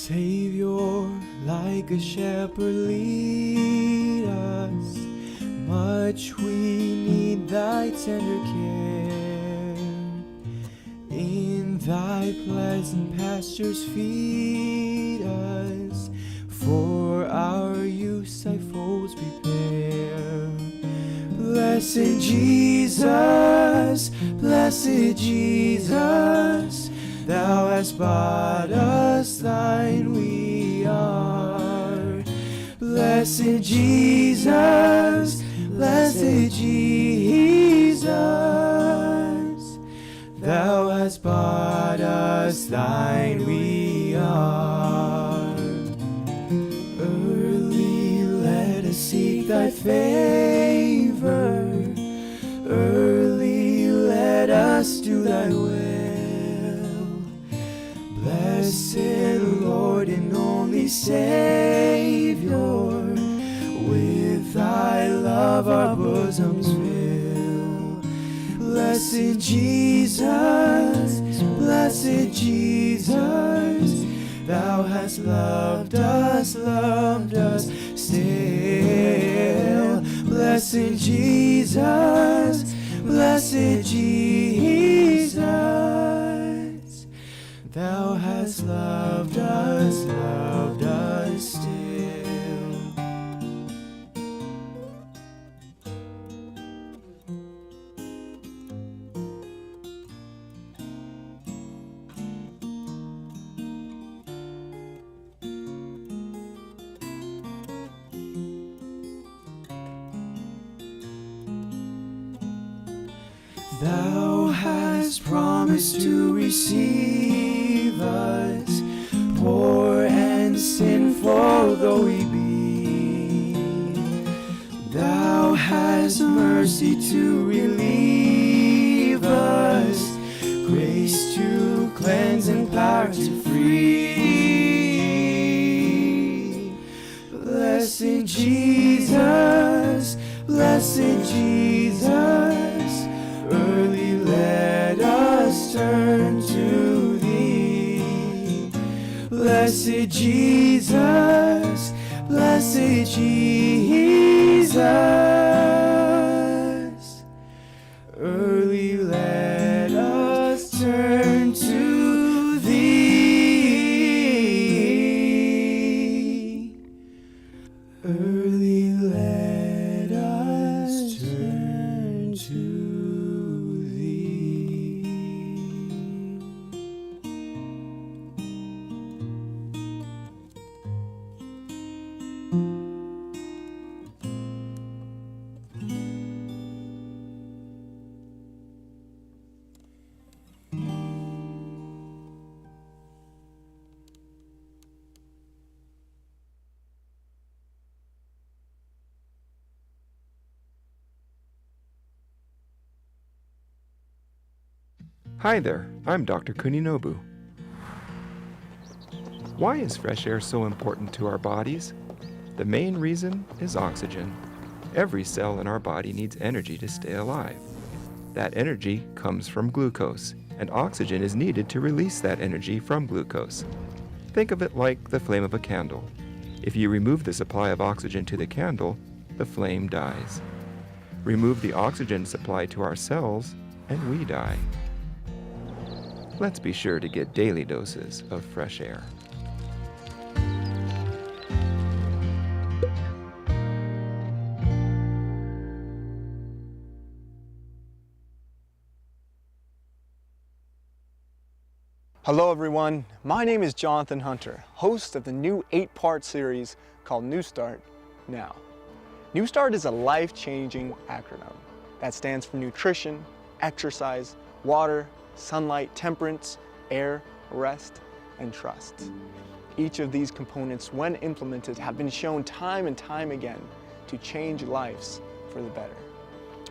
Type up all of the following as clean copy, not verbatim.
Savior, like a shepherd, lead us. Much we need thy tender care. In thy pleasant pastures feed us. For our use thy folds prepare. Blessed Jesus, thou hast bought us, thine we are. Blessed Jesus, thou hast bought us, thine we are. Early let us seek thy favor, early let us do thy will. Blessed Lord and only Savior, with thy love our bosoms fill. Blessed Jesus, thou hast loved us still. Blessed Jesus, thou hast loved us still. Thou hast promised to receive us, poor and sinful though we be. Thou hast mercy to relieve us, grace to cleanse and power to free. Blessed Jesus, early let us turn to thee. Blessed Jesus, early let us turn to thee. Early let us turn to thee. Hi there, I'm Dr. Kuninobu. Why is fresh air so important to our bodies? The main reason is oxygen. Every cell in our body needs energy to stay alive. That energy comes from glucose, and oxygen is needed to release that energy from glucose. Think of it like the flame of a candle. If you remove the supply of oxygen to the candle, the flame dies. Remove the oxygen supply to our cells, and we die. Let's be sure to get daily doses of fresh air. Hello everyone, my name is Jonathan Hunter, host of the new 8-part series called New Start Now. New Start is a life-changing acronym that stands for nutrition, exercise, water, sunlight, temperance, air, rest, and trust. Each of these components, when implemented, have been shown time and time again to change lives for the better.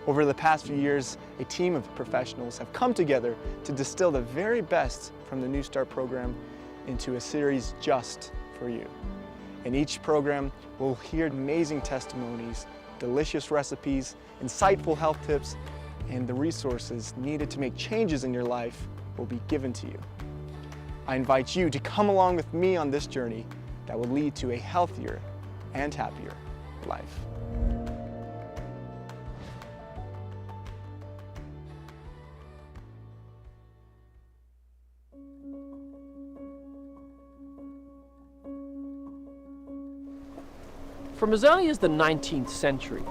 Over the past few years, a team of professionals have come together to distill the very best from the New Start program into a series just for you. In each program, we'll hear amazing testimonies, delicious recipes, insightful health tips, and the resources needed to make changes in your life will be given to you. I invite you to come along with me on this journey that will lead to a healthier and happier life. From as early as the 19th century,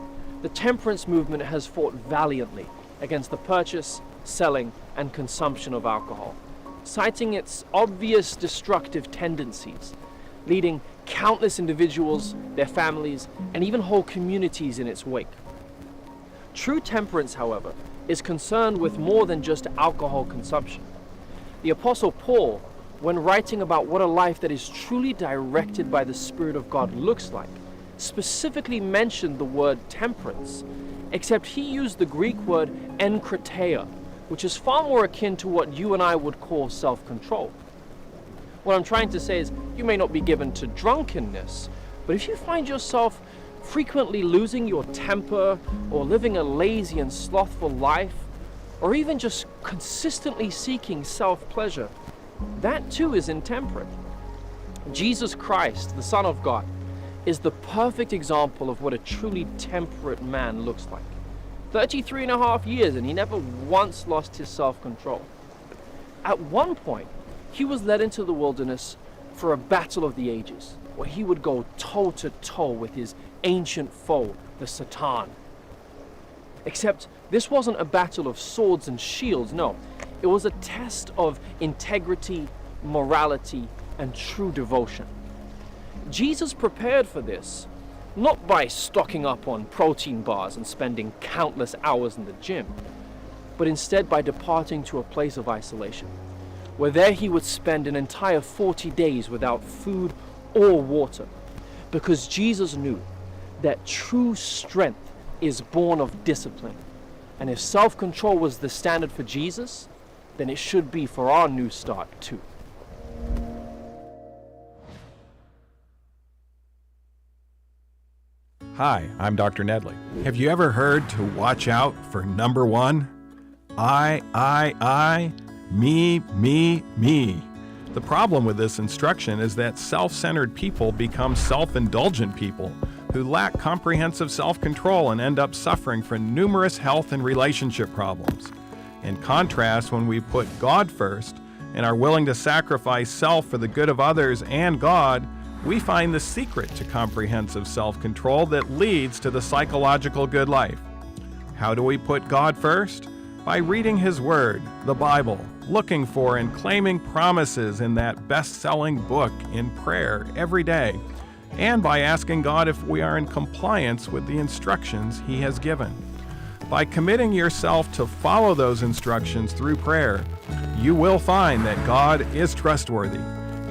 the temperance movement has fought valiantly against the purchase, selling, and consumption of alcohol, citing its obvious destructive tendencies, leading countless individuals, their families, and even whole communities in its wake. True temperance, however, is concerned with more than just alcohol consumption. The Apostle Paul, when writing about what a life that is truly directed by the Spirit of God looks like, specifically mentioned the word temperance, except he used the Greek word enkrateia, which is far more akin to what you and I would call self-control. What I'm trying to say is, you may not be given to drunkenness, but if you find yourself frequently losing your temper, or living a lazy and slothful life, or even just consistently seeking self-pleasure, that too is intemperate. Jesus Christ, the Son of God, is the perfect example of what a truly temperate man looks like. 33 and a half years, and he never once lost his self-control. At one point, he was led into the wilderness for a battle of the ages, where he would go toe-to-toe with his ancient foe, the Satan. Except this wasn't a battle of swords and shields, no. It was a test of integrity, morality, and true devotion. Jesus prepared for this, not by stocking up on protein bars and spending countless hours in the gym, but instead by departing to a place of isolation, where there he would spend an entire 40 days without food or water, because Jesus knew that true strength is born of discipline. And if self-control was the standard for Jesus, then it should be for our new start too. Hi, I'm Dr. Nedley. Have you ever heard to watch out for number one? I, me, me. The problem with this instruction is that self-centered people become self-indulgent people who lack comprehensive self-control and end up suffering from numerous health and relationship problems. In contrast, when we put God first and are willing to sacrifice self for the good of others and God, we find the secret to comprehensive self-control that leads to the psychological good life. How do we put God first? By reading His Word, the Bible, looking for and claiming promises in that best-selling book in prayer every day, and by asking God if we are in compliance with the instructions He has given. By committing yourself to follow those instructions through prayer, you will find that God is trustworthy,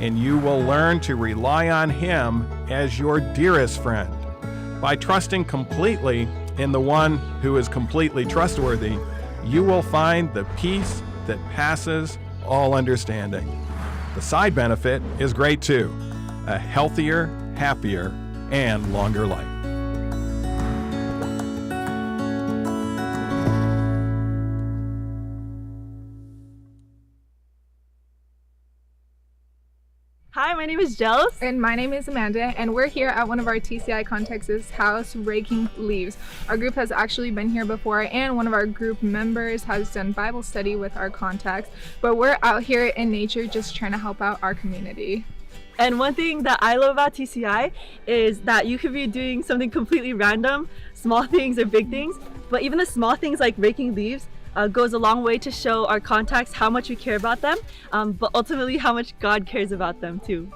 and you will learn to rely on Him as your dearest friend. By trusting completely in the one who is completely trustworthy, you will find the peace that passes all understanding. The side benefit is great too: a healthier, happier, and longer life. Hi, my name is Jels. And my name is Amanda, and we're here at one of our TCI contexts house raking leaves. Our group has actually been here before, and one of our group members has done Bible study with our contacts, but we're out here in nature just trying to help out our community. And one thing that I love about TCI is that you could be doing something completely random, small things or big things, but even the small things like raking leaves goes a long way to show our contacts how much we care about them, but ultimately how much God cares about them too.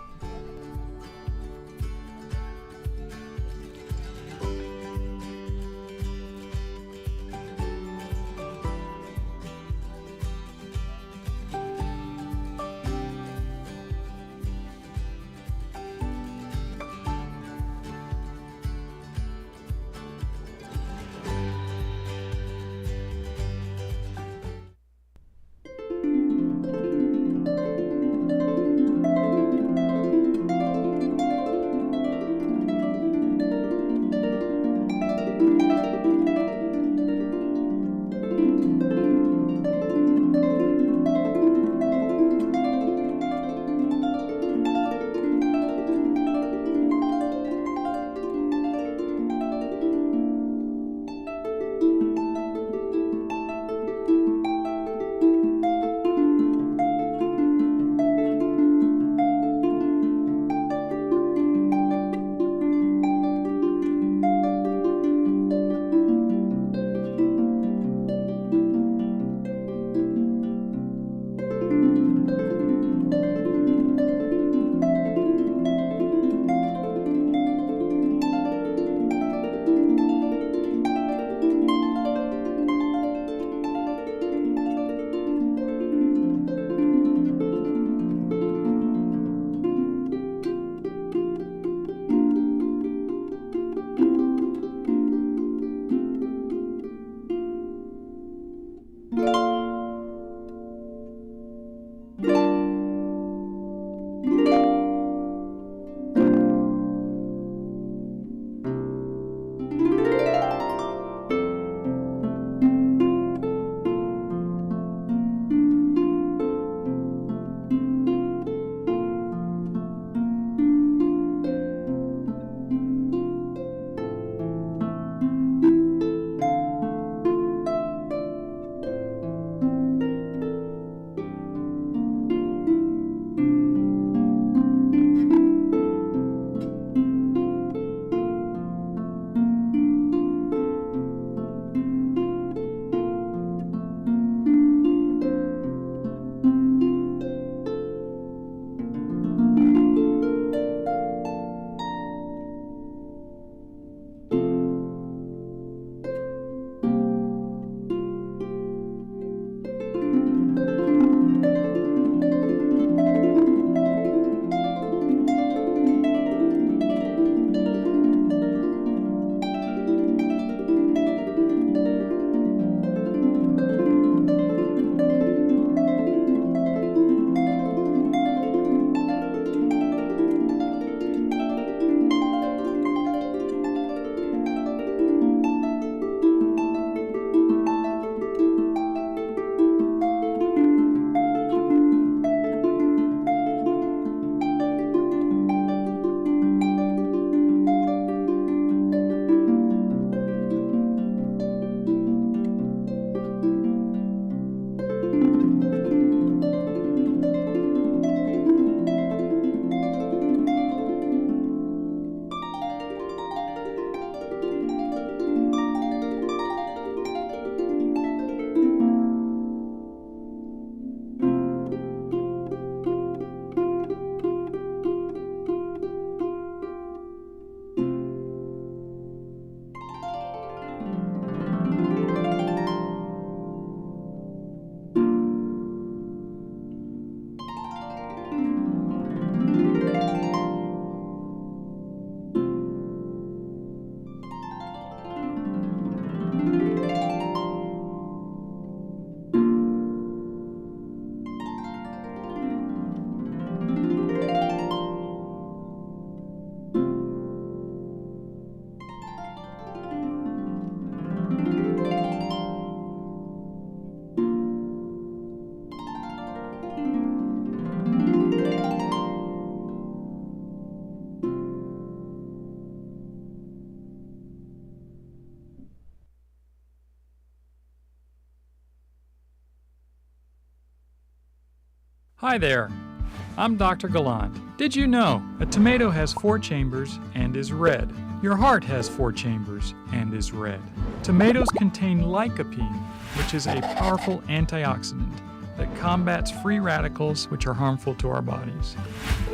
Hi there, I'm Dr. Gallant. Did you know a tomato has 4 chambers and is red? Your heart has 4 chambers and is red. Tomatoes contain lycopene, which is a powerful antioxidant that combats free radicals which are harmful to our bodies.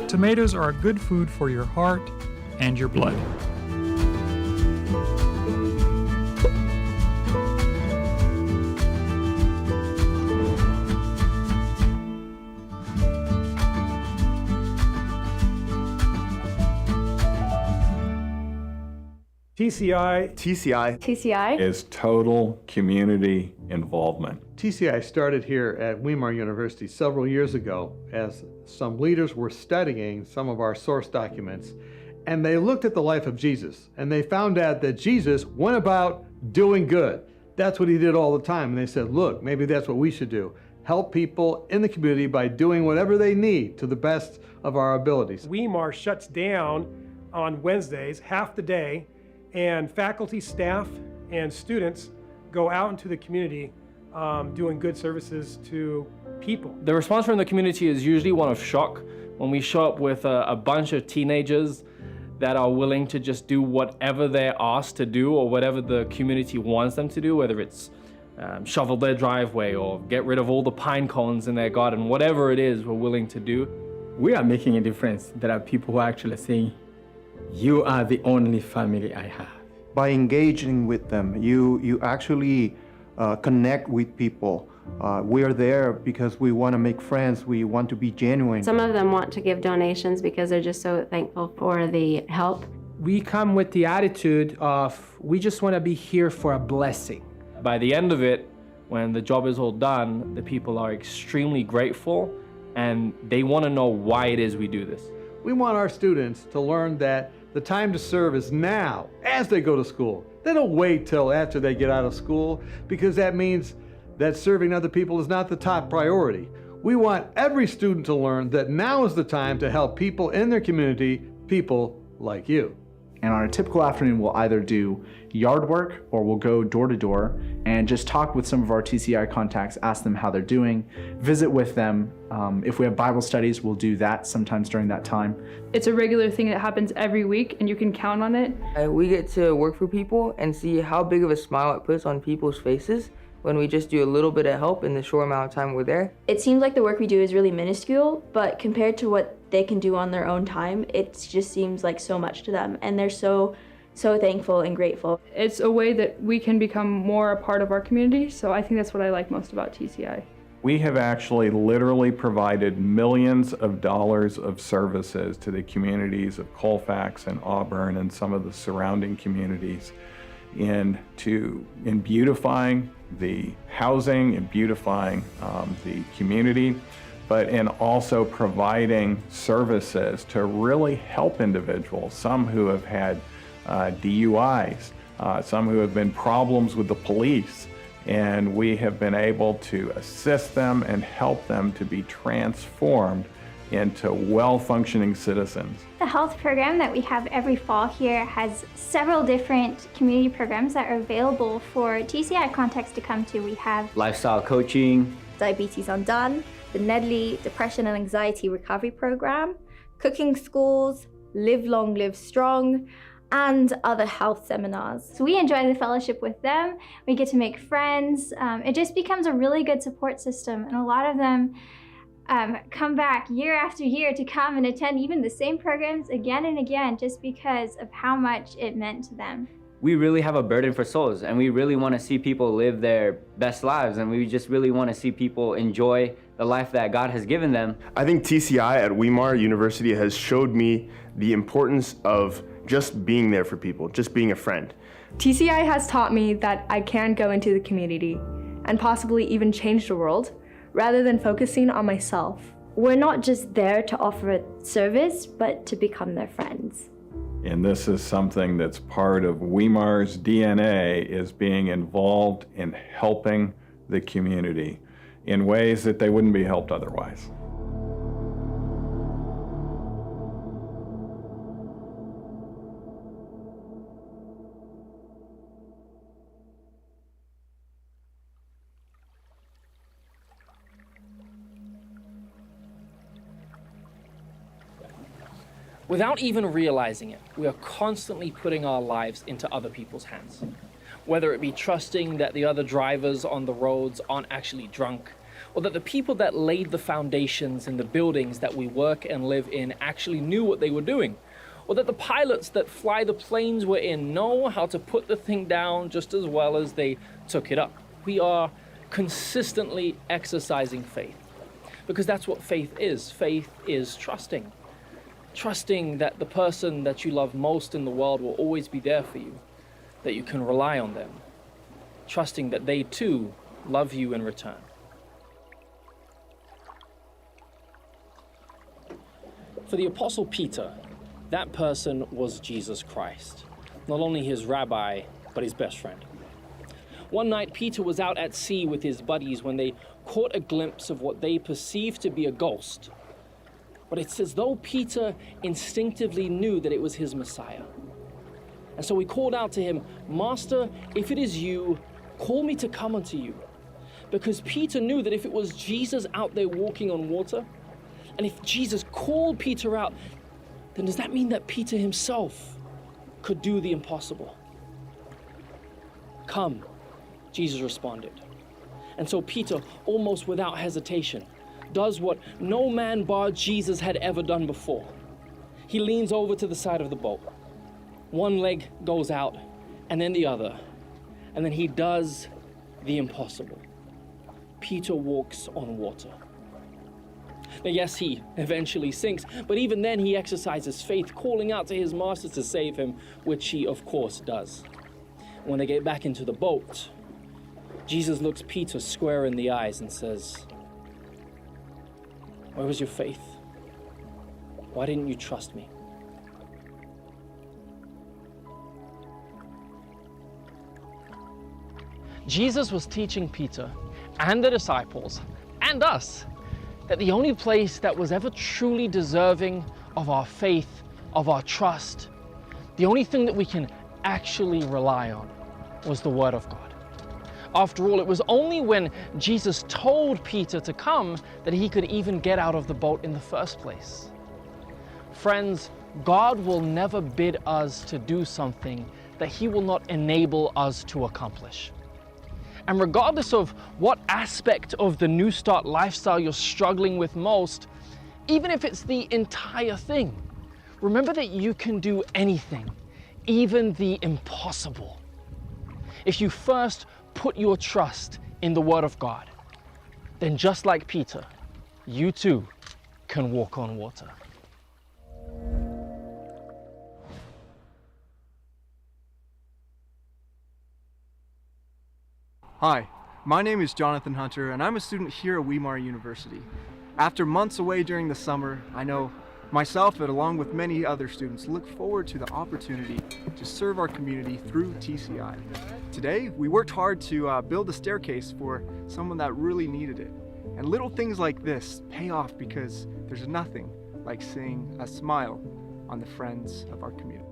Tomatoes are a good food for your heart and your blood. TCI is total community involvement. TCI started here at Weimar University several years ago as some leaders were studying some of our source documents, and they looked at the life of Jesus, and they found out that Jesus went about doing good. That's what he did all the time, and they said, look, maybe that's what we should do. Help people in the community by doing whatever they need to the best of our abilities. Weimar shuts down on Wednesdays, half the day, and faculty, staff, and students go out into the community doing good services to people. The response from the community is usually one of shock when we show up with a bunch of teenagers that are willing to just do whatever they're asked to do or whatever the community wants them to do, whether it's shovel their driveway or get rid of all the pine cones in their garden, whatever it is we're willing to do. We are making a difference. There are people who are actually saying, you are the only family I have. By engaging with them, you actually connect with people. We are there because we want to make friends. We want to be genuine. Some of them want to give donations because they're just so thankful for the help. We come with the attitude of, we just want to be here for a blessing. By the end of it, when the job is all done, the people are extremely grateful and they want to know why it is we do this. We want our students to learn that the time to serve is now, as they go to school. They don't wait till after they get out of school, because that means that serving other people is not the top priority. We want every student to learn that now is the time to help people in their community, people like you. And on a typical afternoon, we'll either do yard work or we'll go door to door and just talk with some of our TCI contacts, ask them how they're doing, visit with them. If we have Bible studies, we'll do that sometimes during that time. It's a regular thing that happens every week and you can count on it. We get to work for people and see how big of a smile it puts on people's faces when we just do a little bit of help in the short amount of time we're there. It seems like the work we do is really minuscule, but compared to what they can do on their own time, it just seems like so much to them, and they're so thankful and grateful. It's a way that we can become more a part of our community, so I think that's what I like most about TCI. We have actually literally provided millions of dollars of services to the communities of Colfax and Auburn and some of the surrounding communities in beautifying the housing and beautifying the community, but in also providing services to really help individuals, some who have had DUIs, some who have been problems with the police, and we have been able to assist them and help them to be transformed into well-functioning citizens. The health program that we have every fall here has several different community programs that are available for TCI contacts to come to. We have lifestyle coaching, Diabetes Undone, the Nedley Depression and Anxiety Recovery Program, cooking schools, Live Long, Live Strong, and other health seminars. So we enjoy the fellowship with them. We get to make friends. It just becomes a really good support system, and a lot of them come back year after year to come and attend even the same programs again and again just because of how much it meant to them. We really have a burden for souls, and we really want to see people live their best lives, and we just really want to see people enjoy the life that God has given them. I think TCI at Weimar University has showed me the importance of just being there for people, just being a friend. TCI has taught me that I can go into the community and possibly even change the world, rather than focusing on myself. We're not just there to offer a service, but to become their friends. And this is something that's part of Weimar's DNA, is being involved in helping the community in ways that they wouldn't be helped otherwise. Without even realizing it, we are constantly putting our lives into other people's hands. Whether it be trusting that the other drivers on the roads aren't actually drunk, or that the people that laid the foundations in the buildings that we work and live in actually knew what they were doing, or that the pilots that fly the planes we're in know how to put the thing down just as well as they took it up. We are consistently exercising faith, because that's what faith is. Faith is trusting. Trusting that the person that you love most in the world will always be there for you, that you can rely on them. Trusting that they too love you in return. For the Apostle Peter, that person was Jesus Christ, not only his rabbi, but his best friend. One night, Peter was out at sea with his buddies when they caught a glimpse of what they perceived to be a ghost. But it's as though Peter instinctively knew that it was his Messiah. And so he called out to him, "Master, if it is you, call me to come unto you." Because Peter knew that if it was Jesus out there walking on water, and if Jesus called Peter out, then does that mean that Peter himself could do the impossible? "Come," Jesus responded. And so Peter, almost without hesitation, does what no man bar Jesus had ever done before. He leans over to the side of the boat. One leg goes out, and then the other. And then he does the impossible. Peter walks on water. Now, yes, he eventually sinks, but even then he exercises faith, calling out to his master to save him, which he, of course, does. When they get back into the boat, Jesus looks Peter square in the eyes and says, "Where was your faith? Why didn't you trust me?" Jesus was teaching Peter and the disciples and us that the only place that was ever truly deserving of our faith, of our trust, the only thing that we can actually rely on was the Word of God. After all, it was only when Jesus told Peter to come that he could even get out of the boat in the first place. Friends, God will never bid us to do something that he will not enable us to accomplish. And regardless of what aspect of the New Start lifestyle you're struggling with most, even if it's the entire thing, remember that you can do anything, even the impossible, if you first put your trust in the Word of God. Then just like Peter, you too can walk on water. Hi, my name is Jonathan Hunter, and I'm a student here at Weimar University. After months away during the summer, I know myself, and along with many other students, look forward to the opportunity to serve our community through TCI. Today, we worked hard to build a staircase for someone that really needed it. And little things like this pay off because there's nothing like seeing a smile on the friends of our community.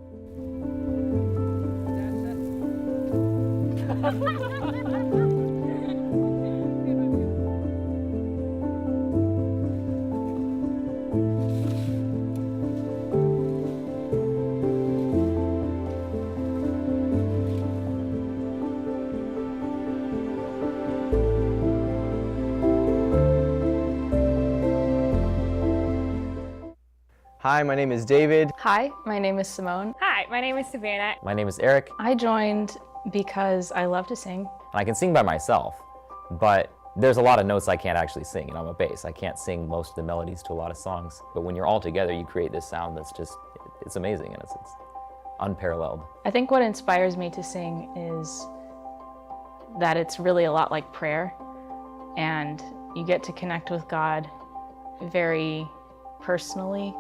Hi, my name is David. Hi, my name is Simone. Hi, my name is Savannah. My name is Eric. I joined because I love to sing. And I can sing by myself, but there's a lot of notes I can't actually sing, and I'm a bass. I can't sing most of the melodies to a lot of songs, but when you're all together, you create this sound that's just, it's amazing, and it's unparalleled. I think what inspires me to sing is that it's really a lot like prayer, and you get to connect with God very personally.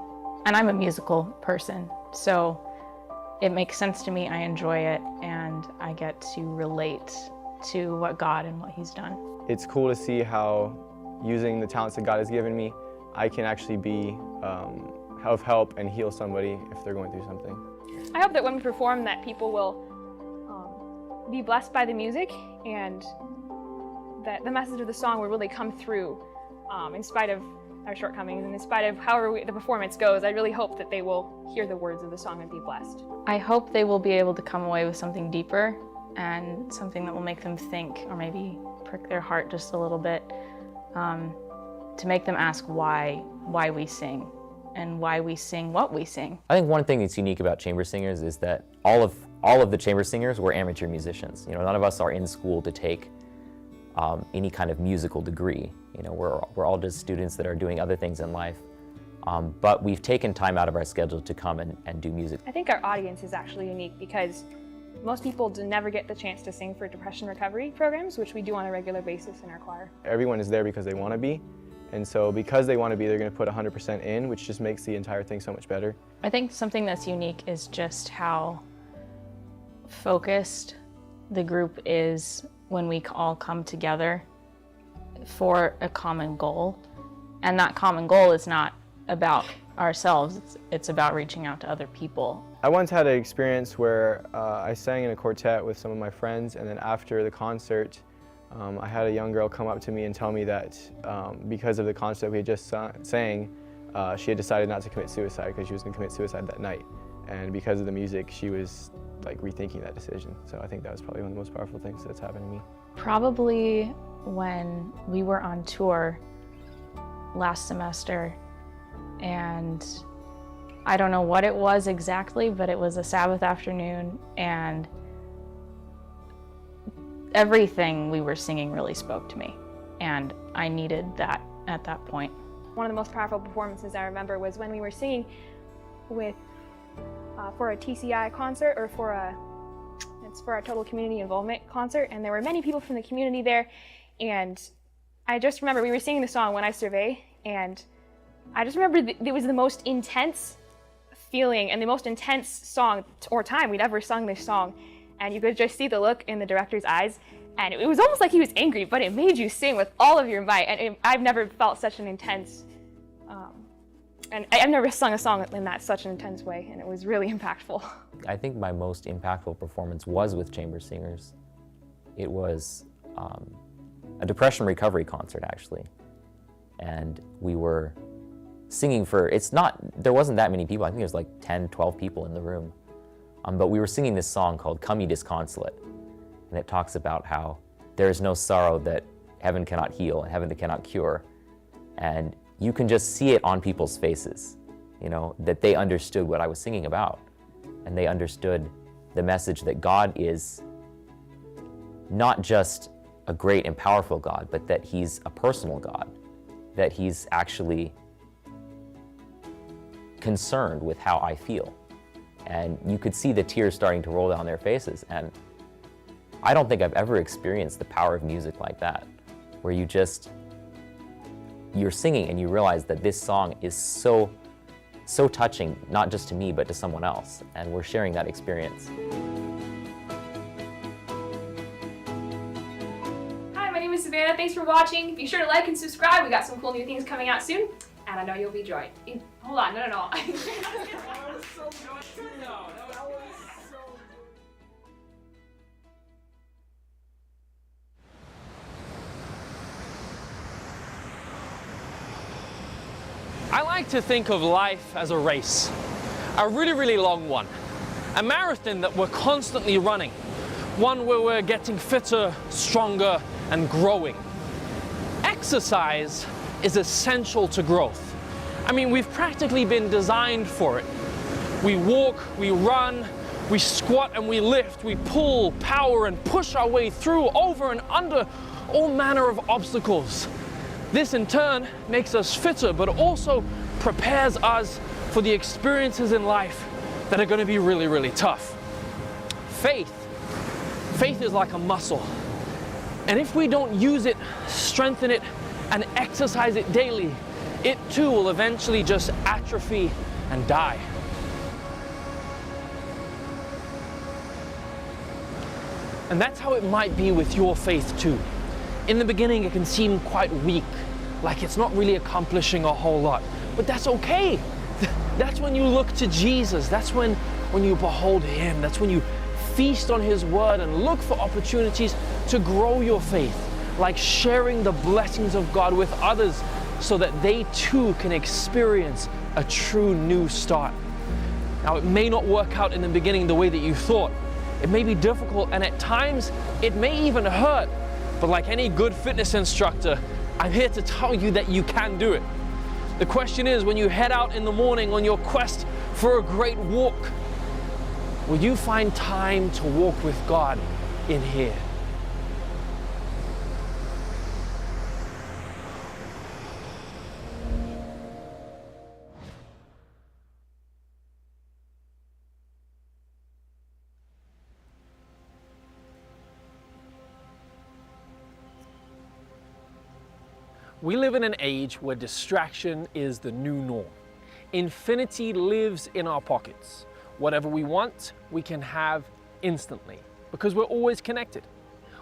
And I'm a musical person, so it makes sense to me. I enjoy it, and I get to relate to what God and what He's done. It's cool to see how, using the talents that God has given me, I can actually be of help and heal somebody if they're going through something. I hope that when we perform that people will be blessed by the music, and that the message of the song will really come through in spite of our shortcomings, and in spite of however the performance goes, I really hope that they will hear the words of the song and be blessed. I hope they will be able to come away with something deeper and something that will make them think, or maybe prick their heart just a little bit, to make them ask why we sing and why we sing what we sing. I think one thing that's unique about chamber singers is that all of the chamber singers were amateur musicians. You know, none of us are in school to take any kind of musical degree. You know, we're all just students that are doing other things in life. But we've taken time out of our schedule to come and do music. I think our audience is actually unique because most people never get the chance to sing for depression recovery programs, which we do on a regular basis in our choir. Everyone is there because they want to be. And so because they want to be, they're going to put 100% in, which just makes the entire thing so much better. I think something that's unique is just how focused the group is when we all come together for a common goal. And that common goal is not about ourselves, it's about reaching out to other people. I once had an experience where I sang in a quartet with some of my friends, and then after the concert, I had a young girl come up to me and tell me that because of the concert we had just sang, she had decided not to commit suicide because she was going to commit suicide that night. And because of the music, she was like rethinking that decision. So I think that was probably one of the most powerful things that's happened to me. Probably when we were on tour last semester, and I don't know what it was exactly, but it was a Sabbath afternoon, and everything we were singing really spoke to me, and I needed that at that point. One of the most powerful performances I remember was when we were singing with for a TCI concert, or for a total community involvement concert, and there were many people from the community there, and I just remember we were singing the song When I Survey, and I just remember it was the most intense feeling and the most intense song or time we'd ever sung this song, and you could just see the look in the director's eyes, and it was almost like he was angry, but it made you sing with all of your might, and I've never felt such an intense and I've never sung a song in such an intense way, and it was really impactful. I think my most impactful performance was with chamber singers. It was a depression recovery concert, actually. And we were singing there wasn't that many people. I think there was like 10, 12 people in the room. But we were singing this song called Come Ye Disconsolate. And it talks about how there is no sorrow that heaven cannot heal and heaven cannot cure. And you can just see it on people's faces, you know, that they understood what I was singing about. And they understood the message that God is not just a great and powerful God, but that he's a personal God, that he's actually concerned with how I feel. And you could see the tears starting to roll down their faces. And I don't think I've ever experienced the power of music like that, where you're singing and you realize that this song is so touching, not just to me, but to someone else. And we're sharing that experience. Hi, my name is Savannah. Thanks for watching. Be sure to like and subscribe. We got some cool new things coming out soon, and I know you'll be joined. Hold on, no. I like to think of life as a race, a really, really long one. A marathon that we're constantly running, one where we're getting fitter, stronger, and growing. Exercise is essential to growth. I mean, we've practically been designed for it. We walk, we run, we squat and we lift, we pull, power, and push our way through, over and under all manner of obstacles. This in turn makes us fitter, but also prepares us for the experiences in life that are going to be really, really tough. Faith is like a muscle. And if we don't use it, strengthen it, and exercise it daily, it too will eventually just atrophy and die. And that's how it might be with your faith too. In the beginning, it can seem quite weak, like it's not really accomplishing a whole lot. But that's okay. That's when you look to Jesus. That's when you behold him. That's when you feast on his word and look for opportunities to grow your faith, like sharing the blessings of God with others, so that they too can experience a true new start. Now, it may not work out in the beginning the way that you thought. It may be difficult, and at times it may even hurt. But like any good fitness instructor, I'm here to tell you that you can do it. The question is, when you head out in the morning on your quest for a great walk, will you find time to walk with God in here? We live in an age where distraction is the new norm. Infinity lives in our pockets. Whatever we want, we can have instantly because we're always connected.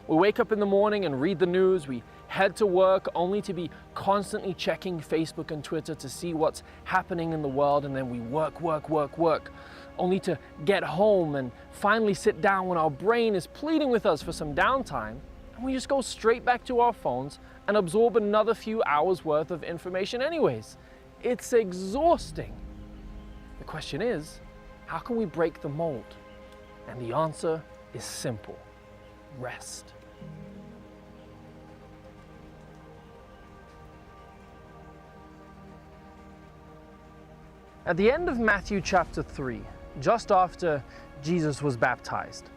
We wake up in the morning and read the news. We head to work only to be constantly checking Facebook and Twitter to see what's happening in the world, and then we work, only to get home and finally sit down when our brain is pleading with us for some downtime, and we just go straight back to our phones and absorb another few hours worth of information anyways. It's exhausting. The question is, how can we break the mold? And the answer is simple: rest. At the end of Matthew chapter 3, just after Jesus was baptized,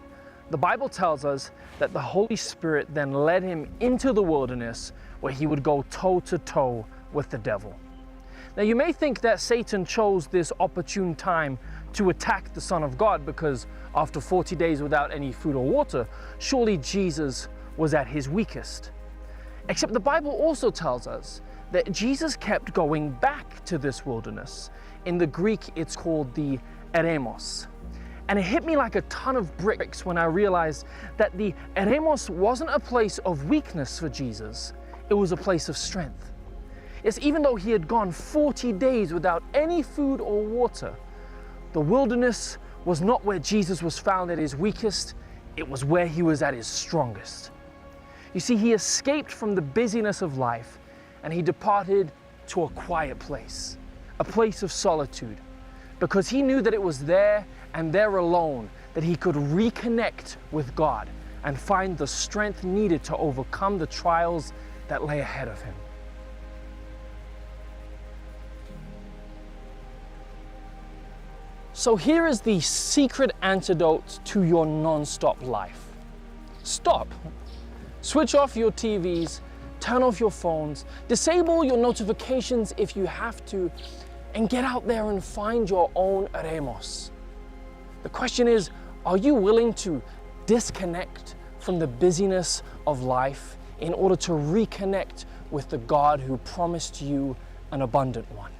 the Bible tells us that the Holy Spirit then led him into the wilderness where he would go toe to toe with the devil. Now, you may think that Satan chose this opportune time to attack the Son of God because after 40 days without any food or water, surely Jesus was at his weakest. Except the Bible also tells us that Jesus kept going back to this wilderness. In the Greek, it's called the eremos. And it hit me like a ton of bricks when I realized that the eremos wasn't a place of weakness for Jesus, it was a place of strength. Yes, even though he had gone 40 days without any food or water, the wilderness was not where Jesus was found at his weakest, it was where he was at his strongest. You see, he escaped from the busyness of life and he departed to a quiet place, a place of solitude, because he knew that it was there and there alone that he could reconnect with God and find the strength needed to overcome the trials that lay ahead of him. So here is the secret antidote to your non-stop life. Stop. Switch off your TVs, turn off your phones, disable your notifications if you have to, and get out there and find your own eremos. The question is, are you willing to disconnect from the busyness of life in order to reconnect with the God who promised you an abundant one?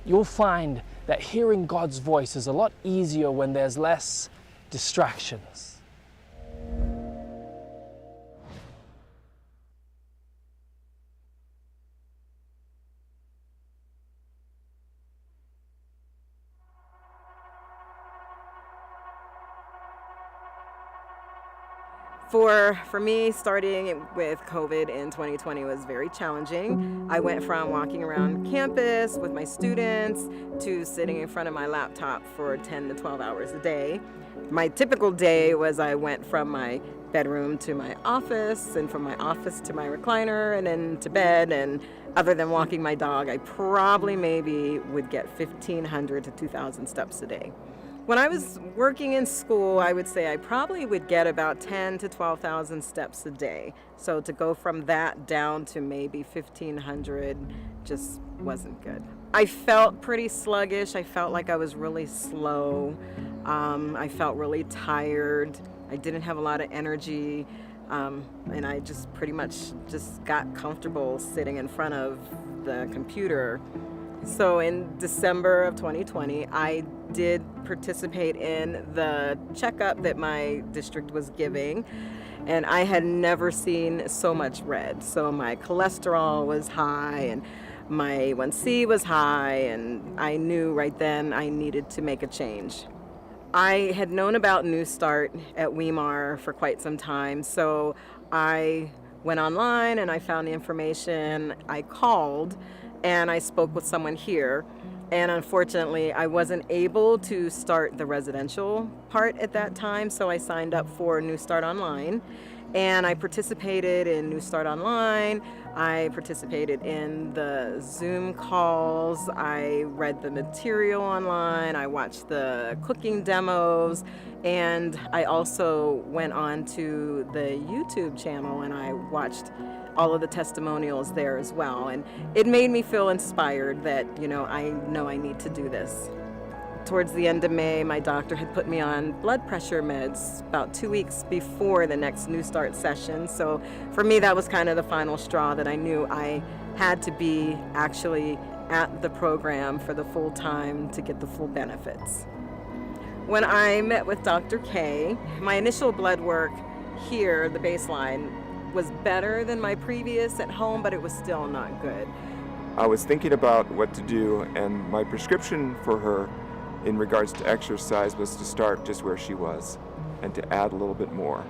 You'll find that hearing God's voice is a lot easier when there's less distractions. For me, starting with COVID in 2020 was very challenging. I went from walking around campus with my students to sitting in front of my laptop for 10 to 12 hours a day. My typical day was I went from my bedroom to my office, and from my office to my recliner, and then to bed. And other than walking my dog, I probably maybe would get 1,500 to 2,000 steps a day. When I was working in school, I would say I probably would get about 10 to 12,000 steps a day. So to go from that down to maybe 1,500 just wasn't good. I felt pretty sluggish. I felt like I was really slow. I felt really tired. I didn't have a lot of energy. And I just pretty much just got comfortable sitting in front of the computer. So in December of 2020, I did participate in the checkup that my district was giving, and I had never seen so much red. So my cholesterol was high and my A1C was high, and I knew right then I needed to make a change. I had known about New Start at Weimar for quite some time, so I went online and I found the information. I called and I spoke with someone here. And unfortunately, I wasn't able to start the residential part at that time, so I signed up for New Start Online. And I participated in New Start Online. I participated in the Zoom calls. I read the material online. I watched the cooking demos. And I also went on to the YouTube channel and I watched all of the testimonials there as well. And it made me feel inspired that, I know I need to do this. Towards the end of May, my doctor had put me on blood pressure meds about 2 weeks before the next New Start session. So for me, that was kind of the final straw that I knew I had to be actually at the program for the full time to get the full benefits. When I met with Dr. K, my initial blood work here, the baseline, was better than my previous at home, but it was still not good. I was thinking about what to do, and my prescription for her in regards to exercise was to start just where she was and to add a little bit more.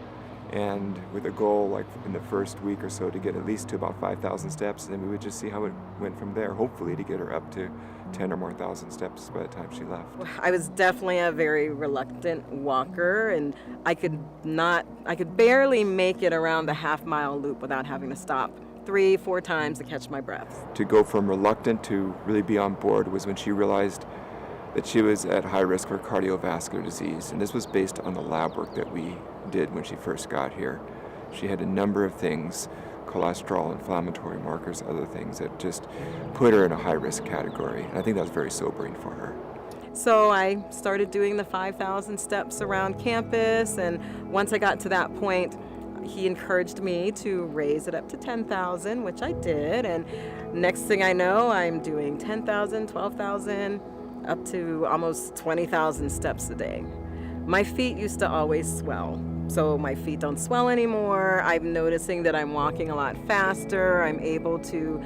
And with a goal, like in the first week or so, to get at least to about 5,000 steps, and then we would just see how it went from there, hopefully to get her up to 10 or more thousand steps by the time she left. I was definitely a very reluctant walker, and I could barely make it around the half-mile loop without having to stop 3-4 times to catch my breath. To go from reluctant to really be on board was when she realized that she was at high risk for cardiovascular disease, and this was based on the lab work that we did when she first got here. She had a number of things, cholesterol, inflammatory markers, other things that just put her in a high-risk category, and I think that was very sobering for her. So I started doing the 5,000 steps around campus, and once I got to that point, he encouraged me to raise it up to 10,000, which I did, and next thing I know, I'm doing 10,000, 12,000, up to almost 20,000 steps a day. My feet used to always swell, so my feet don't swell anymore. I'm noticing that I'm walking a lot faster. I'm able to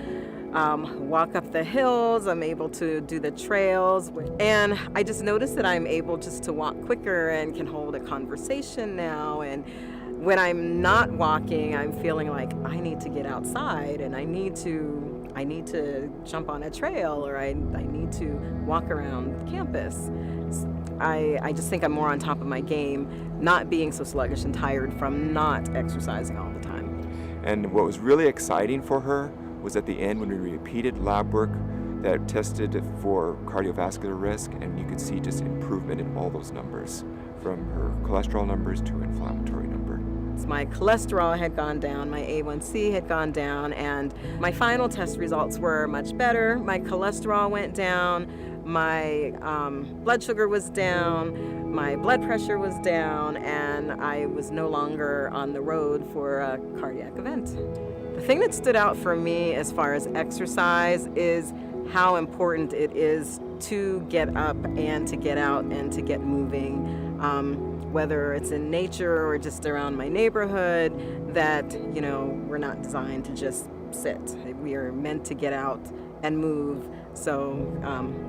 walk up the hills. I'm able to do the trails. And I just noticed that I'm able just to walk quicker and can hold a conversation now. And when I'm not walking, I'm feeling like I need to get outside and I need to jump on a trail, or I need to walk around campus. I just think I'm more on top of my game, not being so sluggish and tired from not exercising all the time. And what was really exciting for her was at the end when we repeated lab work that tested for cardiovascular risk, and you could see just improvement in all those numbers, from her cholesterol numbers to her inflammatory number. My cholesterol had gone down, my A1C had gone down, and my final test results were much better. My cholesterol went down, my blood sugar was down, my blood pressure was down, and I was no longer on the road for a cardiac event. The thing that stood out for me as far as exercise is how important it is to get up and to get out and to get moving. Whether it's in nature or just around my neighborhood, that, we're not designed to just sit. We are meant to get out and move, so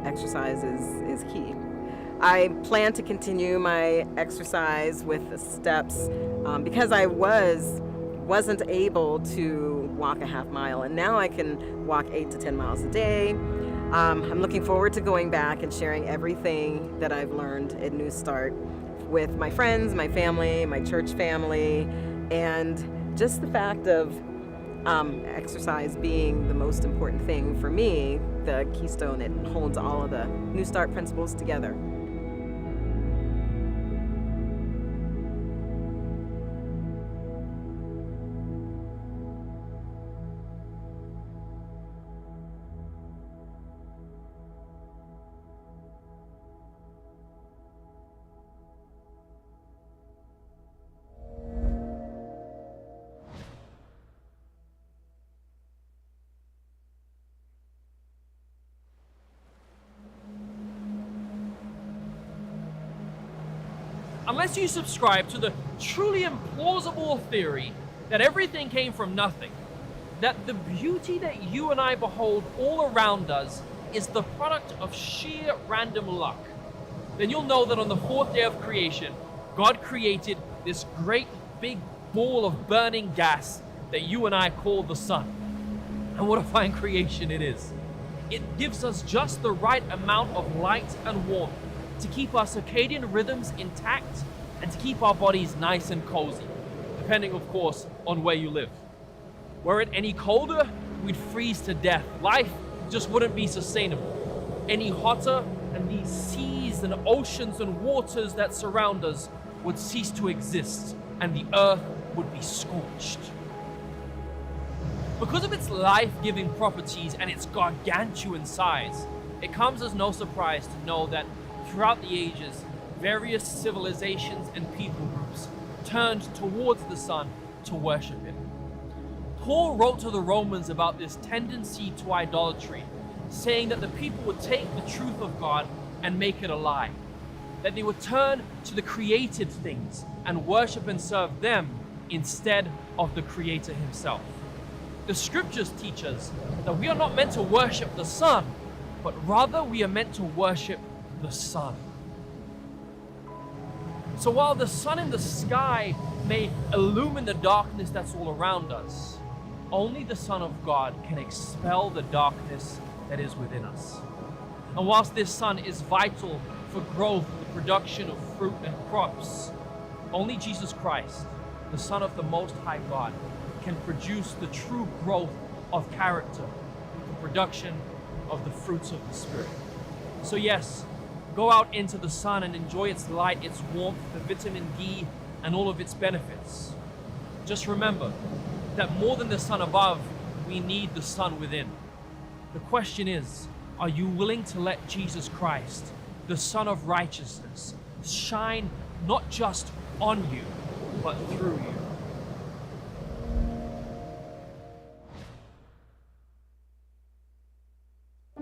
exercise is key. I plan to continue my exercise with the steps because I wasn't able to walk a half mile, and now I can walk 8 to 10 miles a day. I'm looking forward to going back and sharing everything that I've learned at New Start with my friends, my family, my church family, and just the fact of exercise being the most important thing for me, the keystone that holds all of the New Start principles together. Unless you subscribe to the truly implausible theory that everything came from nothing, that the beauty that you and I behold all around us is the product of sheer random luck, then you'll know that on the fourth day of creation, God created this great big ball of burning gas that you and I call the sun. And what a fine creation it is. It gives us just the right amount of light and warmth to keep our circadian rhythms intact and to keep our bodies nice and cozy, depending, of course, on where you live. Were it any colder, we'd freeze to death. Life just wouldn't be sustainable. Any hotter, and these seas and oceans and waters that surround us would cease to exist, and the earth would be scorched. Because of its life-giving properties and its gargantuan size, it comes as no surprise to know that throughout the ages, various civilizations and people groups turned towards the sun to worship it. Paul wrote to the Romans about this tendency to idolatry, saying that the people would take the truth of God and make it a lie, that they would turn to the created things and worship and serve them instead of the Creator himself. The scriptures teach us that we are not meant to worship the sun, but rather we are meant to worship the Son. So while the sun in the sky may illumine the darkness that's all around us, only the Son of God can expel the darkness that is within us. And whilst this sun is vital for growth, the production of fruit and crops, only Jesus Christ, the Son of the Most High God, can produce the true growth of character, the production of the fruits of the Spirit. So yes, go out into the sun and enjoy its light, its warmth, the vitamin D, and all of its benefits. Just remember that more than the sun above, we need the sun within. The question is, are you willing to let Jesus Christ, the Son of Righteousness, shine not just on you, but through you?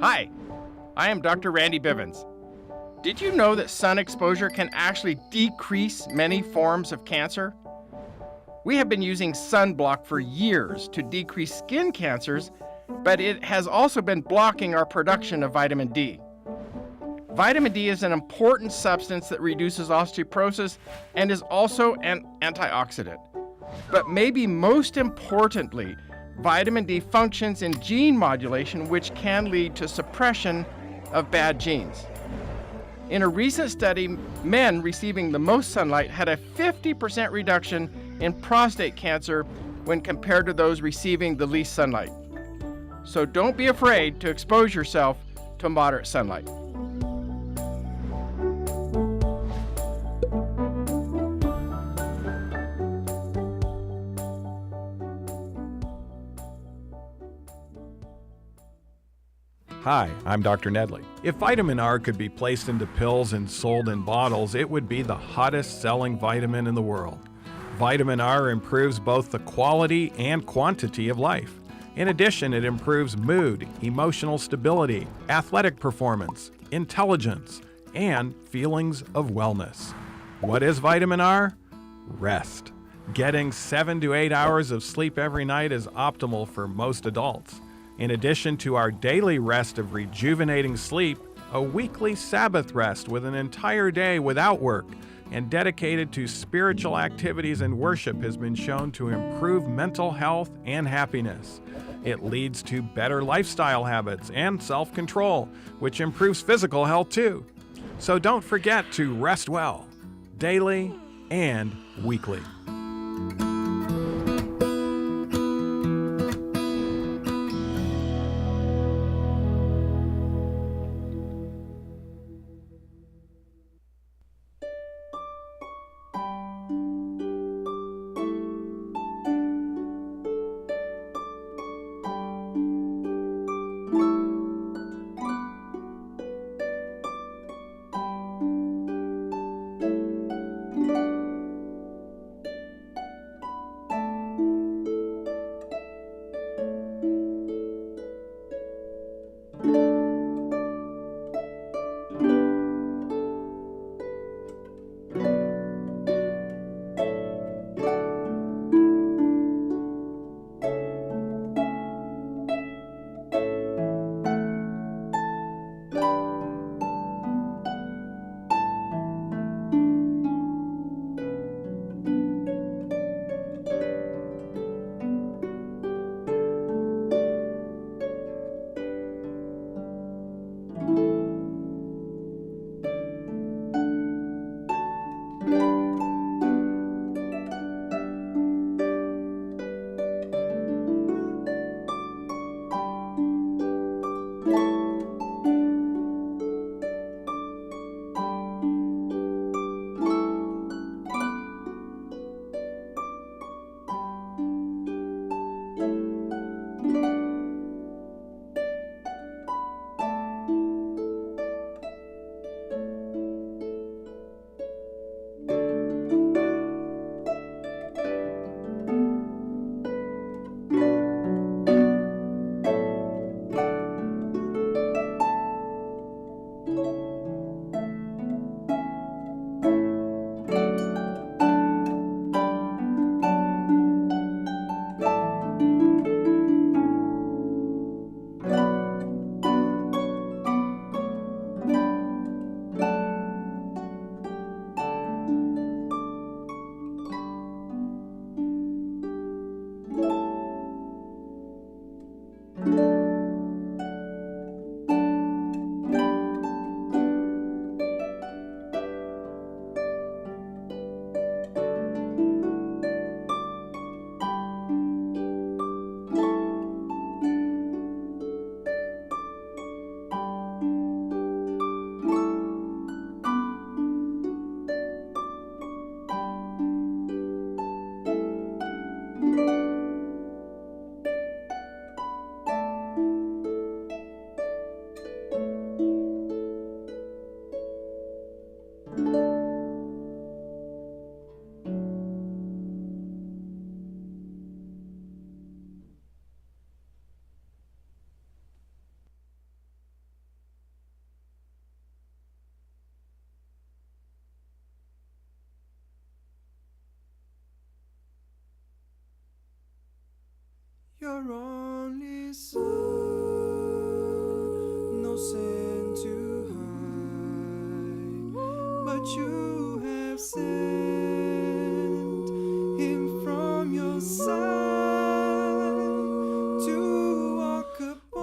Hi, I am Dr. Randy Bivens. Did you know that sun exposure can actually decrease many forms of cancer? We have been using sunblock for years to decrease skin cancers, but it has also been blocking our production of vitamin D. Vitamin D is an important substance that reduces osteoporosis and is also an antioxidant. But maybe most importantly, vitamin D functions in gene modulation, which can lead to suppression of bad genes. In a recent study, men receiving the most sunlight had a 50% reduction in prostate cancer when compared to those receiving the least sunlight. So don't be afraid to expose yourself to moderate sunlight. Hi, I'm Dr. Nedley. If vitamin R could be placed into pills and sold in bottles, it would be the hottest selling vitamin in the world. Vitamin R improves both the quality and quantity of life. In addition, it improves mood, emotional stability, athletic performance, intelligence, and feelings of wellness. What is vitamin R? Rest. Getting 7 to 8 hours of sleep every night is optimal for most adults. In addition to our daily rest of rejuvenating sleep, a weekly Sabbath rest with an entire day without work and dedicated to spiritual activities and worship has been shown to improve mental health and happiness. It leads to better lifestyle habits and self-control, which improves physical health too. So don't forget to rest well, daily and weekly. Your only Son, no sin to hide, but you have sent him from your side to walk upon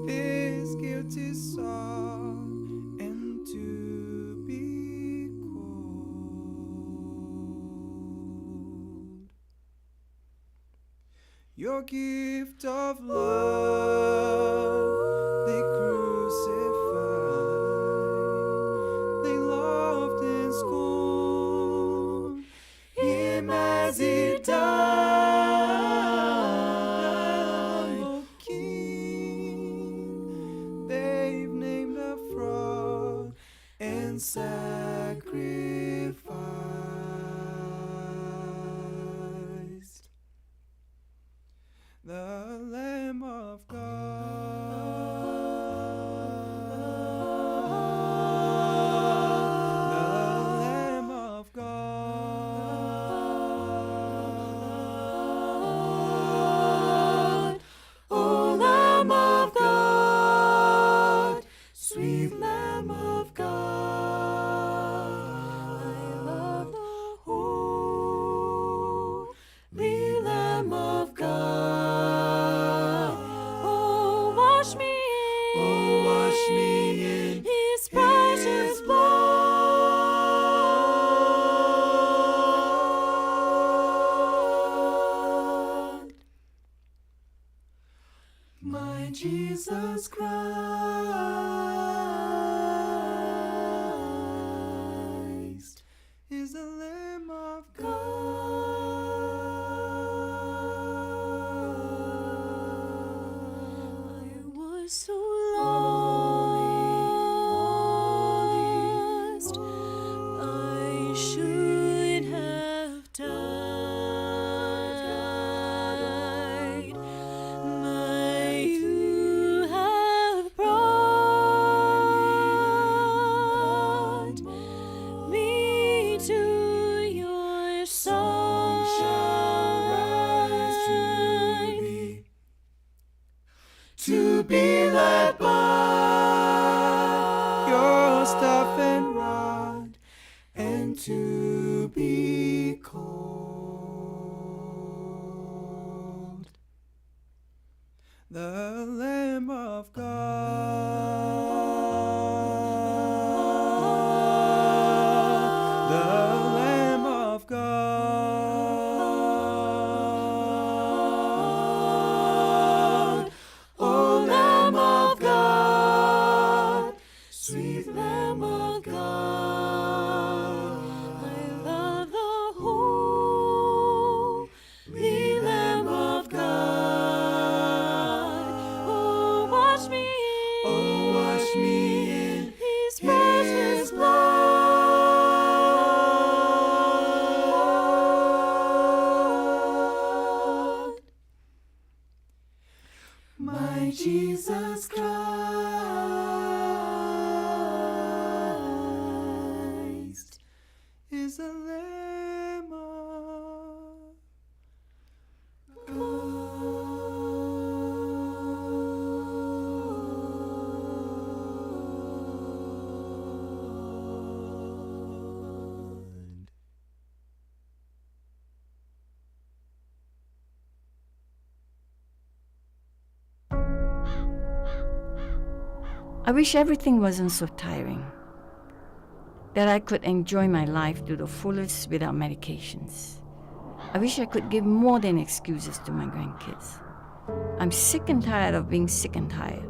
this guilty soul and to be your gift of love, they crucified, they loved and scorned him as he died. O King, they've named a fraud and sacrificed the Lamb of God, the Lamb of God, O Lamb of God, sweet Lamb of God, I love the holy Lamb of God. Wash me in his precious blood. My Jesus Christ is the Lamb of God. I was so lost, I should have died, but you have brought me to your side, to be led by your staff and rod, and to be called the Lamb of God, the Lamb of God. Oh, my Jesus Christ is a Lamb of God. I wish everything wasn't so tiring, that I could enjoy my life to the fullest without medications. I wish I could give more than excuses to my grandkids. I'm sick and tired of being sick and tired.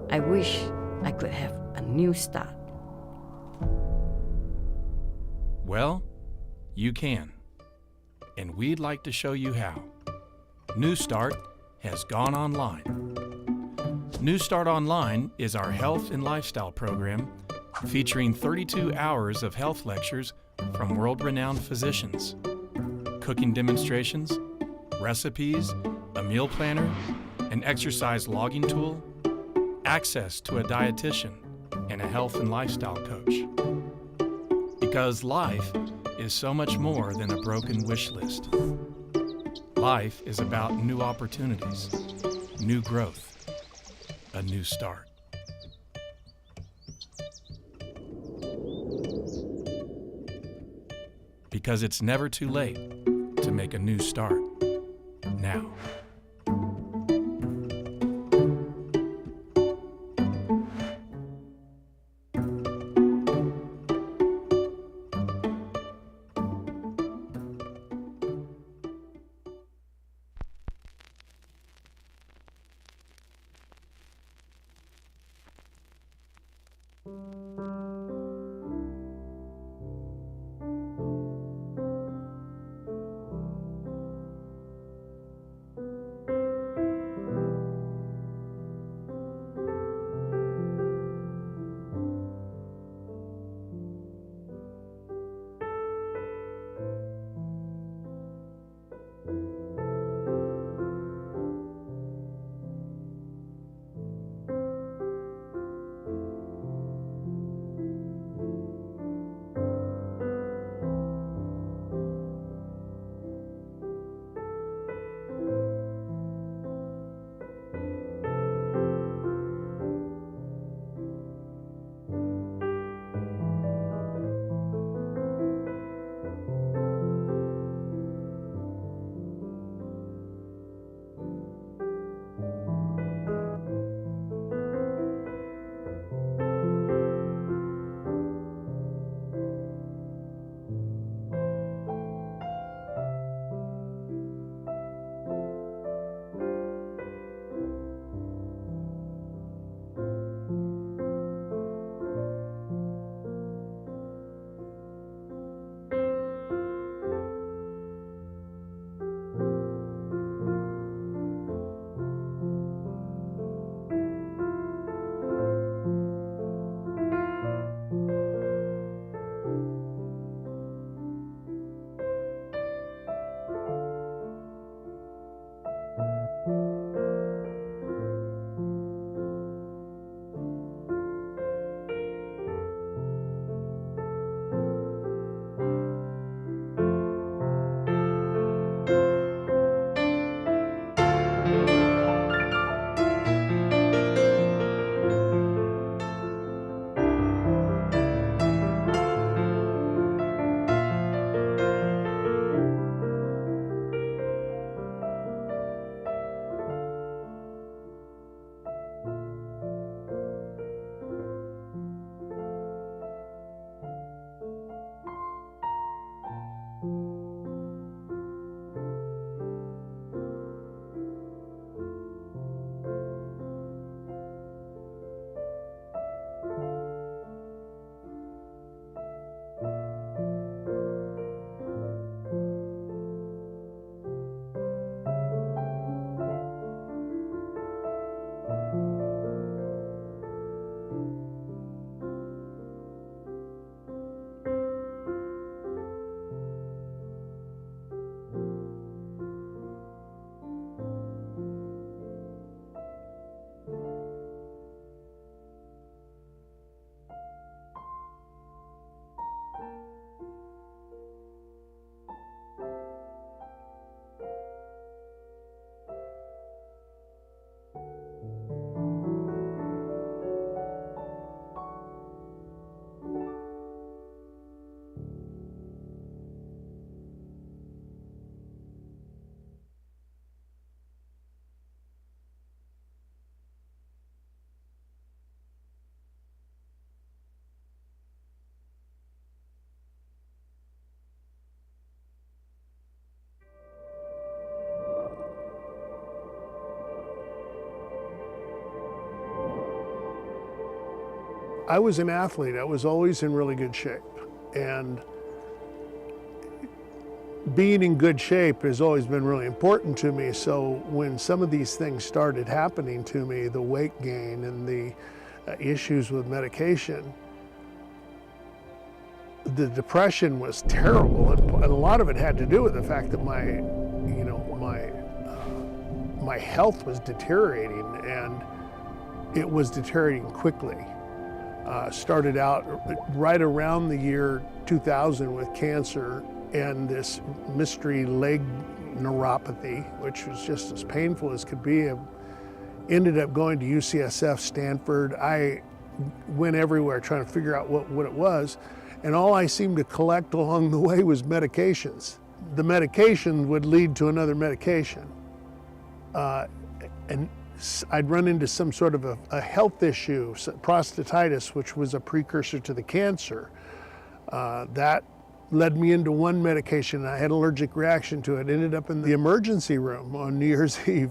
I wish I could have a new start. Well, you can. And we'd like to show you how. New Start has gone online. New Start Online is our health and lifestyle program featuring 32 hours of health lectures from world-renowned physicians, cooking demonstrations, recipes, a meal planner, an exercise logging tool, access to a dietitian, and a health and lifestyle coach. Because life is so much more than a broken wish list. Life is about new opportunities, new growth, a new start. Because it's never too late to make a new start now. I was an athlete. I was always in really good shape. And being in good shape has always been really important to me. So when some of these things started happening to me, the weight gain and the issues with medication, the depression was terrible. And a lot of it had to do with the fact that my health was deteriorating, and it was deteriorating quickly. Started out right around the year 2000 with cancer and this mystery leg neuropathy, which was just as painful as could be. I ended up going to UCSF, Stanford. I went everywhere trying to figure out what it was, and all I seemed to collect along the way was medications. The medication would lead to another medication. And I'd run into some sort of a health issue, prostatitis, which was a precursor to the cancer. That led me into one medication. I had an allergic reaction to it, ended up in the emergency room on New Year's Eve.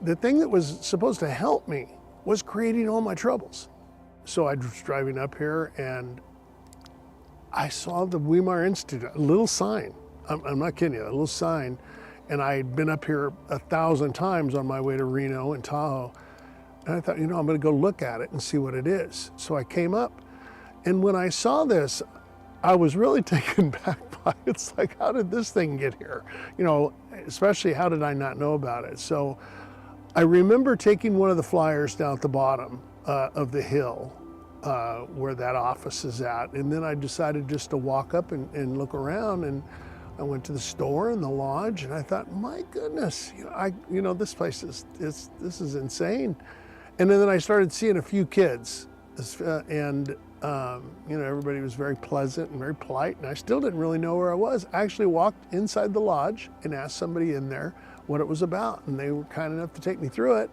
The thing that was supposed to help me was creating all my troubles. So I was driving up here and I saw the Weimar Institute, a little sign. I'm not kidding you, a little sign. And I'd been up here 1,000 times on my way to Reno and Tahoe. And I thought, I'm gonna go look at it and see what it is. So I came up, and when I saw this, I was really taken back by it. It's like, how did this thing get here? Especially how did I not know about it? So I remember taking one of the flyers down at the bottom of the hill where that office is at. And then I decided just to walk up and look around, and I went to the store and the lodge, and I thought, my goodness, this place this is insane. And then I started seeing a few kids, and everybody was very pleasant and very polite, and I still didn't really know where I was. I actually walked inside the lodge and asked somebody in there what it was about, and they were kind enough to take me through it.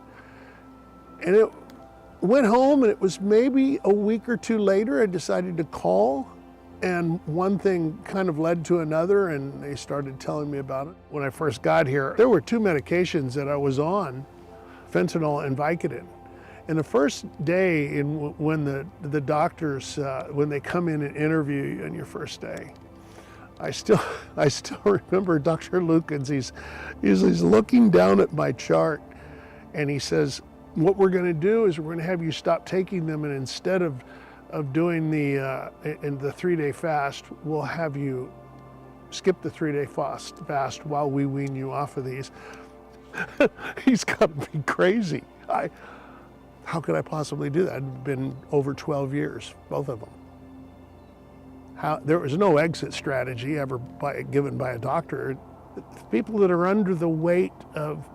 And it went home, and it was maybe a week or two later I decided to call. And one thing kind of led to another, and they started telling me about it. When I first got here, there were two medications that I was on, fentanyl and Vicodin. And the first day when the doctors, when they come in and interview you on your first day, I still remember Dr. Lukens, he's looking down at my chart, and he says, what we're gonna do is we're gonna have you stop taking them, and instead of doing the 3-day fast, we'll have you skip the 3-day fast while we wean you off of these. He's got to be crazy. How could I possibly do that? It'd been over 12 years, both of them. There was no exit strategy ever given by a doctor. People that are under the weight of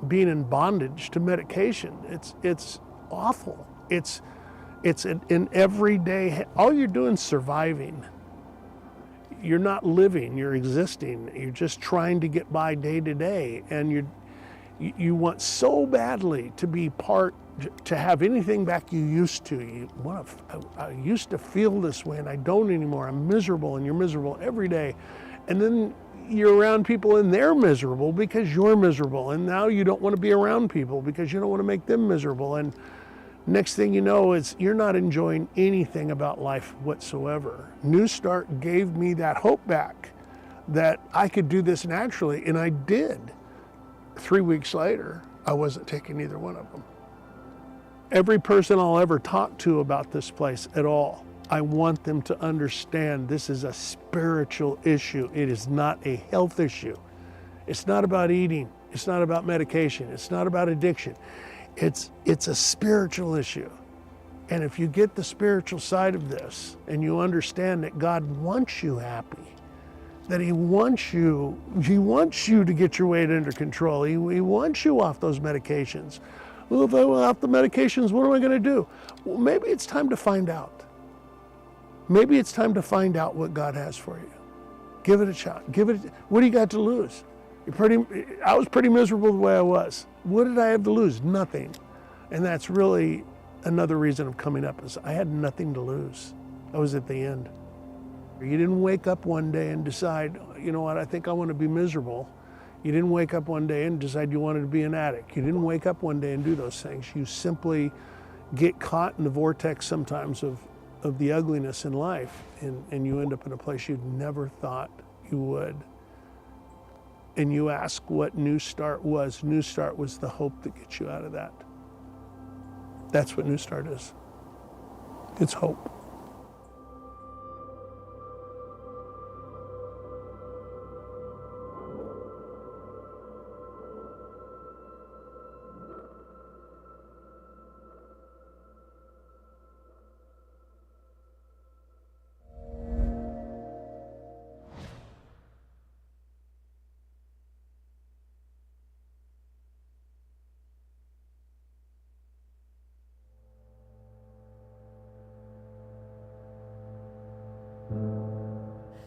being in bondage to medication, it's awful. It's an everyday, all you're doing is surviving. You're not living, you're existing. You're just trying to get by day to day. And you want so badly to be to have anything back you used to. I used to feel this way and I don't anymore. I'm miserable, and you're miserable every day. And then you're around people and they're miserable because you're miserable. And now you don't want to be around people because you don't want to make them miserable. And next thing you know is you're not enjoying anything about life whatsoever. New Start gave me that hope back that I could do this naturally, and I did. 3 weeks later, I wasn't taking either one of them. Every person I'll ever talk to about this place at all, I want them to understand this is a spiritual issue. It is not a health issue. It's not about eating. It's not about medication. It's not about addiction. It's a spiritual issue. And if you get the spiritual side of this and you understand that God wants you happy, that He wants you to get your weight under control. He wants you off those medications. Well, if I'm off the medications, what am I going to do? Well, maybe it's time to find out. Maybe it's time to find out what God has for you. Give it a shot. What do you got to lose? I was pretty miserable the way I was. What did I have to lose? Nothing. And that's really another reason of coming up, is I had nothing to lose. I was at the end. You didn't wake up one day and decide, you know what, I think I want to be miserable. You didn't wake up one day and decide you wanted to be an addict. You didn't wake up one day and do those things. You simply get caught in the vortex sometimes of the ugliness in life, and you end up in a place you'd never thought you would. And you ask what New Start was. New Start was the hope that gets you out of that. That's what New Start is. It's hope.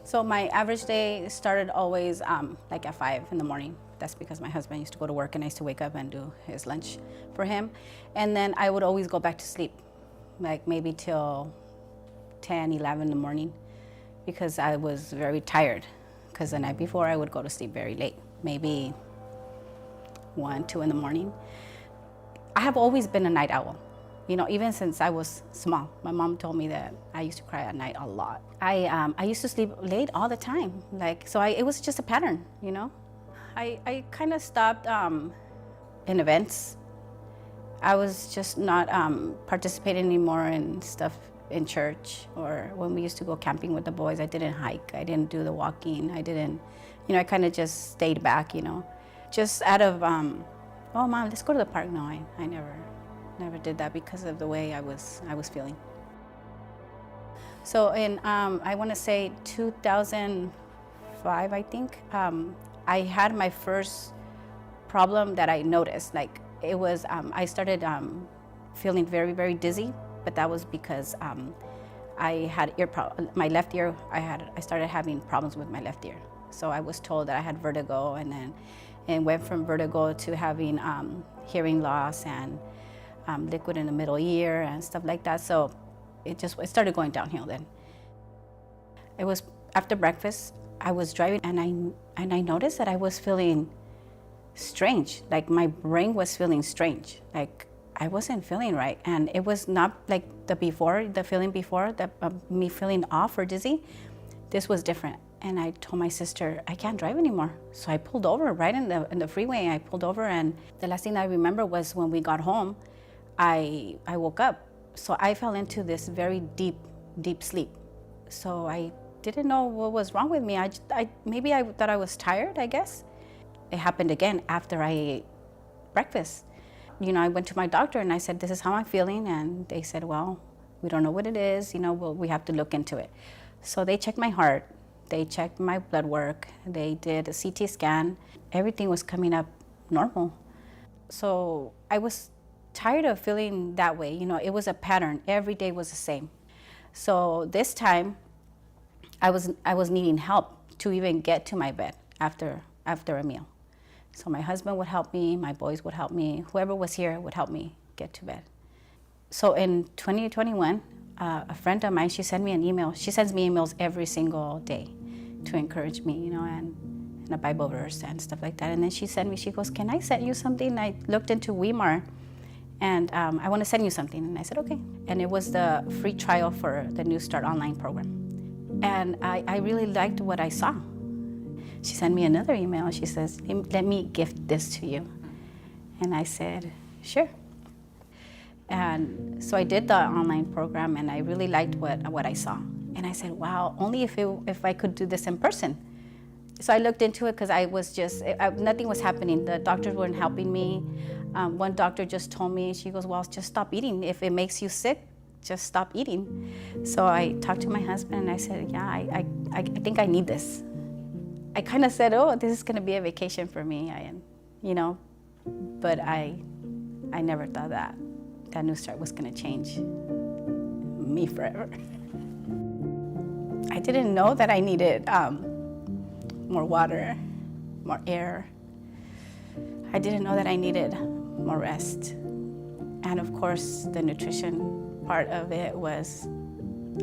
So my average day started always like at 5 in the morning. That's because my husband used to go to work and I used to wake up and do his lunch for him. And then I would always go back to sleep, like maybe till 10, 11 in the morning, because I was very tired. Because the night before I would go to sleep very late, maybe 1, 2 in the morning. I have always been a night owl. You know, even since I was small, my mom told me that I used to cry at night a lot. I used to sleep late all the time, it was just a pattern, you know. I kind of stopped in events. I was just not participating anymore in stuff in church, or when we used to go camping with the boys. I didn't hike, I didn't do the walking, I didn't, you know, I kind of just stayed back, you know. Just out of, oh mom, let's go to the park. No, I never did that because of the way I was feeling. So in, I want to say 2005, I think, I had my first problem that I noticed. Like it was, I started feeling very, very dizzy, but that was because I had my left ear, I started having problems with my left ear. So I was told that I had vertigo, and then it went from vertigo to having hearing loss and liquid in the middle ear and stuff like that. So it started going downhill then. It was after breakfast, I was driving and I noticed that I was feeling strange. Like my brain was feeling strange. Like I wasn't feeling right. And it was not like the feeling before, me feeling off or dizzy. This was different. And I told my sister, I can't drive anymore. So I pulled over right in the freeway. I pulled over, and the last thing I remember was when we got home, I woke up. So I fell into this very deep, deep sleep. So I didn't know what was wrong with me. Maybe I thought I was tired, I guess. It happened again after I ate breakfast. You know, I went to my doctor and I said, this is how I'm feeling. And they said, well, we don't know what it is. You know, we have to look into it. So they checked my heart. They checked my blood work. They did a CT scan. Everything was coming up normal. So I was tired of feeling that way. You know, it was a pattern. Every day was the same. So this time, I was needing help to even get to my bed after a meal. So my husband would help me, my boys would help me, whoever was here would help me get to bed. So in 2021, a friend of mine, she sent me an email. She sends me emails every single day to encourage me, you know, and a Bible verse and stuff like that. And then she goes, can I send you something? I looked into Weimar, and I want to send you something. And I said, okay. And it was the free trial for the New Start online program. And I really liked what I saw. She sent me another email. She says, let me gift this to you. And I said, sure. And so I did the online program, and I really liked what I saw. And I said, wow, only if I could do this in person. So I looked into it because nothing was happening. The doctors weren't helping me. One doctor just told me, she goes, well, just stop eating. If it makes you sick, just stop eating. So I talked to my husband and I said, yeah, I think I need this. I kind of said, oh, this is going to be a vacation for me, you know, but I never thought that New Start was going to change me forever. I didn't know that I needed more water, more air. I didn't know that I needed more rest. And of course, the nutrition part of it was,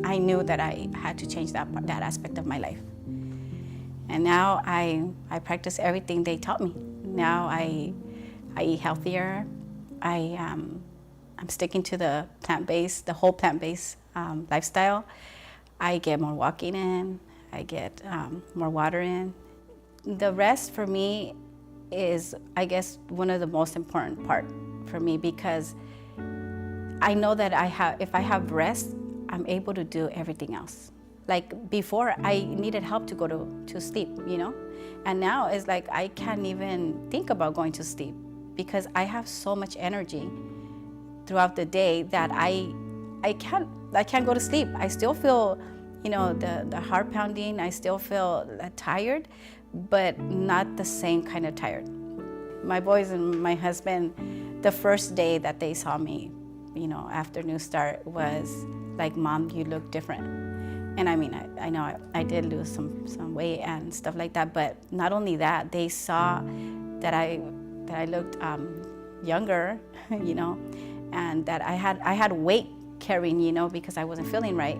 I knew that I had to change that aspect of my life. And now I practice everything they taught me. Now I eat healthier. I'm I'm sticking to the plant-based, the whole plant-based lifestyle, I get more walking in, I get more water in. The rest for me is, I guess, one of the most important part for me, because I know that if I have rest, I'm able to do everything else. Like before, I needed help to go to sleep, you know? And now it's like I can't even think about going to sleep because I have so much energy throughout the day that I can't go to sleep. I still feel, you know, the heart pounding, I still feel tired, but not the same kind of tired. My boys and my husband, the first day that they saw me, you know, after New Start was like, Mom, you look different. And I mean, I know I did lose some weight and stuff like that, but not only that, they saw that I looked younger, you know, and that I had weight carrying, you know, because I wasn't feeling right.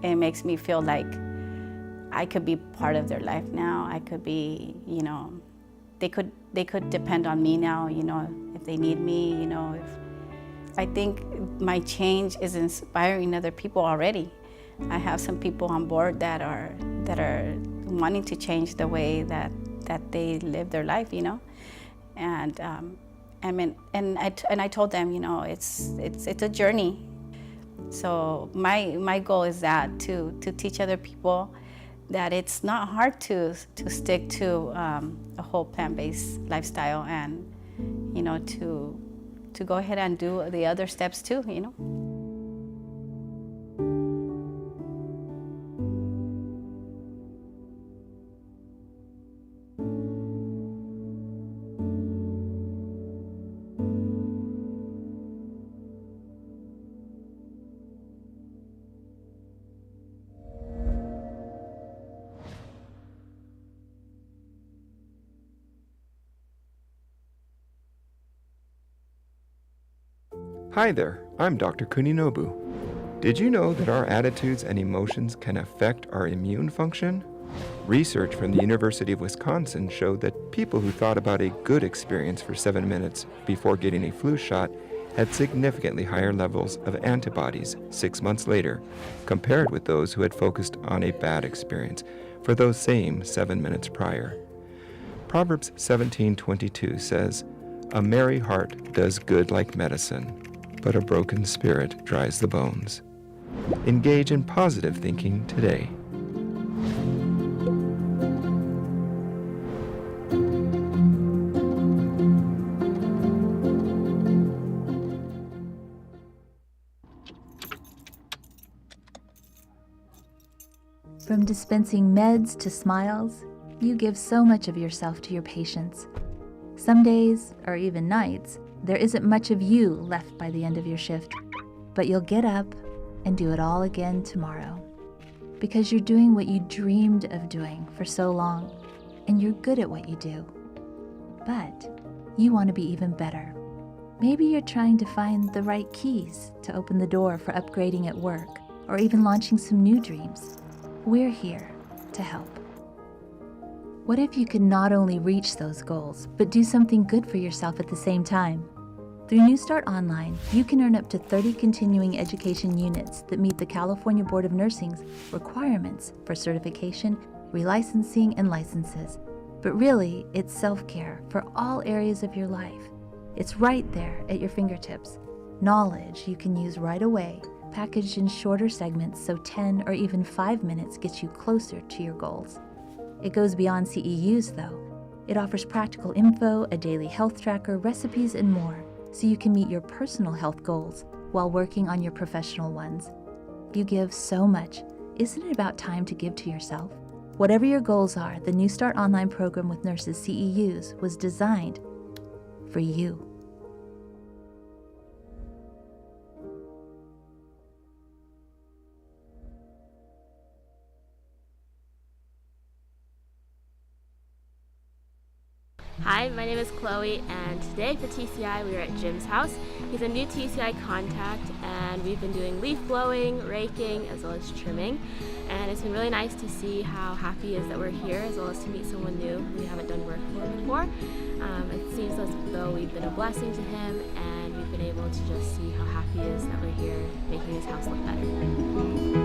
It makes me feel like I could be part of their life now. I could be, you know, they could depend on me now, you know, if they need me, you know. I think my change is inspiring other people already. I have some people on board that are wanting to change the way that they live their life, you know, and I mean, and I told them, you know, it's a journey. So my goal is that to teach other people that it's not hard to stick to a whole plant-based lifestyle, and you know, to go ahead and do the other steps too, you know. Hi there, I'm Dr. Kuninobu. Did you know that our attitudes and emotions can affect our immune function? Research from the University of Wisconsin showed that people who thought about a good experience for 7 minutes before getting a flu shot had significantly higher levels of antibodies 6 months later, compared with those who had focused on a bad experience for those same 7 minutes prior. Proverbs 17:22 says, "A merry heart does good like medicine, but a broken spirit dries the bones." Engage in positive thinking today. From dispensing meds to smiles, you give so much of yourself to your patients. Some days, or even nights, there isn't much of you left by the end of your shift, but you'll get up and do it all again tomorrow. Because you're doing what you dreamed of doing for so long, and you're good at what you do. But you want to be even better. Maybe you're trying to find the right keys to open the door for upgrading at work, or even launching some new dreams. We're here to help. What if you could not only reach those goals, but do something good for yourself at the same time? Through New Start Online, you can earn up to 30 continuing education units that meet the California Board of Nursing's requirements for certification, relicensing, and licenses. But really, it's self-care for all areas of your life. It's right there at your fingertips. Knowledge you can use right away, packaged in shorter segments so 10 or even 5 minutes gets you closer to your goals. It goes beyond CEUs though. It offers practical info, a daily health tracker, recipes, and more, so you can meet your personal health goals while working on your professional ones. You give so much. Isn't it about time to give to yourself? Whatever your goals are, the New Start Online program with Nurses CEUs was designed for you. Hi, my name is Chloe, and today for TCI we are at Jim's house. He's a new TCI contact, and we've been doing leaf blowing, raking, as well as trimming. And it's been really nice to see how happy he is that we're here, as well as to meet someone new we haven't done work for before. It seems as though we we've been a blessing to him, and we've been able to just see how happy he is that we're here making his house look better.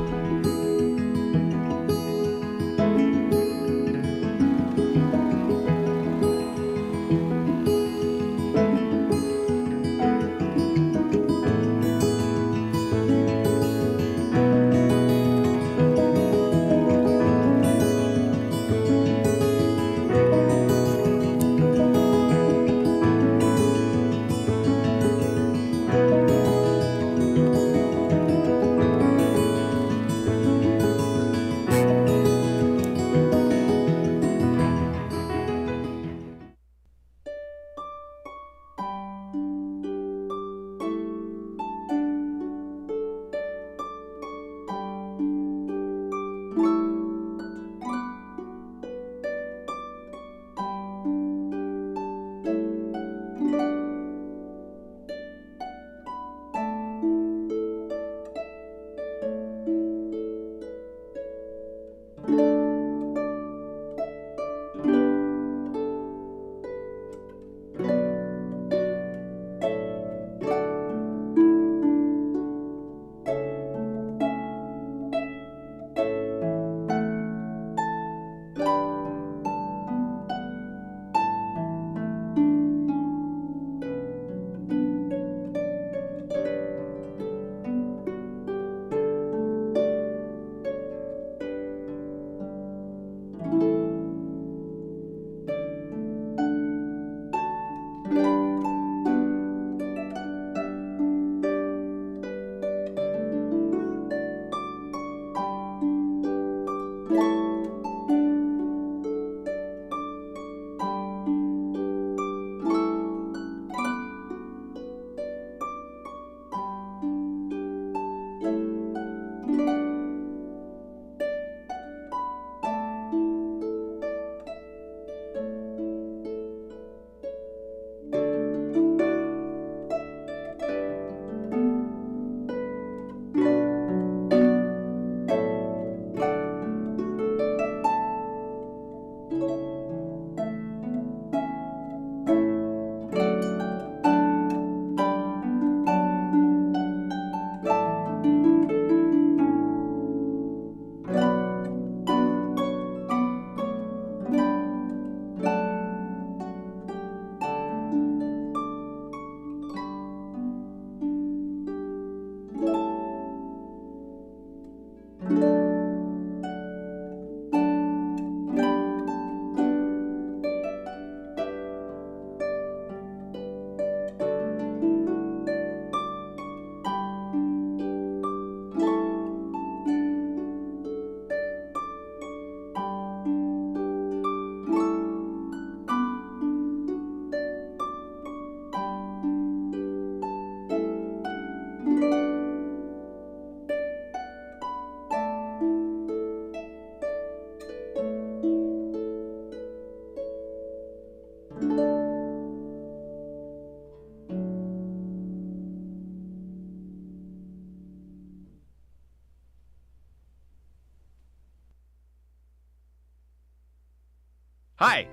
Hi,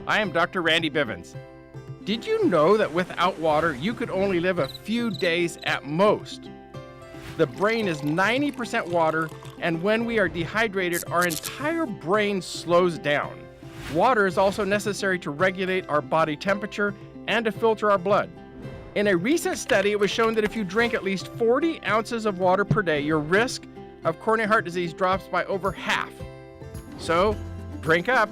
I am Dr. Randy Bivens. Did you know that without water, you could only live a few days at most? The brain is 90% water, and when we are dehydrated, our entire brain slows down. Water is also necessary to regulate our body temperature and to filter our blood. In a recent study, it was shown that if you drink at least 40 ounces of water per day, your risk of coronary heart disease drops by over half. So, drink up.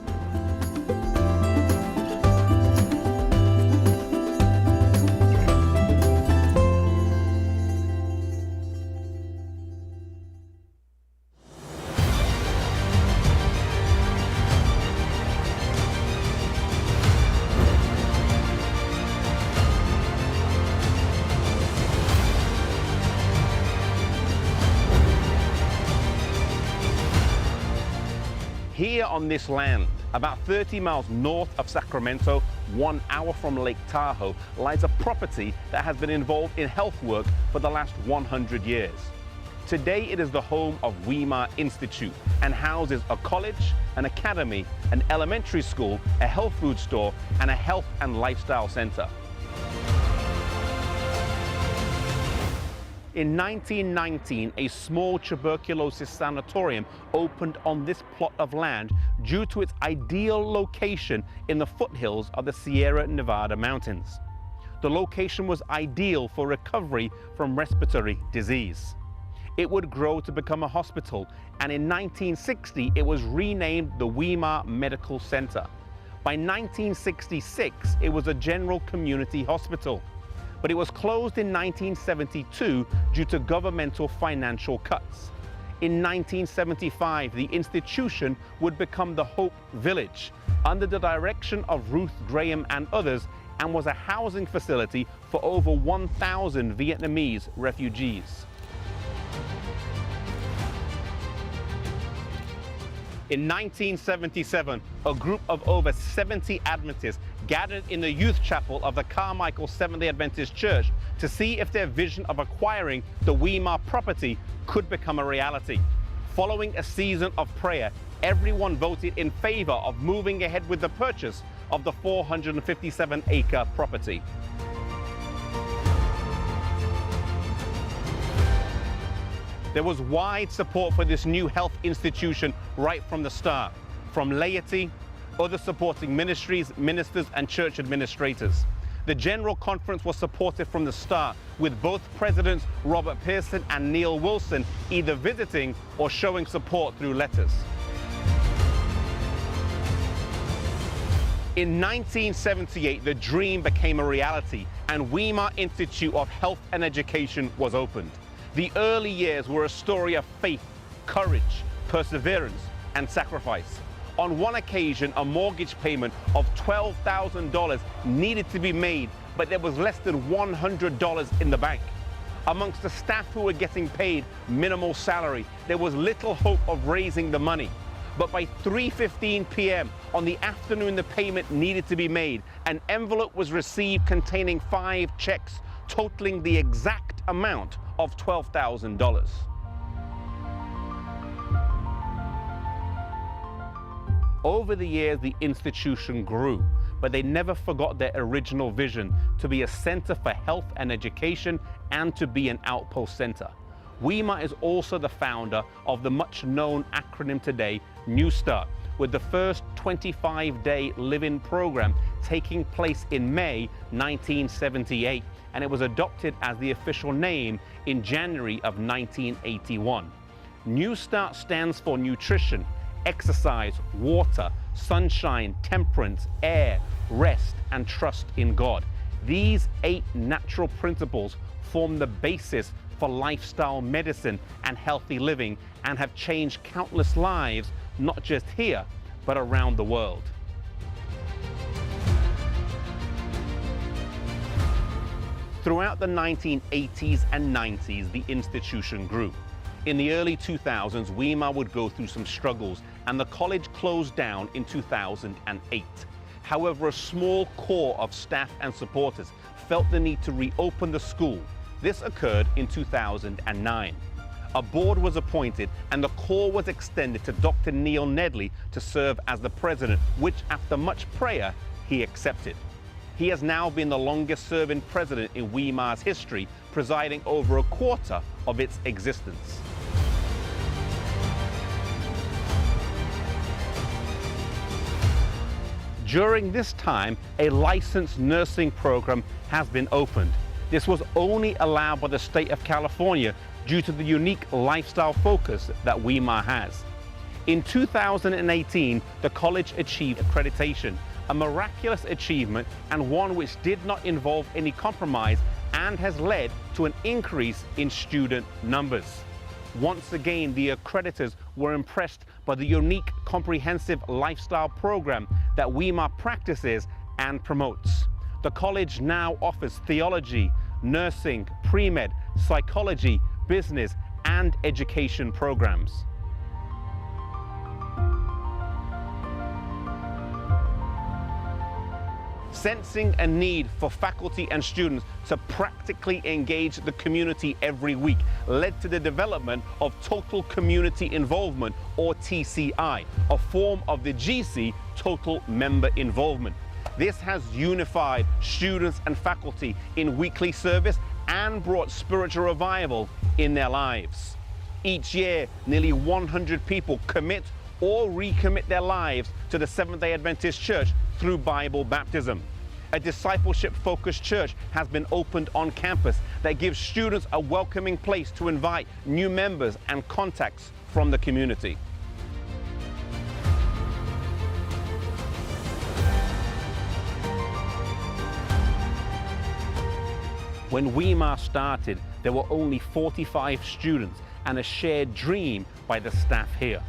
Here on this land, about 30 miles north of Sacramento, 1 hour from Lake Tahoe, lies a property that has been involved in health work for the last 100 years. Today it is the home of Weimar Institute and houses a college, an academy, an elementary school, a health food store, and a health and lifestyle center. In 1919, a small tuberculosis sanatorium opened on this plot of land due to its ideal location in the foothills of the Sierra Nevada mountains. The location was ideal for recovery from respiratory disease. It would grow to become a hospital, and in 1960 it was renamed the Weimar Medical Center. By 1966 it was a general community hospital, but it was closed in 1972 due to governmental financial cuts. In 1975 the institution would become the Hope Village under the direction of Ruth Graham and others, and was a housing facility for over 1,000 Vietnamese refugees. In 1977, a group of over 70 Adventists gathered in the youth chapel of the Carmichael Seventh-day Adventist Church to see if their vision of acquiring the Weimar property could become a reality. Following a season of prayer, everyone voted in favor of moving ahead with the purchase of the 457-acre property. There was wide support for this new health institution right from the start, from laity, other supporting ministries, ministers, and church administrators. The General Conference was supportive from the start, with both Presidents Robert Pearson and Neil Wilson either visiting or showing support through letters. In 1978, the dream became a reality, and Weimar Institute of Health and Education was opened. The early years were a story of faith, courage, perseverance, and sacrifice. On one occasion, a mortgage payment of $12,000 needed to be made, but there was less than $100 in the bank. Amongst the staff who were getting paid minimal salary, there was little hope of raising the money. But by 3:15 p.m. on the afternoon the payment needed to be made, an envelope was received containing 5 checks totaling the exact amount of $12,000. Over the years, the institution grew, but they never forgot their original vision to be a center for health and education and to be an outpost center. Weimar is also the founder of the much-known acronym today, New Start, with the first 25-day live-in program taking place in May 1978, and it was adopted as the official name in January of 1981. New Start stands for nutrition, exercise, water, sunshine, temperance, air, rest, and trust in God. These 8 natural principles form the basis for lifestyle medicine and healthy living, and have changed countless lives, not just here, but around the world. Throughout the 1980s and 90s, the institution grew. In the early 2000s, Weimar would go through some struggles, and the college closed down in 2008. However, a small core of staff and supporters felt the need to reopen the school. This occurred in 2009. A board was appointed, and the core was extended to Dr. Neil Nedley to serve as the president, which after much prayer, he accepted. He has now been the longest serving president in Weimar's history, presiding over a quarter of its existence. During this time, a licensed nursing program has been opened. This was only allowed by the state of California due to the unique lifestyle focus that Weimar has. In 2018, the college achieved accreditation, a miraculous achievement and one which did not involve any compromise and has led to an increase in student numbers. Once again, the accreditors were impressed by the unique comprehensive lifestyle program that Weimar practices and promotes. The college now offers theology, nursing, pre-med, psychology, business, and education programs. Sensing a need for faculty and students to practically engage the community every week led to the development of Total Community Involvement, or TCI, a form of the GC, Total Member Involvement. This has unified students and faculty in weekly service and brought spiritual revival in their lives. Each year, nearly 100 people commit or recommit their lives to the Seventh-day Adventist Church through Bible baptism. A discipleship-focused church has been opened on campus that gives students a welcoming place to invite new members and contacts from the community. When Weimar started, there were only 45 students and a shared dream by the staff here.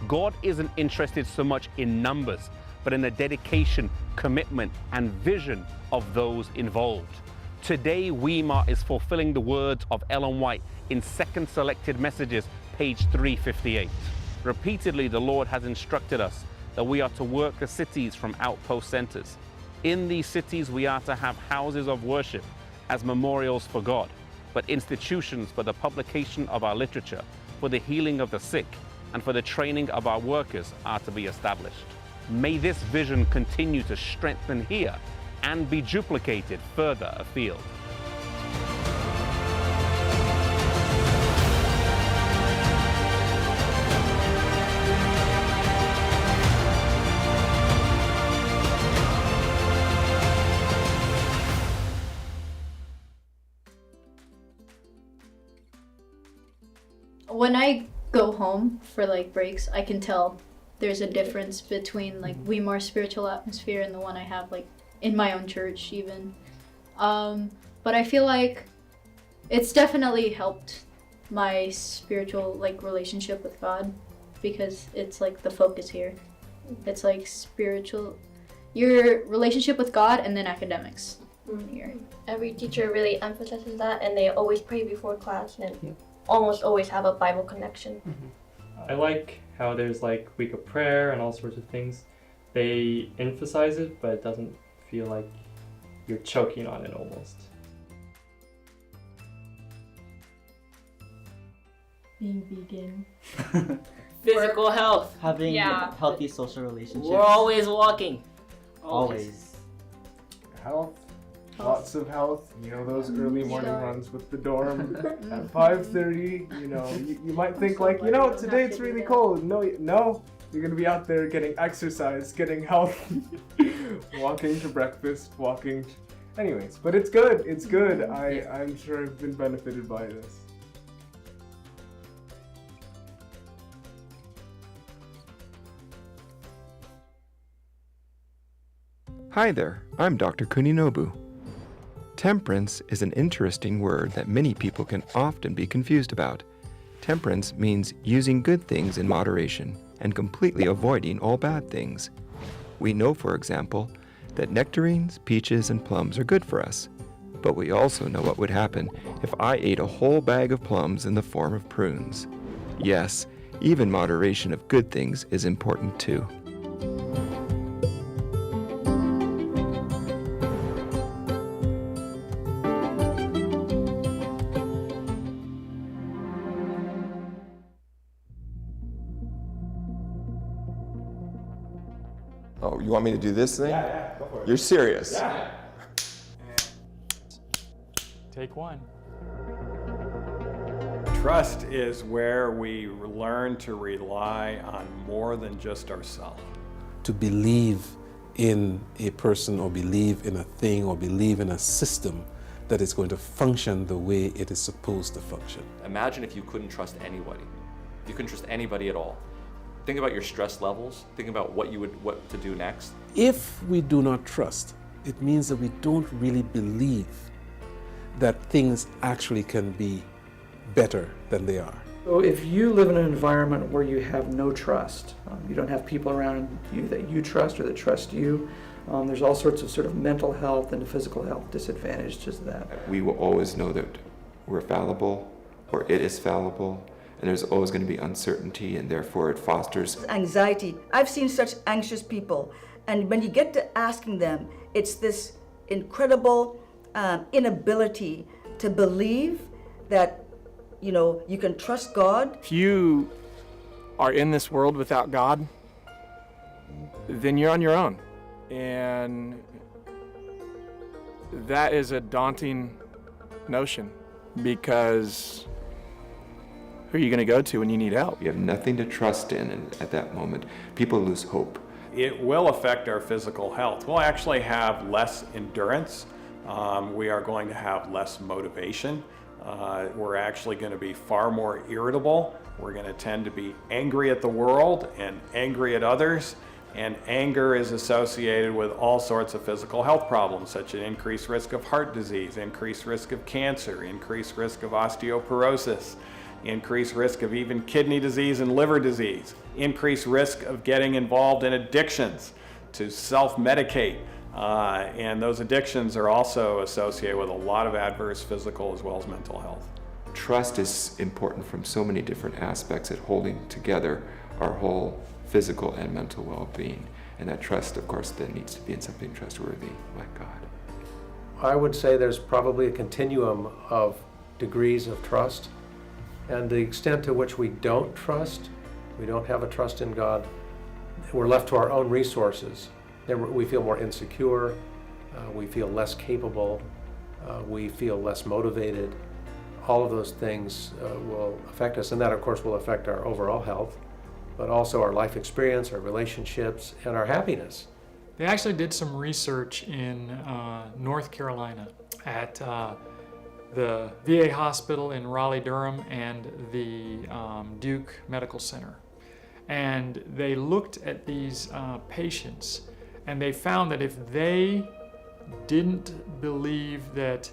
God isn't interested so much in numbers, but in the dedication, commitment, and vision of those involved. Today, Weimar is fulfilling the words of Ellen White in Second Selected Messages, page 358. Repeatedly, the Lord has instructed us that we are to work the cities from outpost centers. In these cities, we are to have houses of worship as memorials for God, but institutions for the publication of our literature, for the healing of the sick, and for the training of our workers are to be established. May this vision continue to strengthen here and be duplicated further afield. When I go home for like breaks, I can tell there's a difference between like Weimar's spiritual atmosphere and the one I have like in my own church even. But I feel like it's definitely helped my spiritual like relationship with God, because it's like the focus here. It's like spiritual, your relationship with God and then academics here. Every teacher really emphasizes that, and they always pray before class and almost always have a Bible connection. I like how there's like week of prayer and all sorts of things. They emphasize it, but it doesn't feel like you're choking on it almost. Being vegan. Physical health. Having healthy social relationships. We're always walking. Always. Health. Lots of health, you know, those early morning runs with the dorm at 5:30, you know, you might think like, you know, today it's really cold. No, you're gonna be out there getting exercise, getting healthy, walking to breakfast, anyways, but it's good, I'm sure I've been benefited by this. Hi there, I'm Dr. Kuninobu. Temperance is an interesting word that many people can often be confused about. Temperance means using good things in moderation and completely avoiding all bad things. We know, for example, that nectarines, peaches, and plums are good for us. But we also know what would happen if I ate a whole bag of plums in the form of prunes. Yes, even moderation of good things is important too. Oh, you want me to do this thing? Yeah, go for it. You're serious? Yeah. Take one. Trust is where we learn to rely on more than just ourselves. To believe in a person or believe in a thing or believe in a system that is going to function the way it is supposed to function. Imagine if you couldn't trust anybody. If you couldn't trust anybody at all. Think about your stress levels. Think about what to do next. If we do not trust, it means that we don't really believe that things actually can be better than they are. So if you live in an environment where you have no trust, you don't have people around you that you trust or that trust you, there's all sorts of sort of mental health and physical health disadvantages to that. We will always know that we're fallible, or it is fallible, and there's always going to be uncertainty, and therefore it fosters anxiety. I've seen such anxious people, and when you get to asking them, it's this incredible inability to believe that, you know, you can trust God. If you are in this world without God, then you're on your own. And that is a daunting notion, because who are you going to go to when you need help? You have nothing to trust in, and at that moment, people lose hope. It will affect our physical health. We'll actually have less endurance. We are going to have less motivation. We're actually going to be far more irritable. We're going to tend to be angry at the world and angry at others. And anger is associated with all sorts of physical health problems, such as increased risk of heart disease, increased risk of cancer, increased risk of osteoporosis, increased risk of even kidney disease and liver disease, increased risk of getting involved in addictions, to self-medicate. And those addictions are also associated with a lot of adverse physical as well as mental health. Trust is important from so many different aspects at holding together our whole physical and mental well-being. And that trust, of course, then needs to be in something trustworthy like God. I would say there's probably a continuum of degrees of trust, and the extent to which we don't trust, we don't have a trust in God, we're left to our own resources. Then we feel more insecure, we feel less capable, we feel less motivated. All of those things will affect us, and that of course will affect our overall health, but also our life experience, our relationships, and our happiness. They actually did some research in North Carolina at the VA hospital in Raleigh-Durham and the Duke Medical Center. And they looked at these patients, and they found that if they didn't believe that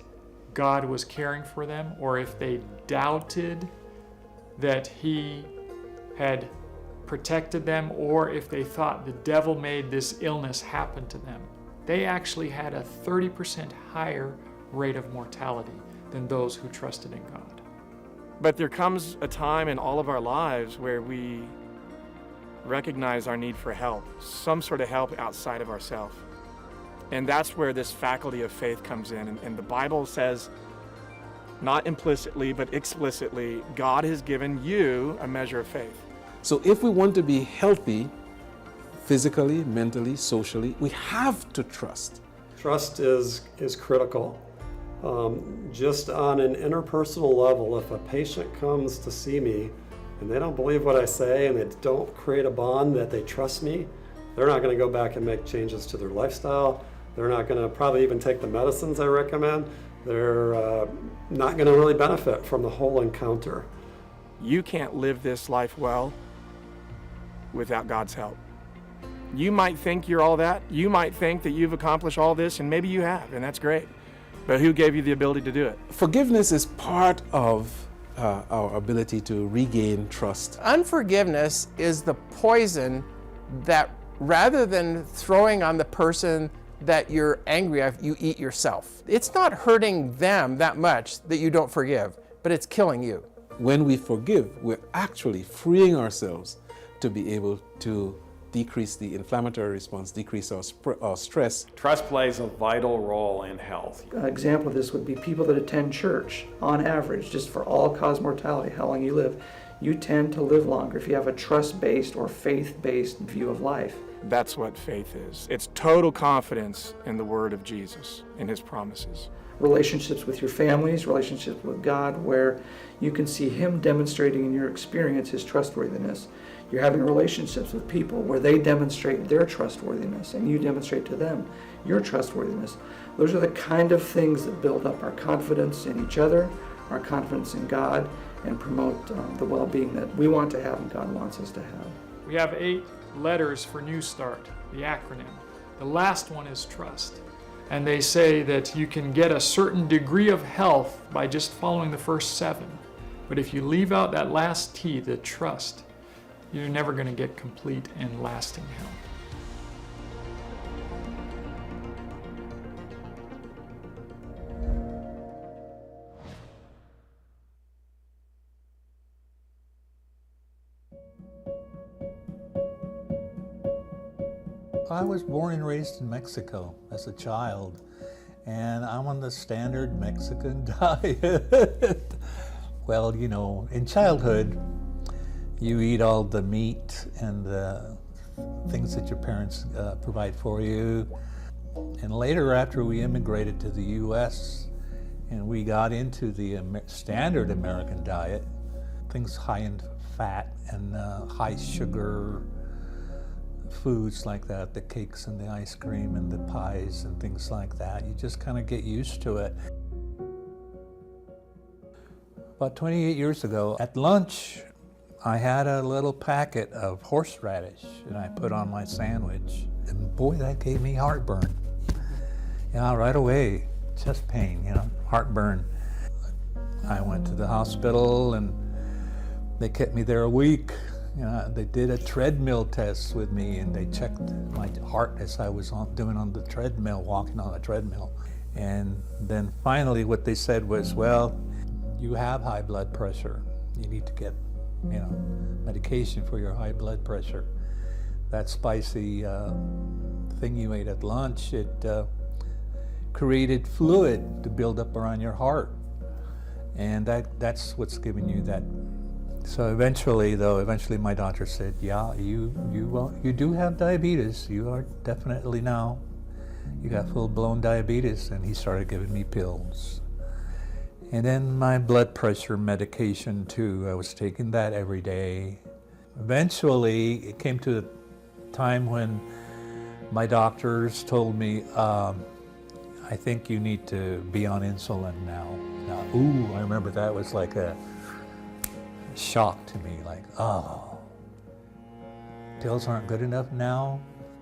God was caring for them, or if they doubted that He had protected them, or if they thought the devil made this illness happen to them, they actually had a 30% higher rate of mortality than those who trusted in God. But there comes a time in all of our lives where we recognize our need for help, some sort of help outside of ourselves. And that's where this faculty of faith comes in. And the Bible says, not implicitly, but explicitly, God has given you a measure of faith. So if we want to be healthy, physically, mentally, socially, we have to trust. Trust is critical. Just on an interpersonal level, if a patient comes to see me and they don't believe what I say and they don't create a bond that they trust me, they're not going to go back and make changes to their lifestyle. They're not going to probably even take the medicines I recommend. They're not going to really benefit from the whole encounter. You can't live this life well without God's help. You might think you're all that. You might think that you've accomplished all this, and maybe you have, and that's great. But who gave you the ability to do it? Forgiveness is part of our ability to regain trust. Unforgiveness is the poison that, rather than throwing on the person that you're angry at, you eat yourself. It's not hurting them that much that you don't forgive, but it's killing you. When we forgive, we're actually freeing ourselves to be able to decrease the inflammatory response, decrease our stress. Trust plays a vital role in health. An example of this would be people that attend church. On average, just for all-cause mortality, how long you live, you tend to live longer if you have a trust-based or faith-based view of life. That's what faith is. It's total confidence in the word of Jesus, in His promises. Relationships with your families, relationships with God, where you can see Him demonstrating in your experience His trustworthiness. You're having relationships with people where they demonstrate their trustworthiness and you demonstrate to them your trustworthiness. Those are the kind of things that build up our confidence in each other, our confidence in God, and promote the well-being that we want to have and God wants us to have. We have 8 letters for New Start, the acronym. The last one is trust. And they say that you can get a certain degree of health by just following the first 7. But if you leave out that last T, the trust, you're never going to get complete and lasting health. I was born and raised in Mexico as a child, and I'm on the standard Mexican diet. Well, you know, in childhood, you eat all the meat and the things that your parents provide for you. And later, after we immigrated to the U.S., And we got into the standard American diet, things high in fat and high sugar foods like that, the cakes and the ice cream and the pies and things like that. You just kind of get used to it. About 28 years ago, at lunch, I had a little packet of horseradish and I put on my sandwich. And boy, that gave me heartburn. Yeah, right away, chest pain, heartburn. I went to the hospital and they kept me there a week. They did a treadmill test with me and they checked my heart as I was doing on the treadmill, walking on a treadmill. And then finally what they said was, well, you have high blood pressure. You need to get, medication for your high blood pressure. That spicy thing you ate at lunch, it created fluid to build up around your heart. And that's what's giving you that. So eventually my doctor said, yeah, you do have diabetes. You are definitely now, you got full-blown diabetes. And he started giving me pills. And then my blood pressure medication too. I was taking that every day. Eventually, it came to a time when my doctors told me, I think you need to be on insulin now. I remember that was like a shock to me, like, pills aren't good enough now.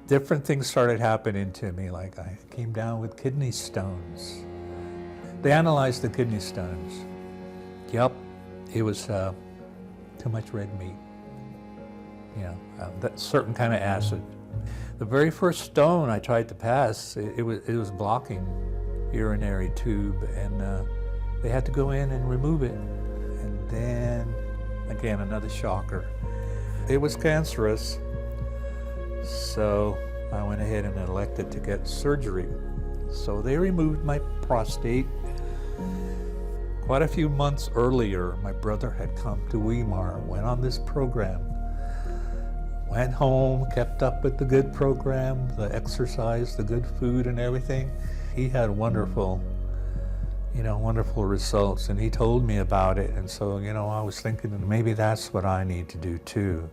Different things started happening to me, like I came down with kidney stones. They analyzed the kidney stones. Yep, it was too much red meat. That certain kind of acid. The very first stone I tried to pass, it was blocking urinary tube, and they had to go in and remove it. And then, again, another shocker. It was cancerous, so I went ahead and elected to get surgery. So they removed my prostate. Quite a few months earlier, my brother had come to Weimar, went on this program, went home, kept up with the good program, the exercise, the good food and everything. He had wonderful results, and he told me about it. And so, I was thinking maybe that's what I need to do too.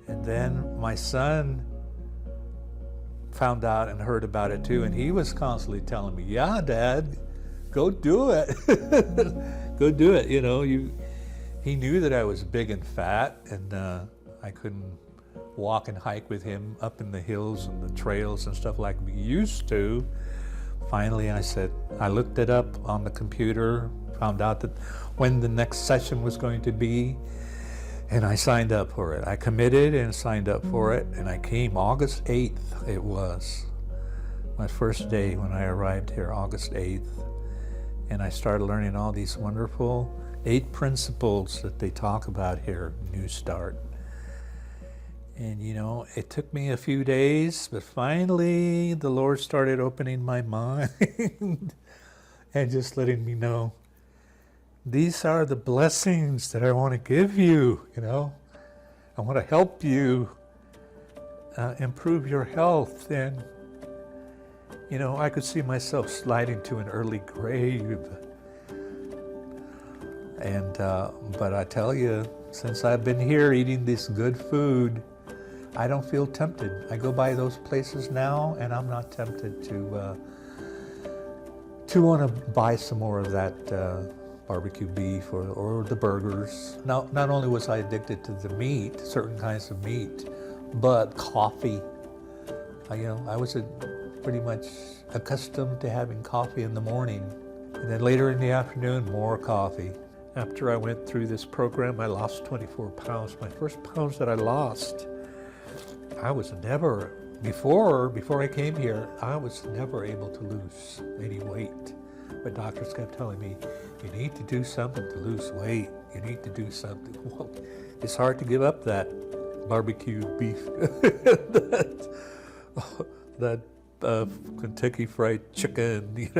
And then my son found out and heard about it too, and he was constantly telling me, yeah, Dad, go do it. Go do it. He knew that I was big and fat, and I couldn't walk and hike with him up in the hills and the trails and stuff like we used to. Finally, I looked it up on the computer, found out that when the next session was going to be, and I signed up for it. I committed and signed up for it, and I came August 8th, it was. My first day when I arrived here, August 8th. And I started learning all these wonderful 8 principles that they talk about here, New Start. And it took me a few days, but finally the Lord started opening my mind and just letting me know, these are the blessings that I want to give you, I want to help you improve your health. And, I could see myself sliding to an early grave. And, but I tell you, since I've been here eating this good food, I don't feel tempted. I go by those places now, and I'm not tempted to want to buy some more of that barbecue beef or the burgers. Now, not only was I addicted to the meat, certain kinds of meat, but coffee. I was pretty much accustomed to having coffee in the morning, and then later in the afternoon, more coffee. After I went through this program, I lost 24 pounds. My first pounds that I lost, I was never, before I came here, I was never able to lose any weight. My doctors kept telling me, you need to do something to lose weight. You need to do something. Well, it's hard to give up that barbecue beef, that Kentucky Fried Chicken,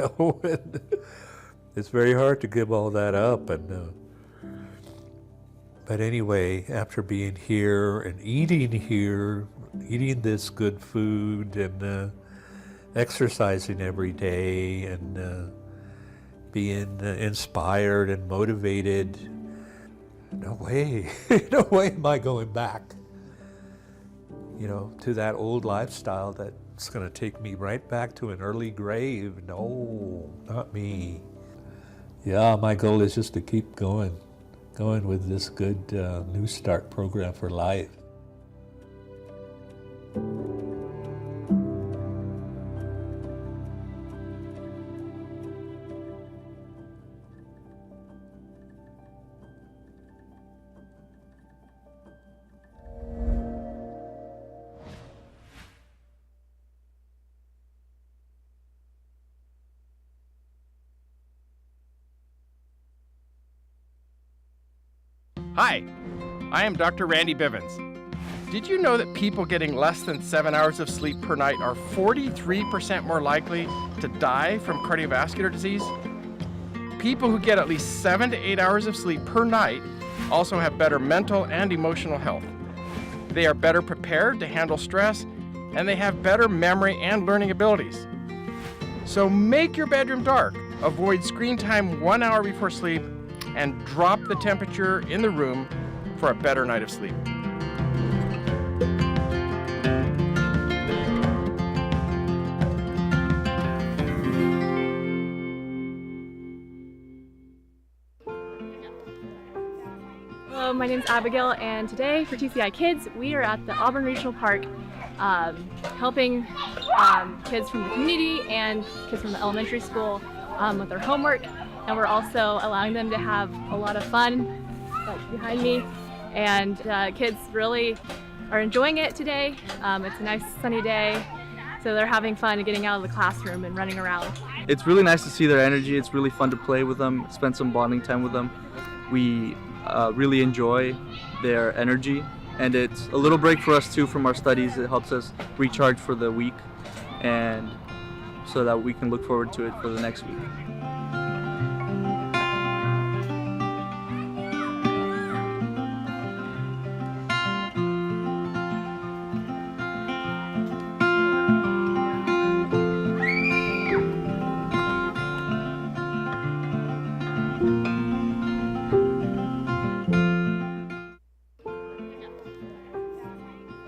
and it's very hard to give all that up. And but anyway, after being here and eating this good food and exercising every day and being inspired and motivated. No way, no way am I going back, to that old lifestyle that's going to take me right back to an early grave. No, not me. Yeah, my goal is just to keep going with this good New Start program for life. Hi, I am Dr. Randy Bivens. Did you know that people getting less than 7 hours of sleep per night are 43% more likely to die from cardiovascular disease? People who get at least 7 to 8 hours of sleep per night also have better mental and emotional health. They are better prepared to handle stress, and they have better memory and learning abilities. So make your bedroom dark, avoid screen time 1 hour before sleep, and drop the temperature in the room for a better night of sleep. Hello, my name is Abigail, and today for TCI Kids, we are at the Auburn Regional Park helping kids from the community and kids from the elementary school with their homework. And we're also allowing them to have a lot of fun, like behind me. And kids really are enjoying it today. It's a nice sunny day, so they're having fun and getting out of the classroom and running around. It's really nice to see their energy. It's really fun to play with them, spend some bonding time with them. We really enjoy their energy, and it's a little break for us too from our studies. It helps us recharge for the week, and so that we can look forward to it for the next week.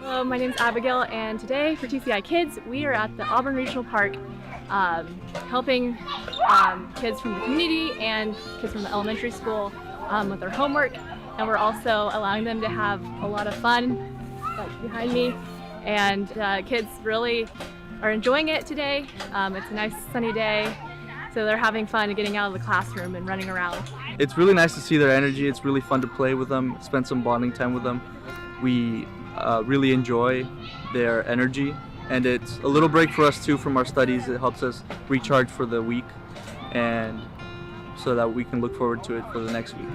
Hello, my name is Abigail, and today for TCI Kids, we are at the Auburn Regional Park helping kids from the community and kids from the elementary school with their homework. And we're also allowing them to have a lot of fun, like behind me. And kids really are enjoying it today. It's a nice sunny day, so they're having fun and getting out of the classroom and running around. It's really nice to see their energy. It's really fun to play with them, spend some bonding time with them. We really enjoy their energy, and it's a little break for us too from our studies. It helps us recharge for the week, and so that we can look forward to it for the next week.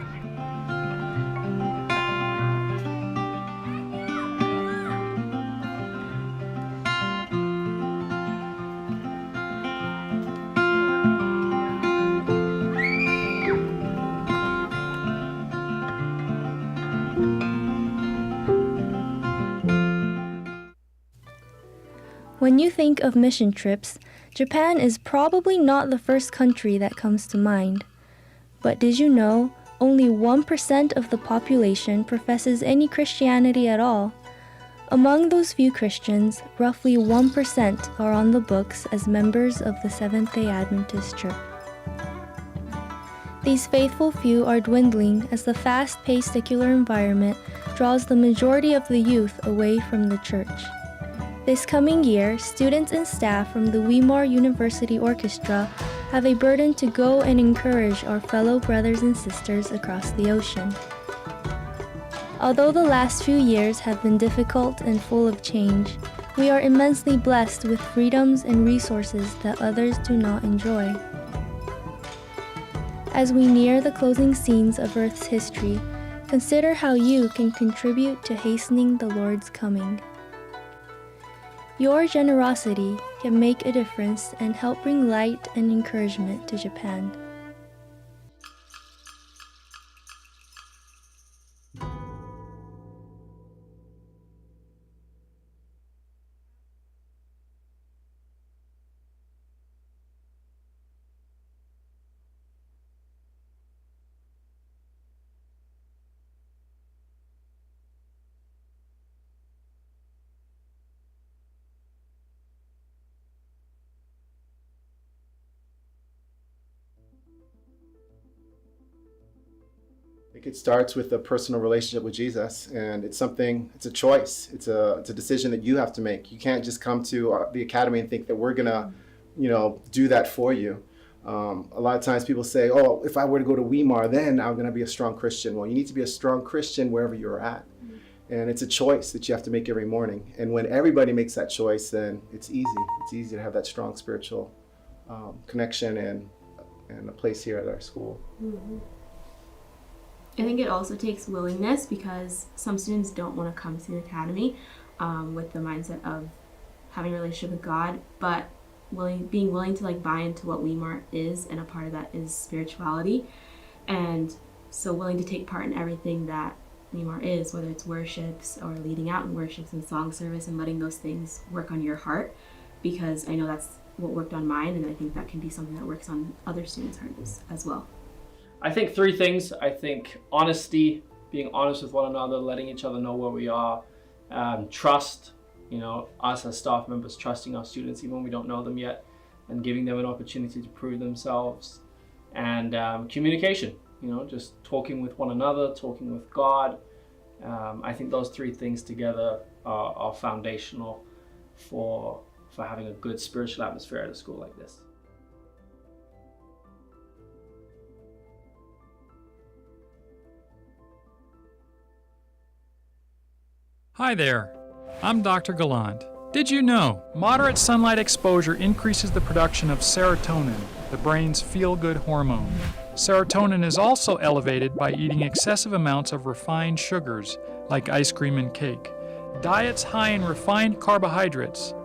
When you think of mission trips, Japan is probably not the first country that comes to mind. But did you know only 1% of the population professes any Christianity at all? Among those few Christians, roughly 1% are on the books as members of the Seventh-day Adventist Church. These faithful few are dwindling as the fast-paced secular environment draws the majority of the youth away from the church. This coming year, students and staff from the Weimar University Orchestra have a burden to go and encourage our fellow brothers and sisters across the ocean. Although the last few years have been difficult and full of change, we are immensely blessed with freedoms and resources that others do not enjoy. As we near the closing scenes of Earth's history, consider how you can contribute to hastening the Lord's coming. Your generosity can make a difference and help bring light and encouragement to Japan. think it starts with a personal relationship with Jesus, and it's a choice. It's a decision that you have to make. You can't just come to the academy and think that we're gonna, do that for you. A lot of times people say, oh, if I were to go to Weimar, then I'm gonna be a strong Christian. Well, you need to be a strong Christian wherever you're at. And it's a choice that you have to make every morning. And when everybody makes that choice, then it's easy. It's easy to have that strong spiritual connection and a place here at our school. Mm-hmm. I think it also takes willingness, because some students don't want to come to the academy with the mindset of having a relationship with God, but being willing to buy into what Weimar is, and a part of that is spirituality, and so willing to take part in everything that Weimar is, whether it's worships or leading out in worships and song service, and letting those things work on your heart, because I know that's what worked on mine, and I think that can be something that works on other students' hearts as well. I think 3 things. I think honesty, being honest with one another, letting each other know where we are. Trust, us as staff members trusting our students even when we don't know them yet, and giving them an opportunity to prove themselves. And communication, just talking with one another, talking with God. I think those 3 things together are foundational for having a good spiritual atmosphere at a school like this. Hi there, I'm Dr. Gallant. Did you know moderate sunlight exposure increases the production of serotonin, the brain's feel-good hormone? Serotonin is also elevated by eating excessive amounts of refined sugars, like ice cream and cake. Diets high in refined carbohydrates,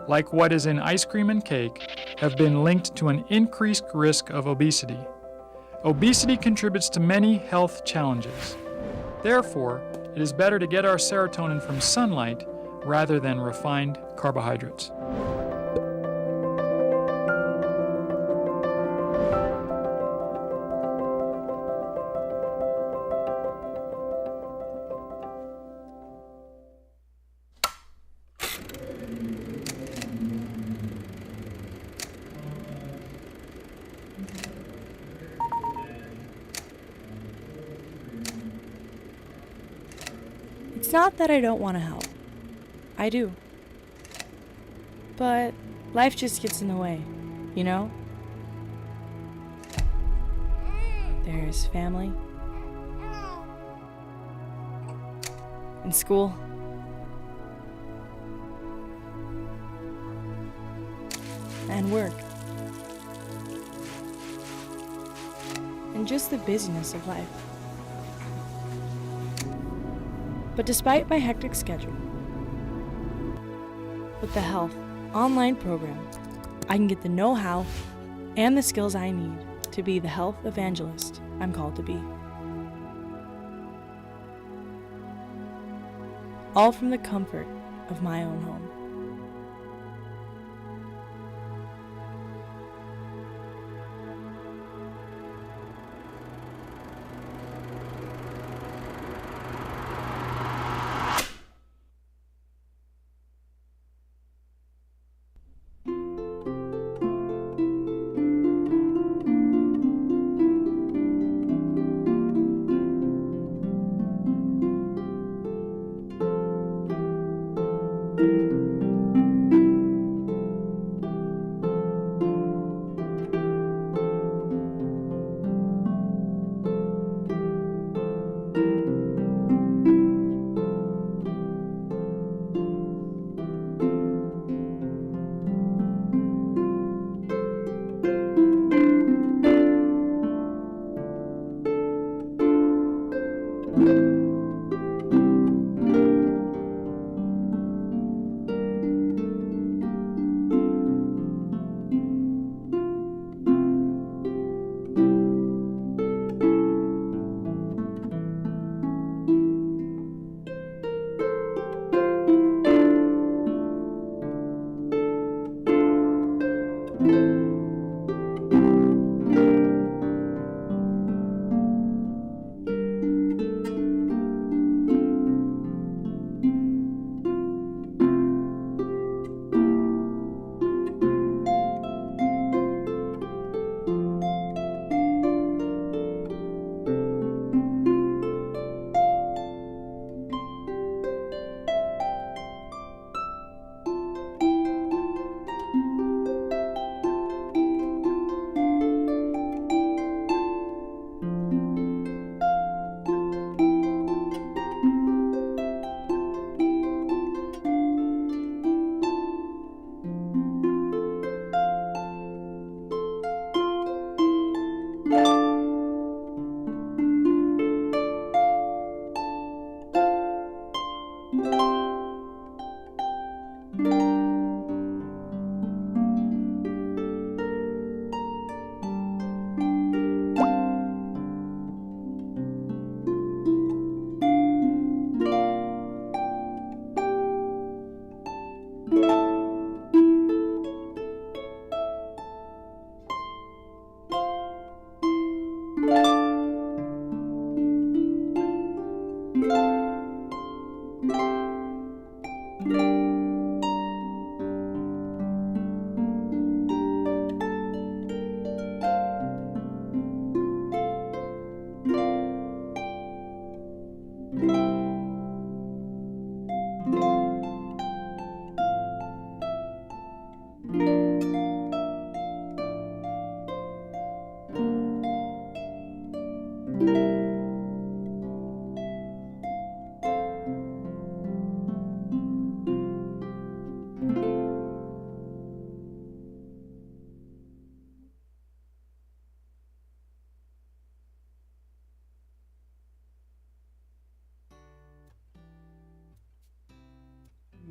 like what is in ice cream and cake, have been linked to an increased risk of obesity. Obesity contributes to many health challenges. Therefore, it is better to get our serotonin from sunlight rather than refined carbohydrates. It's not that I don't want to help. I do. But life just gets in the way, There's family, and school, and work, and just the busyness of life. But despite my hectic schedule, with the Health online program, I can get the know-how and the skills I need to be the health evangelist I'm called to be. All from the comfort of my own home.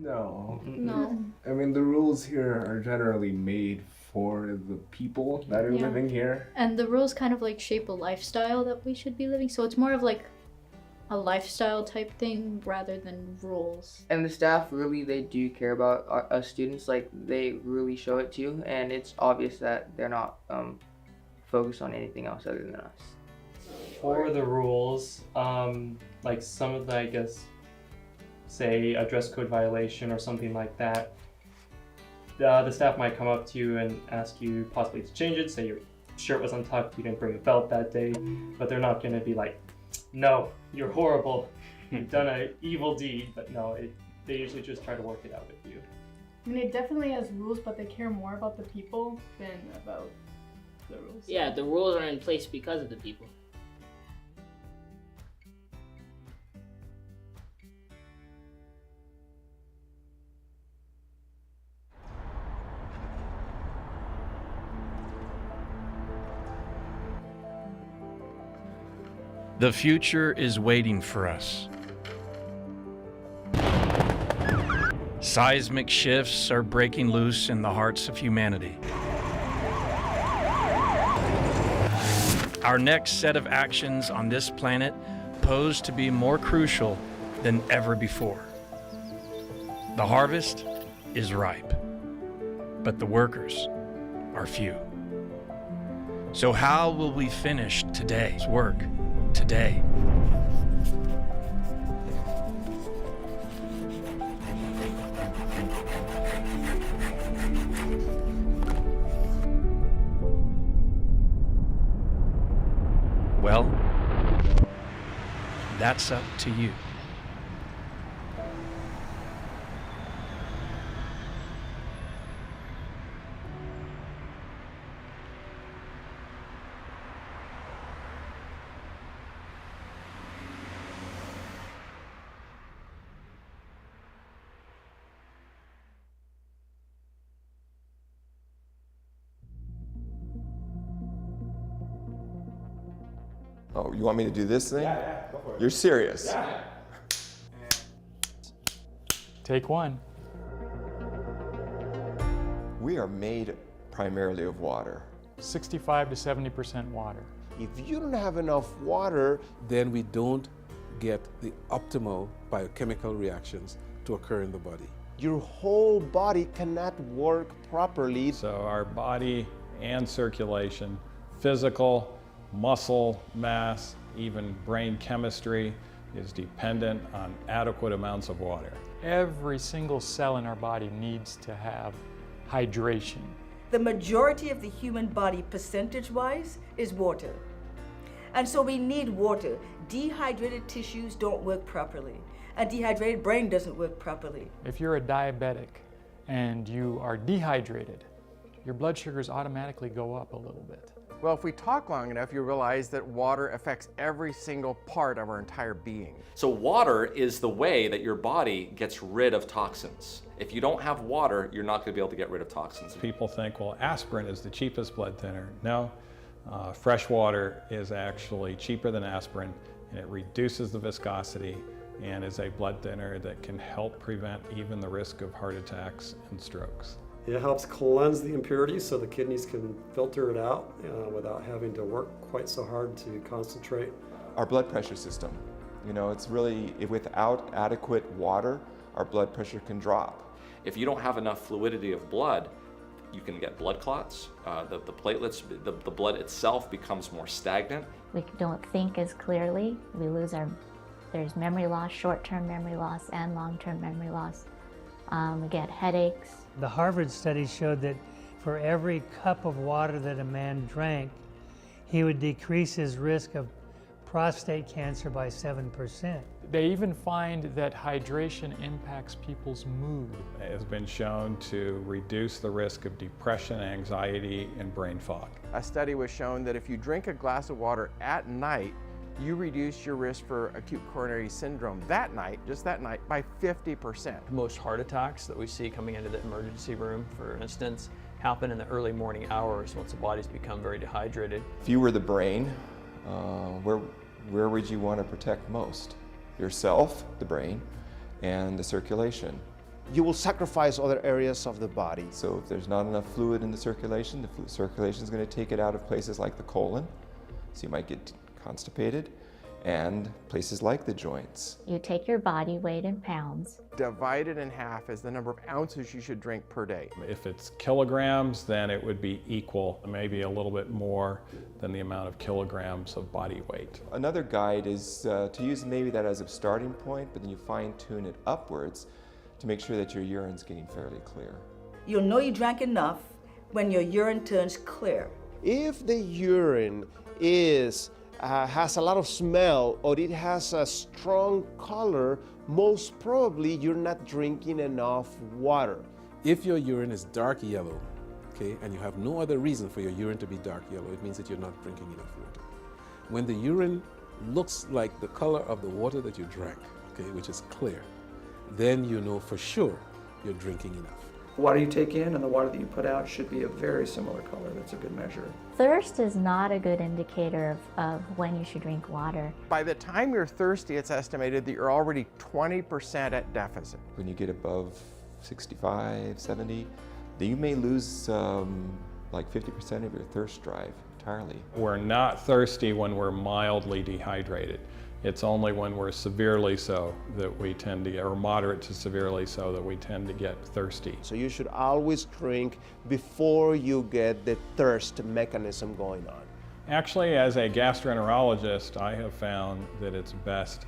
No. No. I mean, the rules here are generally made for the people that are Yeah. living here. And the rules kind of like shape a lifestyle that we should be living. So it's more of like a lifestyle type thing rather than rules. And the staff really, they do care about us students. Like, they really show it to you, and it's obvious that they're not focused on anything else other than us. For the rules, like some of the, I guess, say a dress code violation or something like that, the staff might come up to you and ask you possibly to change it. Say your shirt was untucked, you didn't bring a belt that day, but they're not going to be like, no, you're horrible, you've done an evil deed. But no, they usually just try to work it out with you. I mean, it definitely has rules, but they care more about the people than about the rules. Yeah, the rules are in place because of the people. The future is waiting for us. Seismic shifts are breaking loose in the hearts of humanity. Our next set of actions on this planet pose to be more crucial than ever before. The harvest is ripe, but the workers are few. So how will we finish today's work today? Well, that's up to you. Oh, you want me to do this thing? Yeah, go for it. You're serious? Yeah. Take one. We are made primarily of water. 65 to 70% water. If you don't have enough water, then we don't get the optimal biochemical reactions to occur in the body. your whole body cannot work properly. So our body and circulation, physical, muscle mass, even brain chemistry is dependent on adequate amounts of water. Every single cell in our body needs to have hydration. The majority of the human body, percentage-wise, is water. And so we need water. Dehydrated tissues don't work properly. A dehydrated brain doesn't work properly. If you're a diabetic and you are dehydrated, your blood sugars automatically go up a little bit. Well, if we talk long enough, you realize that water affects every single part of our entire being. So water is the way that your body gets rid of toxins. If you don't have water, you're not going to be able to get rid of toxins. People think, well, aspirin is the cheapest blood thinner. No, fresh water is actually cheaper than aspirin, and it reduces the viscosity and is a blood thinner that can help prevent even the risk of heart attacks and strokes. It helps cleanse the impurities so the kidneys can filter it out without having to work quite so hard to concentrate. Our blood pressure system, it's really, without adequate water, our blood pressure can drop. If you don't have enough fluidity of blood, you can get blood clots. The platelets, the blood itself becomes more stagnant. We don't think as clearly. We lose there's memory loss, short-term memory loss and long-term memory loss. We get headaches. The Harvard study showed that for every cup of water that a man drank, he would decrease his risk of prostate cancer by 7%. They even find that hydration impacts people's mood. It has been shown to reduce the risk of depression, anxiety, and brain fog. A study was shown that if you drink a glass of water at night, you reduce your risk for acute coronary syndrome that night, just that night, by 50%. Most heart attacks that we see coming into the emergency room, for instance, happen in the early morning hours once the body's become very dehydrated. If you were the brain, where would you want to protect most? Yourself, the brain, and the circulation. you will sacrifice other areas of the body. So if there's not enough fluid in the circulation is going to take it out of places like the colon, so you might get constipated, and places like the joints. You take your body weight in pounds. Divide it in half as the number of ounces you should drink per day. If it's kilograms, then it would be equal, maybe a little bit more than the amount of kilograms of body weight. Another guide is to use maybe that as a starting point, but then you fine-tune it upwards to make sure that your urine's getting fairly clear. You'll know you drank enough when your urine turns clear. If the urine has a lot of smell or it has a strong color, most probably you're not drinking enough water. If your urine is dark yellow, okay, and you have no other reason for your urine to be dark yellow, it means that you're not drinking enough water. When the urine looks like the color of the water that you drank, okay, which is clear, then you know for sure you're drinking enough. The water you take in and the water that you put out should be a very similar color. That's a good measure. Thirst is not a good indicator of when you should drink water. By the time you're thirsty, it's estimated that you're already 20% at deficit. When you get above 65, 70, then you may lose like 50% of your thirst drive entirely. We're not thirsty when we're mildly dehydrated. It's only when we're severely so that we tend to get, or moderate to severely so, that we tend to get thirsty. So you should always drink before you get the thirst mechanism going on. Actually, as a gastroenterologist, I have found that it's best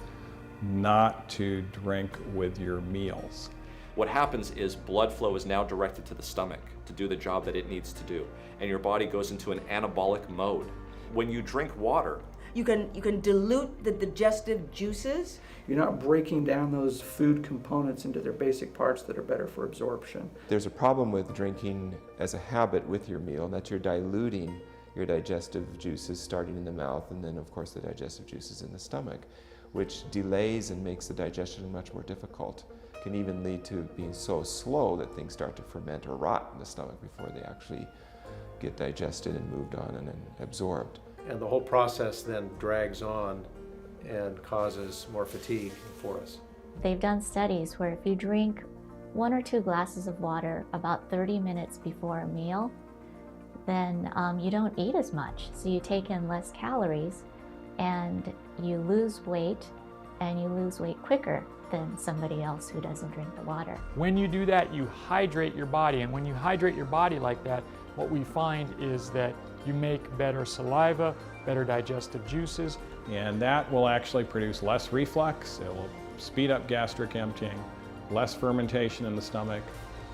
not to drink with your meals. What happens is blood flow is now directed to the stomach to do the job that it needs to do, and your body goes into an anabolic mode. When you drink water, you can dilute the digestive juices. You're not breaking down those food components into their basic parts that are better for absorption. There's a problem with drinking as a habit with your meal, and that you're diluting your digestive juices starting in the mouth, and then of course the digestive juices in the stomach, which delays and makes the digestion much more difficult. Can even lead to being so slow that things start to ferment or rot in the stomach before they actually get digested and moved on and then absorbed. And the whole process then drags on and causes more fatigue for us. They've done studies where if you drink 1 or 2 glasses of water about 30 minutes before a meal, then you don't eat as much. So you take in less calories and you lose weight, and you lose weight quicker than somebody else who doesn't drink the water. When you do that, you hydrate your body, and when you hydrate your body like that, what we find is that you make better saliva, better digestive juices. And that will actually produce less reflux, it will speed up gastric emptying, less fermentation in the stomach,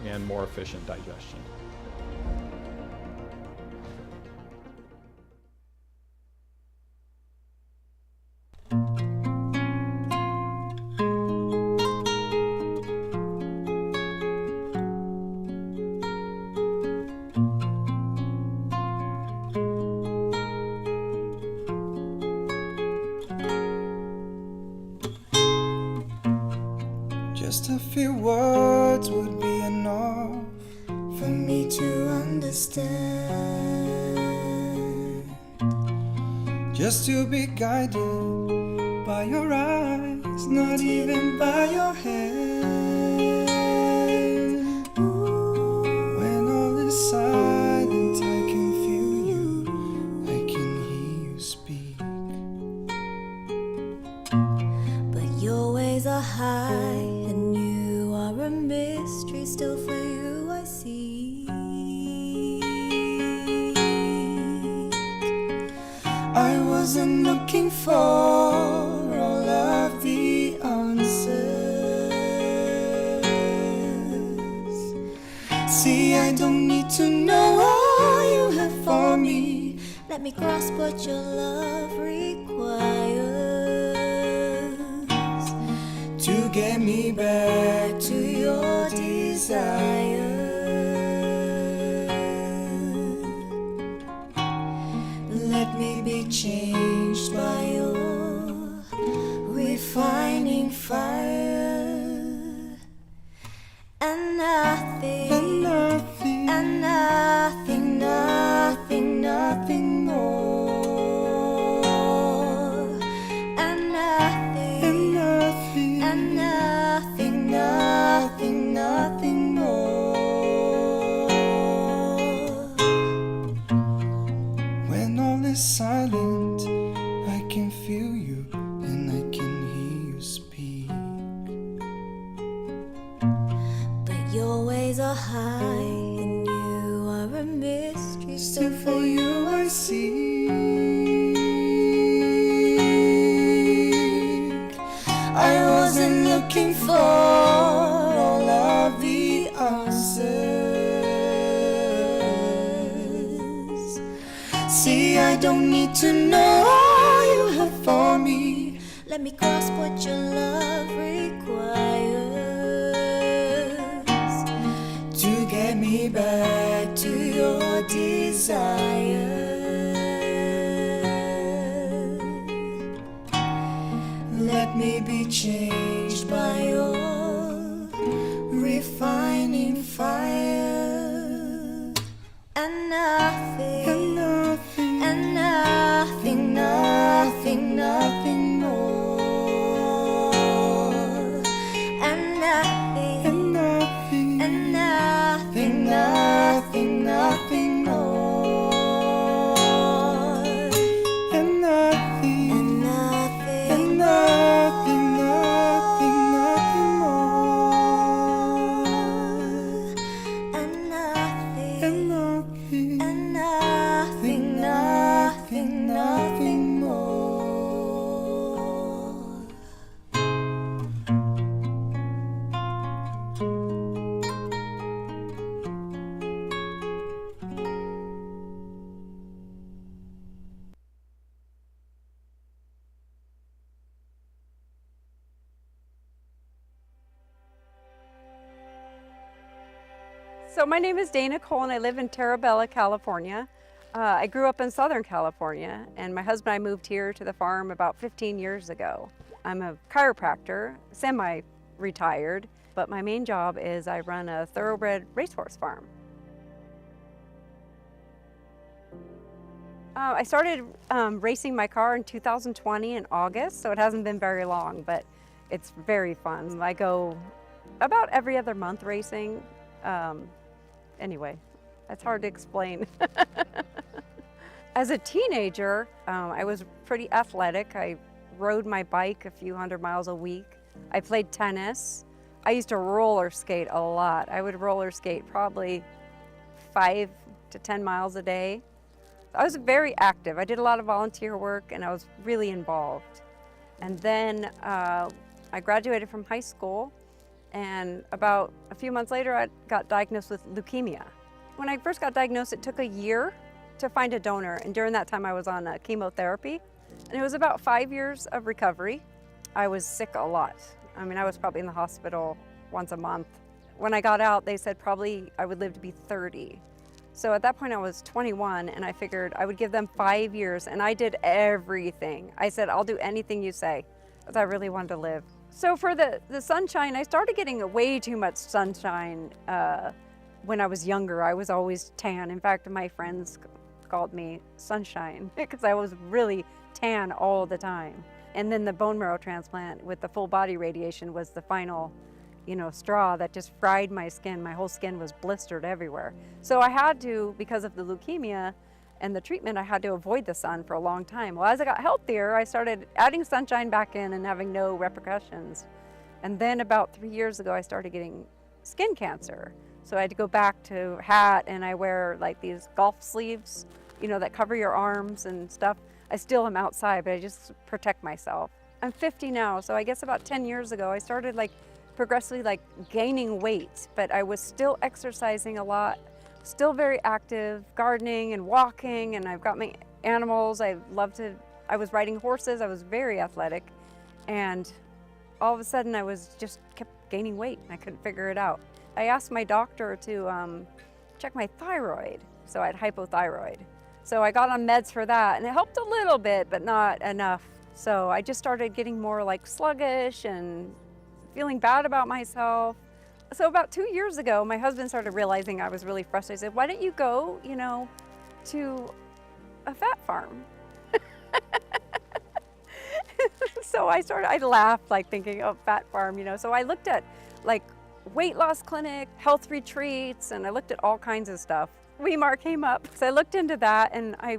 and more efficient digestion. Just a few words would be enough for me to understand. Just to be guided by your eyes, not even by your hand. When all is silent, I can feel you, I can hear you speak. But your ways are high, and you are a mystery. Still for you I seek. I wasn't looking for all of the answers. See, I don't need to know all you have for me. Let me grasp what your love requires to get me back to your desire. Let me be changed by your refining fire. and nothing, and nothing, nothing, nothing more, and nothing, and nothing, and nothing, nothing, nothing. silent. I can feel you and I can hear you speak. But your ways are high and you are a mystery. Still for you I seek. I wasn't looking for all of the answers. See, I don't need to know all you have for me. Let me grasp what your love requires To get me back to your desire. Let me be changed by your refining fire. and nothing, And nothing, and nothing, nothing, nothing more. And nothing, and nothing, and nothing, nothing, nothing more. And nothing, and nothing, and nothing, nothing, nothing more. and nothing, And nothing, and nothing, nothing, nothing more. So my name is Dana Cole and I live in Terabella, California. I grew up in Southern California and my husband and I moved here to the farm about 15 years ago. I'm a chiropractor, semi-retired, but my main job is I run a thoroughbred racehorse farm. I started racing my car in 2020 in August, so it hasn't been very long, but it's very fun. I go about every other month racing. Anyway, it's hard to explain. As a teenager, I was pretty athletic. I rode my bike a few hundred miles a week. I played tennis. I used to roller skate a lot. I would roller skate probably 5 to 10 miles a day. I was very active. I did a lot of volunteer work and I was really involved. And then I graduated from high school, and about a few months later I got diagnosed with leukemia. When I first got diagnosed, it took a year to find a donor, and during that time I was on chemotherapy, and it was about 5 years of recovery. I was sick a lot. I mean, I was probably in the hospital once a month. When I got out, they said probably I would live to be 30. So at that point I was 21, and I figured I would give them 5 years, and I did everything. I said, I'll do anything you say, because I really wanted to live. So for the sunshine, I started getting way too much sunshine when I was younger. I was always tan. In fact, my friends called me sunshine because I was really tan all the time. And then the bone marrow transplant with the full body radiation was the final, straw that just fried my skin. My whole skin was blistered everywhere. So I had to, because of the leukemia and the treatment, I had to avoid the sun for a long time. Well, as I got healthier, I started adding sunshine back in and having no repercussions. And then about 3 years ago, I started getting skin cancer. So I had to go back to hat, and I wear like these golf sleeves, that cover your arms and stuff. I still am outside, but I just protect myself. I'm 50 now, so I guess about 10 years ago, I started progressively gaining weight, but I was still exercising a lot, still very active, gardening and walking, and I've got my animals. I was riding horses, I was very athletic, and all of a sudden I just kept gaining weight. I couldn't figure it out. I asked my doctor to check my thyroid, so I had hypothyroid. So I got on meds for that, and it helped a little bit, but not enough. So I just started getting more sluggish and feeling bad about myself. So about 2 years ago, my husband started realizing I was really frustrated. He said, why don't you go, to a fat farm? So I laughed, thinking, oh, fat farm, So I looked at weight loss clinic, health retreats, and I looked at all kinds of stuff. Weimar came up. So I looked into that, and I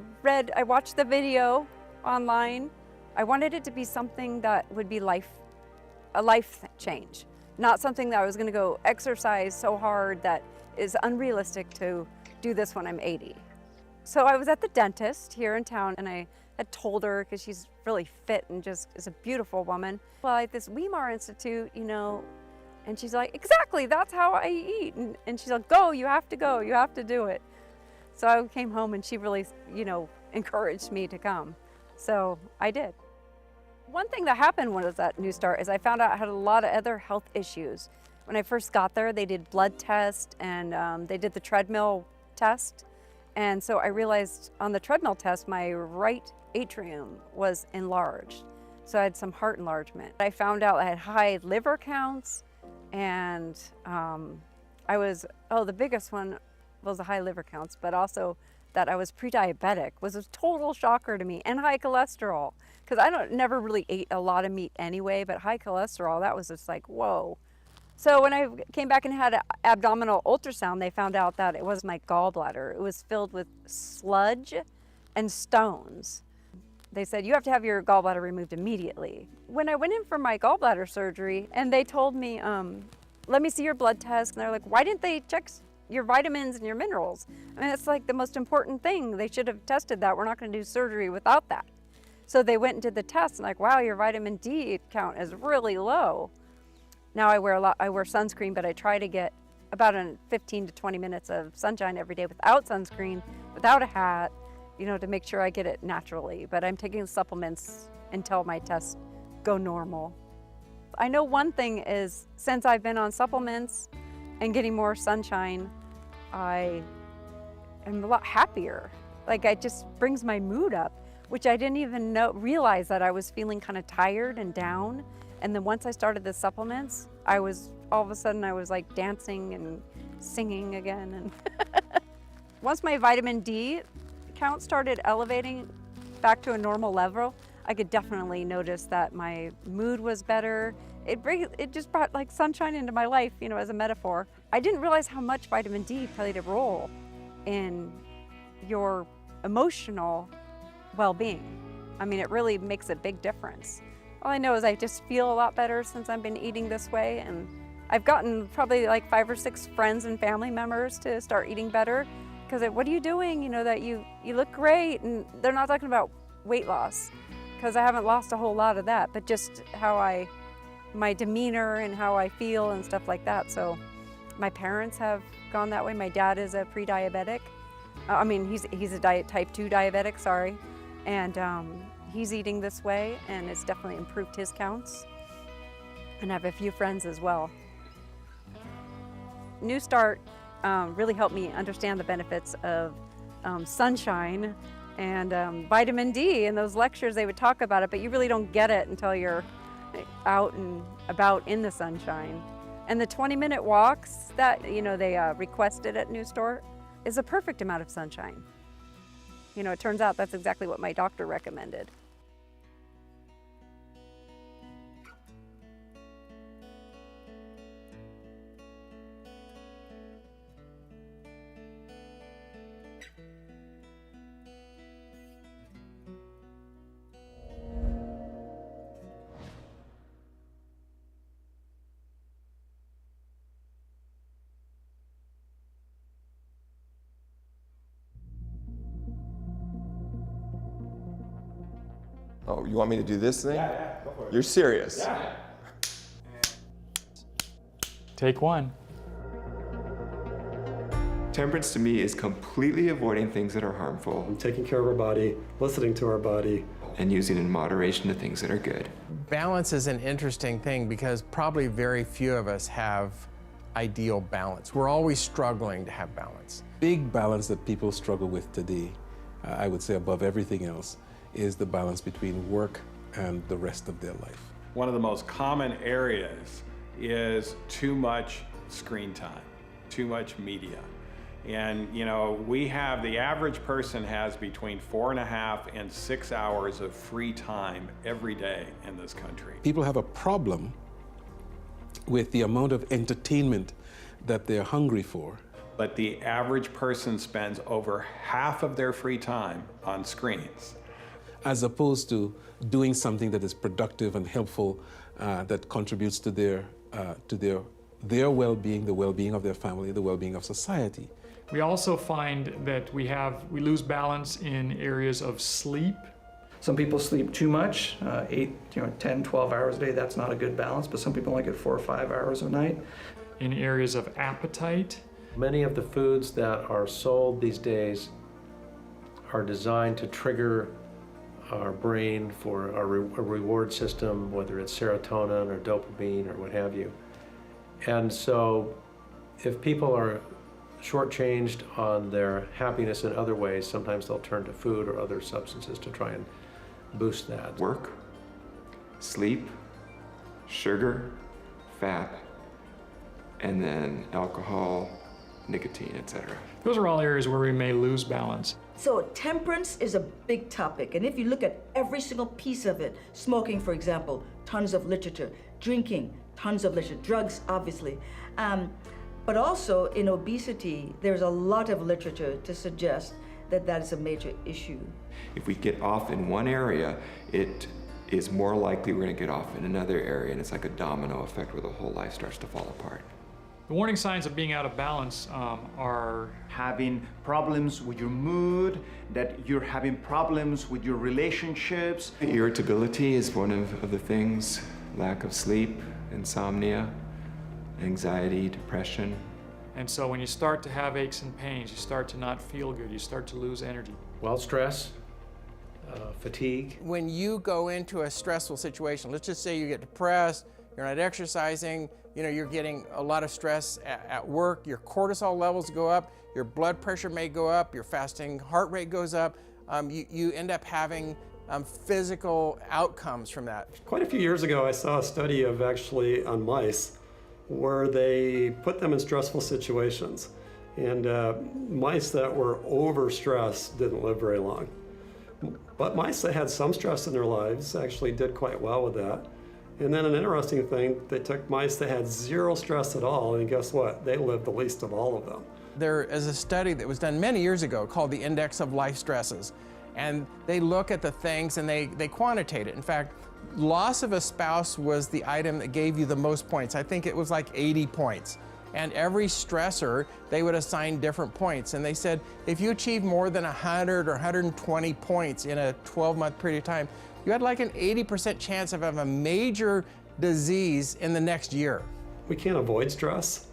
watched the video online. I wanted it to be something that would be a life change, not something that I was going to go exercise so hard that is unrealistic to do this when I'm 80. So I was at the dentist here in town, and I had told her, because she's really fit and just is a beautiful woman, well, at this Weimar Institute, you know, and she's like, exactly, that's how I eat. And she's like, go, you have to do it. So I came home, and she really, you know, encouraged me to come. So I did. One thing that happened when I was at New Start is I found out I had a lot of other health issues. When I first got there, they did blood tests, and they did the treadmill test. And so I realized on the treadmill test, my right atrium was enlarged. So I had some heart enlargement. I found out I had high liver counts, and the biggest one was the high liver counts, but also that I was pre-diabetic was a total shocker to me, and high cholesterol. Because I never really ate a lot of meat anyway, but high cholesterol, that was just like, whoa. So when I came back and had an abdominal ultrasound, they found out that it was my gallbladder. It was filled with sludge and stones. They said, you have to have your gallbladder removed immediately. When I went in for my gallbladder surgery, and they told me, let me see your blood test, and they're like, why didn't they check your vitamins and your minerals? I mean, it's like the most important thing. They should have tested that. We're not going to do surgery without that. So they went and did the test, and like, wow, your vitamin D count is really low. Now I wear sunscreen, but I try to get about 15 to 20 minutes of sunshine every day without sunscreen, without a hat, you know, to make sure I get it naturally. But I'm taking supplements until my tests go normal. I know one thing is, since I've been on supplements and getting more sunshine, I am a lot happier. Like, it just brings my mood up, which I didn't even realize that I was feeling kind of tired and down. And then once I started the supplements, all of a sudden I was like dancing and singing again. And once my vitamin D count started elevating back to a normal level, I could definitely notice that my mood was better. It just brought like sunshine into my life, you know, as a metaphor. I didn't realize how much vitamin D played a role in your emotional well-being. I mean, it really makes a big difference. All I know is I just feel a lot better since I've been eating this way, and I've gotten probably like 5 or 6 friends and family members to start eating better, because what are you doing? You know, that you look great, and they're not talking about weight loss, because I haven't lost a whole lot of that, but just how my demeanor and how I feel and stuff like that. So my parents have gone that way. My dad is a pre-diabetic. I mean, he's a type 2 diabetic, sorry. And he's eating this way, and it's definitely improved his counts. And I have a few friends as well. New Start really helped me understand the benefits of sunshine and vitamin D. In those lectures, they would talk about it, but you really don't get it until you're out and about in the sunshine. And the 20-minute walks that, you know, they requested at New Start is a perfect amount of sunshine. You know, it turns out that's exactly what my doctor recommended. Oh, you want me to do this thing? Yeah, go for it. You're serious? Yeah. Take one. Temperance to me is completely avoiding things that are harmful. And taking care of our body, listening to our body. And using in moderation the things that are good. Balance is an interesting thing because probably very few of us have ideal balance. We're always struggling to have balance. Big balance that people struggle with today, I would say above everything else, is the balance between work and the rest of their life. One of the most common areas is too much screen time, too much media. And you know, the average person has between 4.5 and 6 hours of free time every day in this country. People have a problem with the amount of entertainment that they're hungry for. But the average person spends over half of their free time on screens. as opposed to doing something that is productive and helpful, that contributes to their well-being, the well-being of their family, the well-being of society. We also find that we lose balance in areas of sleep. Some people sleep too much, 8, 10, 12 hours a day. That's not a good balance, but some people only get 4 or 5 hours a night. In areas of appetite. Many of the foods that are sold these days are designed to trigger our brain for a reward system, whether it's serotonin or dopamine or what have you. And so if people are shortchanged on their happiness in other ways, sometimes they'll turn to food or other substances to try and boost that. Work, sleep, sugar, fat, and then alcohol, nicotine, etc. Those are all areas where we may lose balance. So temperance is a big topic, and if you look at every single piece of it, smoking, for example, tons of literature, drinking, tons of literature, drugs, obviously. But also in obesity, there's a lot of literature to suggest that that is a major issue. If we get off in one area, it is more likely we're going to get off in another area, and it's like a domino effect where the whole life starts to fall apart. The warning signs of being out of balance are having problems with your mood, that you're having problems with your relationships. Irritability is one of the things, lack of sleep, insomnia, anxiety, depression. And so when you start to have aches and pains, you start to not feel good, you start to lose energy. Well, stress, fatigue. When you go into a stressful situation, let's just say you get depressed, you're not exercising, you're getting a lot of stress at work, your cortisol levels go up, your blood pressure may go up, your fasting heart rate goes up, you end up having physical outcomes from that. Quite a few years ago, I saw a study of actually on mice where they put them in stressful situations. And mice that were overstressed didn't live very long. But mice that had some stress in their lives actually did quite well with that. And then an interesting thing, they took mice that had zero stress at all, and guess what? They lived the least of all of them. There is a study that was done many years ago called the Index of Life Stresses. And they look at the things and they quantitate it. In fact, loss of a spouse was the item that gave you the most points. I think it was like 80 points. And every stressor, they would assign different points. And they said, if you achieve more than 100 or 120 points in a 12-month period of time, you had like an 80% chance of having a major disease in the next year. We can't avoid stress,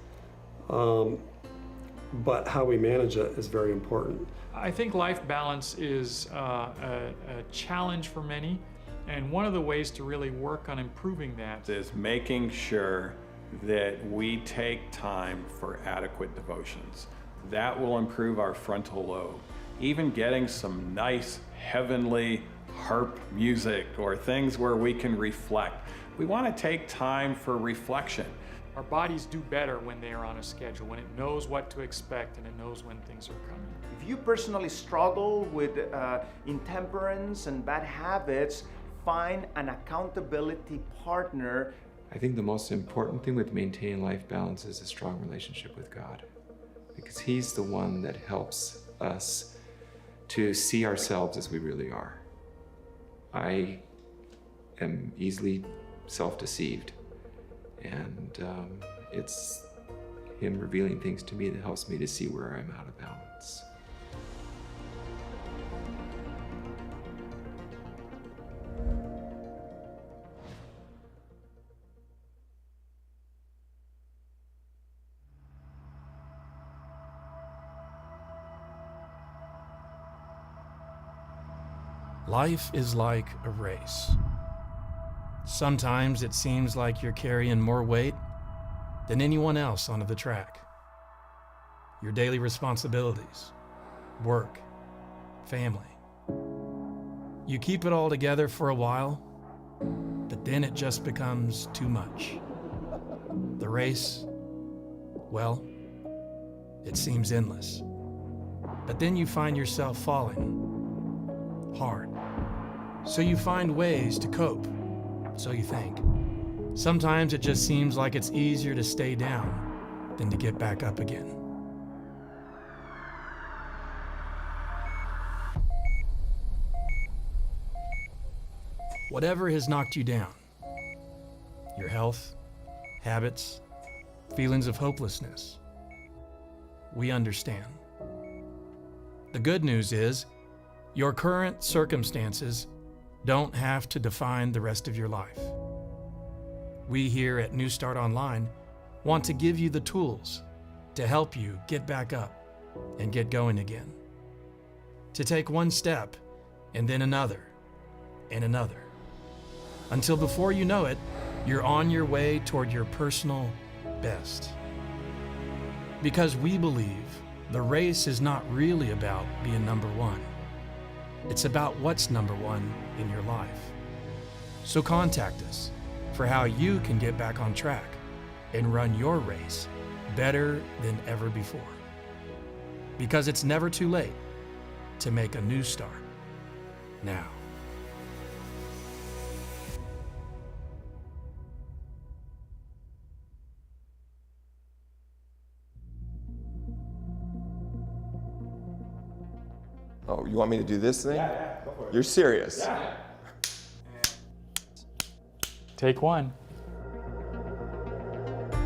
but how we manage it is very important. I think life balance is a challenge for many, and one of the ways to really work on improving that is making sure that we take time for adequate devotions. That will improve our frontal lobe. Even getting some nice heavenly harp music or things where we can reflect. We want to take time for reflection. Our bodies do better when they are on a schedule, when it knows what to expect and it knows when things are coming. If you personally struggle with intemperance and bad habits, find an accountability partner. I think the most important thing with maintaining life balance is a strong relationship with God, because He's the one that helps us to see ourselves as we really are. I am easily self-deceived, and it's Him revealing things to me that helps me to see where I'm out of balance. Life is like a race. Sometimes it seems like you're carrying more weight than anyone else onto the track. Your daily responsibilities, work, family. You keep it all together for a while, but then it just becomes too much. The race, well, it seems endless. But then you find yourself falling hard. So you find ways to cope, so you think. Sometimes it just seems like it's easier to stay down than to get back up again. Whatever has knocked you down, your health, habits, feelings of hopelessness, we understand. The good news is, your current circumstances don't have to define the rest of your life. We here at New Start Online want to give you the tools to help you get back up and get going again. To take one step and then another and another, until before you know it, you're on your way toward your personal best. Because we believe the race is not really about being number one. It's about what's number one in your life. So contact us for how you can get back on track and run your race better than ever before. Because it's never too late to make a new start now. Oh, you want me to do this thing? Yeah, go for it. You're serious? Yeah. Take one.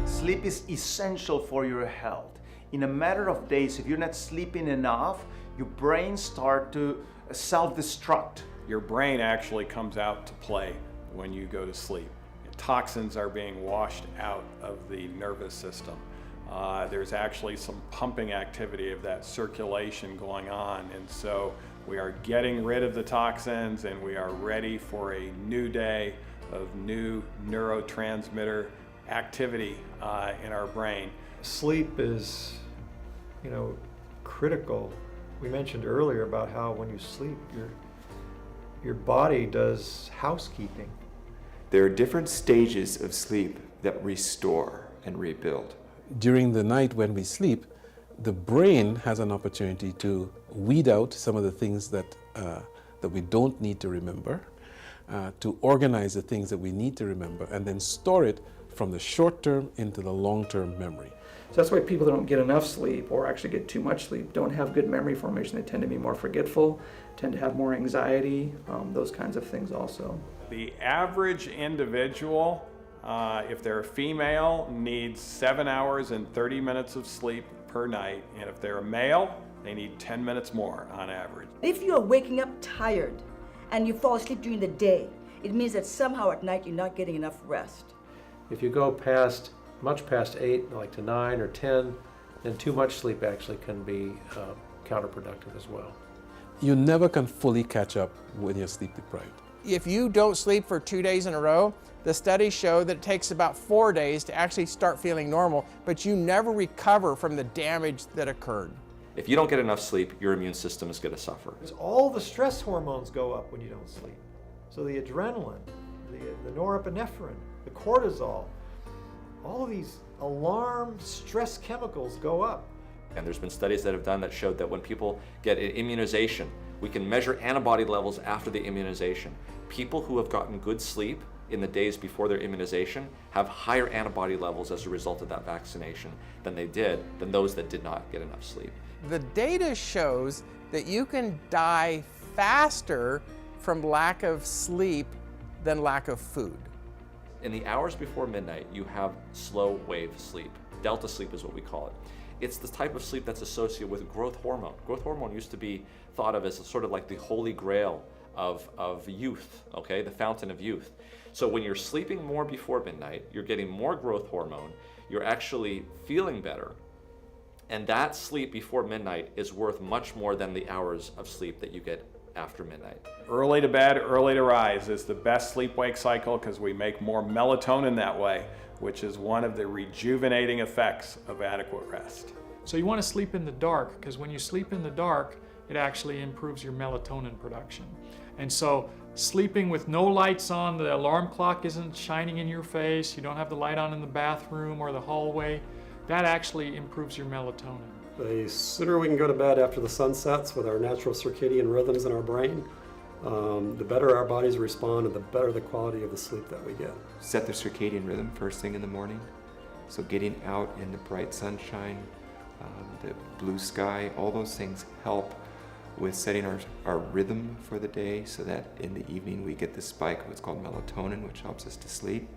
Sleep is essential for your health. In a matter of days, if you're not sleeping enough, your brain starts to self-destruct. Your brain actually comes out to play when you go to sleep. Toxins are being washed out of the nervous system. There's actually some pumping activity of that circulation going on, and so we are getting rid of the toxins and we are ready for a new day of new neurotransmitter activity in our brain. Sleep is, critical. We mentioned earlier about how when you sleep, your body does housekeeping. There are different stages of sleep that restore and rebuild. During the night when we sleep, the brain has an opportunity to weed out some of the things that we don't need to remember, to organize the things that we need to remember, and then store it from the short term into the long term memory. So that's why people that don't get enough sleep or actually get too much sleep don't have good memory formation. They tend to be more forgetful, tend to have more anxiety, those kinds of things also. The average individual, if they're a female, needs 7 hours and 30 minutes of sleep per night, and if they're a male, they need 10 minutes more on average. If you are waking up tired and you fall asleep during the day, it means that somehow at night you're not getting enough rest. If you go much past 8, like to 9 or 10, then too much sleep actually can be counterproductive as well. You never can fully catch up when you're sleep deprived. If you don't sleep for 2 days in a row, the studies show that it takes about 4 days to actually start feeling normal, but you never recover from the damage that occurred. If you don't get enough sleep, your immune system is going to suffer. All the stress hormones go up when you don't sleep. So the adrenaline, the norepinephrine, the cortisol, all of these alarm stress chemicals go up. And there's been studies that have done that showed that when people get an immunization, we can measure antibody levels after the immunization. People who have gotten good sleep in the days before their immunization have higher antibody levels as a result of that vaccination than those that did not get enough sleep. The data shows that you can die faster from lack of sleep than lack of food. In the hours before midnight, you have slow wave sleep. Delta sleep is what we call it. It's the type of sleep that's associated with growth hormone. Growth hormone used to be thought of as sort of like the holy grail of youth, okay, the fountain of youth. So when you're sleeping more before midnight, you're getting more growth hormone, you're actually feeling better, and that sleep before midnight is worth much more than the hours of sleep that you get after midnight. Early to bed, early to rise is the best sleep-wake cycle because we make more melatonin that way, which is one of the rejuvenating effects of adequate rest. So you want to sleep in the dark, because when you sleep in the dark, it actually improves your melatonin production. And so sleeping with no lights on, the alarm clock isn't shining in your face, you don't have the light on in the bathroom or the hallway, that actually improves your melatonin. The sooner we can go to bed after the sun sets with our natural circadian rhythms in our brain, the better our bodies respond and the better the quality of the sleep that we get. Set the circadian rhythm first thing in the morning. So getting out in the bright sunshine, the blue sky, all those things help with setting our rhythm for the day so that in the evening we get this spike of what's called melatonin, which helps us to sleep.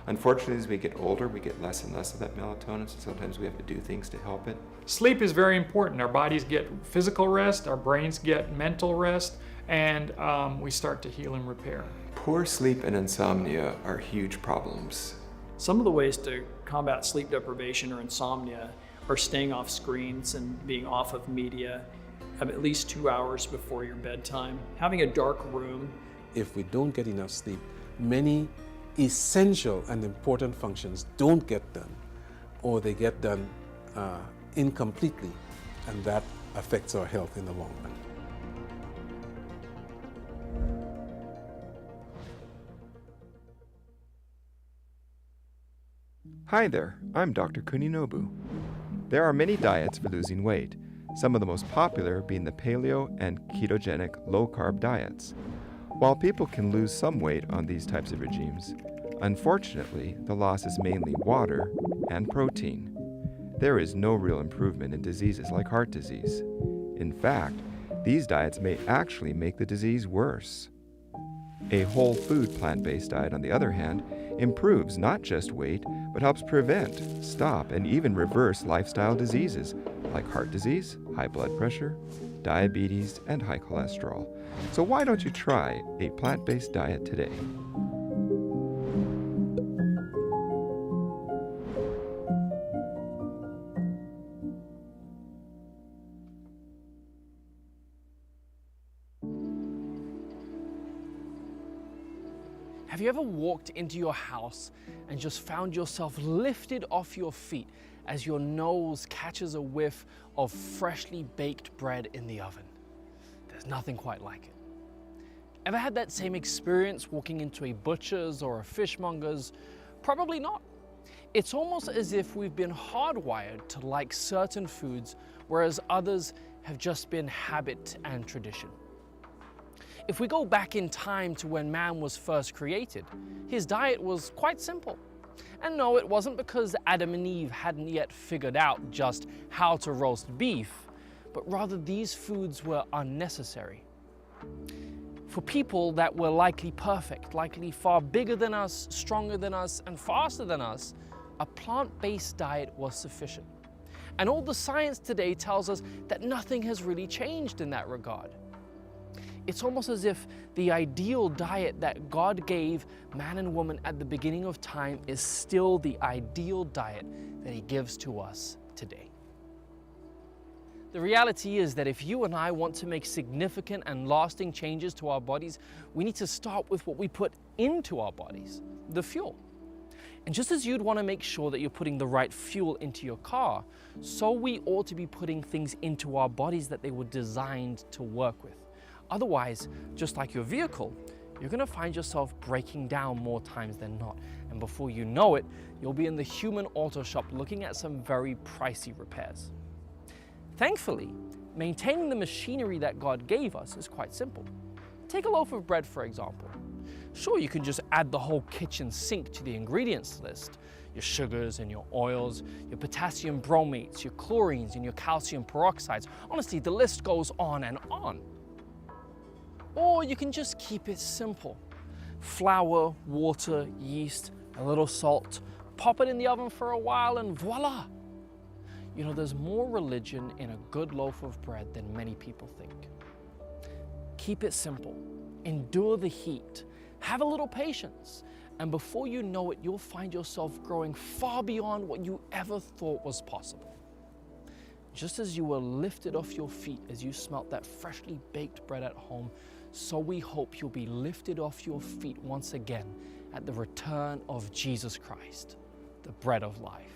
Unfortunately, as we get older, we get less and less of that melatonin, so sometimes we have to do things to help it. Sleep is very important. Our bodies get physical rest, our brains get mental rest, and we start to heal and repair. Poor sleep and insomnia are huge problems. Some of the ways to combat sleep deprivation or insomnia are staying off screens and being off of media at least 2 hours before your bedtime, having a dark room. If we don't get enough sleep, many essential and important functions don't get done, or they get done incompletely, and that affects our health in the long run. Hi there, I'm Dr. Kuninobu. There are many diets for losing weight, some of the most popular being the paleo and ketogenic low-carb diets. While people can lose some weight on these types of regimes, unfortunately, the loss is mainly water and protein. There is no real improvement in diseases like heart disease. In fact, these diets may actually make the disease worse. A whole food plant-based diet, on the other hand, improves not just weight, but helps prevent, stop, and even reverse lifestyle diseases like heart disease, high blood pressure, diabetes, and high cholesterol. So why don't you try a plant-based diet today? Have you ever walked into your house and just found yourself lifted off your feet as your nose catches a whiff of freshly baked bread in the oven? There's nothing quite like it. Ever had that same experience walking into a butcher's or a fishmonger's? Probably not. It's almost as if we've been hardwired to like certain foods, whereas others have just been habit and tradition. If we go back in time to when man was first created, his diet was quite simple. And no, it wasn't because Adam and Eve hadn't yet figured out just how to roast beef, but rather these foods were unnecessary. For people that were likely perfect, likely far bigger than us, stronger than us, and faster than us, a plant-based diet was sufficient. And all the science today tells us that nothing has really changed in that regard. It's almost as if the ideal diet that God gave man and woman at the beginning of time is still the ideal diet that He gives to us today. The reality is that if you and I want to make significant and lasting changes to our bodies, we need to start with what we put into our bodies, the fuel. And just as you'd want to make sure that you're putting the right fuel into your car, so we ought to be putting things into our bodies that they were designed to work with. Otherwise, just like your vehicle, you're going to find yourself breaking down more times than not. And before you know it, you'll be in the human auto shop looking at some very pricey repairs. Thankfully, maintaining the machinery that God gave us is quite simple. Take a loaf of bread, for example. Sure, you can just add the whole kitchen sink to the ingredients list. Your sugars and your oils, your potassium bromates, your chlorines and your calcium peroxides. Honestly, the list goes on and on. Or you can just keep it simple. Flour, water, yeast, a little salt, pop it in the oven for a while and voila! You know, there's more religion in a good loaf of bread than many people think. Keep it simple, endure the heat, have a little patience, and before you know it, you'll find yourself growing far beyond what you ever thought was possible. Just as you were lifted off your feet as you smelt that freshly baked bread at home, so we hope you'll be lifted off your feet once again at the return of Jesus Christ, the bread of life.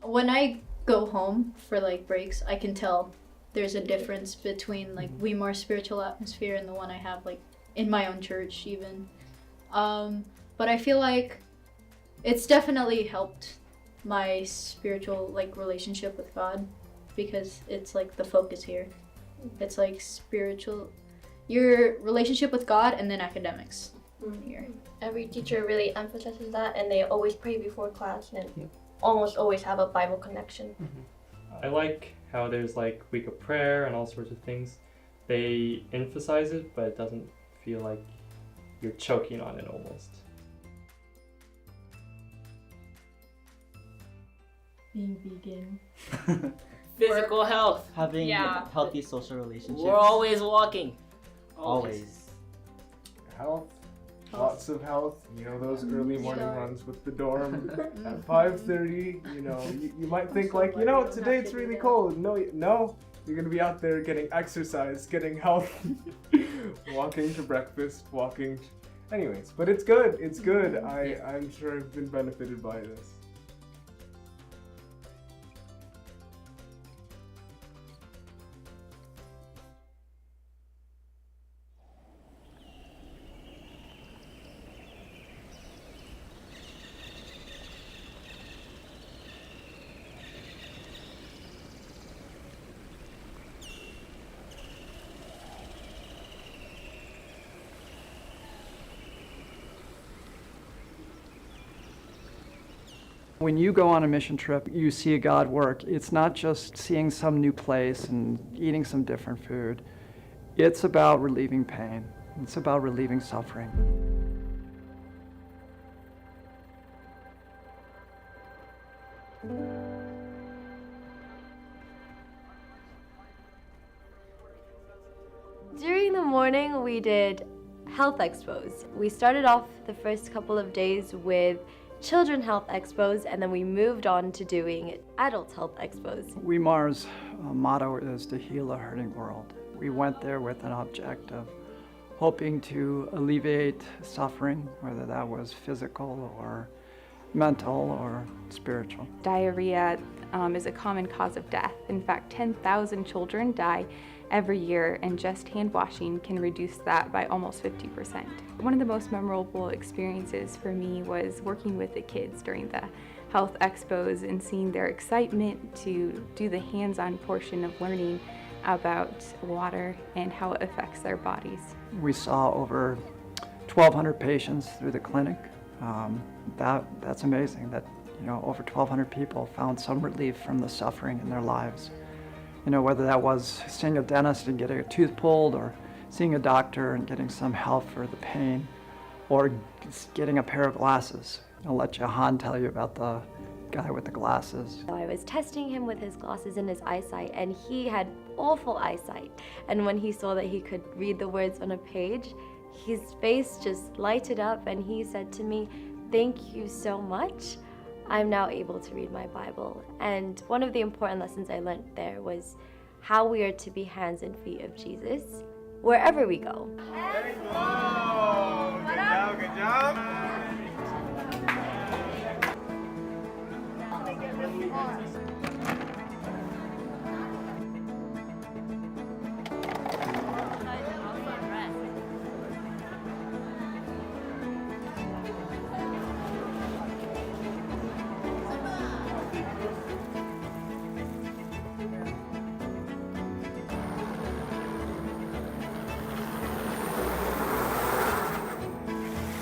When I go home for like breaks, I can tell there's a difference between like Weimar spiritual atmosphere and the one I have like in my own church even. But I feel like it's definitely helped my spiritual like relationship with God, because it's like the focus here. It's like spiritual, your relationship with God and then academics here. Every teacher really emphasizes that, and they always pray before class and almost always have a Bible connection. I like how there's like week of prayer and all sorts of things. They emphasize it, but it doesn't feel like you're choking on it almost. Being vegan. Physical health. Having healthy social relationships. We're always walking. Always. Health. Lots of health. You know, those early morning runs with the dorm at 5:30. You know, you might think like, you know, today it's really cold. No, you're gonna be out there getting exercise, getting health, walking to breakfast, walking. Anyways, but it's good. It's good. I'm sure I've been benefited by this. When you go on a mission trip, you see God work. It's not just seeing some new place and eating some different food. It's about relieving pain. It's about relieving suffering. During the morning, we did health expos. We started off the first couple of days with children health expos, and then we moved on to doing adult health expos. Weimar's motto is to heal a hurting world. We went there with an objective, hoping to alleviate suffering, whether that was physical or mental or spiritual. Diarrhea is a common cause of death. In fact, 10,000 children die every year, and just hand washing can reduce that by almost 50%. One of the most memorable experiences for me was working with the kids during the health expos and seeing their excitement to do the hands-on portion of learning about water and how it affects their bodies. We saw over 1,200 patients through the clinic. That's amazing that, you know, over 1,200 people found some relief from the suffering in their lives. You know, whether that was seeing a dentist and getting a tooth pulled, or seeing a doctor and getting some help for the pain, or getting a pair of glasses. I'll let Jahan tell you about the guy with the glasses. I was testing him with his glasses and his eyesight, and he had awful eyesight. And when he saw that he could read the words on a page, his face just lighted up, and he said to me, "Thank you so much. I'm now able to read my Bible." And one of the important lessons I learned there was how we are to be hands and feet of Jesus wherever we go. Good job.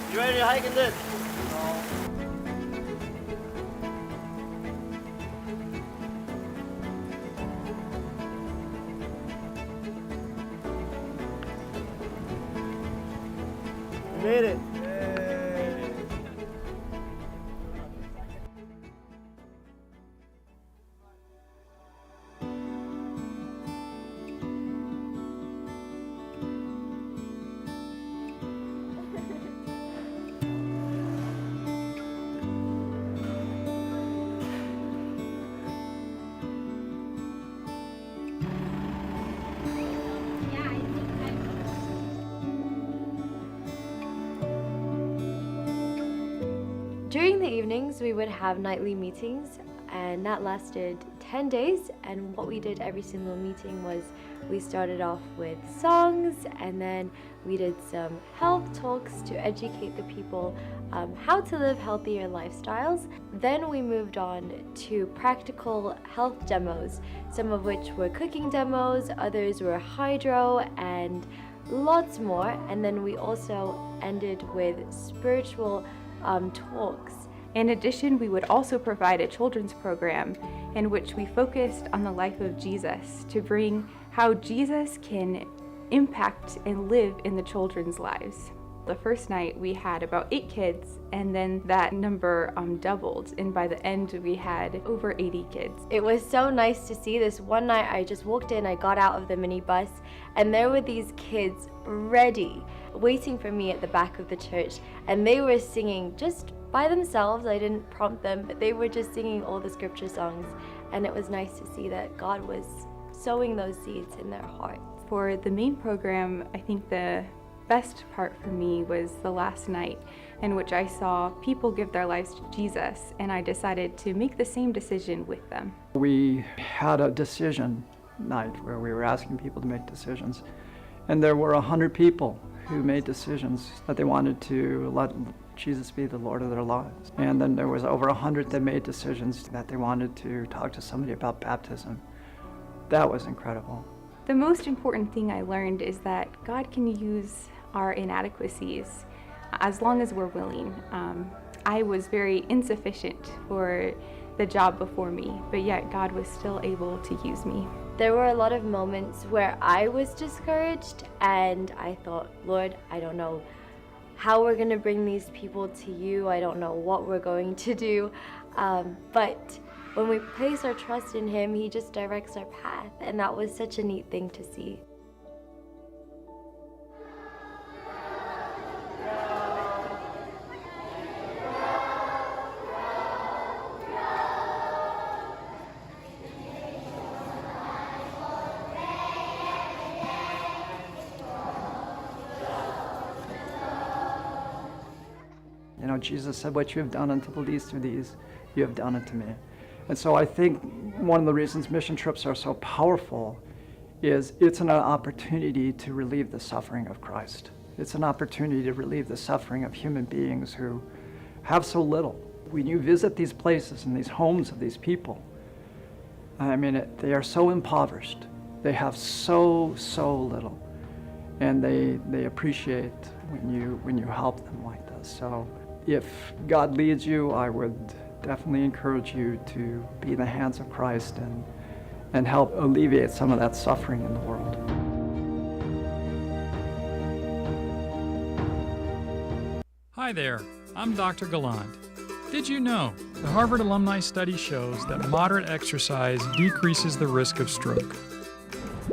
You ready to hike in this? You made it. During the evenings, we would have nightly meetings, and that lasted 10 days. And what we did every single meeting was we started off with songs, and then we did some health talks to educate the people how to live healthier lifestyles. Then we moved on to practical health demos, some of which were cooking demos, others were hydro and lots more. And then we also ended with spiritual talks. In addition, we would also provide a children's program in which we focused on the life of Jesus to bring how Jesus can impact and live in the children's lives. The first night we had about 8 kids, and then that number doubled, and by the end we had over 80 kids. It was so nice to see this. One night I just walked in, I got out of the minibus, and there were these kids ready, waiting for me at the back of the church, and they were singing just by themselves. I didn't prompt them, but they were just singing all the scripture songs, and it was nice to see that God was sowing those seeds in their hearts. For the main program, I think the best part for me was the last night in which I saw people give their lives to Jesus, and I decided to make the same decision with them. We had a decision night where we were asking people to make decisions, and there were 100 people who made decisions that they wanted to let Jesus be the Lord of their lives. And then there was over 100 that made decisions that they wanted to talk to somebody about baptism. That was incredible. The most important thing I learned is that God can use our inadequacies as long as we're willing. I was very insufficient for the job before me, but yet God was still able to use me. There were a lot of moments where I was discouraged, and I thought, Lord, I don't know how we're going to bring these people to you. I don't know what we're going to do. But when we place our trust in Him, He just directs our path, and that was such a neat thing to see. You know, Jesus said, what you have done unto the least of these, you have done it to me. And so I think one of the reasons mission trips are so powerful is it's an opportunity to relieve the suffering of Christ. It's an opportunity to relieve the suffering of human beings who have so little. When you visit these places and these homes of these people, I mean, they are so impoverished. They have so little. And they appreciate when you help them like this. So if God leads you, I would definitely encourage you to be in the hands of Christ and help alleviate some of that suffering in the world. Hi there, I'm Dr. Galland. Did you know the Harvard Alumni Study shows that moderate exercise decreases the risk of stroke?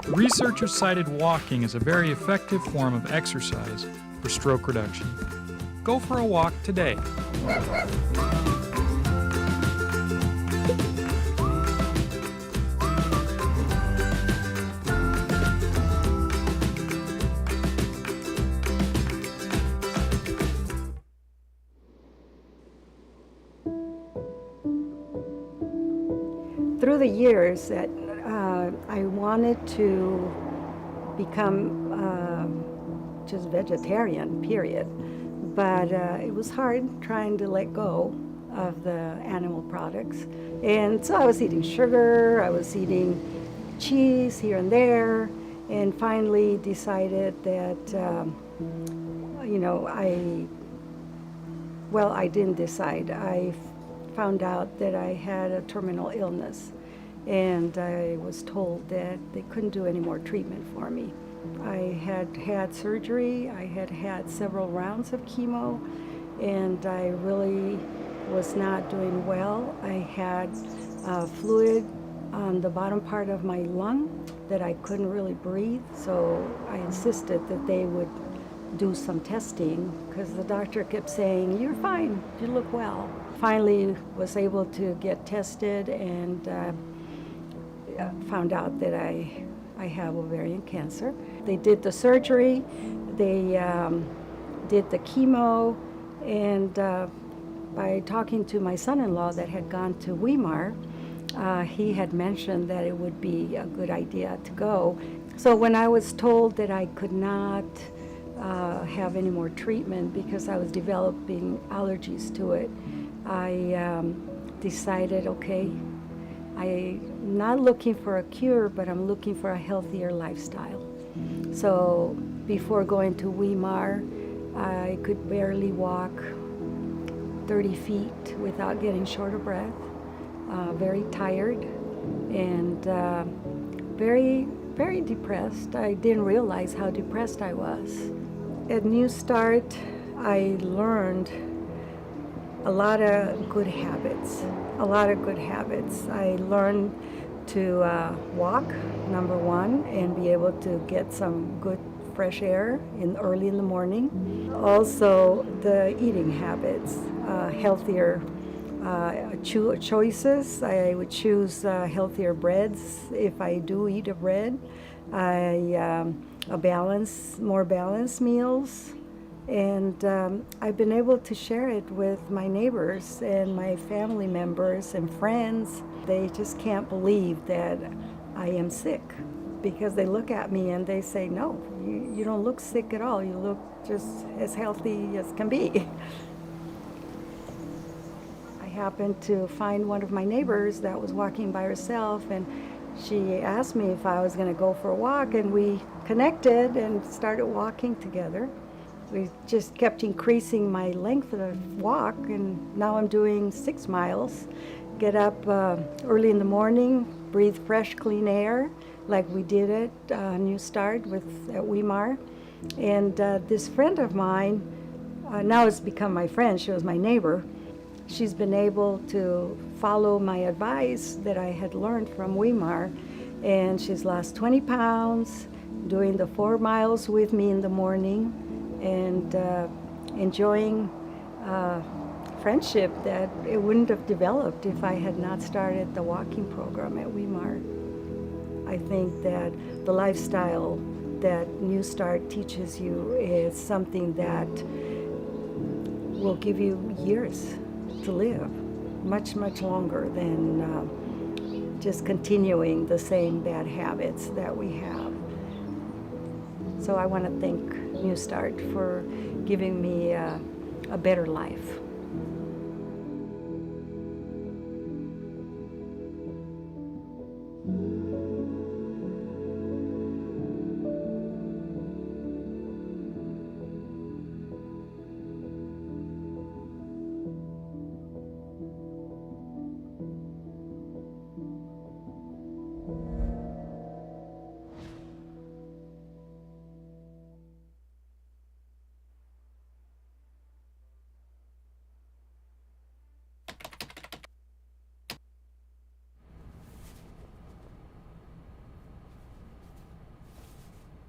The researchers cited walking as a very effective form of exercise for stroke reduction. Go for a walk today. Through the years that I wanted to become just vegetarian, period. But it was hard trying to let go of the animal products. And so I was eating sugar, I was eating cheese here and there, and finally decided that, I didn't decide. I found out that I had a terminal illness, and I was told that they couldn't do any more treatment for me. I had had surgery, I had had several rounds of chemo, and I really was not doing well. I had fluid on the bottom part of my lung that I couldn't really breathe, so I insisted that they would do some testing because the doctor kept saying, "You're fine, you look well." Finally was able to get tested and found out that I have ovarian cancer. They did the surgery, they did the chemo, and by talking to my son-in-law that had gone to Weimar, he had mentioned that it would be a good idea to go. So when I was told that I could not have any more treatment because I was developing allergies to it, I decided, okay, I'm not looking for a cure, but I'm looking for a healthier lifestyle. So Before going to Weimar, I could barely walk 30 feet without getting short of breath, very tired, and very, very depressed. I didn't realize how depressed I was. At New Start, I learned a lot of good habits, I learned to walk, number one, and be able to get some good fresh air early in the morning. Also, the eating habits, healthier choices. I would choose healthier breads if I do eat a bread. More balanced meals. And I've been able to share it with my neighbors and my family members and friends. They just can't believe that I am sick, because they look at me and they say, no, you don't look sick at all. You look just as healthy as can be. I happened to find one of my neighbors that was walking by herself, and she asked me if I was going to go for a walk, and we connected and started walking together. We just kept increasing my length of the walk, and now I'm doing 6 miles. Get up early in the morning, breathe fresh, clean air, like we did at New Start at Weimar. And this friend of mine, now it's become my friend, she was my neighbor. She's been able to follow my advice that I had learned from Weimar, and she's lost 20 pounds, doing the 4 miles with me in the morning, and enjoying friendship that it wouldn't have developed if I had not started the walking program at Weimar. I think that the lifestyle that New Start teaches you is something that will give you years to live, much, much longer than just continuing the same bad habits that we have. So I want to thank New Start for giving me a better life.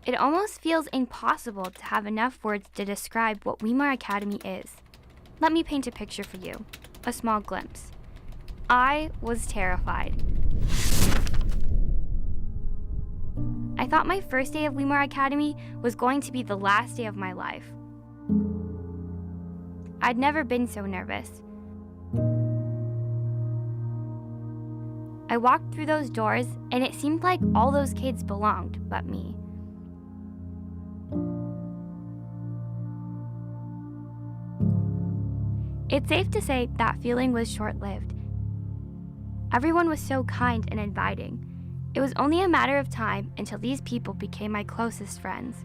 It almost feels impossible to have enough words to describe what Weimar Academy is. Let me paint a picture for you, a small glimpse. I was terrified. I thought my first day of Weimar Academy was going to be the last day of my life. I'd never been so nervous. I walked through those doors, and it seemed like all those kids belonged but me. It's safe to say that feeling was short-lived. Everyone was so kind and inviting. It was only a matter of time until these people became my closest friends.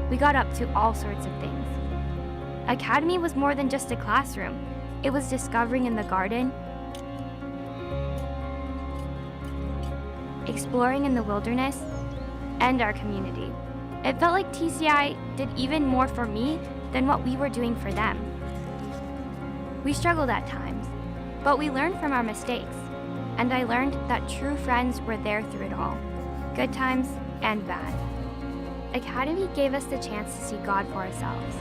We got up to all sorts of things. Academy was more than just a classroom. It was discovering in the garden, exploring in the wilderness, and our community. It felt like TCI did even more for me than what we were doing for them. We struggled at times, but we learned from our mistakes, and I learned that true friends were there through it all, good times and bad. Academy gave us the chance to see God for ourselves,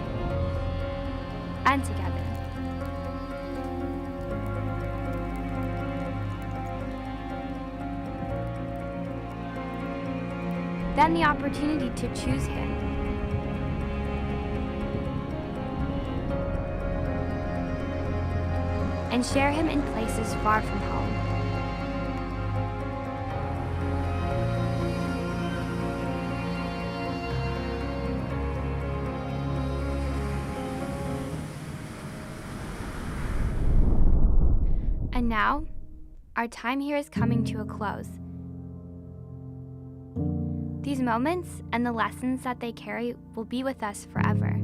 and together. Then the opportunity to choose Him. And share Him in places far from home. And now, our time here is coming to a close. These moments and the lessons that they carry will be with us forever.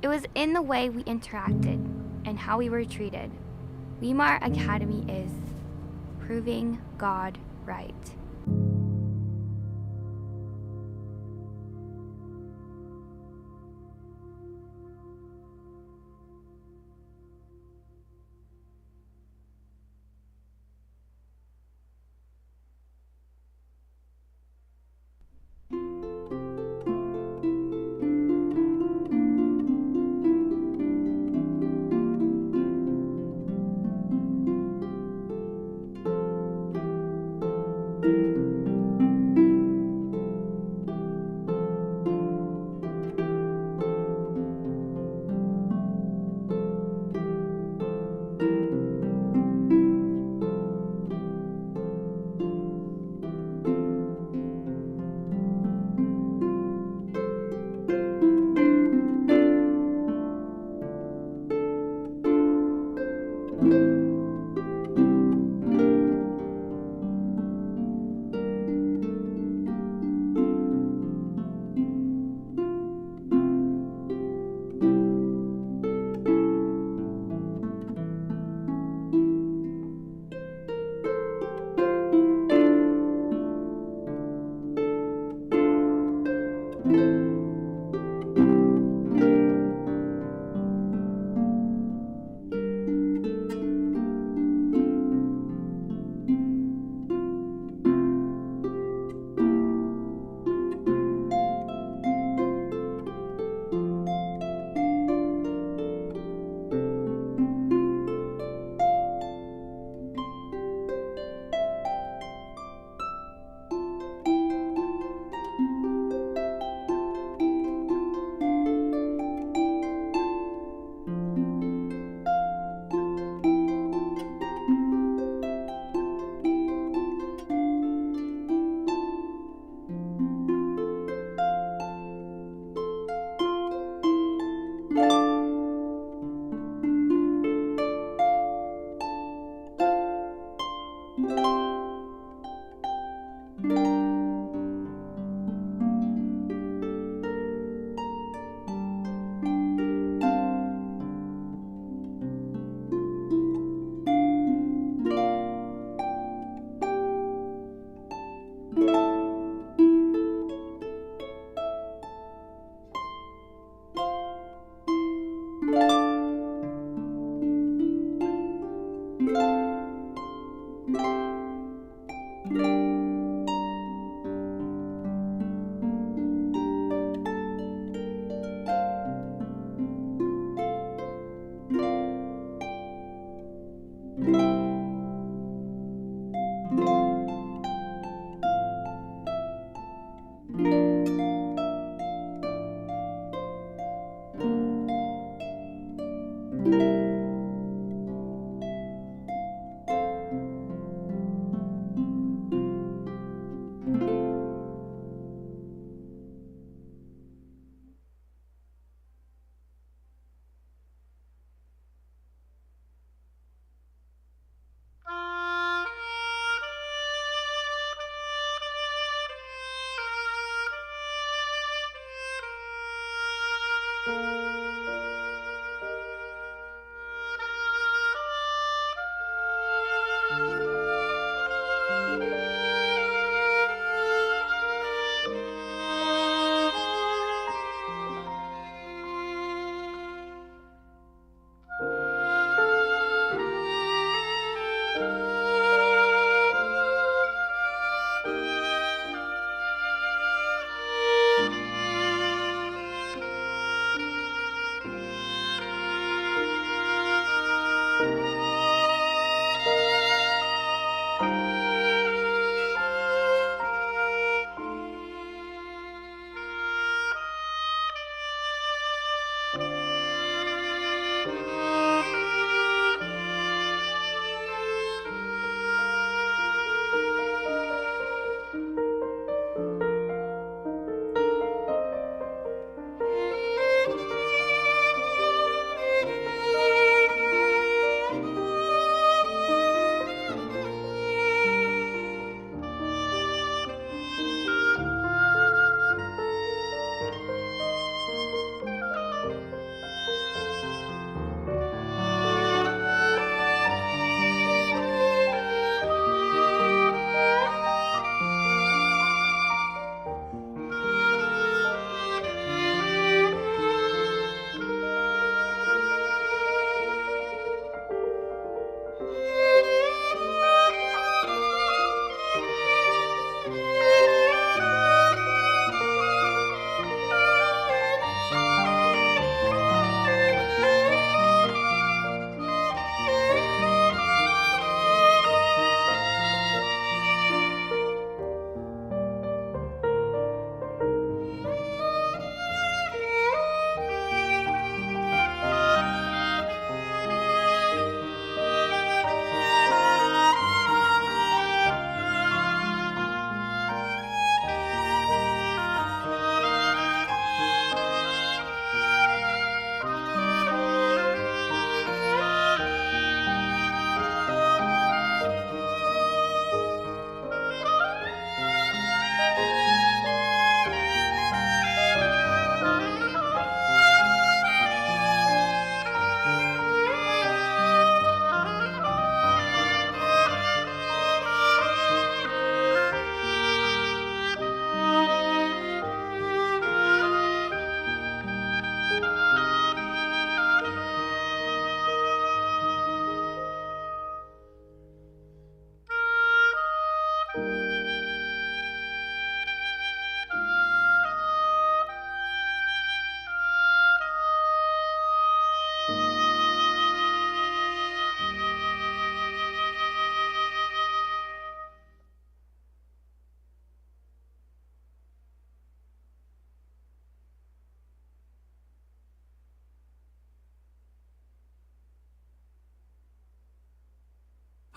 It was in the way we interacted and how we were treated. Weimar Academy is proving God right.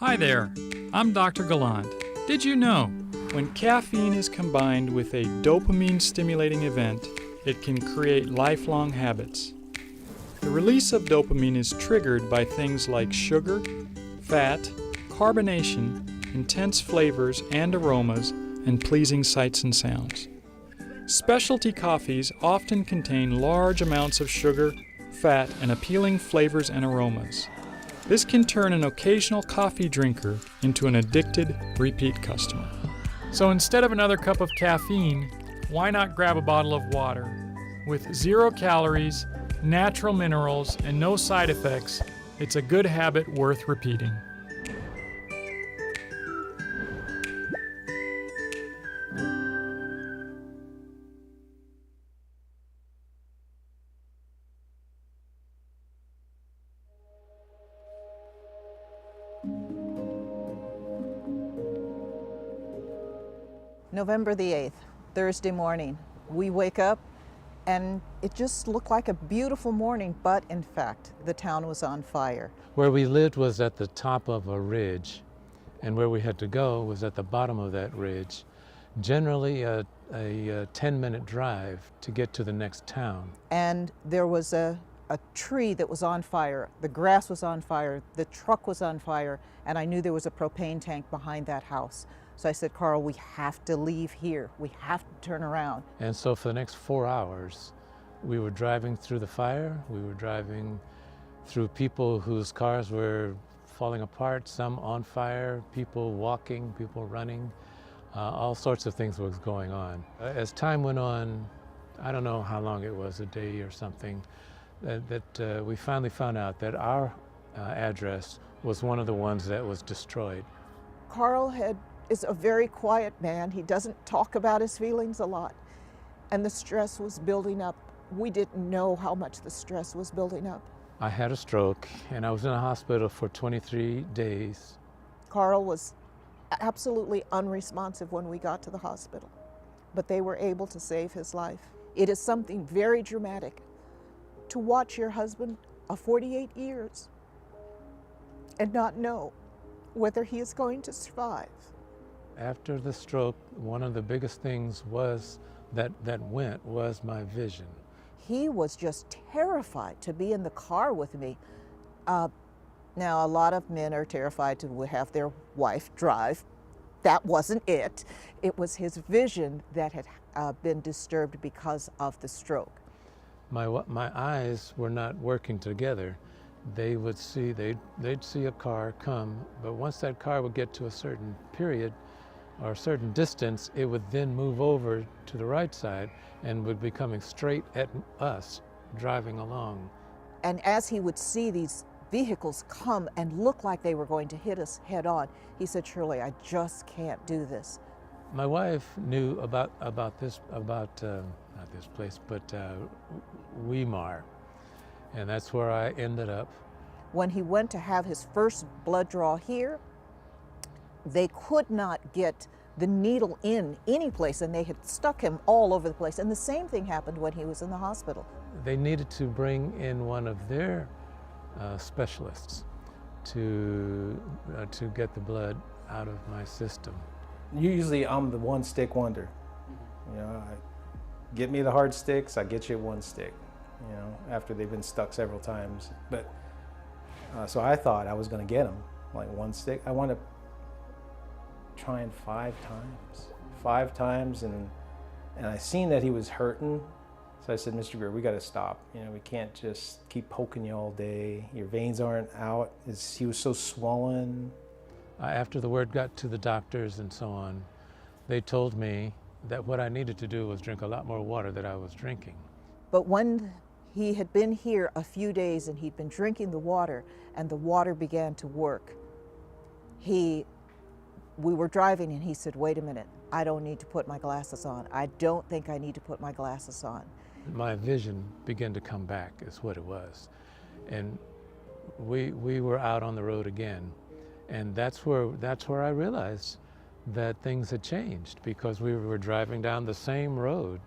Hi there, I'm Dr. Gallant. Did you know when caffeine is combined with a dopamine-stimulating event, it can create lifelong habits? The release of dopamine is triggered by things like sugar, fat, carbonation, intense flavors and aromas, and pleasing sights and sounds. Specialty coffees often contain large amounts of sugar, fat, and appealing flavors and aromas. This can turn an occasional coffee drinker into an addicted, repeat customer. So instead of another cup of caffeine, why not grab a bottle of water? With 0 calories, natural minerals, and no side effects, it's a good habit worth repeating. November the 8th, Thursday morning. We wake up and it just looked like a beautiful morning, but in fact, the town was on fire. Where we lived was at the top of a ridge, and where we had to go was at the bottom of that ridge. Generally a 10-minute drive to get to the next town. And there was a tree that was on fire, the grass was on fire, the truck was on fire, and I knew there was a propane tank behind that house. So I said, Carl, we have to leave here. We have to turn around. And so for the next 4 hours, we were driving through the fire. We were driving through people whose cars were falling apart, some on fire, people walking, people running. All sorts of things was going on. As time went on, I don't know how long it was, a day or something, that we finally found out that our address was one of the ones that was destroyed. Carl is a very quiet man. He doesn't talk about his feelings a lot. And the stress was building up. We didn't know how much the stress was building up. I had a stroke and I was in a hospital for 23 days. Carl was absolutely unresponsive when we got to the hospital, but they were able to save his life. It is something very dramatic to watch your husband of 48 years and not know whether he is going to survive. After the stroke, one of the biggest things was that was my vision. He was just terrified to be in the car with me. Now, a lot of men are terrified to have their wife drive. That wasn't it. It was his vision that had been disturbed because of the stroke. My eyes were not working together. They would see, they'd see a car come, but once that car would get to a certain period or a certain distance, it would then move over to the right side and would be coming straight at us, driving along. And as he would see these vehicles come and look like they were going to hit us head on, he said, Shirley, I just can't do this. My wife knew about not this place, but Weimar, and that's where I ended up. When he went to have his first blood draw here, they could not get the needle in any place, and they had stuck him all over the place. And the same thing happened when he was in the hospital. They needed to bring in one of their specialists to get the blood out of my system. Usually I'm the one stick wonder. You know, get me the hard sticks, I get you one stick, you know, after they've been stuck several times. But so I thought I was going to get him, like one stick. I wound up trying 5 times, and I seen that he was hurting. So I said, Mr. Greer, we got to stop. You know, we can't just keep poking you all day. Your veins aren't out. He was so swollen. After the word got to the doctors and so on, they told me that what I needed to do was drink a lot more water than I was drinking. But when he had been here a few days and he'd been drinking the water and the water began to work, we were driving and he said, wait a minute, I don't need to put my glasses on. I don't think I need to put my glasses on. My vision began to come back, is what it was. And we were out on the road again. And that's where I realized that things had changed, because we were driving down the same road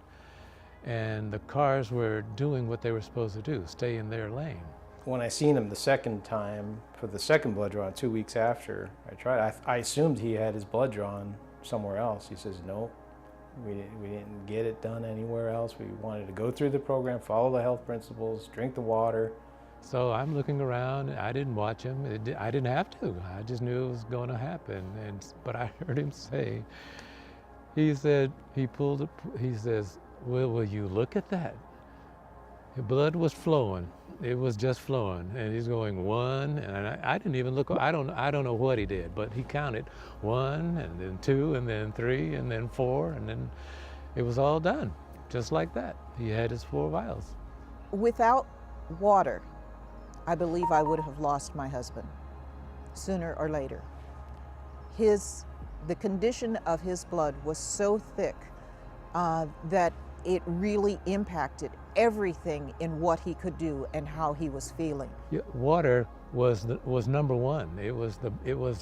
and the cars were doing what they were supposed to do, stay in their lane. when I seen him the second time for the second blood draw, 2 weeks after I tried, I assumed he had his blood drawn somewhere else. He says, no, we didn't get it done anywhere else. We wanted to go through the program, follow the health principles, drink the water. So I'm looking around. I didn't watch him. I didn't have to. I just knew it was going to happen. But I heard him say, he said, he says, well, will you look at that? The blood was flowing. It was just flowing, and he's going 1, and I didn't even look. I don't know what he did, but he counted 1, and then 2, and then 3, and then 4, and then it was all done, just like that. He had his 4 vials. Without water, I believe I would have lost my husband sooner or later. The condition of his blood was so thick that it really impacted everything in what he could do and how he was feeling. Yeah, water was number one. It was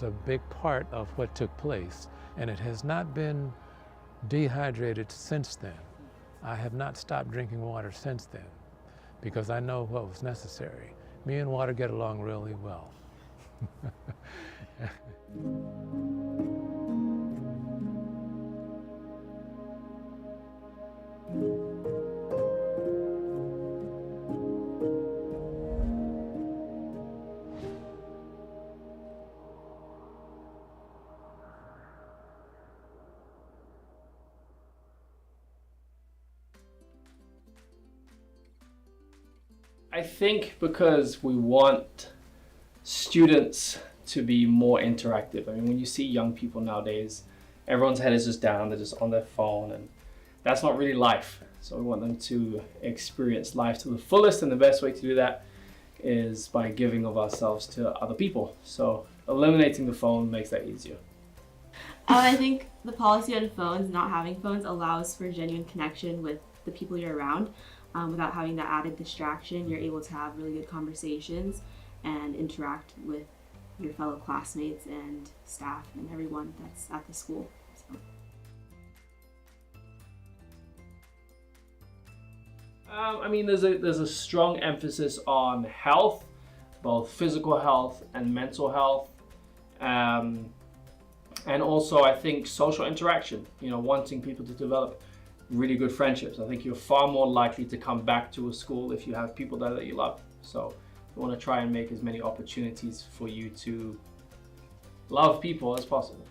a big part of what took place, and it has not been dehydrated since then. I have not stopped drinking water since then because I know what was necessary. Me and water get along really well. I think because we want students to be more interactive. I mean, when you see young people nowadays, everyone's head is just down, they're just on their phone, and that's not really life. So we want them to experience life to the fullest, and the best way to do that is by giving of ourselves to other people. So eliminating the phone makes that easier. I think the policy on phones, not having phones, allows for genuine connection with the people you're around. Without having that added distraction, you're able to have really good conversations and interact with your fellow classmates and staff and everyone that's at the school. So. I mean, there's a strong emphasis on health, both physical health and mental health, and also I think social interaction. You know, wanting people to develop really good friendships. I think you're far more likely to come back to a school if you have people there that you love. So we want to try and make as many opportunities for you to love people as possible.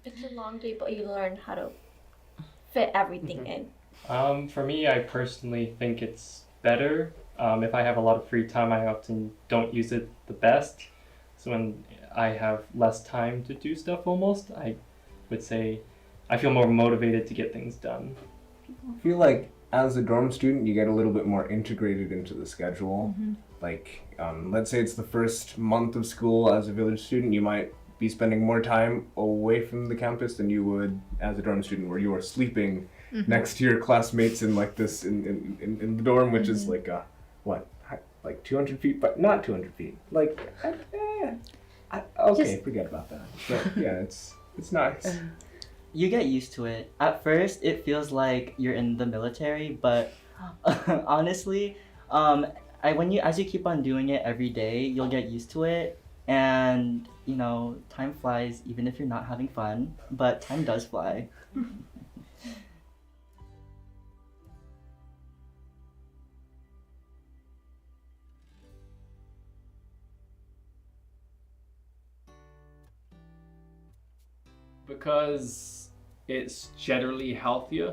It's a long day, but you learn how to fit everything in. For me, I personally think it's better. If I have a lot of free time, I often don't use it the best. So when I have less time to do stuff almost, I would say I feel more motivated to get things done. I feel like as a dorm student, you get a little bit more integrated into the schedule. Like, let's say it's the first month of school as a village student, you might be spending more time away from the campus than you would as a dorm student, where you are sleeping next to your classmates in like this in the dorm, which is like like 200 feet, but not 200 feet. Like, okay, forget about that. But yeah, it's nice. You get used to it. At first, it feels like you're in the military, but honestly, as you keep on doing it every day, you'll get used to it, and you know, time flies even if you're not having fun. But time does fly. Because it's generally healthier.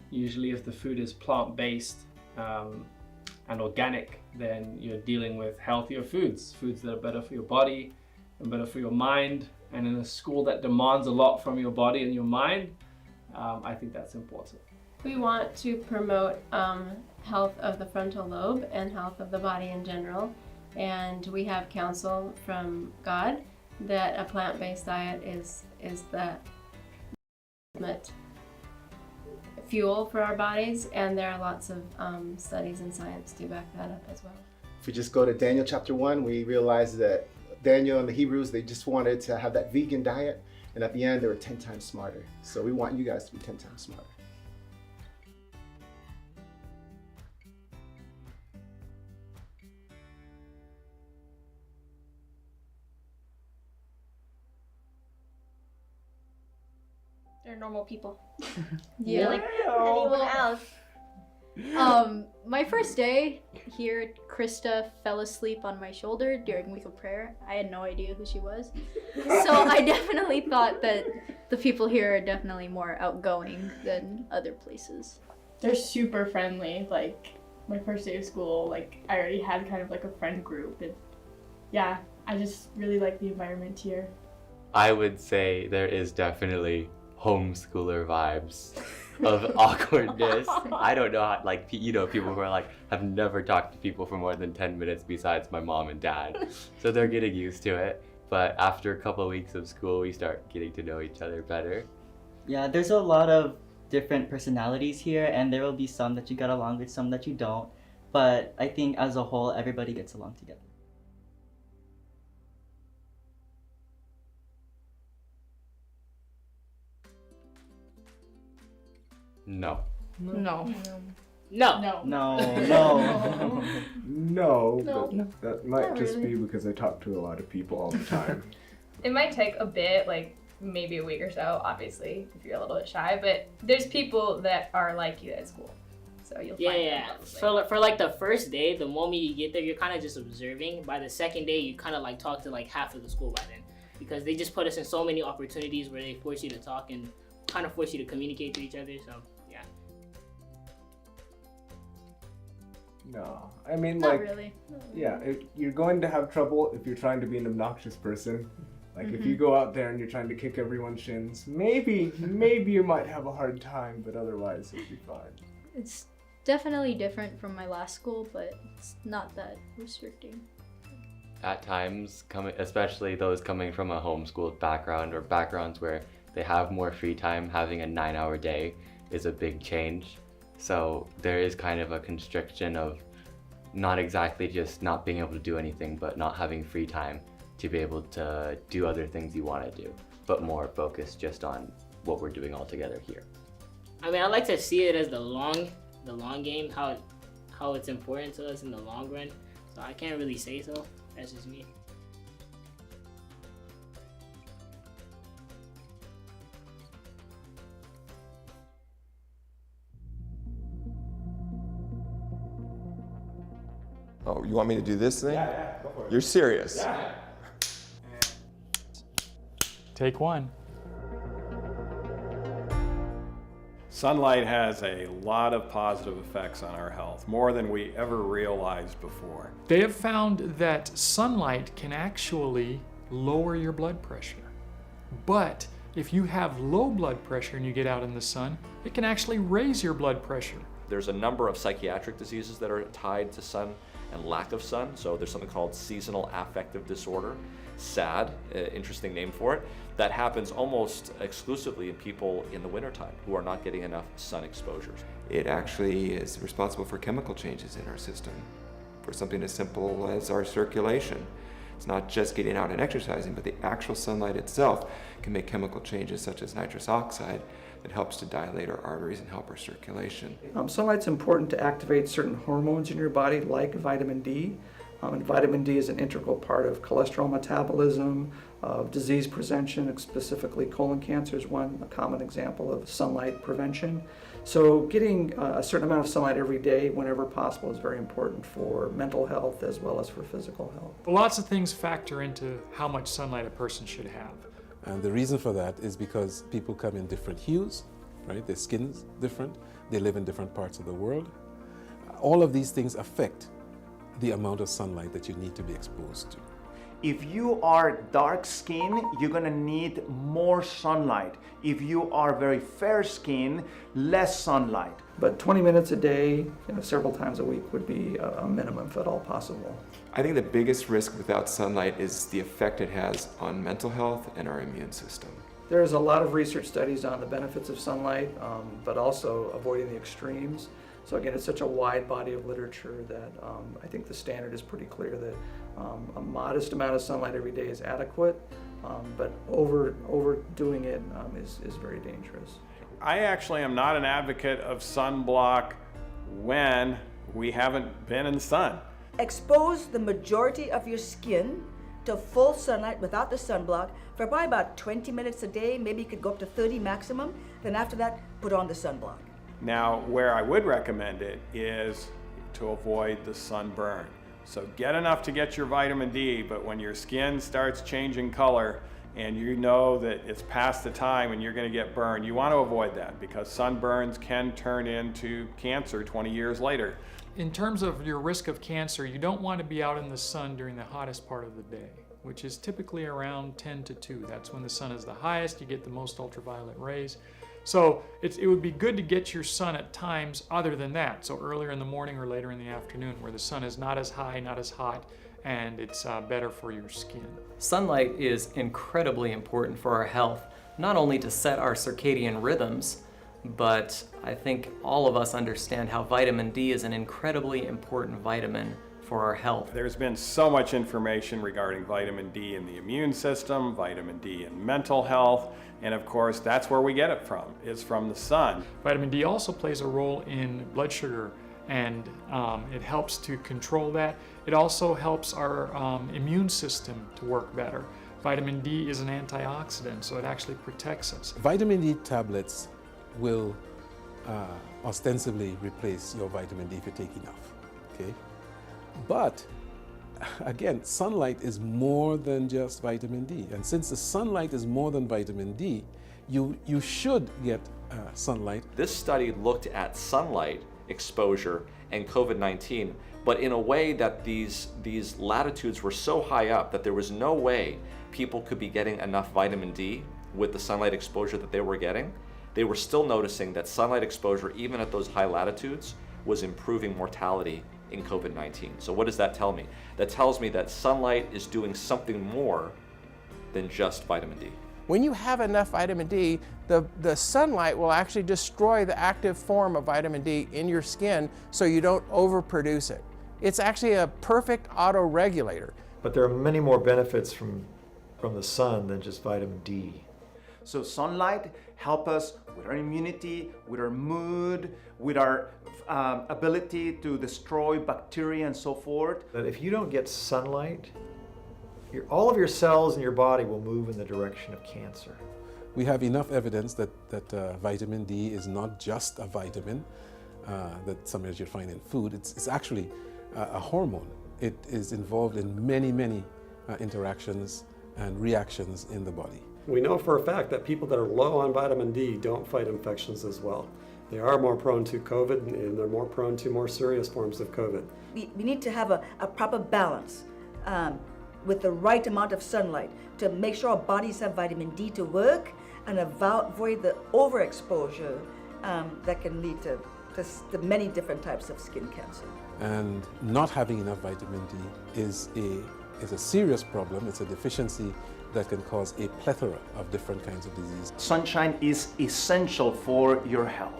Usually if the food is plant-based and organic, then you're dealing with healthier foods that are better for your body and better for your mind. And in a school that demands a lot from your body and your mind, I think that's important. We want to promote health of the frontal lobe and health of the body in general. And we have counsel from God that a plant-based diet is the ultimate fuel for our bodies, and there are lots of studies and science to back that up as well. If we just go to Daniel chapter 1, we realize that Daniel and the Hebrews, they just wanted to have that vegan diet, and at the end they were 10 times smarter. So we want you guys to be 10 times smarter. They're normal people. Yeah. Like anyone else. My first day here, Krista fell asleep on my shoulder during week of prayer. I had no idea who she was. So I definitely thought that the people here are definitely more outgoing than other places. They're super friendly. Like, my first day of school, like, I already had kind of like a friend group. And yeah, I just really like the environment here. I would say there is definitely homeschooler vibes of awkwardness. I don't know how, like, you know, people who are like, have never talked to people for more than 10 minutes besides my mom and dad. So they're getting used to it. But after a couple of weeks of school, we start getting to know each other better. Yeah, there's a lot of different personalities here, and there will be some that you get along with, some that you don't. But I think as a whole, everybody gets along together. No. No. No. No. No, No. but that might Not just really. be because I talk to a lot of people all the time. It might take a bit, like maybe a week or so, obviously, if you're a little bit shy, but there's people that are like you at school. So you'll find them Yeah. probably. For like the first day, the moment you get there, you're kind of just observing. By the second day, you kind of like talk to like half of the school by then, because they just put us in so many opportunities where they force you to talk and kind of force you to communicate to each other. So yeah. No, I mean, Not like, really. yeah, you're going to have trouble if you're trying to be an obnoxious person. Like, if you go out there and you're trying to kick everyone's shins, maybe you might have a hard time, but otherwise it'll be fine. It's definitely different from my last school, but it's not that restricting. At times, especially those coming from a homeschooled background or backgrounds where they have more free time, having a 9-hour day is a big change. So there is kind of a constriction of not exactly just not being able to do anything, but not having free time to be able to do other things you want to do, but more focused just on what we're doing all together here. I mean, I like to see it as the long game, how it's important to us in the long run. So I can't really say so. That's just me. Oh, you want me to do this thing? Yeah, go for it. You're serious? Yeah. Take one. Sunlight has a lot of positive effects on our health, more than we ever realized before. They have found that sunlight can actually lower your blood pressure. But if you have low blood pressure and you get out in the sun, it can actually raise your blood pressure. There's a number of psychiatric diseases that are tied to sun and lack of sun. So there's something called seasonal affective disorder, SAD, interesting name for it, that happens almost exclusively in people in the wintertime who are not getting enough sun exposures. It actually is responsible for chemical changes in our system, for something as simple as our circulation. It's not just getting out and exercising, but the actual sunlight itself can make chemical changes such as nitrous oxide that helps to dilate our arteries and help our circulation. Sunlight's important to activate certain hormones in your body like vitamin D. And vitamin D is an integral part of cholesterol metabolism, of disease prevention, specifically colon cancer is one common example of sunlight prevention. So getting a certain amount of sunlight every day whenever possible is very important for mental health as well as for physical health. Well, lots of things factor into how much sunlight a person should have. And the reason for that is because people come in different hues, right? Their skin's different, they live in different parts of the world. All of these things affect the amount of sunlight that you need to be exposed to. If you are dark skinned, you're gonna need more sunlight. If you are very fair skinned, less sunlight. But 20 minutes a day, several times a week would be a minimum if at all possible. I think the biggest risk without sunlight is the effect it has on mental health and our immune system. There's a lot of research studies on the benefits of sunlight, but also avoiding the extremes. So again, it's such a wide body of literature that I think the standard is pretty clear that a modest amount of sunlight every day is adequate, but overdoing it is very dangerous. I actually am not an advocate of sunblock when we haven't been in the sun. Expose the majority of your skin to full sunlight without the sunblock for probably about 20 minutes a day. Maybe you could go up to 30 maximum. Then after that, put on the sunblock. Now, where I would recommend it is to avoid the sunburn. So get enough to get your vitamin D, but when your skin starts changing color and you know that it's past the time and you're going to get burned, you want to avoid that because sunburns can turn into cancer 20 years later. In terms of your risk of cancer, you don't want to be out in the sun during the hottest part of the day, which is typically around 10 to 2. That's when the sun is the highest, you get the most ultraviolet rays. So it would be good to get your sun at times other than that, so earlier in the morning or later in the afternoon where the sun is not as high, not as hot, and it's better for your skin. Sunlight is incredibly important for our health, not only to set our circadian rhythms, but I think all of us understand how vitamin D is an incredibly important vitamin for our health. There's been so much information regarding vitamin D in the immune system, vitamin D in mental health, and of course that's where we get it from, is from the sun. Vitamin D also plays a role in blood sugar, and it helps to control that. It also helps our immune system to work better. Vitamin D is an antioxidant, so it actually protects us. Vitamin D tablets will ostensibly replace your vitamin D if you take enough, okay? But again, sunlight is more than just vitamin D. And since the sunlight is more than vitamin D, you should get sunlight. This study looked at sunlight exposure and COVID-19, but in a way that these latitudes were so high up that there was no way people could be getting enough vitamin D with the sunlight exposure that they were getting. They were still noticing that sunlight exposure, even at those high latitudes, was improving mortality in COVID-19. So what does that tell me? That tells me that sunlight is doing something more than just vitamin D. When you have enough vitamin D, the sunlight will actually destroy the active form of vitamin D in your skin so you don't overproduce it. It's actually a perfect autoregulator. But there are many more benefits from the sun than just vitamin D. So sunlight help us with our immunity, with our mood, with our ability to destroy bacteria and so forth. That if you don't get sunlight, all of your cells in your body will move in the direction of cancer. We have enough evidence that vitamin D is not just a vitamin that sometimes you'll find in food. It's actually a hormone. It is involved in many interactions and reactions in the body. We know for a fact that people that are low on vitamin D don't fight infections as well. They are more prone to COVID, and they're more prone to more serious forms of COVID. We need to have a proper balance with the right amount of sunlight to make sure our bodies have vitamin D to work and avoid the overexposure that can lead to many different types of skin cancer. And not having enough vitamin D is a serious problem. It's a deficiency that can cause a plethora of different kinds of diseases. Sunshine is essential for your health.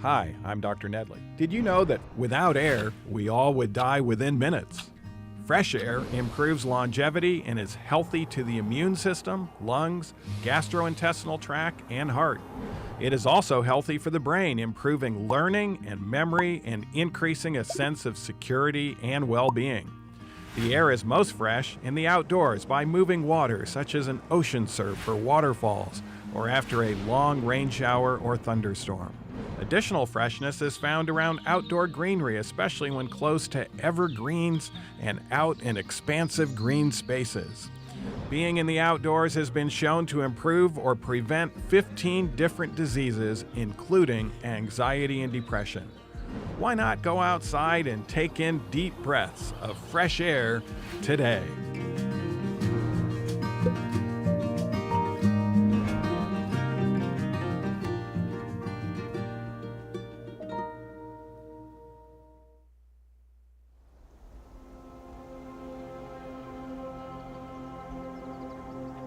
Hi, I'm Dr. Nedley. Did you know that without air, we all would die within minutes? Fresh air improves longevity and is healthy to the immune system, lungs, gastrointestinal tract, and heart. It is also healthy for the brain, improving learning and memory and increasing a sense of security and well-being. The air is most fresh in the outdoors by moving water, such as an ocean surf or waterfalls, or after a long rain shower or thunderstorm. Additional freshness is found around outdoor greenery, especially when close to evergreens and out in expansive green spaces. Being in the outdoors has been shown to improve or prevent 15 different diseases, including anxiety and depression. Why not go outside and take in deep breaths of fresh air today?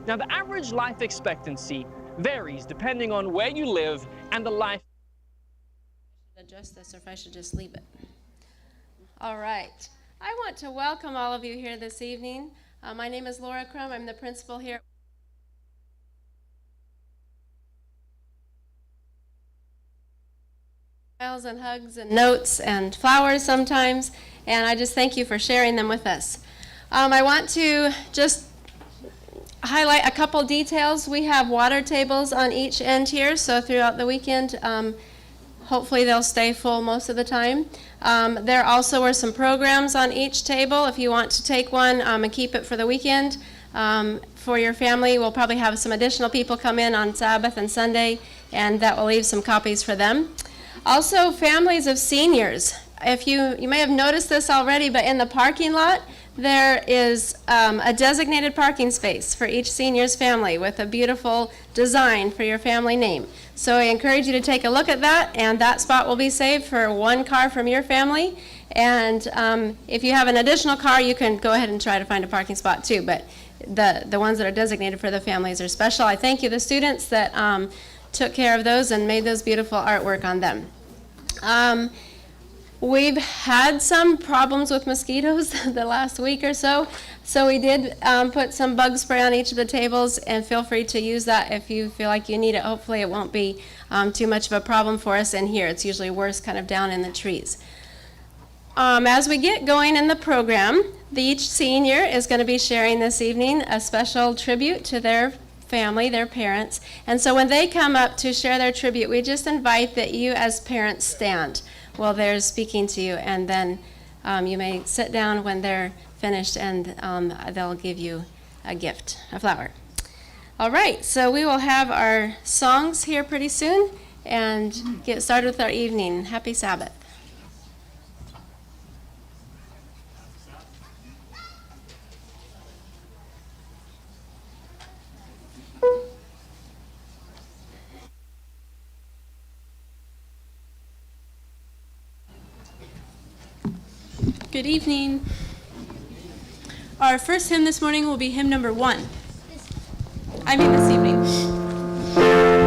Now, the average life expectancy varies depending on where you live and the life. Adjust this, or if I should just leave it. All right. I want to welcome all of you here this evening. My name is Laura Crum. I'm the principal here. Smiles and hugs and notes and flowers sometimes, and I just thank you for sharing them with us. I want to just highlight a couple details. We have water tables on each end here, so throughout the weekend, hopefully they'll stay full most of the time. There also are some programs on each table if you want to take one and keep it for the weekend. For your family, we'll probably have some additional people come in on Sabbath and Sunday, and that will leave some copies for them. Also, families of seniors. If you may have noticed this already, but in the parking lot, there is a designated parking space for each senior's family with a beautiful design for your family name. So I encourage you to take a look at that, and that spot will be saved for one car from your family. And if you have an additional car, you can go ahead and try to find a parking spot too, but the ones that are designated for the families are special. I thank you, the students that took care of those and made those beautiful artwork on them. We've had some problems with mosquitoes the last week or so, so we did put some bug spray on each of the tables, and feel free to use that if you feel like you need it. Hopefully it won't be too much of a problem for us in here. It's usually worse kind of down in the trees. As we get going in the program, each senior is going to be sharing this evening a special tribute to their family, their parents, and so when they come up to share their tribute, we just invite that you as parents stand while they're speaking to you, and then you may sit down when they're finished, and they'll give you a gift, a flower. All right, so we will have our songs here pretty soon and get started with our evening. Happy Sabbath. Good evening. Our first hymn this morning will be hymn number 1. This evening. Thank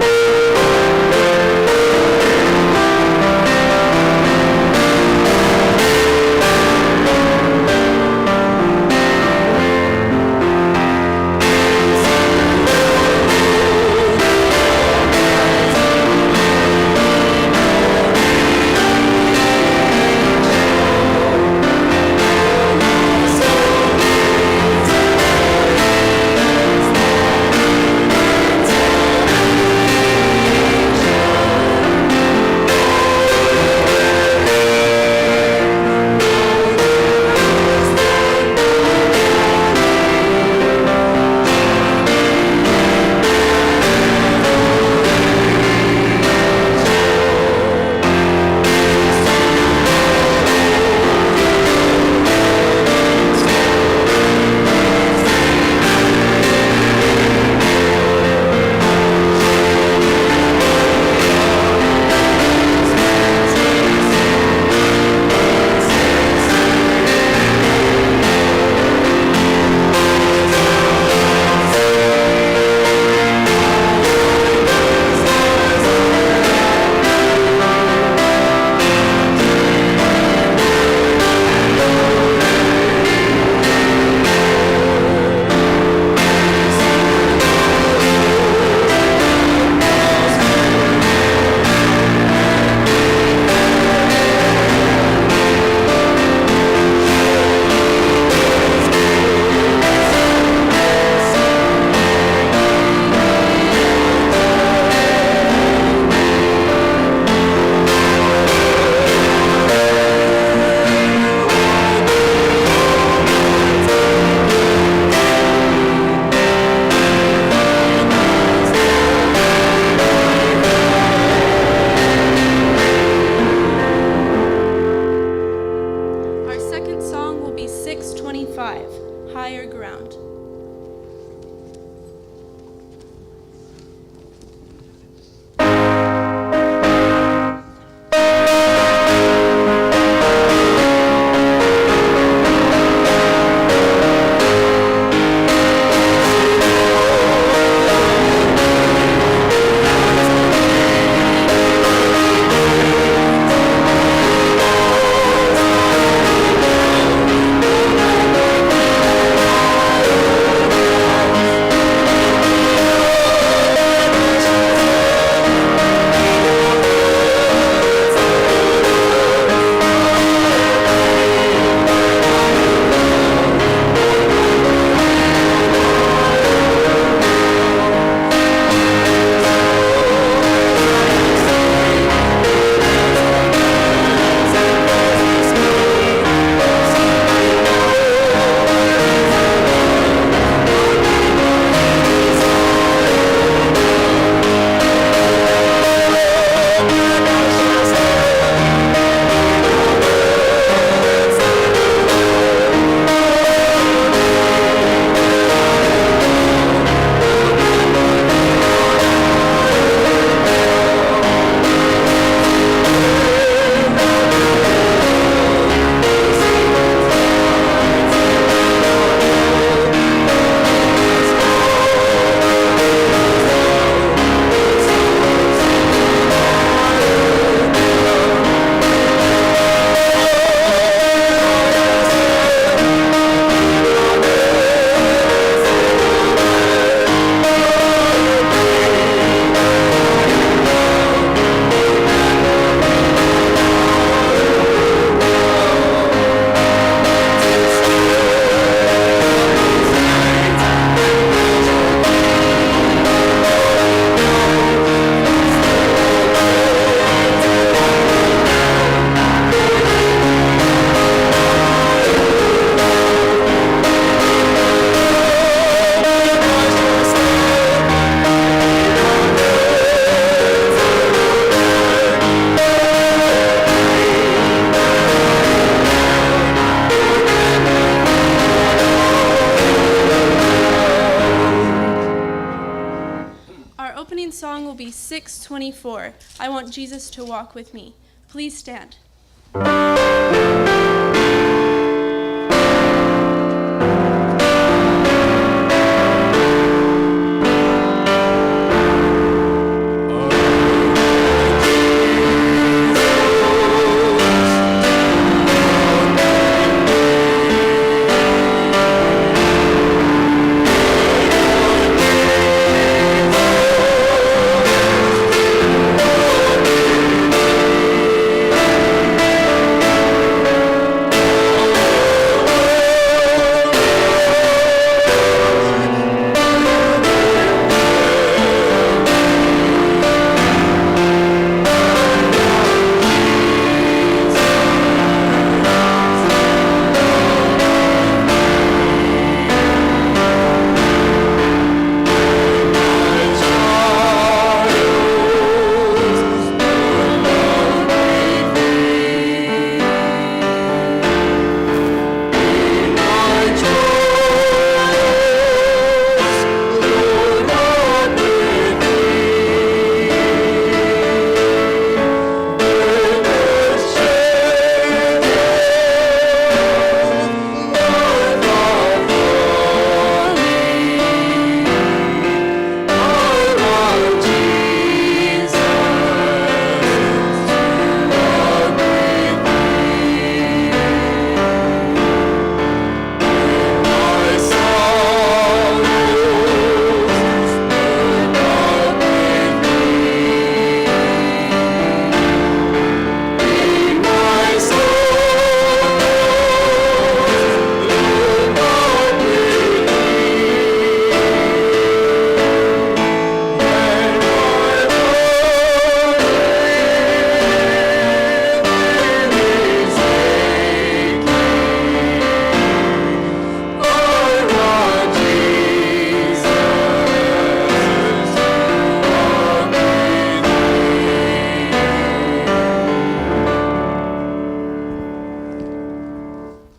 door. I want Jesus to walk with me. Please stand.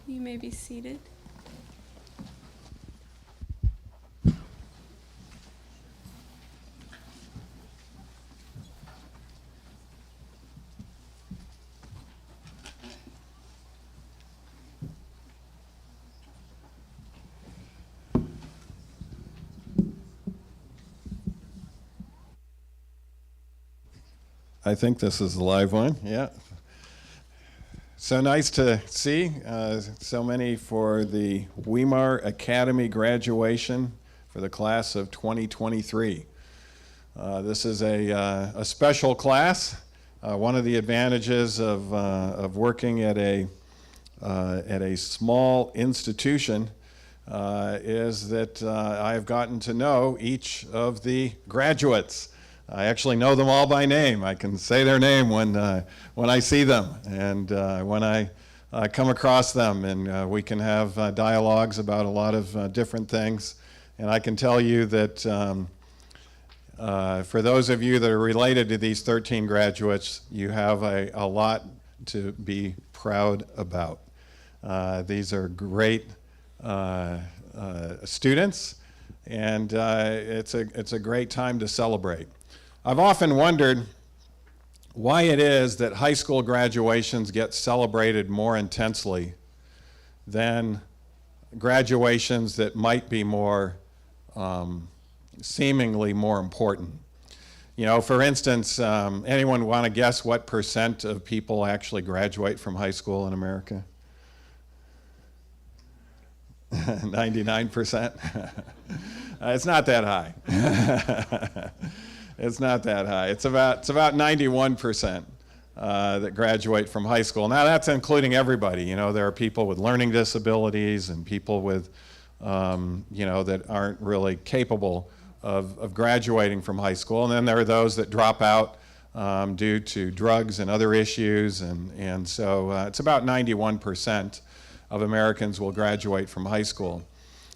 You may be seated. I think this is the live one, yeah. So nice to see so many for the Weimar Academy graduation for the class of 2023. This is a special class. One of the advantages of working at a small institution is that I have gotten to know each of the graduates. I actually know them all by name. I can say their name when I see them and when I come across them, and we can have dialogues about a lot of different things. And I can tell you that for those of you that are related to these 13 graduates, you have a lot to be proud about. These are great students, and it's a great time to celebrate. I've often wondered why it is that high school graduations get celebrated more intensely than graduations that might be more, seemingly more important. You know, for instance, anyone want to guess what % of people actually graduate from high school in America? 99%? It's not that high. It's not that high. It's about 91% that graduate from high school. Now that's including everybody. You know, there are people with learning disabilities and people with, you know, that aren't really capable of graduating from high school. And then there are those that drop out due to drugs and other issues. And so it's about 91% of Americans will graduate from high school.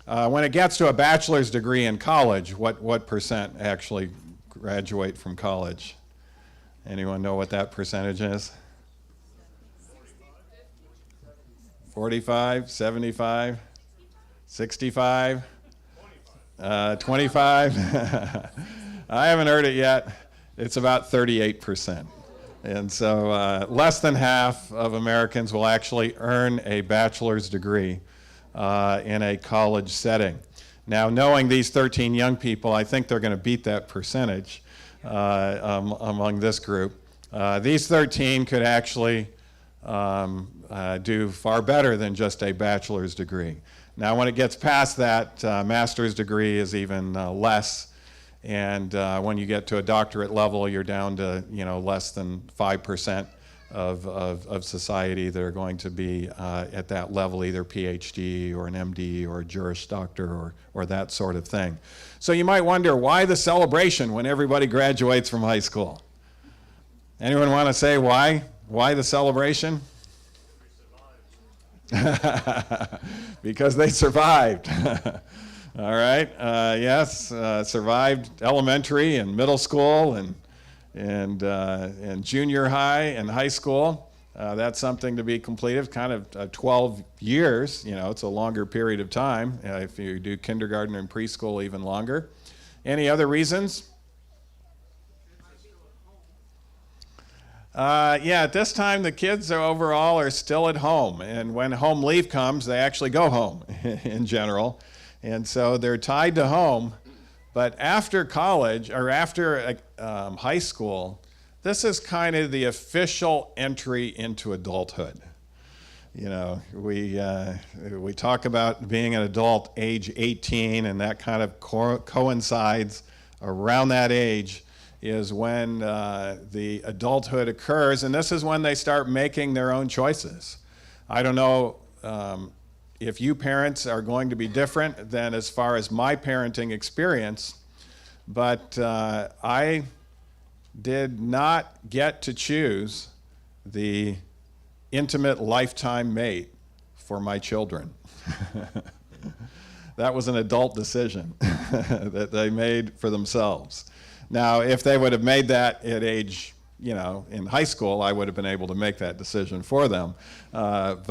When it gets to a bachelor's degree in college, what % actually graduate from college? Anyone know what that percentage is? 45, 75, 65, 25. I haven't heard it yet. It's about 38%. And so less than half of Americans will actually earn a bachelor's degree in a college setting. Now, knowing these 13 young people, I think they're going to beat that percentage among this group. These 13 could actually do far better than just a bachelor's degree. Now, when it gets past that, master's degree is even less. And when you get to a doctorate level, you're down to less than 5% of society that are going to be at that level, either PhD or an MD or a Juris Doctor or that sort of thing. So you might wonder, why the celebration when everybody graduates from high school? Anyone want to say why? Why the celebration? Because they survived. All right. Yes, survived elementary and middle school and junior high and high school. That's something to be completed. Kind of 12 years. It's a longer period of time. If you do kindergarten and preschool, even longer. Any other reasons? Yeah, at this time the kids overall are still at home, and when home leave comes, they actually go home in general. And so they're tied to home, but after college or after high school, this is kind of the official entry into adulthood. We talk about being an adult age 18, and that kind of coincides around that age is when the adulthood occurs, and this is when they start making their own choices. I don't know if you parents are going to be different than as far as my parenting experience, but I did not get to choose the intimate lifetime mate for my children. That was an adult decision that they made for themselves. Now, if they would have made that at age, in high school, I would have been able to make that decision for them. And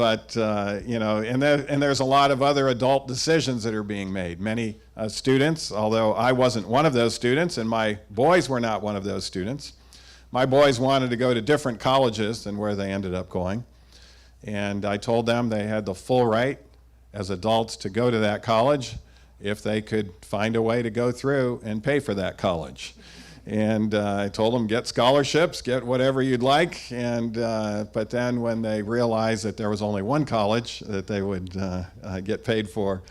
there's a lot of other adult decisions that are being made. Many students, although I wasn't one of those students, and my boys were not one of those students, my boys wanted to go to different colleges than where they ended up going. And I told them they had the full right as adults to go to that college if they could find a way to go through and pay for that college. And I told them, get scholarships, get whatever you'd like. But then when they realized that there was only one college that they would get paid for,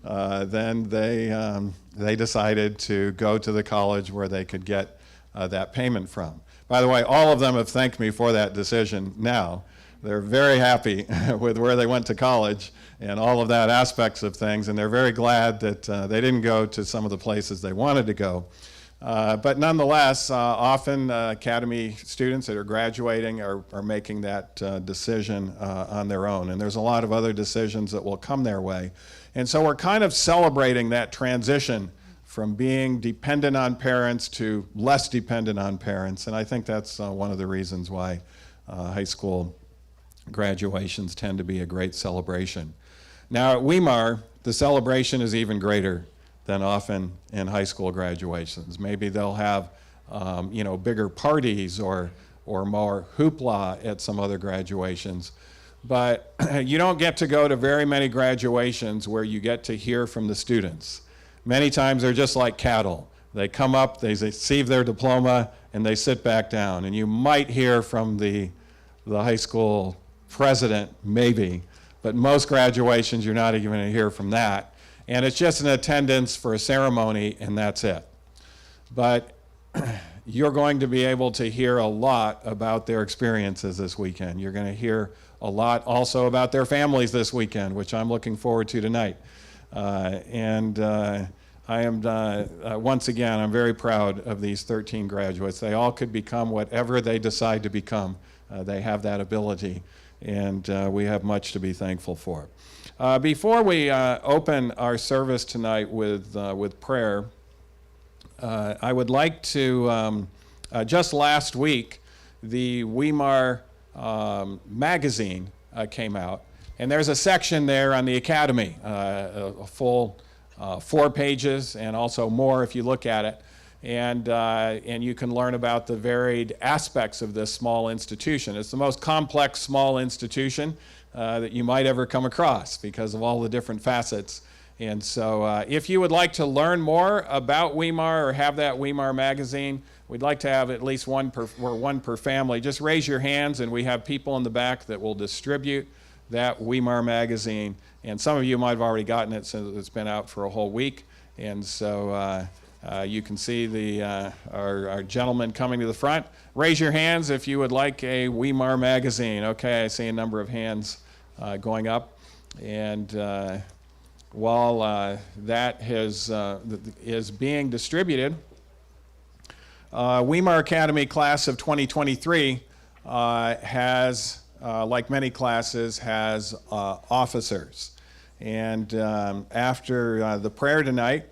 then they decided to go to the college where they could get that payment from. By the way, all of them have thanked me for that decision now. They're very happy with where they went to college and all of that aspects of things, and they're very glad that they didn't go to some of the places they wanted to go. But nonetheless, often academy students that are graduating are making that decision on their own, and there's a lot of other decisions that will come their way. And so we're kind of celebrating that transition from being dependent on parents to less dependent on parents, and I think that's one of the reasons why high school graduations tend to be a great celebration. Now at Weimar, the celebration is even greater than often in high school graduations. Maybe they'll have bigger parties or more hoopla at some other graduations. But you don't get to go to very many graduations where you get to hear from the students. Many times they're just like cattle. They come up, they receive their diploma, and they sit back down. And you might hear from the high school president, maybe, but most graduations you're not even going to hear from that. And it's just an attendance for a ceremony, and that's it. But you're going to be able to hear a lot about their experiences this weekend. You're going to hear a lot also about their families this weekend, which I'm looking forward to tonight. I am, once again, I'm very proud of these 13 graduates. They all could become whatever they decide to become. They have that ability, and we have much to be thankful for. Before we open our service tonight with prayer, I would like to, just last week, the Weimar magazine came out, and there's a section there on the Academy, a full 4 pages, and also more if you look at it. and you can learn about the varied aspects of this small institution. It's the most complex small institution that you might ever come across because of all the different facets. And so if you would like to learn more about Weimar or have that Weimar magazine, we'd like to have at least one per family. Just raise your hands, and we have people in the back that will distribute that Weimar magazine. And some of you might have already gotten it since it's been out for a whole week. And so you can see our gentleman coming to the front. Raise your hands if you would like a Weimar magazine. Okay, I see a number of hands going up. And while that is being distributed, Weimar Academy class of 2023 has, like many classes, has officers. And after the prayer tonight,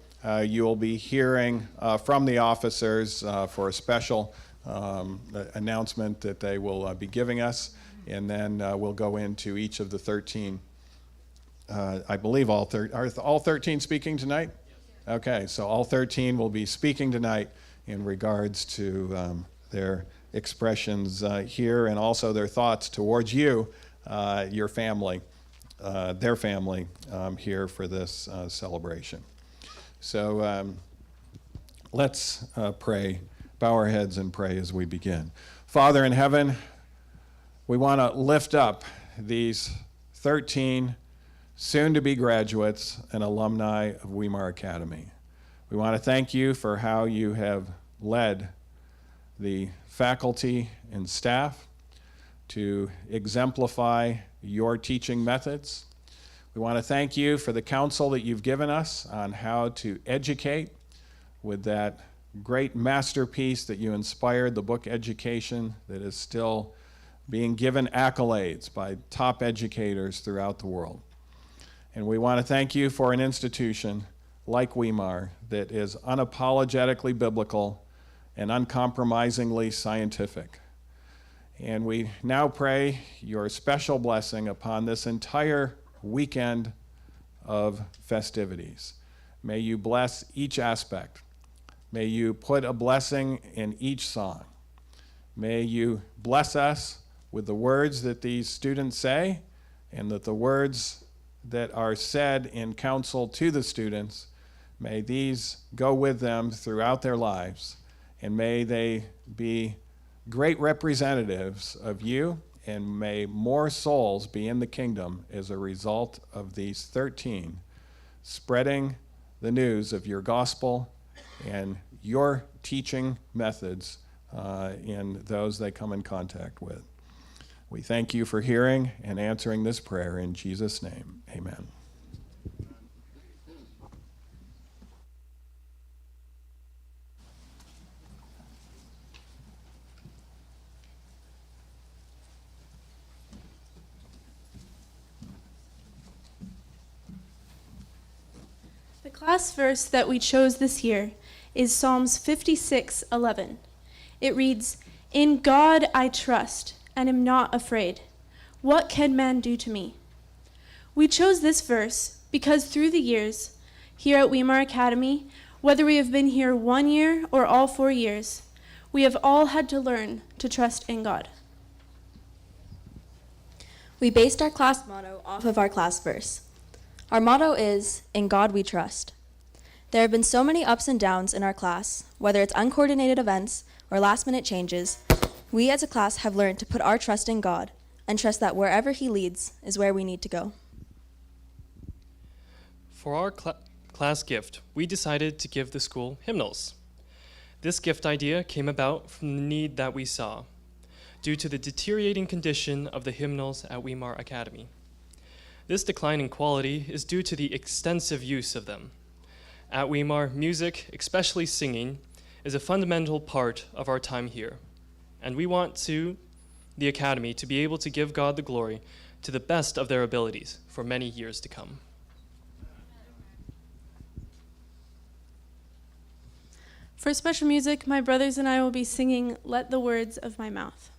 you'll be hearing from the officers for a special announcement that they will be giving us. And then we'll go into each of the 13. I believe are all 13 speaking tonight? Okay, so all 13 will be speaking tonight in regards to their expressions here, and also their thoughts towards you, your family, their family here for this celebration. So let's pray, bow our heads and pray as we begin. Father in heaven, we want to lift up these 13 soon-to-be graduates and alumni of Weimar Academy. We want to thank you for how you have led the faculty and staff to exemplify your teaching methods. We want to thank you for the counsel that you've given us on how to educate with that great masterpiece that you inspired, the book Education, that is still being given accolades by top educators throughout the world. And we want to thank you for an institution like Weimar that is unapologetically biblical and uncompromisingly scientific. And we now pray your special blessing upon this entire weekend of festivities. May you bless each aspect. May you put a blessing in each song. May you bless us with the words that these students say, and that the words that are said in counsel to the students, may these go with them throughout their lives, and may they be great representatives of you, and may more souls be in the kingdom as a result of these 13 spreading the news of your gospel and your teaching methods in those they come in contact with. We thank you for hearing and answering this prayer in Jesus' name. Amen. The class verse that we chose this year is Psalms 56:11. It reads, "In God I trust and am not afraid. What can man do to me?" We chose this verse because through the years here at Weimar Academy, whether we have been here 1 year or all 4 years, we have all had to learn to trust in God. We based our class motto off of our class verse. Our motto is, "In God we trust." There have been so many ups and downs in our class, whether it's uncoordinated events or last-minute changes. We as a class have learned to put our trust in God and trust that wherever He leads is where we need to go. For our class gift, we decided to give the school hymnals. This gift idea came about from the need that we saw due to the deteriorating condition of the hymnals at Weimar Academy. This decline in quality is due to the extensive use of them. At Weimar, music, especially singing, is a fundamental part of our time here. And we want the Academy to be able to give God the glory to the best of their abilities for many years to come. For special music, my brothers and I will be singing "Let the Words of My Mouth."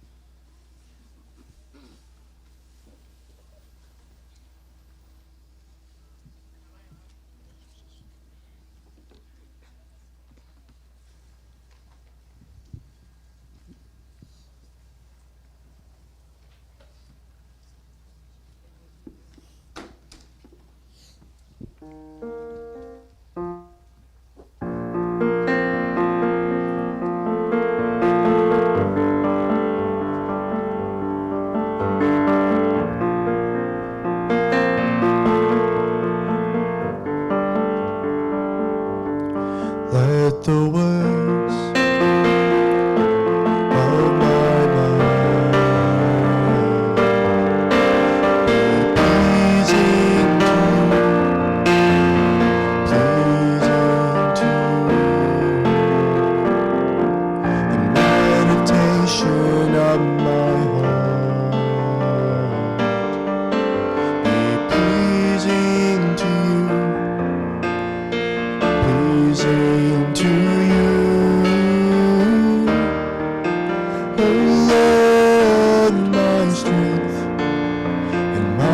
Let the words of my mouth be pleasing to the meditation of my heart be pleasing to you, O Lord, my strength and my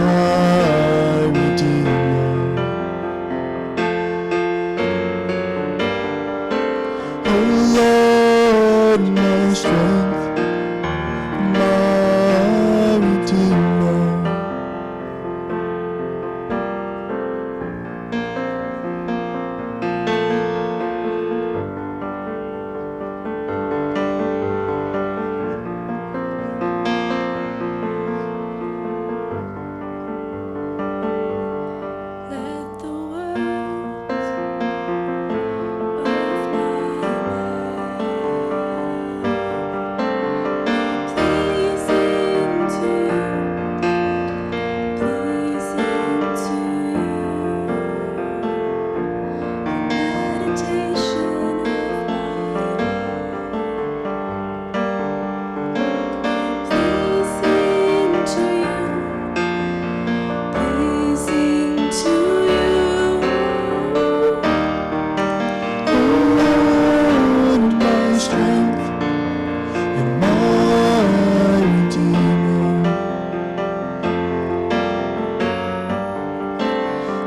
Redeemer.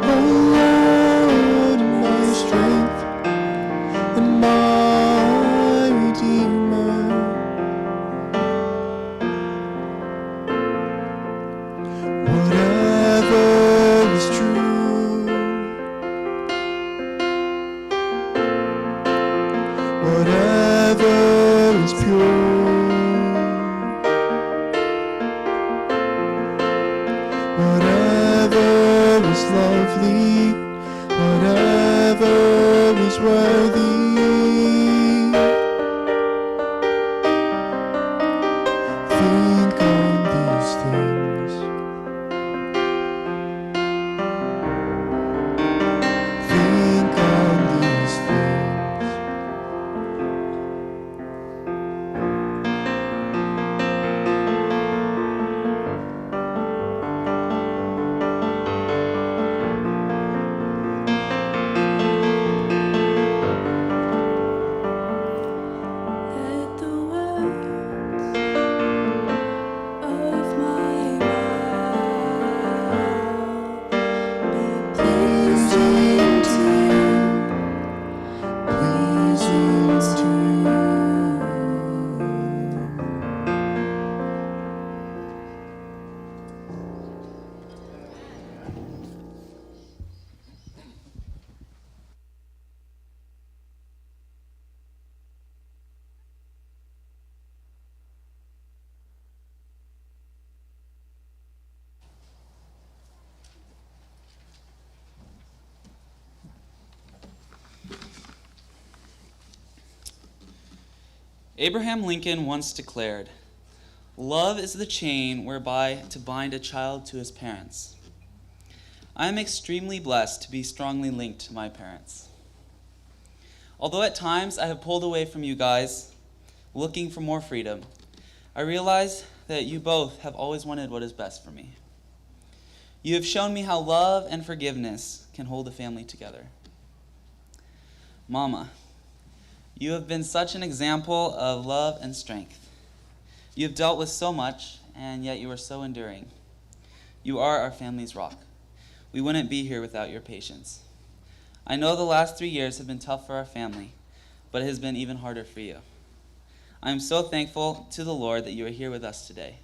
O Lord, my strength, my Redeemer. Whatever is pure, whatever is lovely, whatever is worthy, think on these things. Think on these things. Abraham Lincoln once declared, "Love is the chain whereby to bind a child to his parents." I am extremely blessed to be strongly linked to my parents. Although at times I have pulled away from you guys, looking for more freedom, I realize that you both have always wanted what is best for me. You have shown me how love and forgiveness can hold a family together. Mama, you have been such an example of love and strength. You have dealt with so much, and yet you are so enduring. You are our family's rock. We wouldn't be here without your patience. I know the last 3 years have been tough for our family, but it has been even harder for you. I am so thankful to the Lord that you are here with us today.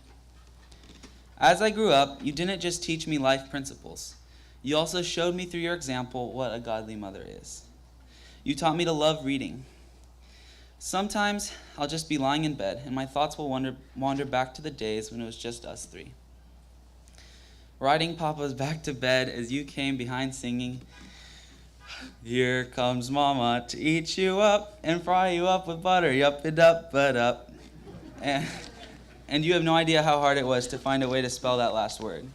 As I grew up, you didn't just teach me life principles. You also showed me through your example what a godly mother is. You taught me to love reading. Sometimes I'll just be lying in bed and my thoughts will wander back to the days when it was just us three. Riding Papa's back to bed as you came behind singing, "Here comes Mama to eat you up and fry you up with butter, yup and up, but up." And you have no idea how hard it was to find a way to spell that last word.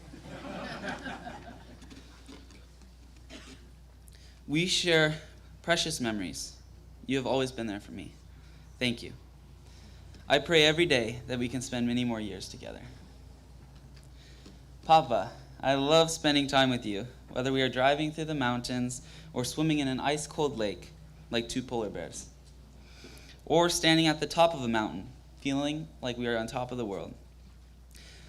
We share precious memories. You have always been there for me. Thank you. I pray every day that we can spend many more years together. Papa, I love spending time with you, whether we are driving through the mountains or swimming in an ice-cold lake like two polar bears, or standing at the top of a mountain, feeling like we are on top of the world.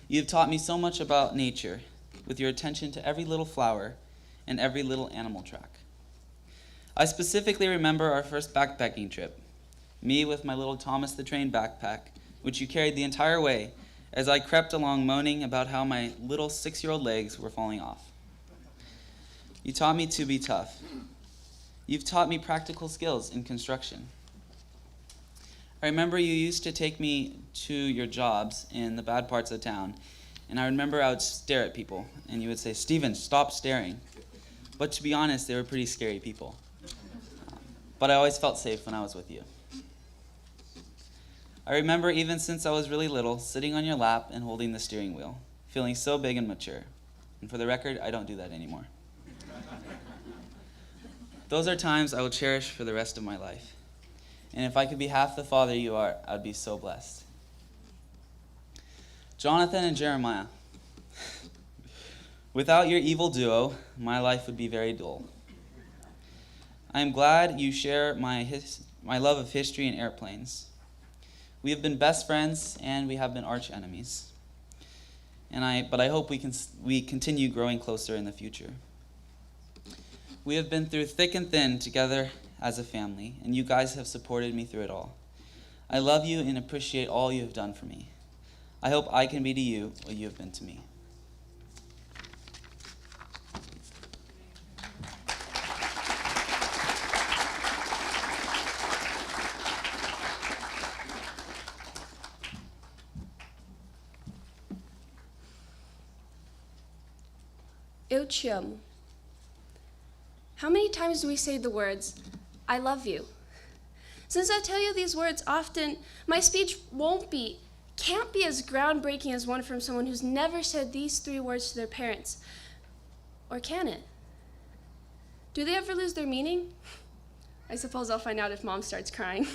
You have taught me so much about nature with your attention to every little flower and every little animal track. I specifically remember our first backpacking trip, me with my little Thomas the Train backpack, which you carried the entire way as I crept along moaning about how my little 6-year-old legs were falling off. You taught me to be tough. You've taught me practical skills in construction. I remember you used to take me to your jobs in the bad parts of town, and I remember I would stare at people, and you would say, "Steven, stop staring." But to be honest, they were pretty scary people. But I always felt safe when I was with you. I remember even since I was really little, sitting on your lap and holding the steering wheel, feeling so big and mature. And for the record, I don't do that anymore. Those are times I will cherish for the rest of my life. And if I could be half the father you are, I'd be so blessed. Jonathan and Jeremiah. Without your evil duo, my life would be very dull. I am glad you share my love of history and airplanes. We have been best friends and we have been arch enemies. But I hope we continue growing closer in the future. We have been through thick and thin together as a family, and you guys have supported me through it all. I love you and appreciate all you have done for me. I hope I can be to you what you have been to me. Eu te amo. How many times do we say the words, "I love you"? Since I tell you these words often, my speech can't be as groundbreaking as one from someone who's never said these 3 words to their parents. Or can it? Do they ever lose their meaning? I suppose I'll find out if Mom starts crying.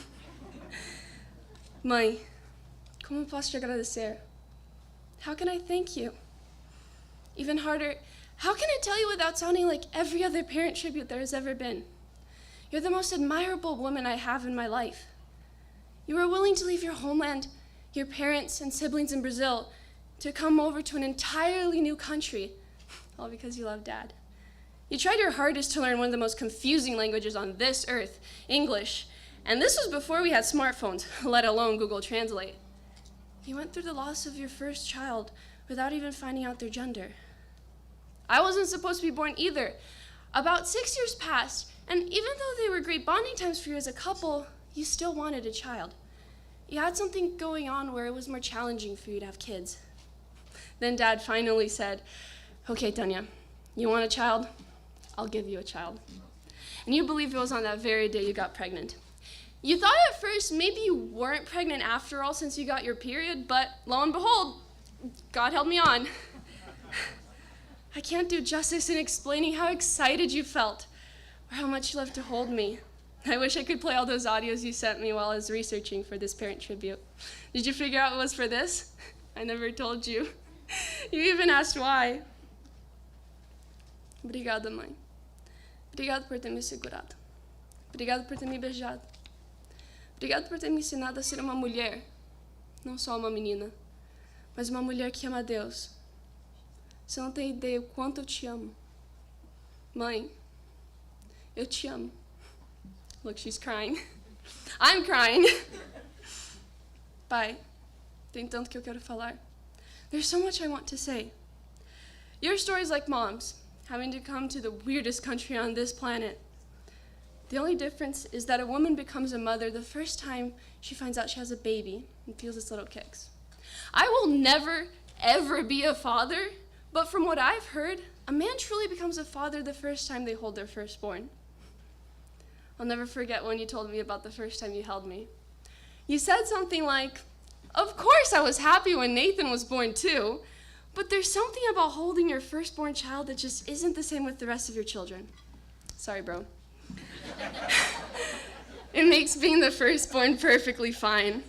Mãe, como posso te agradecer? How can I thank you? Even harder, how can I tell you without sounding like every other parent tribute there has ever been? You're the most admirable woman I have in my life. You were willing to leave your homeland, your parents and siblings in Brazil, to come over to an entirely new country, all because you love Dad. You tried your hardest to learn one of the most confusing languages on this earth, English, and this was before we had smartphones, let alone Google Translate. You went through the loss of your first child without even finding out their gender. I wasn't supposed to be born either. About 6 years passed, and even though they were great bonding times for you as a couple, you still wanted a child. You had something going on where it was more challenging for you to have kids. Then Dad finally said, "Okay, Tanya, you want a child? I'll give you a child." And you believe it was on that very day you got pregnant. You thought at first maybe you weren't pregnant after all since you got your period, but lo and behold, God held me on. I can't do justice in explaining how excited you felt or how much you loved to hold me. I wish I could play all those audios you sent me while I was researching for this parent tribute. Did you figure out it was for this? I never told you. You even asked why. Obrigada, mãe. Obrigada por ter me segurado. Obrigada por ter me beijado. Obrigada por ter me ensinado a ser uma mulher, não só uma menina, mas uma mulher que ama a Deus. Você não tem ideia o quanto eu te amo. Mãe, eu te amo. Look, she's crying. I'm crying. Pai, tem tanto que eu quero falar. There's so much I want to say. Your story's like Mom's, having to come to the weirdest country on this planet. The only difference is that a woman becomes a mother the first time she finds out she has a baby and feels its little kicks. I will never, ever be a father, but from what I've heard, a man truly becomes a father the first time they hold their firstborn. I'll never forget when you told me about the first time you held me. You said something like, "Of course I was happy when Nathan was born too, but there's something about holding your firstborn child that just isn't the same with the rest of your children." Sorry, bro. It makes being the firstborn perfectly fine.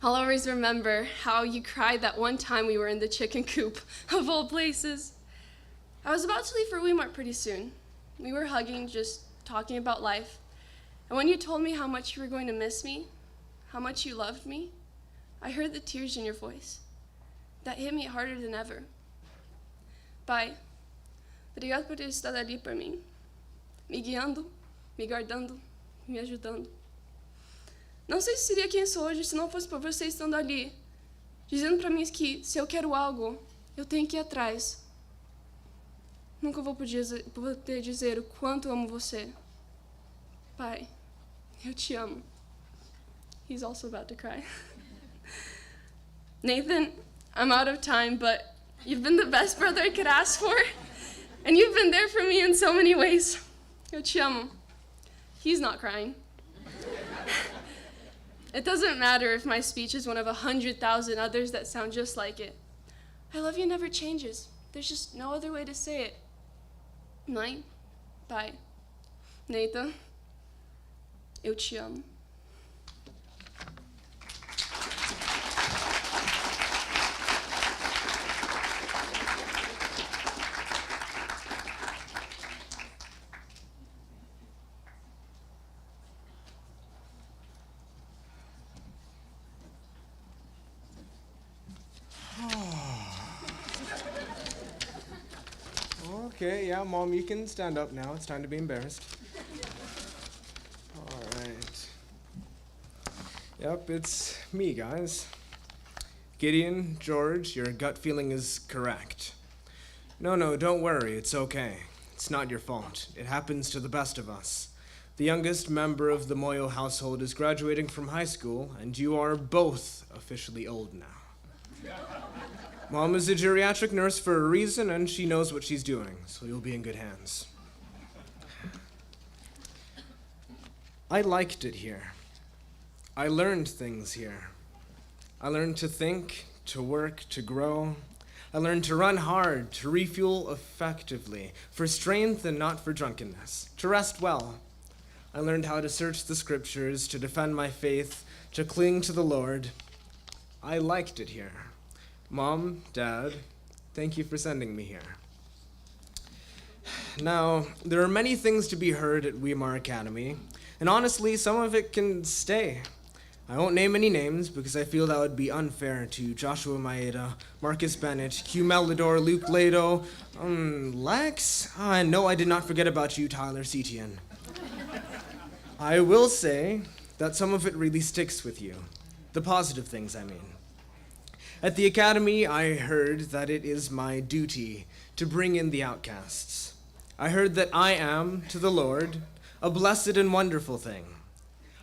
I'll always remember how you cried that one time we were in the chicken coop, of all places. I was about to leave for Weimar pretty soon. We were hugging, just talking about life. And when you told me how much you were going to miss me, how much you loved me, I heard the tears in your voice. That hit me harder than ever. Pai, obrigado por ter estado ali por mim, me guiando, me guardando, me ajudando. Não sei se seria quem sou hoje se não fosse por você estando ali, dizendo para mim que se eu quero algo, eu tenho que ir atrás. Nunca vou poder dizer o quanto amo você. Pai, eu te amo. He's also about to cry. Nathan, I'm out of time, but you've been the best brother I could ask for, and you've been there for me in so many ways. Eu te amo. He's not crying. It doesn't matter if my speech is one of 100,000 others that sound just like it. I love you never changes. There's just no other way to say it. Mãe, pai, Nathan, eu te amo. Okay, yeah, Mom, you can stand up now. It's time to be embarrassed. All right. Yep, it's me, guys. Gideon, George, your gut feeling is correct. No, don't worry. It's okay. It's not your fault. It happens to the best of us. The youngest member of the Moyo household is graduating from high school, and you are both officially old now. Mom is a geriatric nurse for a reason, and she knows what she's doing, so you'll be in good hands. I liked it here. I learned things here. I learned to think, to work, to grow. I learned to run hard, to refuel effectively, for strength and not for drunkenness, to rest well. I learned how to search the scriptures, to defend my faith, to cling to the Lord. I liked it here. Mom, Dad, thank you for sending me here. Now, there are many things to be heard at Weimar Academy, and honestly, some of it can stay. I won't name any names because I feel that would be unfair to Joshua Maeda, Marcus Bennett, Hugh Melador, Luke Lado, Lex? And no, I did not forget about you, Tyler Cetian. I will say that some of it really sticks with you. The positive things, I mean. At the academy, I heard that it is my duty to bring in the outcasts. I heard that I am, to the Lord, a blessed and wonderful thing.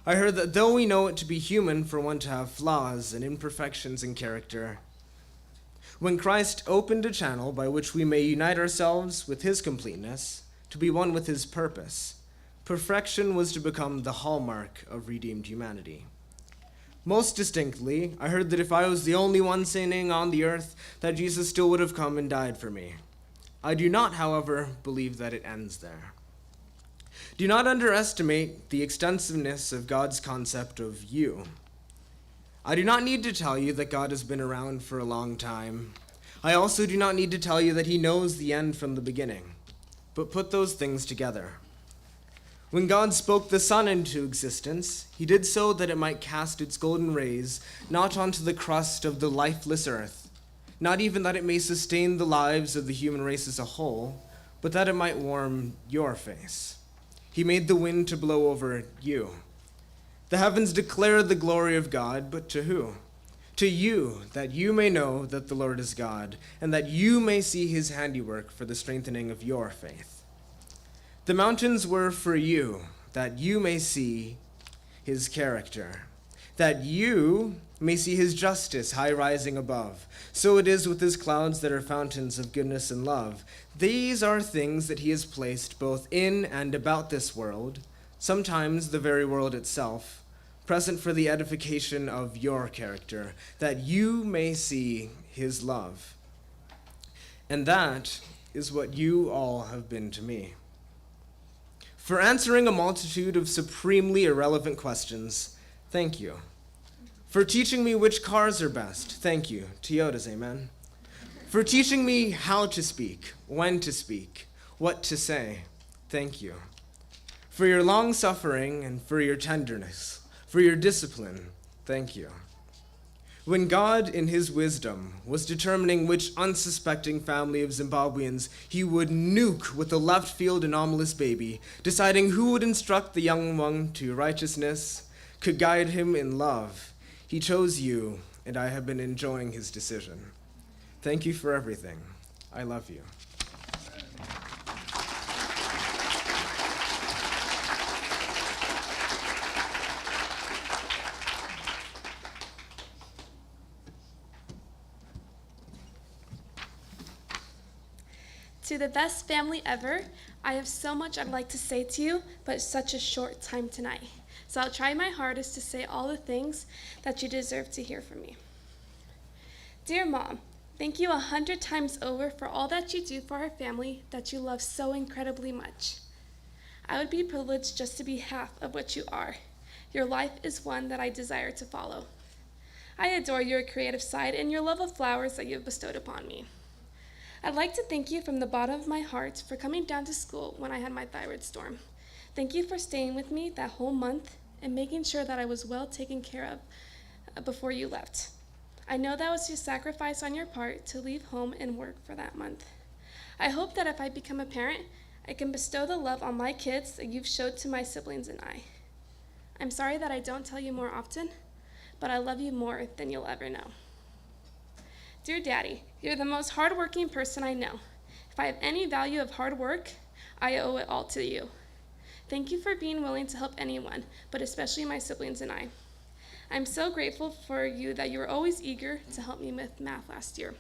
I heard that though we know it to be human for one to have flaws and imperfections in character, when Christ opened a channel by which we may unite ourselves with his completeness, to be one with his purpose, perfection was to become the hallmark of redeemed humanity. Most distinctly, I heard that if I was the only one sinning on the earth, that Jesus still would have come and died for me. I do not, however, believe that it ends there. Do not underestimate the extensiveness of God's concept of you. I do not need to tell you that God has been around for a long time. I also do not need to tell you that he knows the end from the beginning. But put those things together. When God spoke the sun into existence, he did so that it might cast its golden rays not onto the crust of the lifeless earth, not even that it may sustain the lives of the human race as a whole, but that it might warm your face. He made the wind to blow over you. The heavens declare the glory of God, but to who? To you, that you may know that the Lord is God, and that you may see his handiwork for the strengthening of your faith. The mountains were for you, that you may see his character, that you may see his justice high rising above. So it is with his clouds that are fountains of goodness and love. These are things that he has placed both in and about this world, sometimes the very world itself, present for the edification of your character, that you may see his love. And that is what you all have been to me. For answering a multitude of supremely irrelevant questions, thank you. For teaching me which cars are best, thank you. Toyotas, amen. For teaching me how to speak, when to speak, what to say, thank you. For your long suffering and for your tenderness, for your discipline, thank you. When God, in his wisdom, was determining which unsuspecting family of Zimbabweans he would nuke with a left field anomalous baby, deciding who would instruct the young one to righteousness, could guide him in love, he chose you, and I have been enjoying his decision. Thank you for everything. I love you. To the best family ever, I have so much I'd like to say to you, but such a short time tonight. So I'll try my hardest to say all the things that you deserve to hear from me. Dear Mom, thank you 100 times over for all that you do for our family that you love so incredibly much. I would be privileged just to be half of what you are. Your life is one that I desire to follow. I adore your creative side and your love of flowers that you have bestowed upon me. I'd like to thank you from the bottom of my heart for coming down to school when I had my thyroid storm. Thank you for staying with me that whole month and making sure that I was well taken care of before you left. I know that was a sacrifice on your part to leave home and work for that month. I hope that if I become a parent, I can bestow the love on my kids that you've showed to my siblings and I. I'm sorry that I don't tell you more often, but I love you more than you'll ever know. Dear Daddy, you're the most hardworking person I know. If I have any value of hard work, I owe it all to you. Thank you for being willing to help anyone, but especially my siblings and I. I'm so grateful for you that you were always eager to help me with math last year.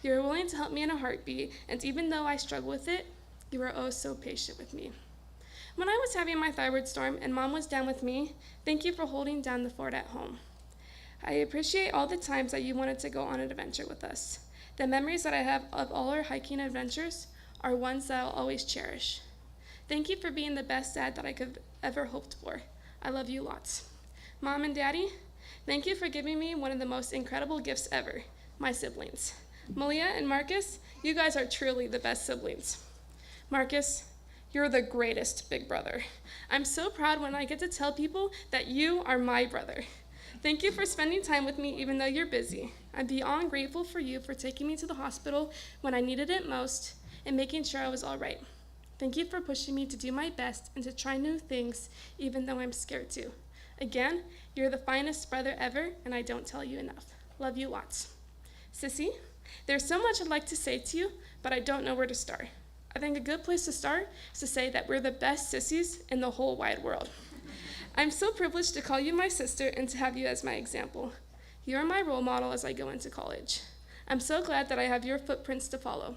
You were willing to help me in a heartbeat, and even though I struggle with it, you were oh so patient with me. When I was having my thyroid storm and Mom was down with me, thank you for holding down the fort at home. I appreciate all the times that you wanted to go on an adventure with us. The memories that I have of all our hiking adventures are ones that I'll always cherish. Thank you for being the best dad that I could ever hoped for. I love you lots. Mom and Daddy, thank you for giving me one of the most incredible gifts ever, my siblings. Malia and Marcus, you guys are truly the best siblings. Marcus, you're the greatest big brother. I'm so proud when I get to tell people that you are my brother. Thank you for spending time with me even though you're busy. I'm beyond grateful for you for taking me to the hospital when I needed it most and making sure I was all right. Thank you for pushing me to do my best and to try new things even though I'm scared to. Again, you're the finest brother ever, and I don't tell you enough. Love you lots. Sissy, there's so much I'd like to say to you, but I don't know where to start. I think a good place to start is to say that we're the best sissies in the whole wide world. I'm so privileged to call you my sister and to have you as my example. You are my role model as I go into college. I'm so glad that I have your footprints to follow.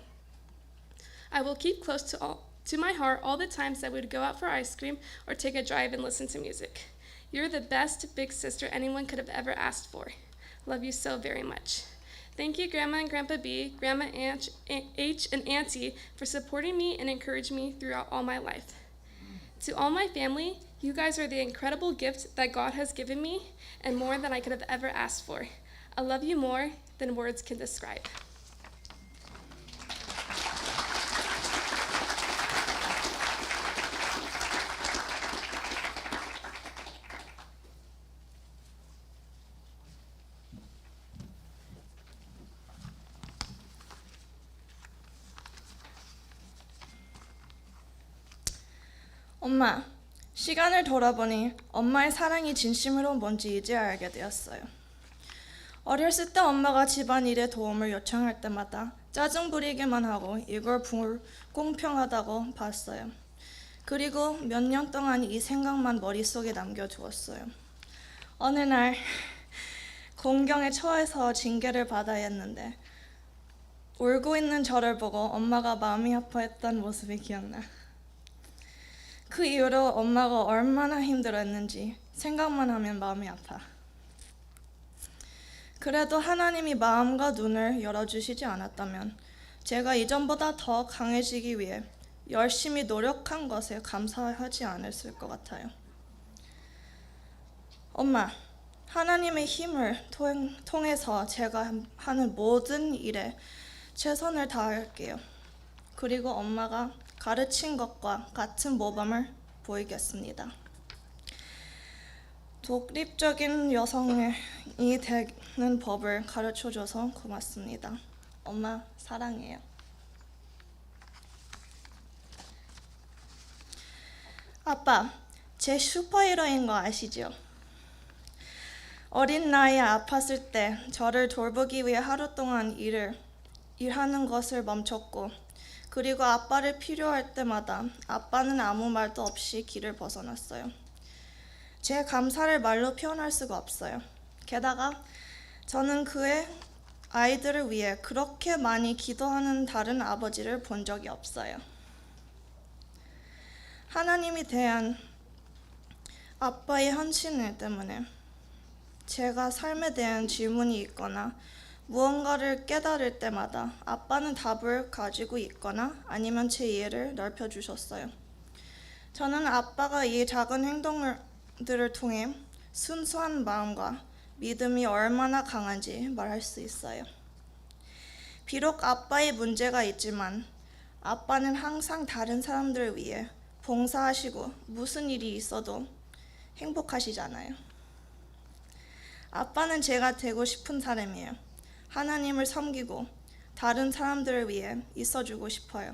I will keep close to my heart all the times that we would go out for ice cream or take a drive and listen to music. You're the best big sister anyone could have ever asked for. Love you so very much. Thank you, Grandma and Grandpa B, Grandma H, and Auntie for supporting me and encouraging me throughout all my life. To all my family, you guys are the incredible gift that God has given me and more than I could have ever asked for. I love you more than words can describe. 엄마, 시간을 돌아보니 엄마의 사랑이 진심으로 뭔지 이제야 알게 되었어요. 어렸을 때 엄마가 집안일에 도움을 요청할 때마다 짜증 부리기만 하고 이걸 불공평하다고 봤어요. 그리고 몇 년 동안 이 생각만 머릿속에 남겨두었어요. 어느 날 공경에 처해서 징계를 받아야 했는데 울고 있는 저를 보고 엄마가 마음이 아파했던 모습이 기억나. 그 이후로 엄마가 얼마나 힘들었는지 생각만 하면 마음이 아파. 그래도 하나님이 마음과 눈을 열어주시지 않았다면 제가 이전보다 더 강해지기 위해 열심히 노력한 것에 감사하지 않았을 것 같아요. 엄마, 하나님의 힘을 통해서 제가 하는 모든 일에 최선을 다할게요. 그리고 엄마가 가르친 것과 같은 모범을 보이겠습니다. 독립적인 여성이 되는 법을 가르쳐줘서 고맙습니다. 엄마, 사랑해요. 아빠, 제 슈퍼히어로인 거 아시죠? 어린 나이에 아팠을 때 저를 돌보기 위해 하루 동안 일하는 것을 멈췄고, 그리고 아빠를 필요할 때마다 아빠는 아무 말도 없이 길을 벗어났어요. 제 감사를 말로 표현할 수가 없어요. 게다가 저는 그의 아이들을 위해 그렇게 많이 기도하는 다른 아버지를 본 적이 없어요. 하나님에 대한 아빠의 헌신 때문에 제가 삶에 대한 질문이 있거나 무언가를 깨달을 때마다 아빠는 답을 가지고 있거나 아니면 제 이해를 넓혀주셨어요. 저는 아빠가 이 작은 행동들을 통해 순수한 마음과 믿음이 얼마나 강한지 말할 수 있어요. 비록 아빠의 문제가 있지만 아빠는 항상 다른 사람들을 위해 봉사하시고 무슨 일이 있어도 행복하시잖아요. 아빠는 제가 되고 싶은 사람이에요. 하나님을 섬기고 다른 사람들을 위해 있어주고 싶어요.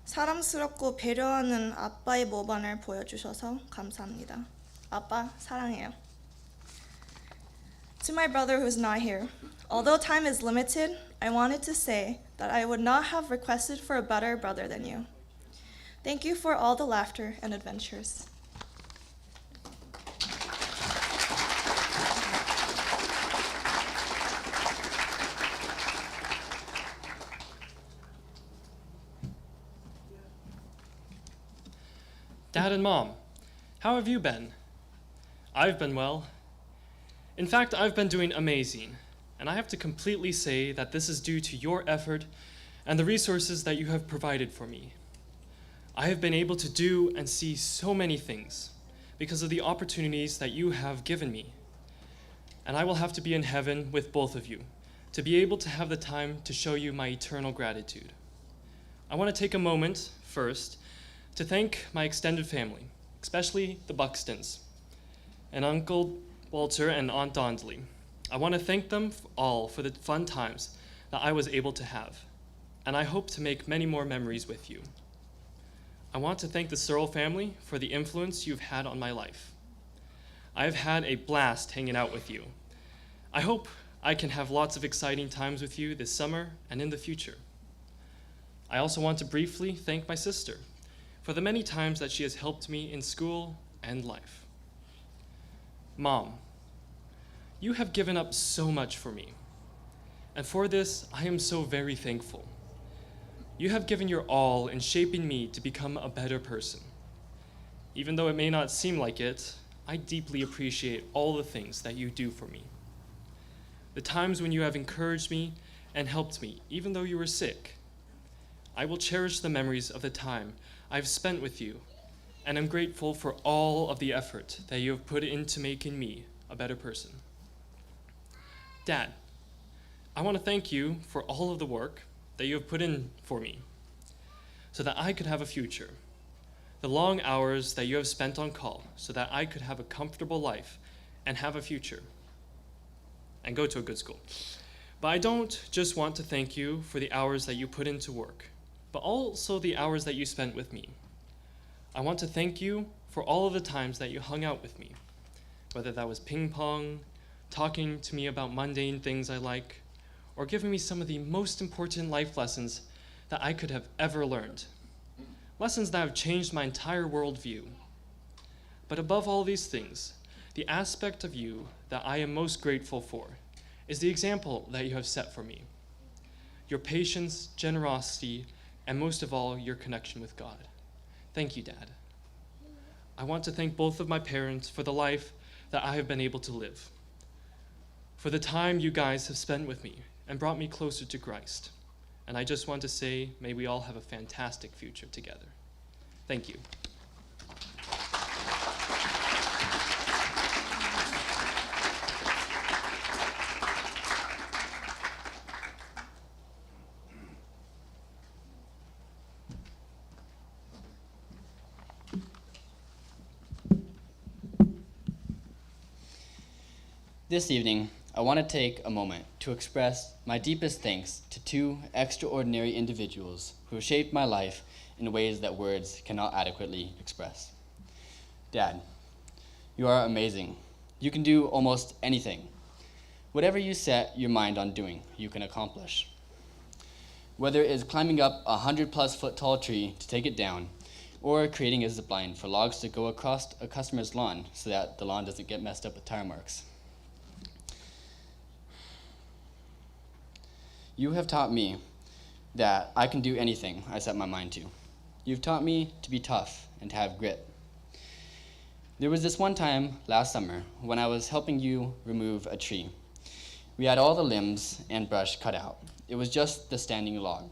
사랑스럽고 배려하는 아빠의 모범을 보여주셔서 감사합니다. 아빠, 사랑해요. To my brother who's not here, although time is limited, I wanted to say that I would not have requested for a better brother than you. Thank you for all the laughter and adventures. Dad and Mom, how have you been? I've been well. In fact, I've been doing amazing, and I have to completely say that this is due to your effort and the resources that you have provided for me. I have been able to do and see so many things because of the opportunities that you have given me. And I will have to be in heaven with both of you to be able to have the time to show you my eternal gratitude. I want to take a moment first to thank my extended family, especially the Buxtons, and Uncle Walter and Aunt Dondley. I want to thank them all for the fun times that I was able to have, and I hope to make many more memories with you. I want to thank the Searle family for the influence you've had on my life. I have had a blast hanging out with you. I hope I can have lots of exciting times with you this summer and in the future. I also want to briefly thank my sister for the many times that she has helped me in school and life. Mom, you have given up so much for me, and for this I am so very thankful. You have given your all in shaping me to become a better person. Even though it may not seem like it, I deeply appreciate all the things that you do for me. The times when you have encouraged me and helped me, even though you were sick. I will cherish the memories of the time I've spent with you, and I'm grateful for all of the effort that you have put into making me a better person. Dad, I want to thank you for all of the work that you have put in for me so that I could have a future. The long hours that you have spent on call so that I could have a comfortable life and have a future and go to a good school. But I don't just want to thank you for the hours that you put into work, but also the hours that you spent with me. I want to thank you for all of the times that you hung out with me, whether that was ping pong, talking to me about mundane things I like, or giving me some of the most important life lessons that I could have ever learned. Lessons that have changed my entire worldview. But above all these things, the aspect of you that I am most grateful for is the example that you have set for me. Your patience, generosity, and most of all, your connection with God. Thank you, Dad. I want to thank both of my parents for the life that I have been able to live, for the time you guys have spent with me and brought me closer to Christ. And I just want to say, may we all have a fantastic future together. Thank you. This evening, I want to take a moment to express my deepest thanks to two extraordinary individuals who have shaped my life in ways that words cannot adequately express. Dad, you are amazing. You can do almost anything. Whatever you set your mind on doing, you can accomplish. Whether it is climbing up a 100+ foot tall tree to take it down, or creating a zip line for logs to go across a customer's lawn so that the lawn doesn't get messed up with tire marks. You have taught me that I can do anything I set my mind to. You've taught me to be tough and to have grit. There was this one time last summer when I was helping you remove a tree. We had all the limbs and brush cut out. It was just the standing log.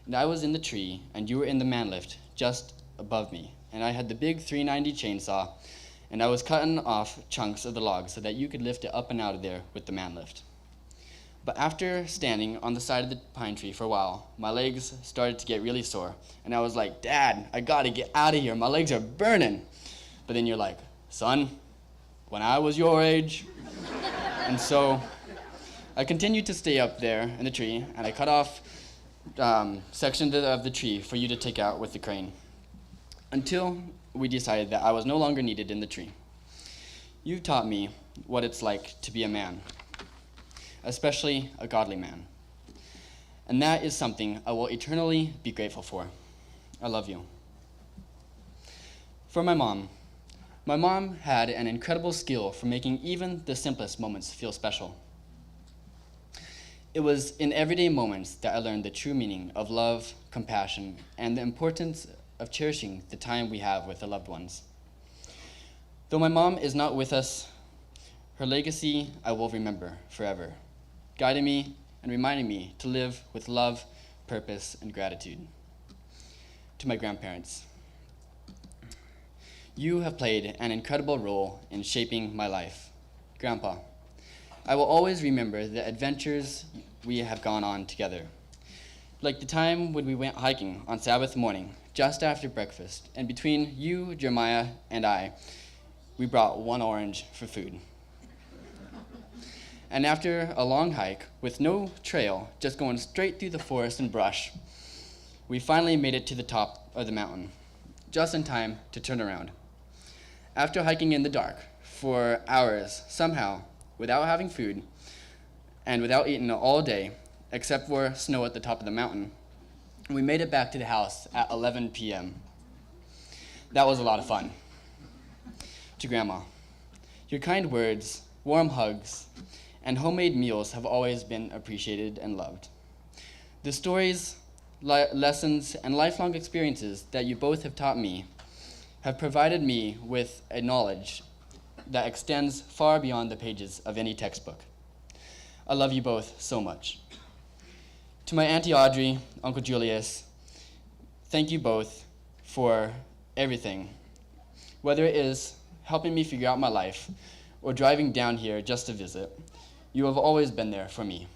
And I was in the tree and you were in the man lift just above me. And I had the big 390 chainsaw and I was cutting off chunks of the log so that you could lift it up and out of there with the man lift. But after standing on the side of the pine tree for a while, my legs started to get really sore. And I was like, Dad, I gotta get out of here. My legs are burning. But then you're like, son, when I was your age. And so I continued to stay up there in the tree, and I cut off sections of the tree for you to take out with the crane until we decided that I was no longer needed in the tree. You've taught me what it's like to be a man, especially a godly man. And that is something I will eternally be grateful for. I love you. For my mom had an incredible skill for making even the simplest moments feel special. It was in everyday moments that I learned the true meaning of love, compassion, and the importance of cherishing the time we have with the loved ones. Though my mom is not with us, her legacy I will remember forever, guiding me and reminding me to live with love, purpose, and gratitude. To my grandparents, you have played an incredible role in shaping my life. Grandpa, I will always remember the adventures we have gone on together. Like the time when we went hiking on Sabbath morning, just after breakfast, and between you, Jeremiah, and I, we brought one orange for food. And after a long hike with no trail, just going straight through the forest and brush, we finally made it to the top of the mountain, just in time to turn around. After hiking in the dark for hours, somehow, without having food, and without eating all day, except for snow at the top of the mountain, we made it back to the house at 11 p.m. That was a lot of fun. To Grandma, your kind words, warm hugs, and homemade meals have always been appreciated and loved. The stories, lessons, and lifelong experiences that you both have taught me have provided me with a knowledge that extends far beyond the pages of any textbook. I love you both so much. To my Auntie Audrey, Uncle Julius, thank you both for everything. Whether it is helping me figure out my life or driving down here just to visit, you have always been there for me.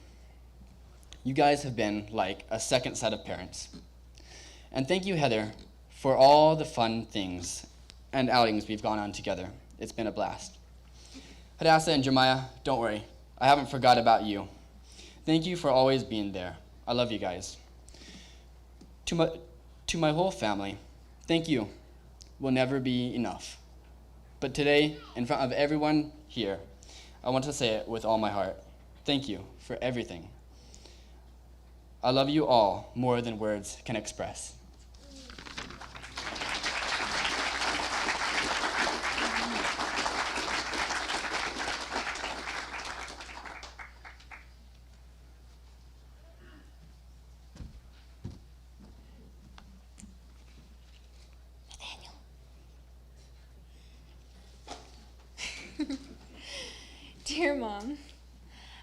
You guys have been like a second set of parents. And thank you, Heather, for all the fun things and outings we've gone on together. It's been a blast. Hadassah and Jeremiah, don't worry. I haven't forgot about you. Thank you for always being there. I love you guys. To my whole family, thank you. Will never be enough. But today, in front of everyone here, I want to say it with all my heart. Thank you for everything. I love you all more than words can express. Dear Mom,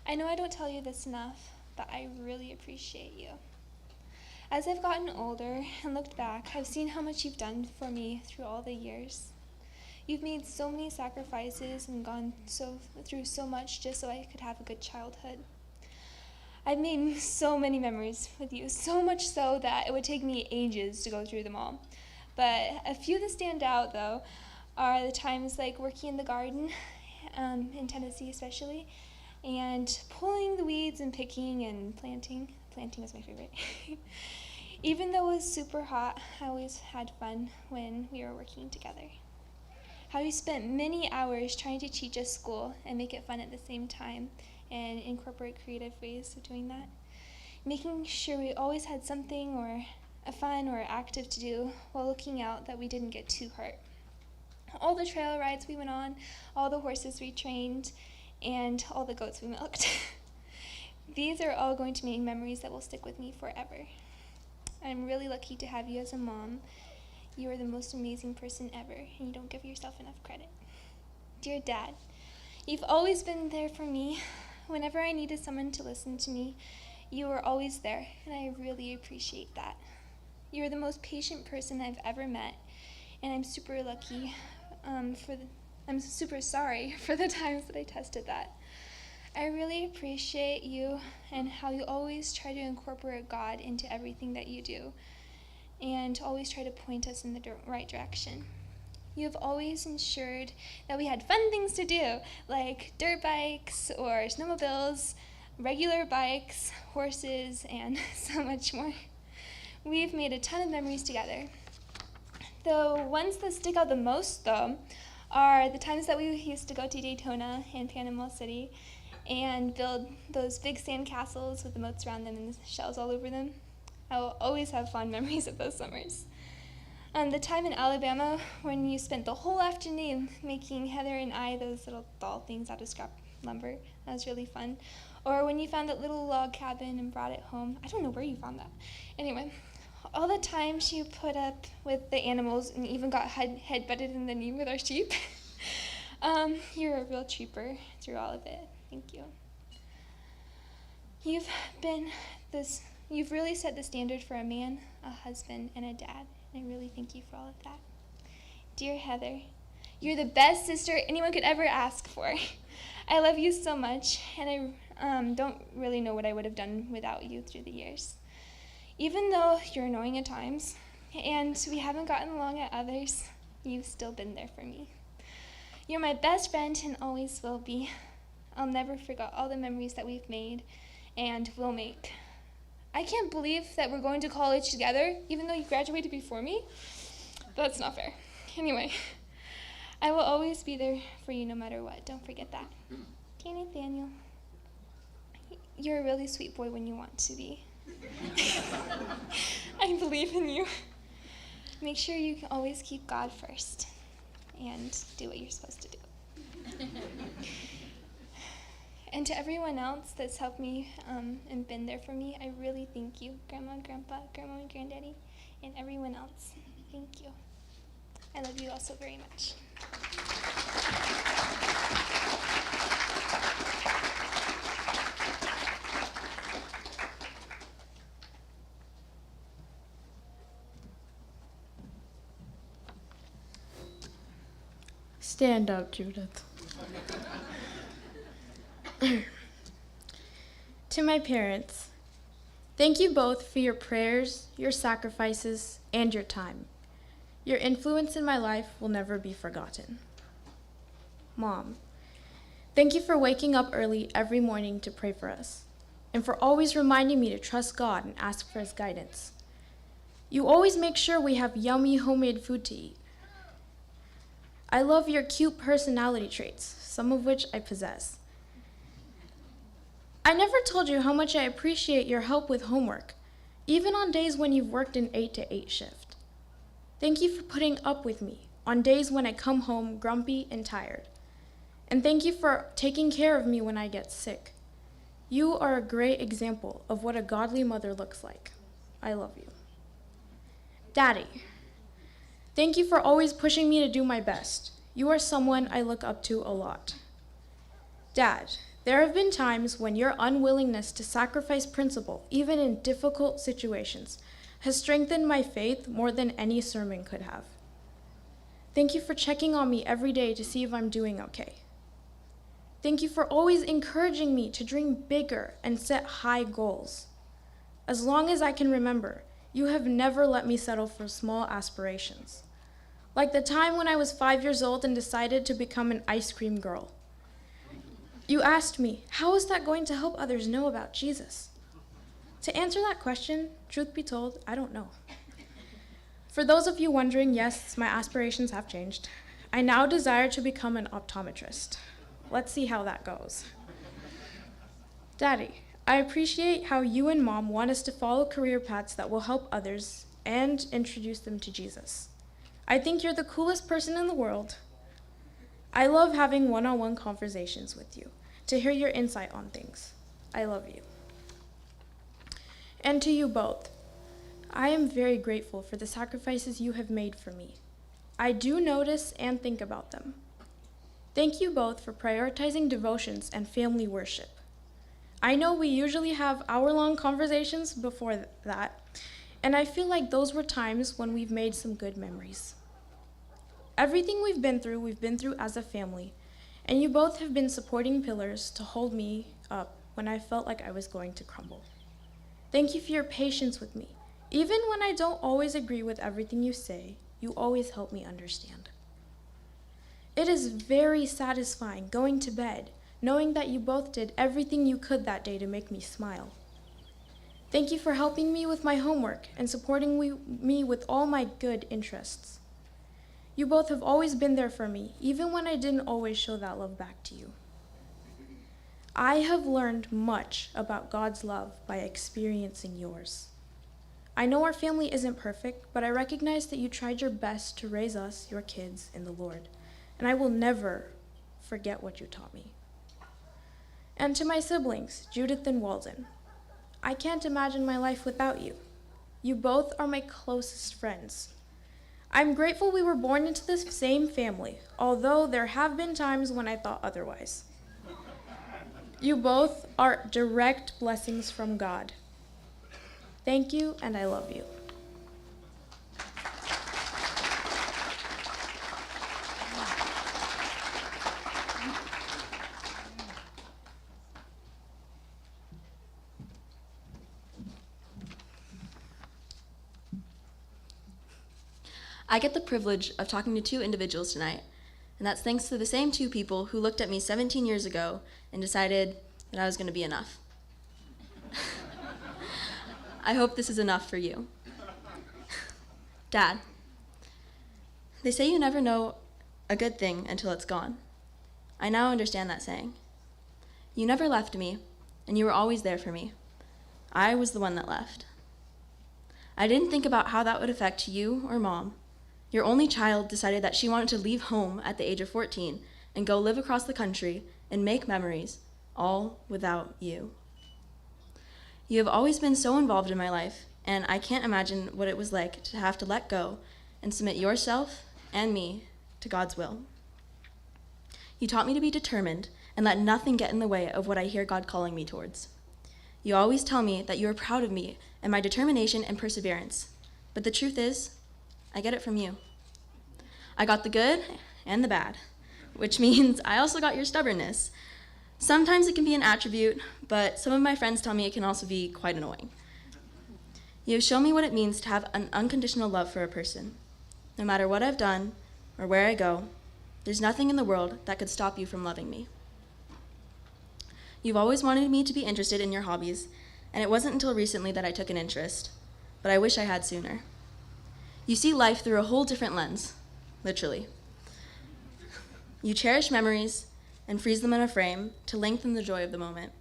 I know I don't tell you this enough, but I really appreciate you. As I've gotten older and looked back, I've seen how much you've done for me through all the years. You've made so many sacrifices and gone through so much just so I could have a good childhood. I've made so many memories with you, so much so that it would take me ages to go through them all. But a few that stand out, though, are the times like working in the garden, in Tennessee especially, and pulling the weeds and picking and planting. Planting is my favorite. Even though it was super hot, I always had fun when we were working together. How you spent many hours trying to teach us school and make it fun at the same time and incorporate creative ways of doing that. Making sure we always had something or a fun or active to do while looking out that we didn't get too hurt. All the trail rides we went on, all the horses we trained, and all the goats we milked. These are all going to be memories that will stick with me forever. I'm really lucky to have you as a mom. You are the most amazing person ever, and you don't give yourself enough credit. Dear Dad, you've always been there for me. Whenever I needed someone to listen to me, you were always there, and I really appreciate that. You're the most patient person I've ever met, and I'm super lucky. I'm super sorry for the times that I tested that. I really appreciate you and how you always try to incorporate God into everything that you do and always try to point us in the right direction. You have always ensured that we had fun things to do, like dirt bikes or snowmobiles, regular bikes, horses, and so much more. We've made a ton of memories together. The ones that stick out the most, though, are the times that we used to go to Daytona and Panama City and build those big sand castles with the moats around them and the shells all over them. I will always have fond memories of those summers. The time in Alabama when you spent the whole afternoon making Heather and I those little doll things out of scrap lumber. That was really fun. Or when you found that little log cabin and brought it home. I don't know where you found that. Anyway, all the times you put up with the animals and even got head butted in the knee with our sheep. You're a real trooper through all of it. Thank you. You've really set the standard for a man, a husband, and a dad. And I really thank you for all of that. Dear Heather, you're the best sister anyone could ever ask for. I love you so much, and I don't really know what I would have done without you through the years. Even though you're annoying at times, and we haven't gotten along at others, you've still been there for me. You're my best friend and always will be. I'll never forget all the memories that we've made and will make. I can't believe that we're going to college together, even though you graduated before me. That's not fair. Anyway, I will always be there for you no matter what. Don't forget that. Dear Nathaniel, you're a really sweet boy when you want to be. I believe in you. Make sure you can always keep God first and do what you're supposed to do. And to everyone else that's helped me and been there for me, I really thank you, Grandma, Grandpa, Grandma, and Granddaddy, and everyone else. Thank you. I love you all so very much. Stand up, Judith. To my parents, thank you both for your prayers, your sacrifices, and your time. Your influence in my life will never be forgotten. Mom, thank you for waking up early every morning to pray for us, and for always reminding me to trust God and ask for His guidance. You always make sure we have yummy homemade food to eat. I love your cute personality traits, some of which I possess, I never told you how much I appreciate your help with homework, even on days when you've worked an 8 to 8 shift. Thank you for putting up with me on days when I come home grumpy and tired. And thank you for taking care of me when I get sick. You are a great example of what a godly mother looks like. I love you. Daddy, thank you for always pushing me to do my best. You are someone I look up to a lot. Dad, there have been times when your unwillingness to sacrifice principle, even in difficult situations, has strengthened my faith more than any sermon could have. Thank you for checking on me every day to see if I'm doing okay. Thank you for always encouraging me to dream bigger and set high goals. As long as I can remember, you have never let me settle for small aspirations. Like the time when I was 5 years old and decided to become an ice cream girl. You asked me, how is that going to help others know about Jesus? To answer that question, truth be told, I don't know. For those of you wondering, yes, my aspirations have changed. I now desire to become an optometrist. Let's see how that goes. Daddy, I appreciate how you and Mom want us to follow career paths that will help others and introduce them to Jesus. I think you're the coolest person in the world. I love having one-on-one conversations with you to hear your insight on things. I love you. And to you both, I am very grateful for the sacrifices you have made for me. I do notice and think about them. Thank you both for prioritizing devotions and family worship. I know we usually have hour-long conversations before that, and I feel like those were times when we've made some good memories. Everything we've been through as a family, and you both have been supporting pillars to hold me up when I felt like I was going to crumble. Thank you for your patience with me. Even when I don't always agree with everything you say, you always help me understand. It is very satisfying going to bed, knowing that you both did everything you could that day to make me smile. Thank you for helping me with my homework and supporting me with all my good interests. You both have always been there for me, even when I didn't always show that love back to you. I have learned much about God's love by experiencing yours. I know our family isn't perfect, but I recognize that you tried your best to raise us, your kids, in the Lord, and I will never forget what you taught me. And to my siblings, Judith and Walden, I can't imagine my life without you. You both are my closest friends. I'm grateful we were born into this same family, although there have been times when I thought otherwise. You both are direct blessings from God. Thank you, and I love you. I get the privilege of talking to two individuals tonight, and that's thanks to the same two people who looked at me 17 years ago and decided that I was going to be enough. I hope this is enough for you. Dad, they say you never know a good thing until it's gone. I now understand that saying. You never left me, and you were always there for me. I was the one that left. I didn't think about how that would affect you or Mom. Your only child decided that she wanted to leave home at the age of 14 and go live across the country and make memories, all without you. You have always been so involved in my life, and I can't imagine what it was like to have to let go and submit yourself and me to God's will. You taught me to be determined and let nothing get in the way of what I hear God calling me towards. You always tell me that you are proud of me and my determination and perseverance, but the truth is, I get it from you. I got the good and the bad, which means I also got your stubbornness. Sometimes it can be an attribute, but some of my friends tell me it can also be quite annoying. You have shown me what it means to have an unconditional love for a person. No matter what I've done or where I go, there's nothing in the world that could stop you from loving me. You've always wanted me to be interested in your hobbies, and it wasn't until recently that I took an interest, but I wish I had sooner. You see life through a whole different lens, literally. You cherish memories and freeze them in a frame to lengthen the joy of the moment.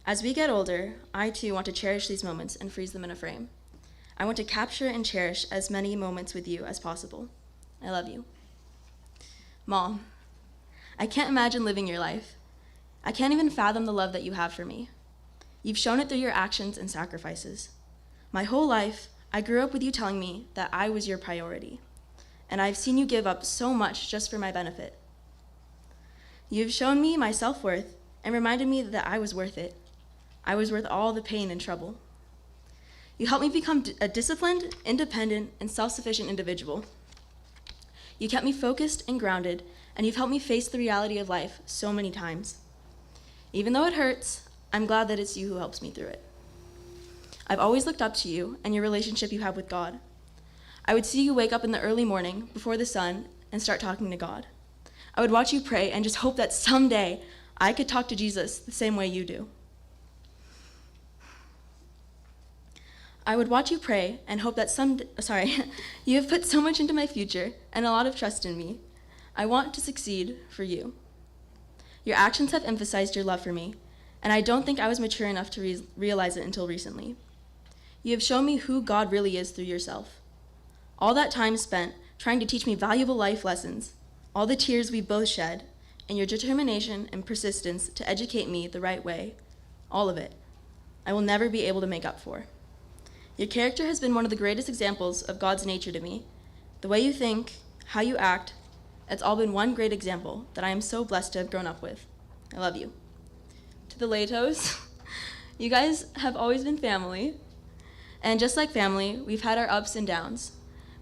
As we get older, I too want to cherish these moments and freeze them in a frame. I want to capture and cherish as many moments with you as possible. I love you. Mom, I can't imagine living your life. I can't even fathom the love that you have for me. You've shown it through your actions and sacrifices. My whole life, I grew up with you telling me that I was your priority, and I've seen you give up so much just for my benefit. You've shown me my self-worth and reminded me that I was worth it. I was worth all the pain and trouble. You helped me become a disciplined, independent, and self-sufficient individual. You kept me focused and grounded, and you've helped me face the reality of life so many times. Even though it hurts, I'm glad that it's you who helps me through it. I've always looked up to you and your relationship you have with God. I would see you wake up in the early morning before the sun and start talking to God. I would watch you pray and just hope that someday I could talk to Jesus the same way you do. I would watch you pray and hope that you have put so much into my future and a lot of trust in me. I want to succeed for you. Your actions have emphasized your love for me, and I don't think I was mature enough to realize it until recently. You have shown me who God really is through yourself. All that time spent trying to teach me valuable life lessons, all the tears we both shed, and your determination and persistence to educate me the right way, all of it, I will never be able to make up for. Your character has been one of the greatest examples of God's nature to me. The way you think, how you act, it's all been one great example that I am so blessed to have grown up with. I love you. To the Latos, you guys have always been family. And just like family, we've had our ups and downs.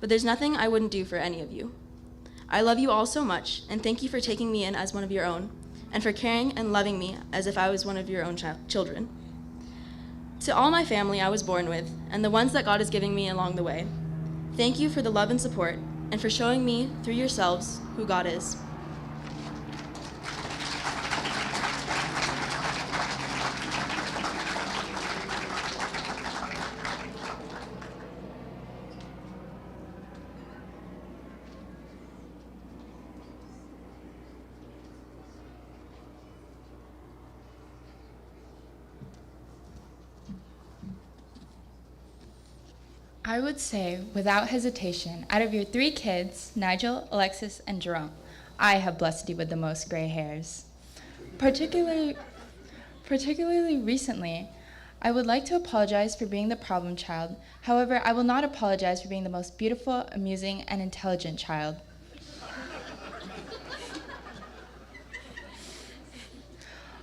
But there's nothing I wouldn't do for any of you. I love you all so much, and thank you for taking me in as one of your own, and for caring and loving me as if I was one of your own children. To all my family I was born with, and the ones that God is giving me along the way, thank you for the love and support, and for showing me, through yourselves, who God is. I would say, without hesitation, out of your 3 kids, Nigel, Alexis, and Jerome, I have blessed you with the most gray hairs. Particularly recently, I would like to apologize for being the problem child. However, I will not apologize for being the most beautiful, amusing, and intelligent child.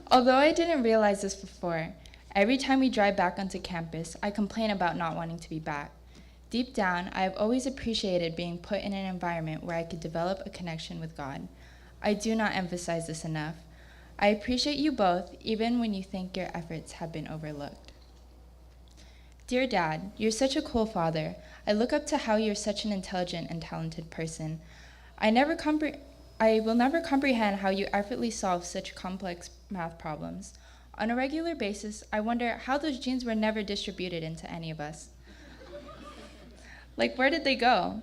Although I didn't realize this before, every time we drive back onto campus, I complain about not wanting to be back. Deep down, I have always appreciated being put in an environment where I could develop a connection with God. I do not emphasize this enough. I appreciate you both, even when you think your efforts have been overlooked. Dear Dad, you're such a cool father. I look up to how you're such an intelligent and talented person. I will never comprehend how you effortlessly solve such complex math problems. On a regular basis, I wonder how those genes were never distributed into any of us. Like, where did they go?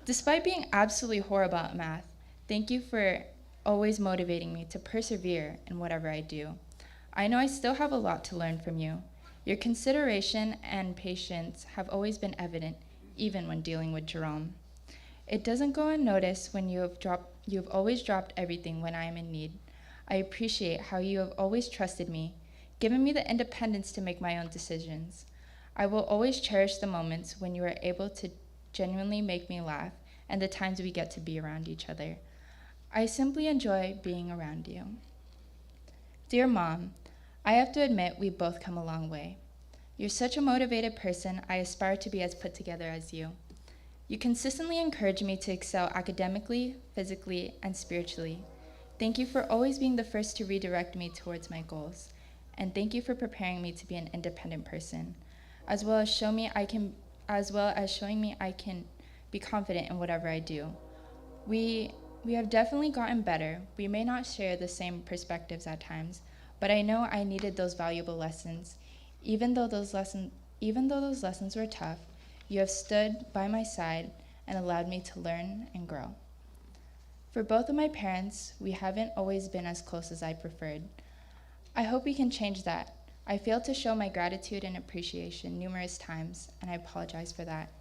Despite being absolutely horrible at math, thank you for always motivating me to persevere in whatever I do. I know I still have a lot to learn from you. Your consideration and patience have always been evident, even when dealing with Jerome. It doesn't go unnoticed when you have always dropped everything when I am in need. I appreciate how you have always trusted me, given me the independence to make my own decisions. I will always cherish the moments when you are able to genuinely make me laugh and the times we get to be around each other. I simply enjoy being around you. Dear Mom, I have to admit we've both come a long way. You're such a motivated person. I aspire to be as put together as you. You consistently encourage me to excel academically, physically, and spiritually. Thank you for always being the first to redirect me towards my goals. And thank you for preparing me to be an independent person, as well as showing me I can be confident in whatever I do. We have definitely gotten better. We may not share the same perspectives at times, but I know I needed those valuable lessons. Even though those lessons were tough, you have stood by my side and allowed me to learn and grow. For both of my parents, we haven't always been as close as I preferred. I hope we can change that. I failed to show my gratitude and appreciation numerous times, and I apologize for that.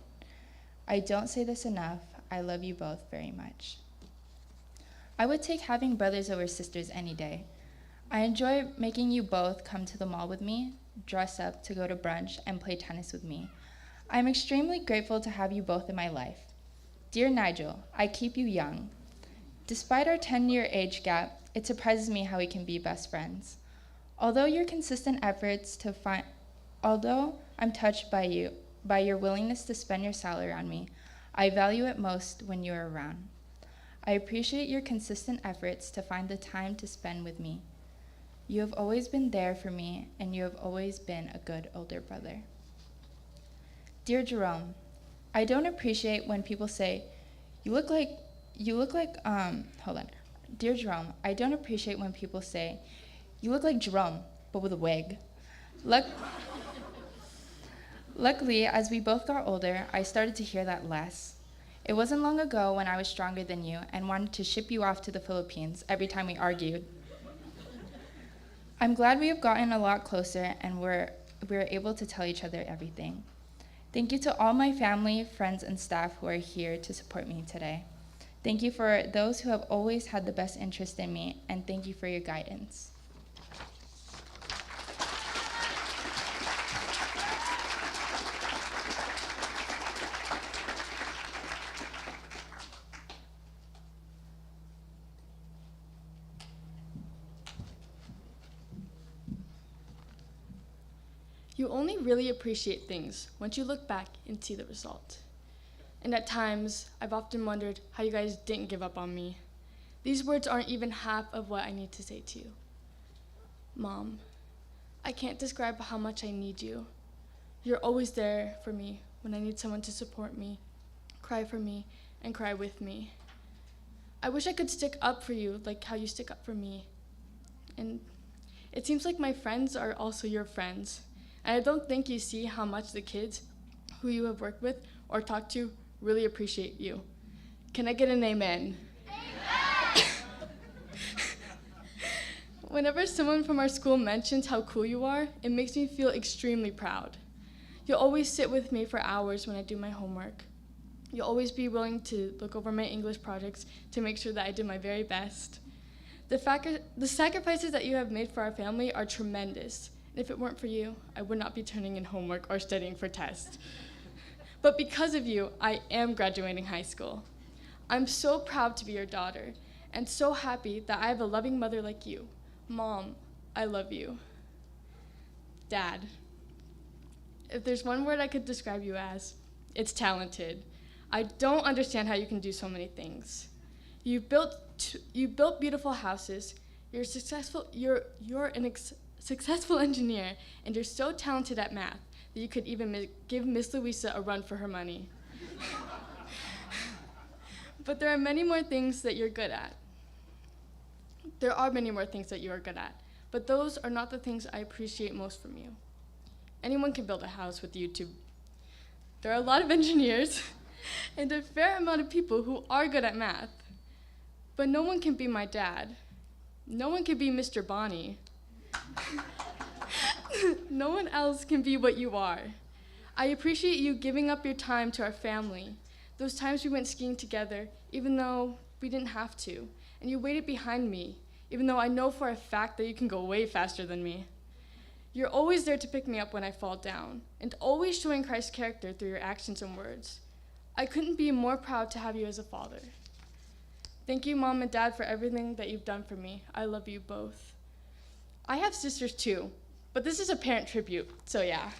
I don't say this enough. I love you both very much. I would take having brothers over sisters any day. I enjoy making you both come to the mall with me, dress up to go to brunch, and play tennis with me. I'm extremely grateful to have you both in my life. Dear Nigel, I keep you young. Despite our 10-year age gap, it surprises me how we can be best friends. Although I'm touched by your willingness to spend your salary on me, I value it most when you're around. I appreciate your consistent efforts to find the time to spend with me. You have always been there for me, and you have always been a good older brother. Dear Jerome, I don't appreciate when people say, Dear Jerome, I don't appreciate when people say, you look like Jerome, but with a wig. Luckily, as we both got older, I started to hear that less. It wasn't long ago when I was stronger than you and wanted to ship you off to the Philippines every time we argued. I'm glad we have gotten a lot closer and we're able to tell each other everything. Thank you to all my family, friends, and staff who are here to support me today. Thank you for those who have always had the best interest in me, and thank you for your guidance. You only really appreciate things once you look back and see the result. And at times, I've often wondered how you guys didn't give up on me. These words aren't even half of what I need to say to you. Mom, I can't describe how much I need you. You're always there for me when I need someone to support me, cry for me, and cry with me. I wish I could stick up for you like how you stick up for me. And it seems like my friends are also your friends. And I don't think you see how much the kids who you have worked with or talked to really appreciate you. Can I get an amen? Amen! Whenever someone from our school mentions how cool you are, it makes me feel extremely proud. You'll always sit with me for hours when I do my homework. You'll always be willing to look over my English projects to make sure that I did my very best. The sacrifices that you have made for our family are tremendous. If it weren't for you, I would not be turning in homework or studying for tests. But because of you, I am graduating high school. I'm so proud to be your daughter, and so happy that I have a loving mother like you. Mom, I love you. Dad, if there's one word I could describe you as, it's talented. I don't understand how you can do so many things. You built beautiful houses. You're successful engineer, and you're so talented at math that you could even give Miss Louisa a run for her money. But there are many more things that you're good at. There are many more things that you are good at, but those are not the things I appreciate most from you. Anyone can build a house with YouTube. There are a lot of engineers and a fair amount of people who are good at math, but no one can be my dad. No one can be Mr. Bonnie. No one else can be what you are. I appreciate you giving up your time to our family. Those times we went skiing together, even though we didn't have to. And you waited behind me, even though I know for a fact that you can go way faster than me. You're always there to pick me up when I fall down, and always showing Christ's character through your actions and words. I couldn't be more proud to have you as a father. Thank you, Mom and Dad, for everything that you've done for me. I love you both. I have sisters too, but this is a parent tribute, so yeah.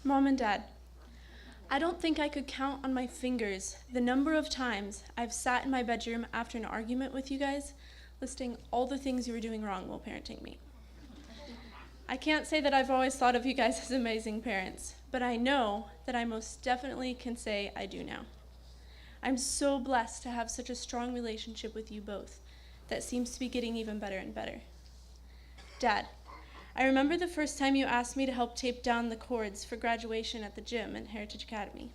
Mom and Dad, I don't think I could count on my fingers the number of times I've sat in my bedroom after an argument with you guys, listing all the things you were doing wrong while parenting me. I can't say that I've always thought of you guys as amazing parents, but I know that I most definitely can say I do now. I'm so blessed to have such a strong relationship with you both that seems to be getting even better and better. Dad, I remember the first time you asked me to help tape down the cords for graduation at the gym in Heritage Academy.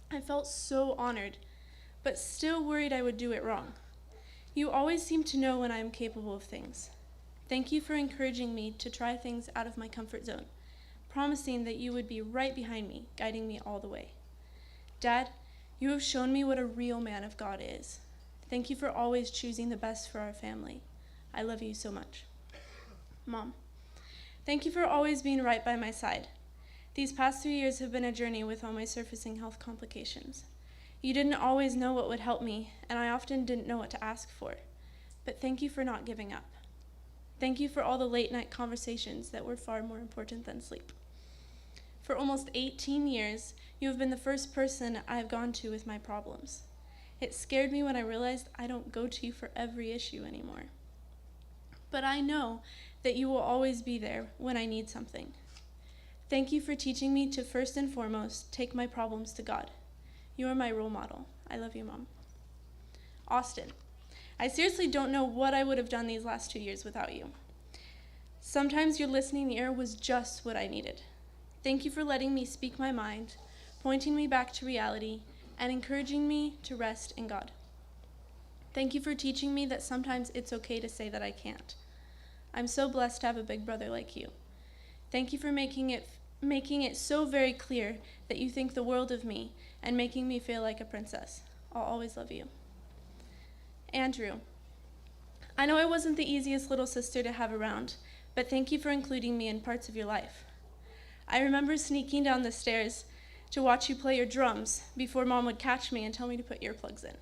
I felt so honored, but still worried I would do it wrong. You always seem to know when I am capable of things. Thank you for encouraging me to try things out of my comfort zone, promising that you would be right behind me, guiding me all the way. Dad, you have shown me what a real man of God is. Thank you for always choosing the best for our family. I love you so much. Mom, thank you for always being right by my side. These past 3 years have been a journey with all my surfacing health complications. You didn't always know what would help me, and I often didn't know what to ask for. But thank you for not giving up. Thank you for all the late-night conversations that were far more important than sleep. For almost 18 years, you have been the first person I have gone to with my problems. It scared me when I realized I don't go to you for every issue anymore. But I know that you will always be there when I need something. Thank you for teaching me to first and foremost take my problems to God. You are my role model. I love you, Mom. Austin, I seriously don't know what I would have done these last 2 years without you. Sometimes your listening ear was just what I needed. Thank you for letting me speak my mind, pointing me back to reality, and encouraging me to rest in God. Thank you for teaching me that sometimes it's okay to say that I can't. I'm so blessed to have a big brother like you. Thank you for making it so very clear that you think the world of me and making me feel like a princess. I'll always love you. Andrew, I know I wasn't the easiest little sister to have around, but thank you for including me in parts of your life. I remember sneaking down the stairs to watch you play your drums before Mom would catch me and tell me to put earplugs in.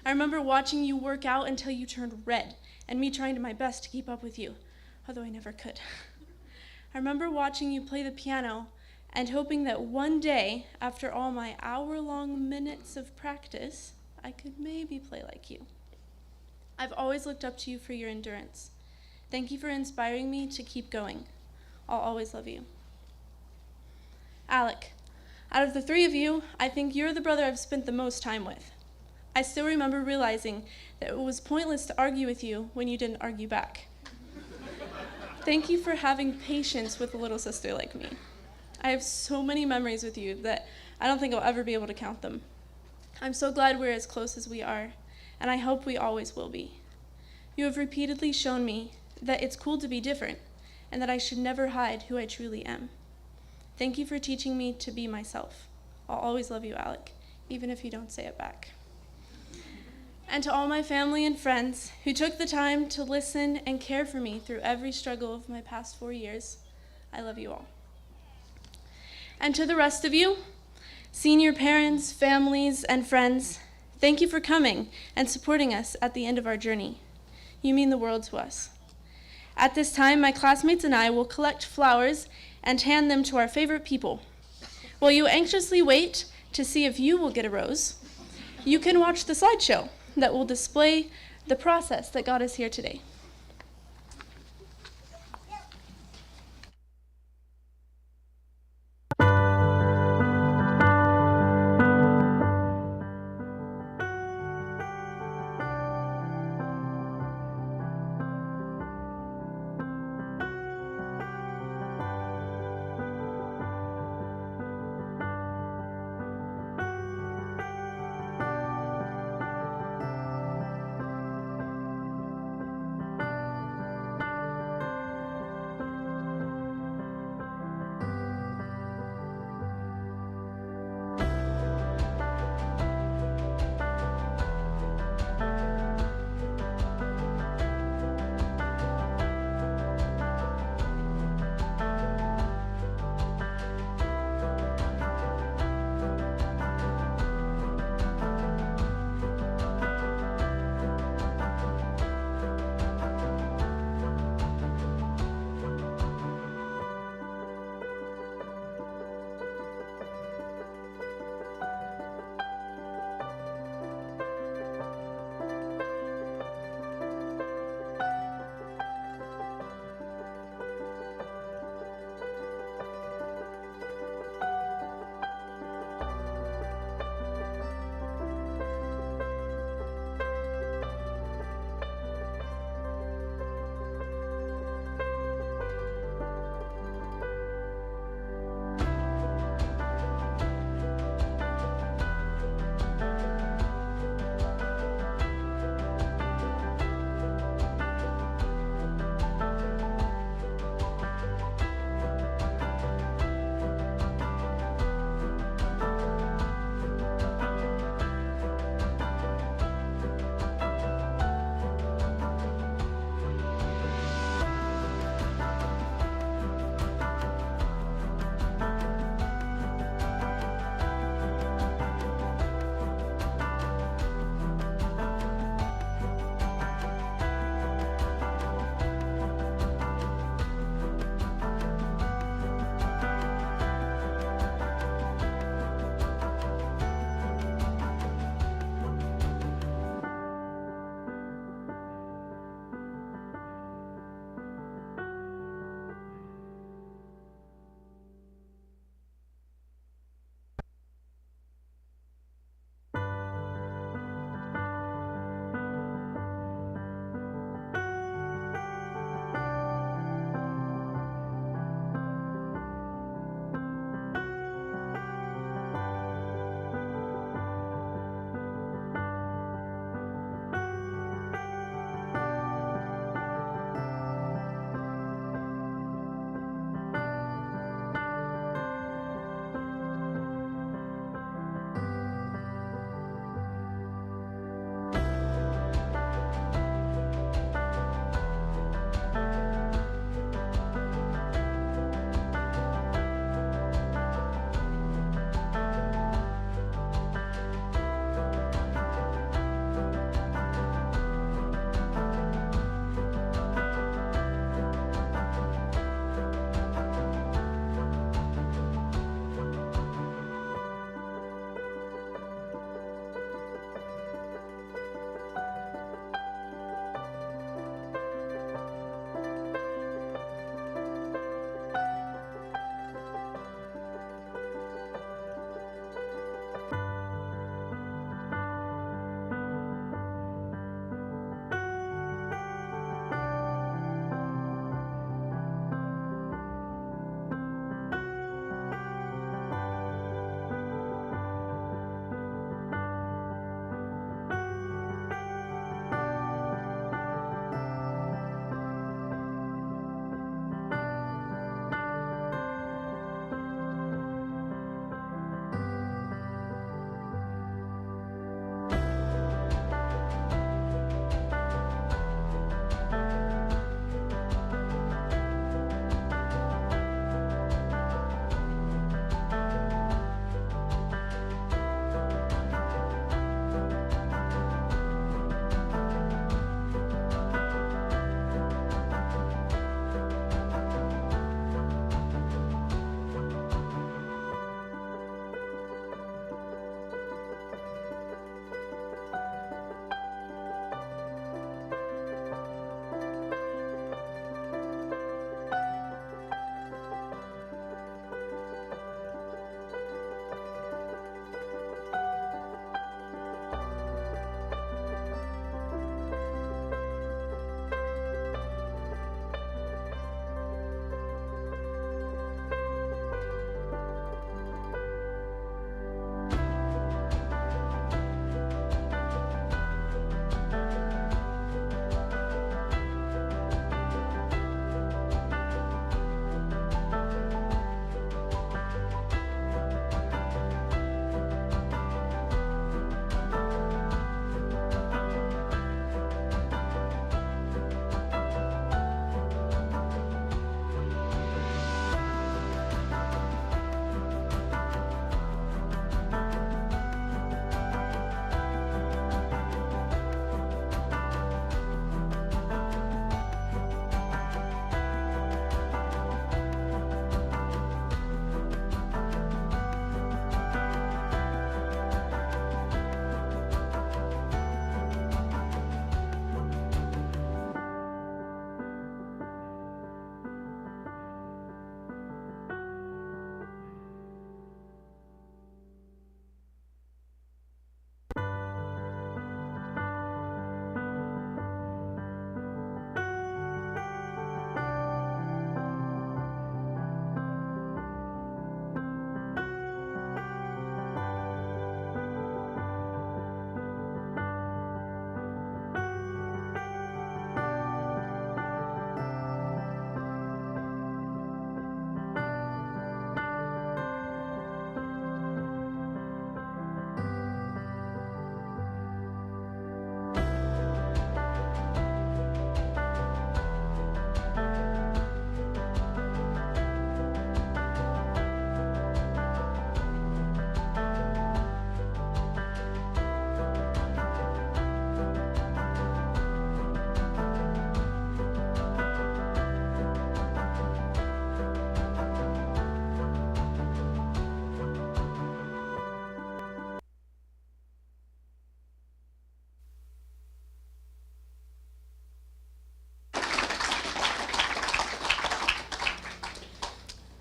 I remember watching you work out until you turned red and me trying my best to keep up with you, although I never could. I remember watching you play the piano and hoping that one day, after all my hour-long minutes of practice, I could maybe play like you. I've always looked up to you for your endurance. Thank you for inspiring me to keep going. I'll always love you. Alec, out of the three of you, I think you're the brother I've spent the most time with. I still remember realizing that it was pointless to argue with you when you didn't argue back. Thank you for having patience with a little sister like me. I have so many memories with you that I don't think I'll ever be able to count them. I'm so glad we're as close as we are, and I hope we always will be. You have repeatedly shown me that it's cool to be different, and that I should never hide who I truly am. Thank you for teaching me to be myself. I'll always love you, Alec, even if you don't say it back. And to all my family and friends who took the time to listen and care for me through every struggle of my past 4 years, I love you all. And to the rest of you, senior parents, families, and friends, thank you for coming and supporting us at the end of our journey. You mean the world to us. At this time, my classmates and I will collect flowers and hand them to our favorite people. While you anxiously wait to see if you will get a rose, you can watch the slideshow that will display the process that got us here today.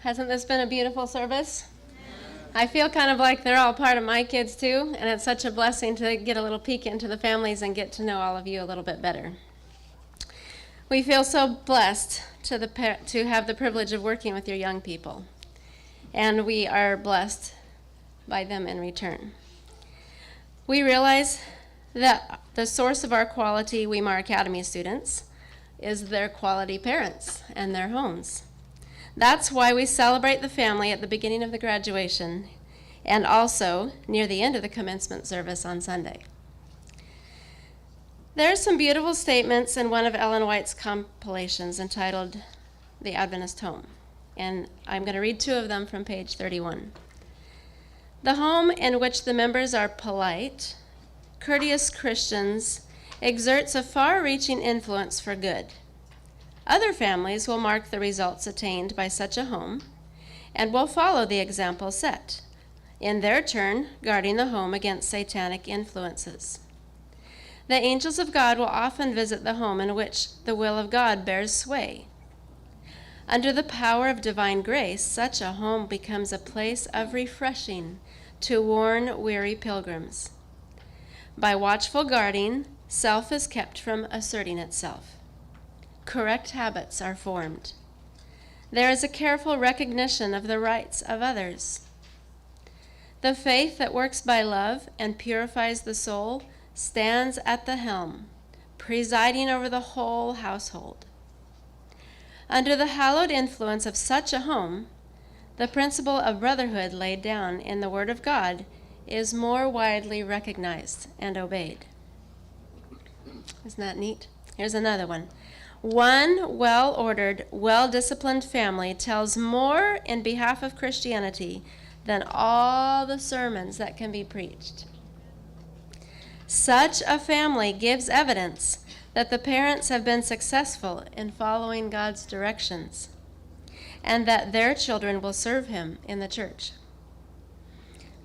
Hasn't this been a beautiful service? I feel kind of like they're all part of my kids too, and it's such a blessing to get a little peek into the families and get to know all of you a little bit better. We feel so blessed to have the privilege of working with your young people, and we are blessed by them in return. We realize that the source of our quality Weimar Academy students is their quality parents and their homes. That's why we celebrate the family at the beginning of the graduation and also near the end of the commencement service on Sunday. There are some beautiful statements in one of Ellen White's compilations entitled The Adventist Home, and I'm going to read two of them from page 31. The home in which the members are polite, courteous Christians exerts a far-reaching influence for good. Other families will mark the results attained by such a home and will follow the example set, in their turn guarding the home against satanic influences. The angels of God will often visit the home in which the will of God bears sway. Under the power of divine grace, such a home becomes a place of refreshing to worn, weary pilgrims. By watchful guarding, self is kept from asserting itself. Correct habits are formed. There is a careful recognition of the rights of others. The faith that works by love and purifies the soul stands at the helm, presiding over the whole household. Under the hallowed influence of such a home, the principle of brotherhood laid down in the Word of God is more widely recognized and obeyed. Isn't that neat? Here's another one. One well-ordered, well-disciplined family tells more in behalf of Christianity than all the sermons that can be preached. Such a family gives evidence that the parents have been successful in following God's directions and that their children will serve Him in the church.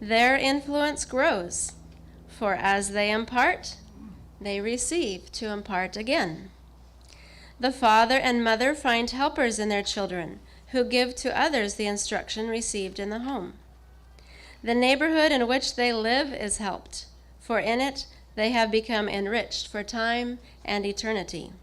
Their influence grows, for as they impart, they receive to impart again. The father and mother find helpers in their children who give to others the instruction received in the home. The neighborhood in which they live is helped, for in it they have become enriched for time and eternity.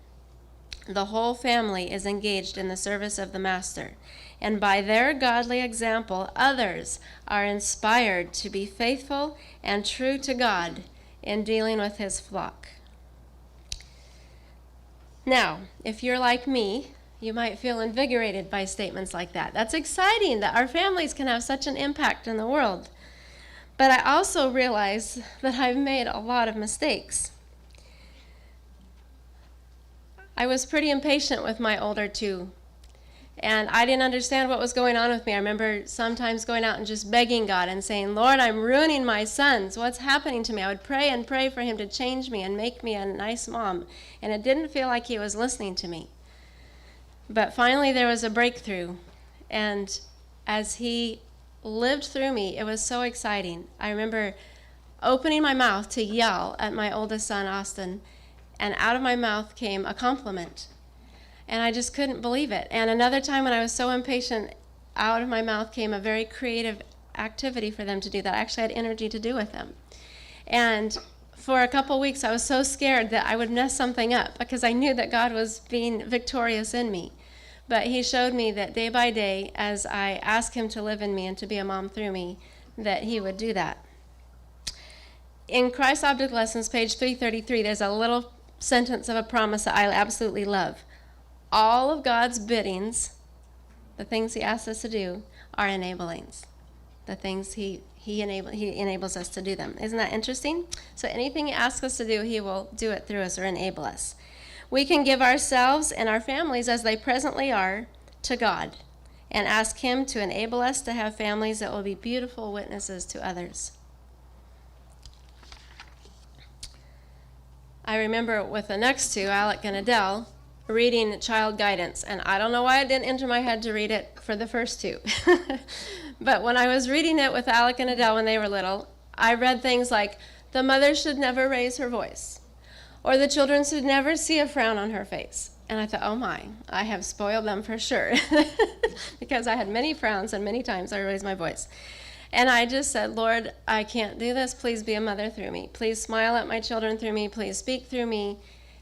The whole family is engaged in the service of the Master, and by their godly example, others are inspired to be faithful and true to God in dealing with His flock. Now, if you're like me, you might feel invigorated by statements like that. That's exciting that our families can have such an impact in the world. But I also realize that I've made a lot of mistakes. I was pretty impatient with my older two, and I didn't understand what was going on with me. I remember sometimes going out and just begging God and saying, Lord, I'm ruining my sons. What's happening to me? I would pray and pray for Him to change me and make me a nice mom, and it didn't feel like He was listening to me. But finally there was a breakthrough, and as He lived through me, it was so exciting. I remember opening my mouth to yell at my oldest son, Austin, and out of my mouth came a compliment. And I just couldn't believe it. And another time when I was so impatient, out of my mouth came a very creative activity for them to do that I actually had energy to do with them. And for a couple weeks, I was so scared that I would mess something up because I knew that God was being victorious in me. But He showed me that day by day, as I asked Him to live in me and to be a mom through me, that He would do that. In Christ Object Lessons, page 333, there's a little sentence of a promise that I absolutely love. All of God's biddings, the things He asks us to do, are enablings. The things He enables us to do them. Isn't that interesting? So anything He asks us to do, He will do it through us or enable us. We can give ourselves and our families as they presently are to God and ask Him to enable us to have families that will be beautiful witnesses to others. I remember with the next two, Alec and Adele, reading Child Guidance, and I don't know why it didn't enter my head to read it for the first two. But when I was reading it with Alec and Adele when they were little, I read things like, the mother should never raise her voice, or the children should never see a frown on her face. And I thought, oh my, I have spoiled them for sure. Because I had many frowns and many times I raised my voice. And I just said, Lord, I can't do this. Please be a mother through me. Please smile at my children through me. Please speak through me.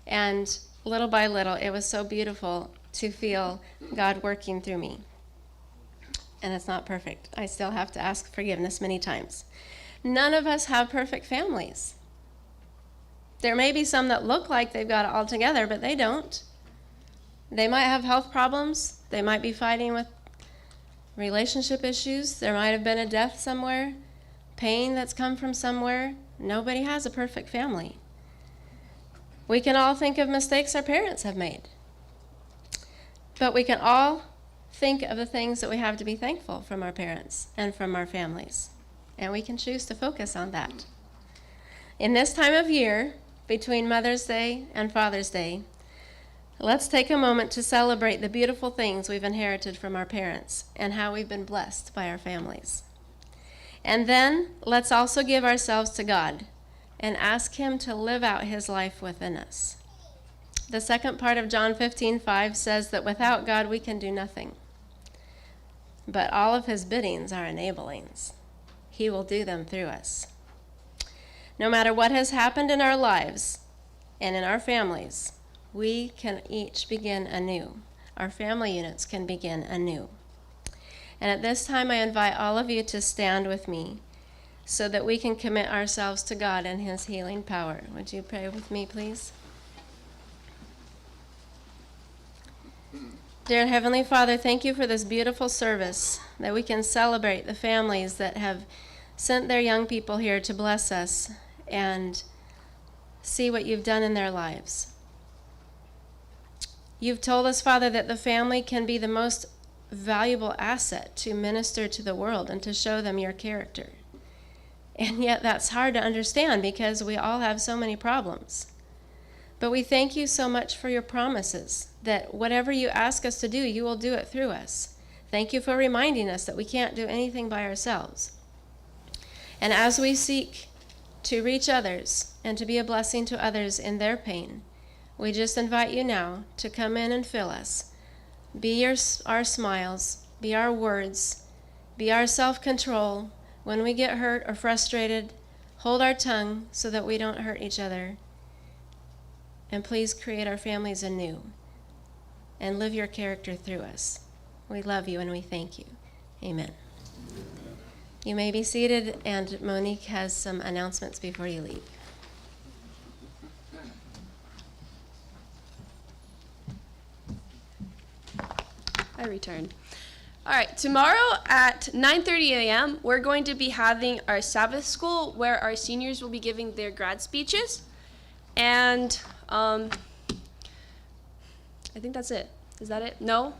And little by little, it was so beautiful to feel God working through me. And it's not perfect. I still have to ask forgiveness many times. None of us have perfect families. There may be some that look like they've got it all together, but they don't. They might have health problems. They might be fighting with relationship issues. There might have been a death somewhere, pain that's come from somewhere. Nobody has a perfect family. We can all think of mistakes our parents have made. But we can all think of the things that we have to be thankful from our parents and from our families. And we can choose to focus on that. In this time of year, between Mother's Day and Father's Day, let's take a moment to celebrate the beautiful things we've inherited from our parents and how we've been blessed by our families. And then let's also give ourselves to God and ask Him to live out His life within us. The second part of John 15:5 says that without God we can do nothing. But all of His biddings are enablings. He will do them through us. No matter what has happened in our lives and in our families, we can each begin anew. Our family units can begin anew. And at this time, I invite all of you to stand with me so that we can commit ourselves to God and His healing power. Would you pray with me, please? Dear Heavenly Father, thank you for this beautiful service, that we can celebrate the families that have sent their young people here to bless us and see what you've done in their lives. You've told us, Father, that the family can be the most valuable asset to minister to the world and to show them your character. And yet that's hard to understand because we all have so many problems. But we thank you so much for your promises, that whatever you ask us to do, you will do it through us. Thank you for reminding us that we can't do anything by ourselves. And as we seek to reach others and to be a blessing to others in their pain, we just invite you now to come in and fill us. Be our smiles, be our words, be our self-control. When we get hurt or frustrated, hold our tongue so that we don't hurt each other. And please create our families anew and live your character through us. We love you and we thank you. Amen. You may be seated, and Monique has some announcements before you leave. I returned. All right, tomorrow at 9:30 a.m., we're going to be having our Sabbath school where our seniors will be giving their grad speeches. And I think that's it. Is that it? No?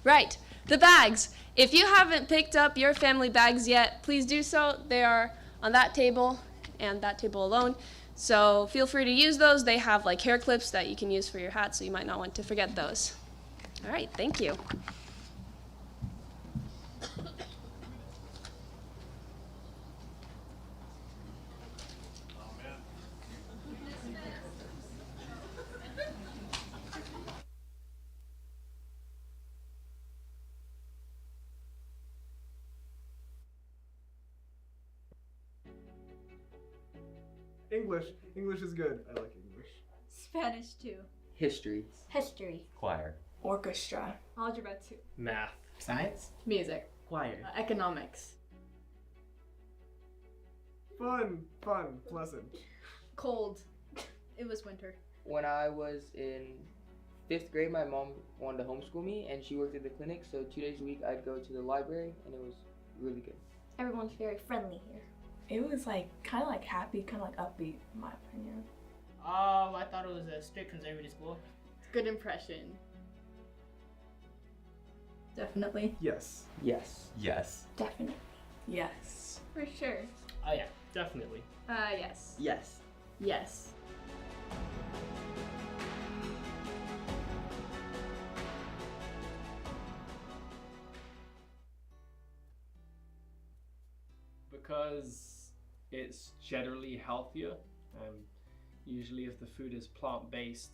Right, the bags. If you haven't picked up your family bags yet, please do so. They are on that table and that table alone. So feel free to use those. They have like hair clips that you can use for your hat, so you might not want to forget those. All right, thank you. English is good. I like English. Spanish 2. History. History. Choir. Orchestra. Algebra 2. Math. Science. Music. Choir. Economics. Fun, pleasant. Cold. It was winter. When I was in 5th grade, my mom wanted to homeschool me, and she worked at the clinic, so 2 days a week I'd go to the library, and it was really good. Everyone's very friendly here. It was like kind of like happy, kind of like upbeat, in my opinion. I thought it was a strict conservative school. Good impression. Definitely. Yes. Yes. Yes. Definitely. Yes. For sure. Oh yeah, definitely. Yes. Yes. Yes. Because it's generally healthier. Usually if the food is plant-based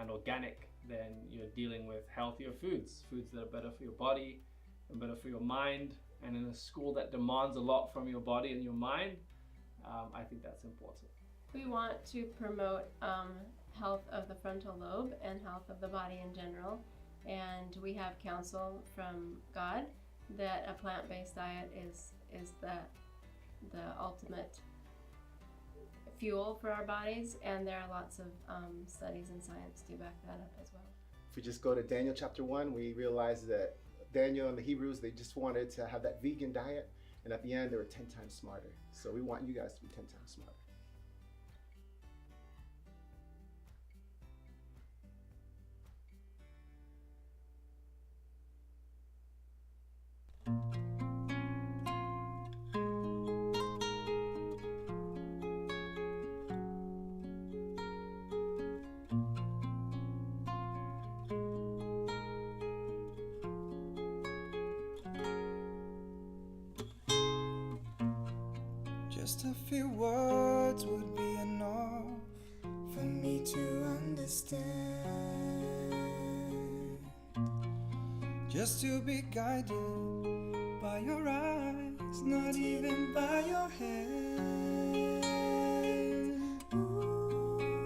and organic, then you're dealing with healthier foods, foods that are better for your body and better for your mind. And in a school that demands a lot from your body and your mind, I think that's important. We want to promote health of the frontal lobe and health of the body in general. And we have counsel from God that a plant-based diet is the ultimate fuel for our bodies, and there are lots of studies and science to back that up as well. If we just go to Daniel chapter 1, we realize that Daniel and the Hebrews, they just wanted to have that vegan diet, and at the end they were 10 times smarter. So we want you guys to be 10 times smarter. Just a few words would be enough for me to understand. Just to be guided by your eyes, not even by your hand.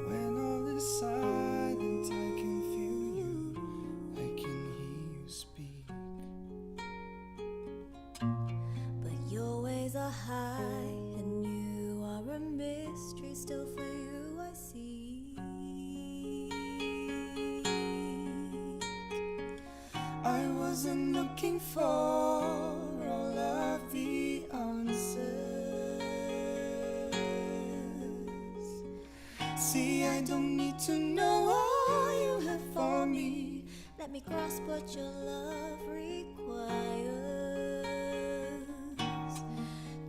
When all is silent, I can feel you, I can hear you speak. But your ways are high, and you are a mystery. Still for you I seek. I wasn't looking for all of the answers. See, I don't need to know all you have for me. Let me grasp what your love requires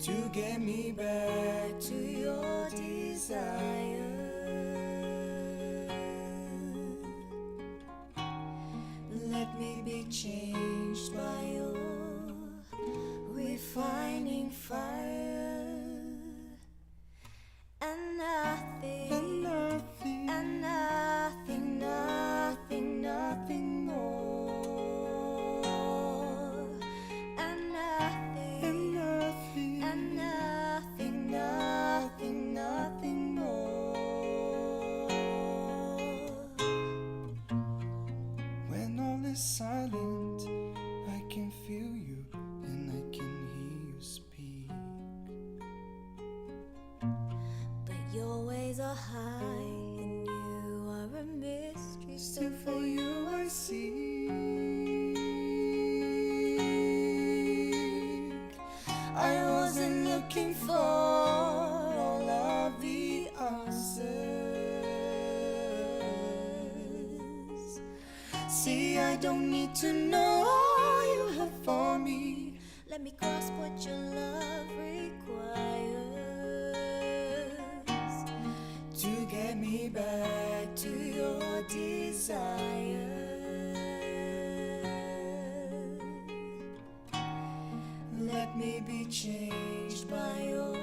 To get me back to your desire. Let me be changed by your refining fire. and nothing, And nothing, and nothing, nothing, nothing more. And nothing, and nothing, and nothing, nothing, nothing more. when all is silent, I can feel you and I can hear you speak. But your ways are high, and you are a mystery. Still for you I seek. I wasn't looking for all of the answers. See, I don't need to know all you have for me. Let me grasp what your love requires To get me back to your desire. Let me be changed by your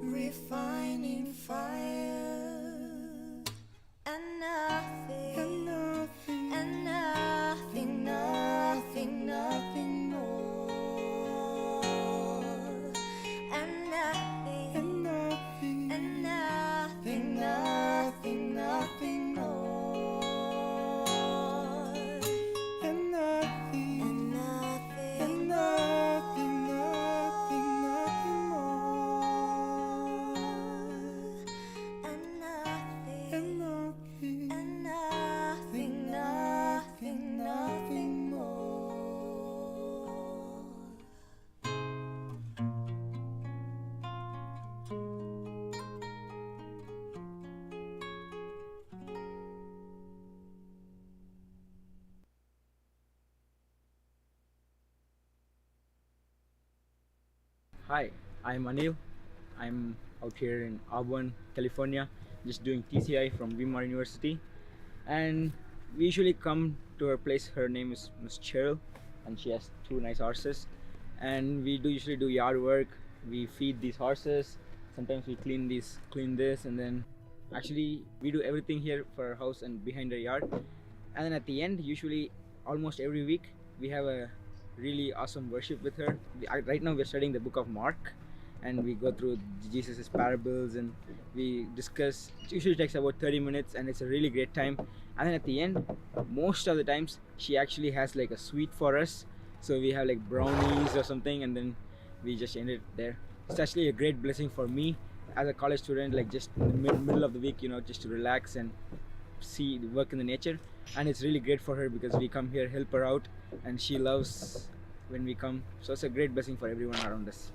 refining fire. and nothing, And nothing, and nothing, nothing, nothing more. And nothing, and nothing, and nothing, nothing, nothing more. and nothing, And nothing, and nothing, nothing, nothing more. and nothing, And nothing, and nothing, nothing, nothing more. Hi, I'm Anil. I'm out here in Auburn, California, just doing TCI from Weimar University. And we usually come to her place. Her name is Miss Cheryl, and she has two nice horses. And we usually do yard work. We feed these horses. Sometimes we clean this, and then Actually, we do everything here for our house and behind our yard. And then at the end, usually almost every week, we have a really awesome worship with her. Right now, we're studying the book of Mark, and we go through Jesus's parables and we discuss. It usually takes about 30 minutes, and it's a really great time. And then at the end, most of the times, she actually has like a sweet for us. So we have like brownies or something, and then we just end it there. It's actually a great blessing for me as a college student, like just in the middle of the week, just to relax and see the work in the nature. And it's really great for her because we come here, help her out, and she loves when we come. So it's a great blessing for everyone around us.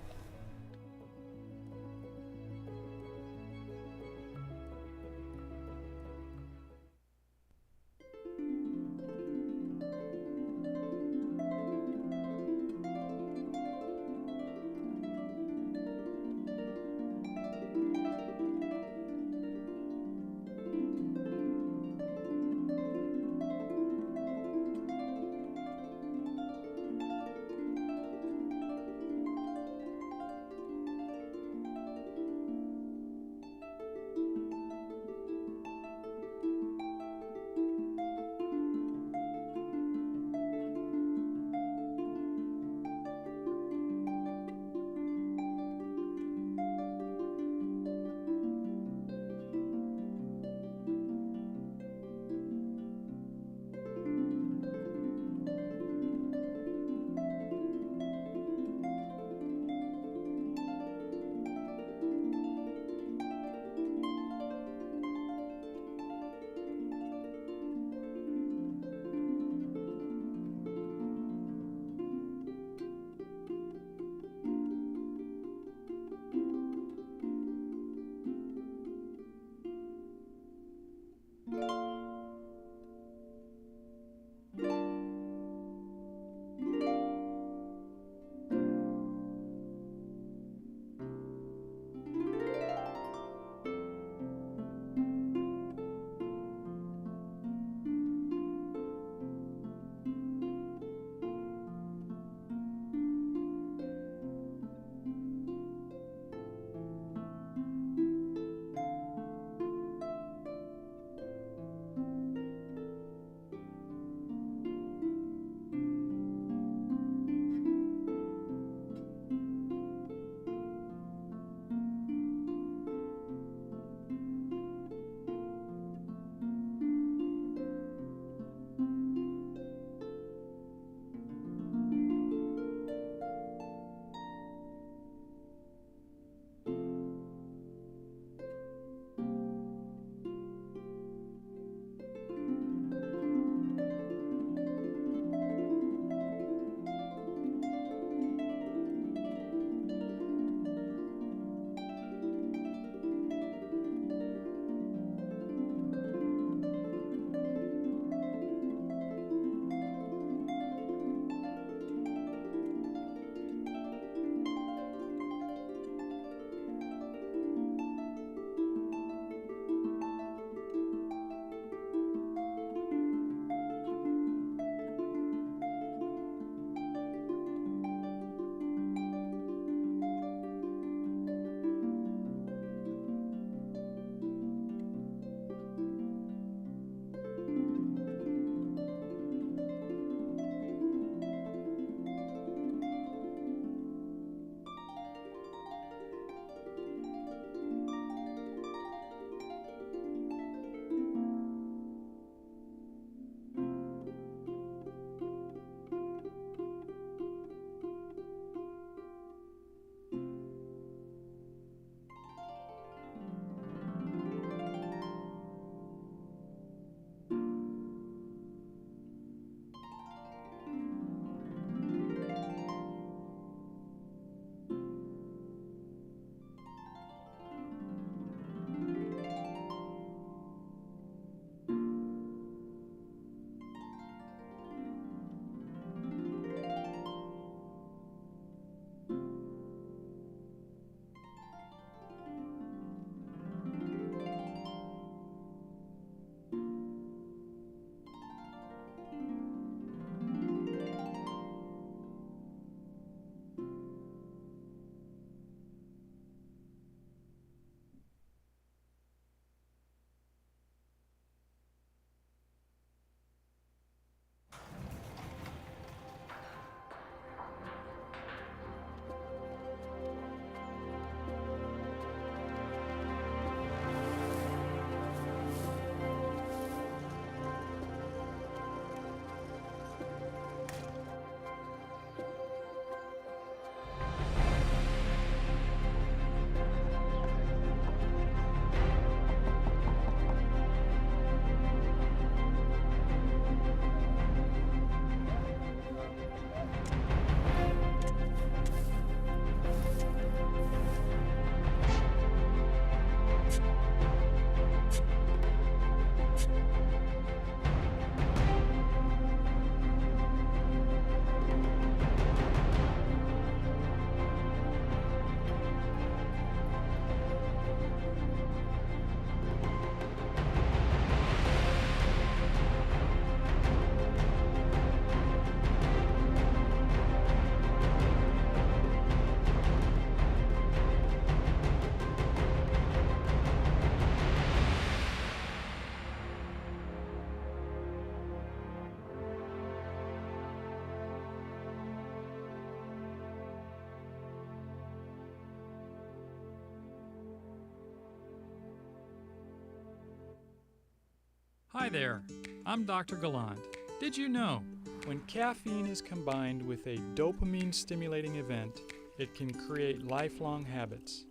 Hi there, I'm Dr. Galland. Did you know when caffeine is combined with a dopamine-stimulating event, it can create lifelong habits?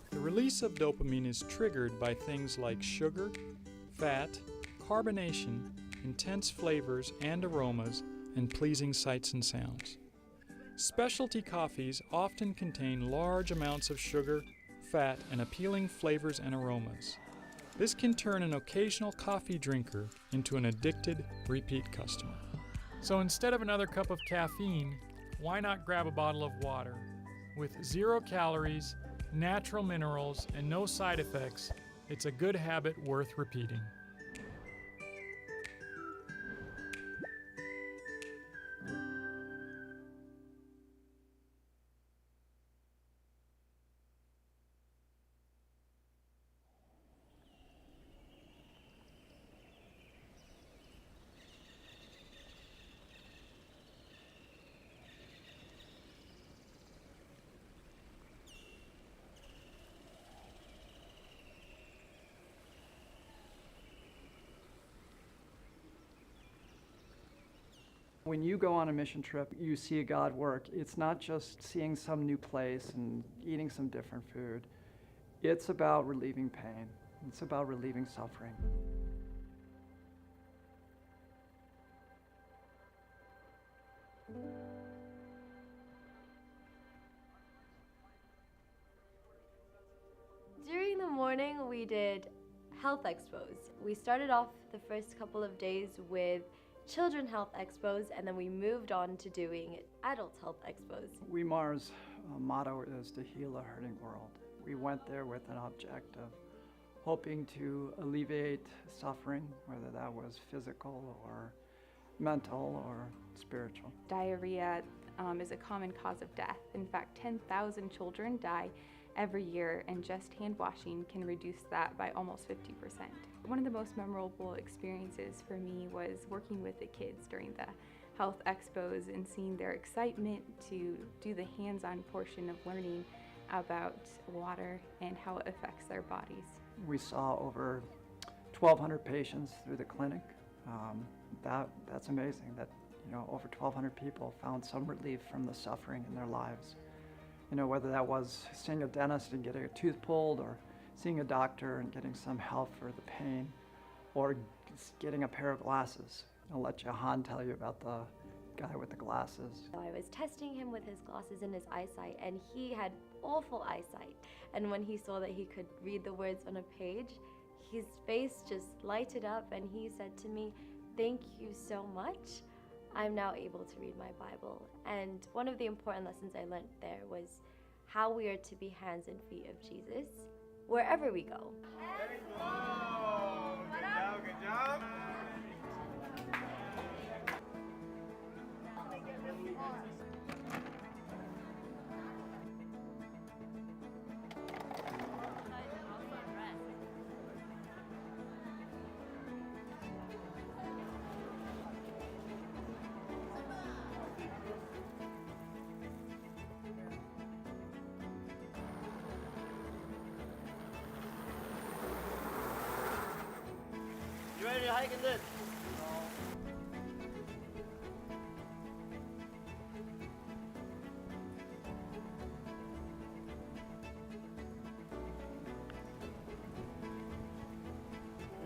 The release of dopamine is triggered by things like sugar, fat, carbonation, intense flavors and aromas, and pleasing sights and sounds. Specialty coffees often contain large amounts of sugar, fat, and appealing flavors and aromas. This can turn an occasional coffee drinker into an addicted, repeat customer. So instead of another cup of caffeine, why not grab a bottle of water? With 0 calories, natural minerals, and no side effects, it's a good habit worth repeating. When you go on a mission trip, you see God work. It's not just seeing some new place and eating some different food. It's about relieving pain. It's about relieving suffering. During the morning, we did health expos. We started off the first couple of days with children health expos, and then we moved on to doing adult health expos. Weimar's motto is to heal a hurting world. We went there with an objective, hoping to alleviate suffering, whether that was physical or mental or spiritual. Diarrhea is a common cause of death. In fact, 10,000 children die every year, and just hand washing can reduce that by almost 50%. One of the most memorable experiences for me was working with the kids during the health expos and seeing their excitement to do the hands-on portion of learning about water and how it affects their bodies. We saw over 1,200 patients through the clinic. That's amazing that over 1,200 people found some relief from the suffering in their lives. Whether that was seeing a dentist and getting a tooth pulled, or seeing a doctor and getting some help for the pain, or getting a pair of glasses. I'll let Jahan tell you about the guy with the glasses. I was testing him with his glasses and his eyesight, and he had awful eyesight. And when he saw that he could read the words on a page, his face just lighted up, and he said to me, "Thank you so much. I'm now able to read my Bible." And one of the important lessons I learned there was how we are to be hands and feet of Jesus wherever we go. Good job, good job. You ready to hike in this?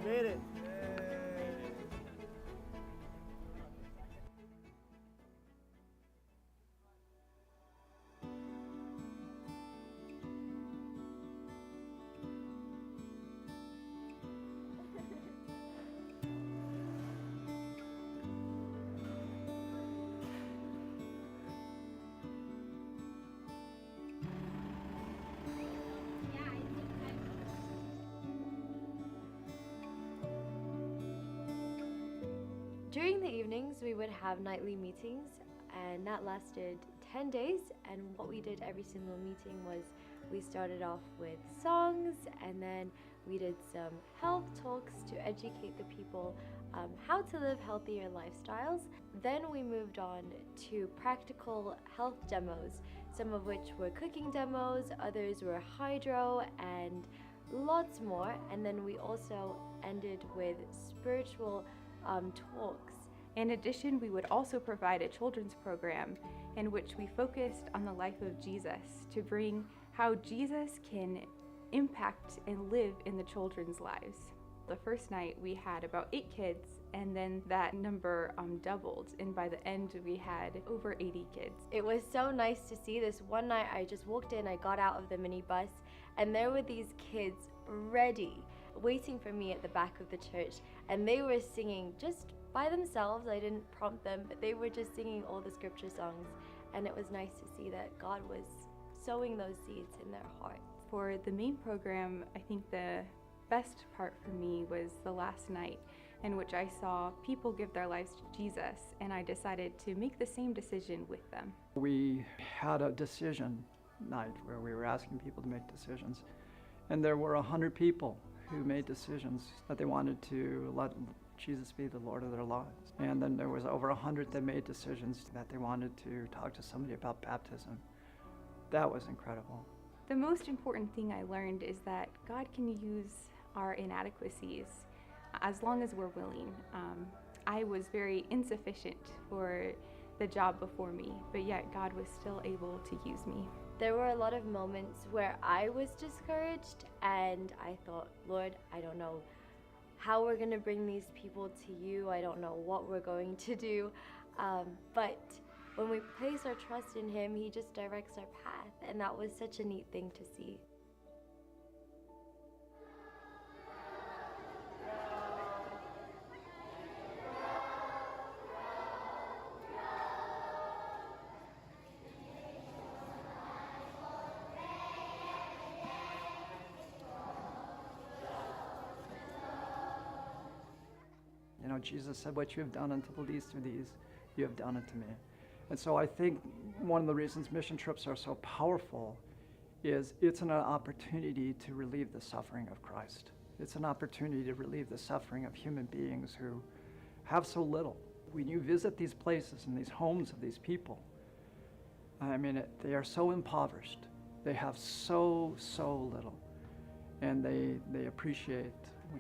You made it. During the evenings, we would have nightly meetings, and that lasted 10 days. And what we did every single meeting was we started off with songs, and then we did some health talks to educate the people how to live healthier lifestyles. Then we moved on to practical health demos, some of which were cooking demos, others were hydro, and lots more. And then we also ended with spiritual talks. In addition, we would also provide a children's program in which we focused on the life of Jesus to bring how Jesus can impact and live in the children's lives. The first night we had about 8 kids, and then that number doubled, and by the end we had over 80 kids. It was so nice to see. This one night I just walked in, I got out of the minibus, and there were these kids ready, waiting for me at the back of the church, and they were singing just by themselves. I didn't prompt them, but they were just singing all the scripture songs, and it was nice to see that God was sowing those seeds in their hearts. For the main program, I think the best part for me was the last night, in which I saw people give their lives to Jesus, and I decided to make the same decision with them. We had a decision night where we were asking people to make decisions, and there were 100 people who made decisions that they wanted to let Jesus be the Lord of their lives. And then there was over 100 that made decisions that they wanted to talk to somebody about baptism. That was incredible. The most important thing I learned is that God can use our inadequacies as long as we're willing. I was very insufficient for the job before me, but yet God was still able to use me. There were a lot of moments where I was discouraged, and I thought, Lord, I don't know how we're going to bring these people to you. I don't know what we're going to do. But when we place our trust in Him, He just directs our path, and that was such a neat thing to see. You know, Jesus said, what you have done unto the least of these, you have done unto me. And so I think one of the reasons mission trips are so powerful is it's an opportunity to relieve the suffering of Christ. It's an opportunity to relieve the suffering of human beings who have so little. When you visit these places and these homes of these people, I mean, they are so impoverished. They have so little. And they appreciate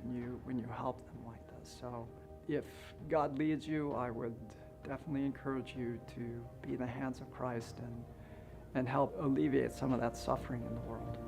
when you help them like this. So if God leads you, I would definitely encourage you to be in the hands of Christ and help alleviate some of that suffering in the world.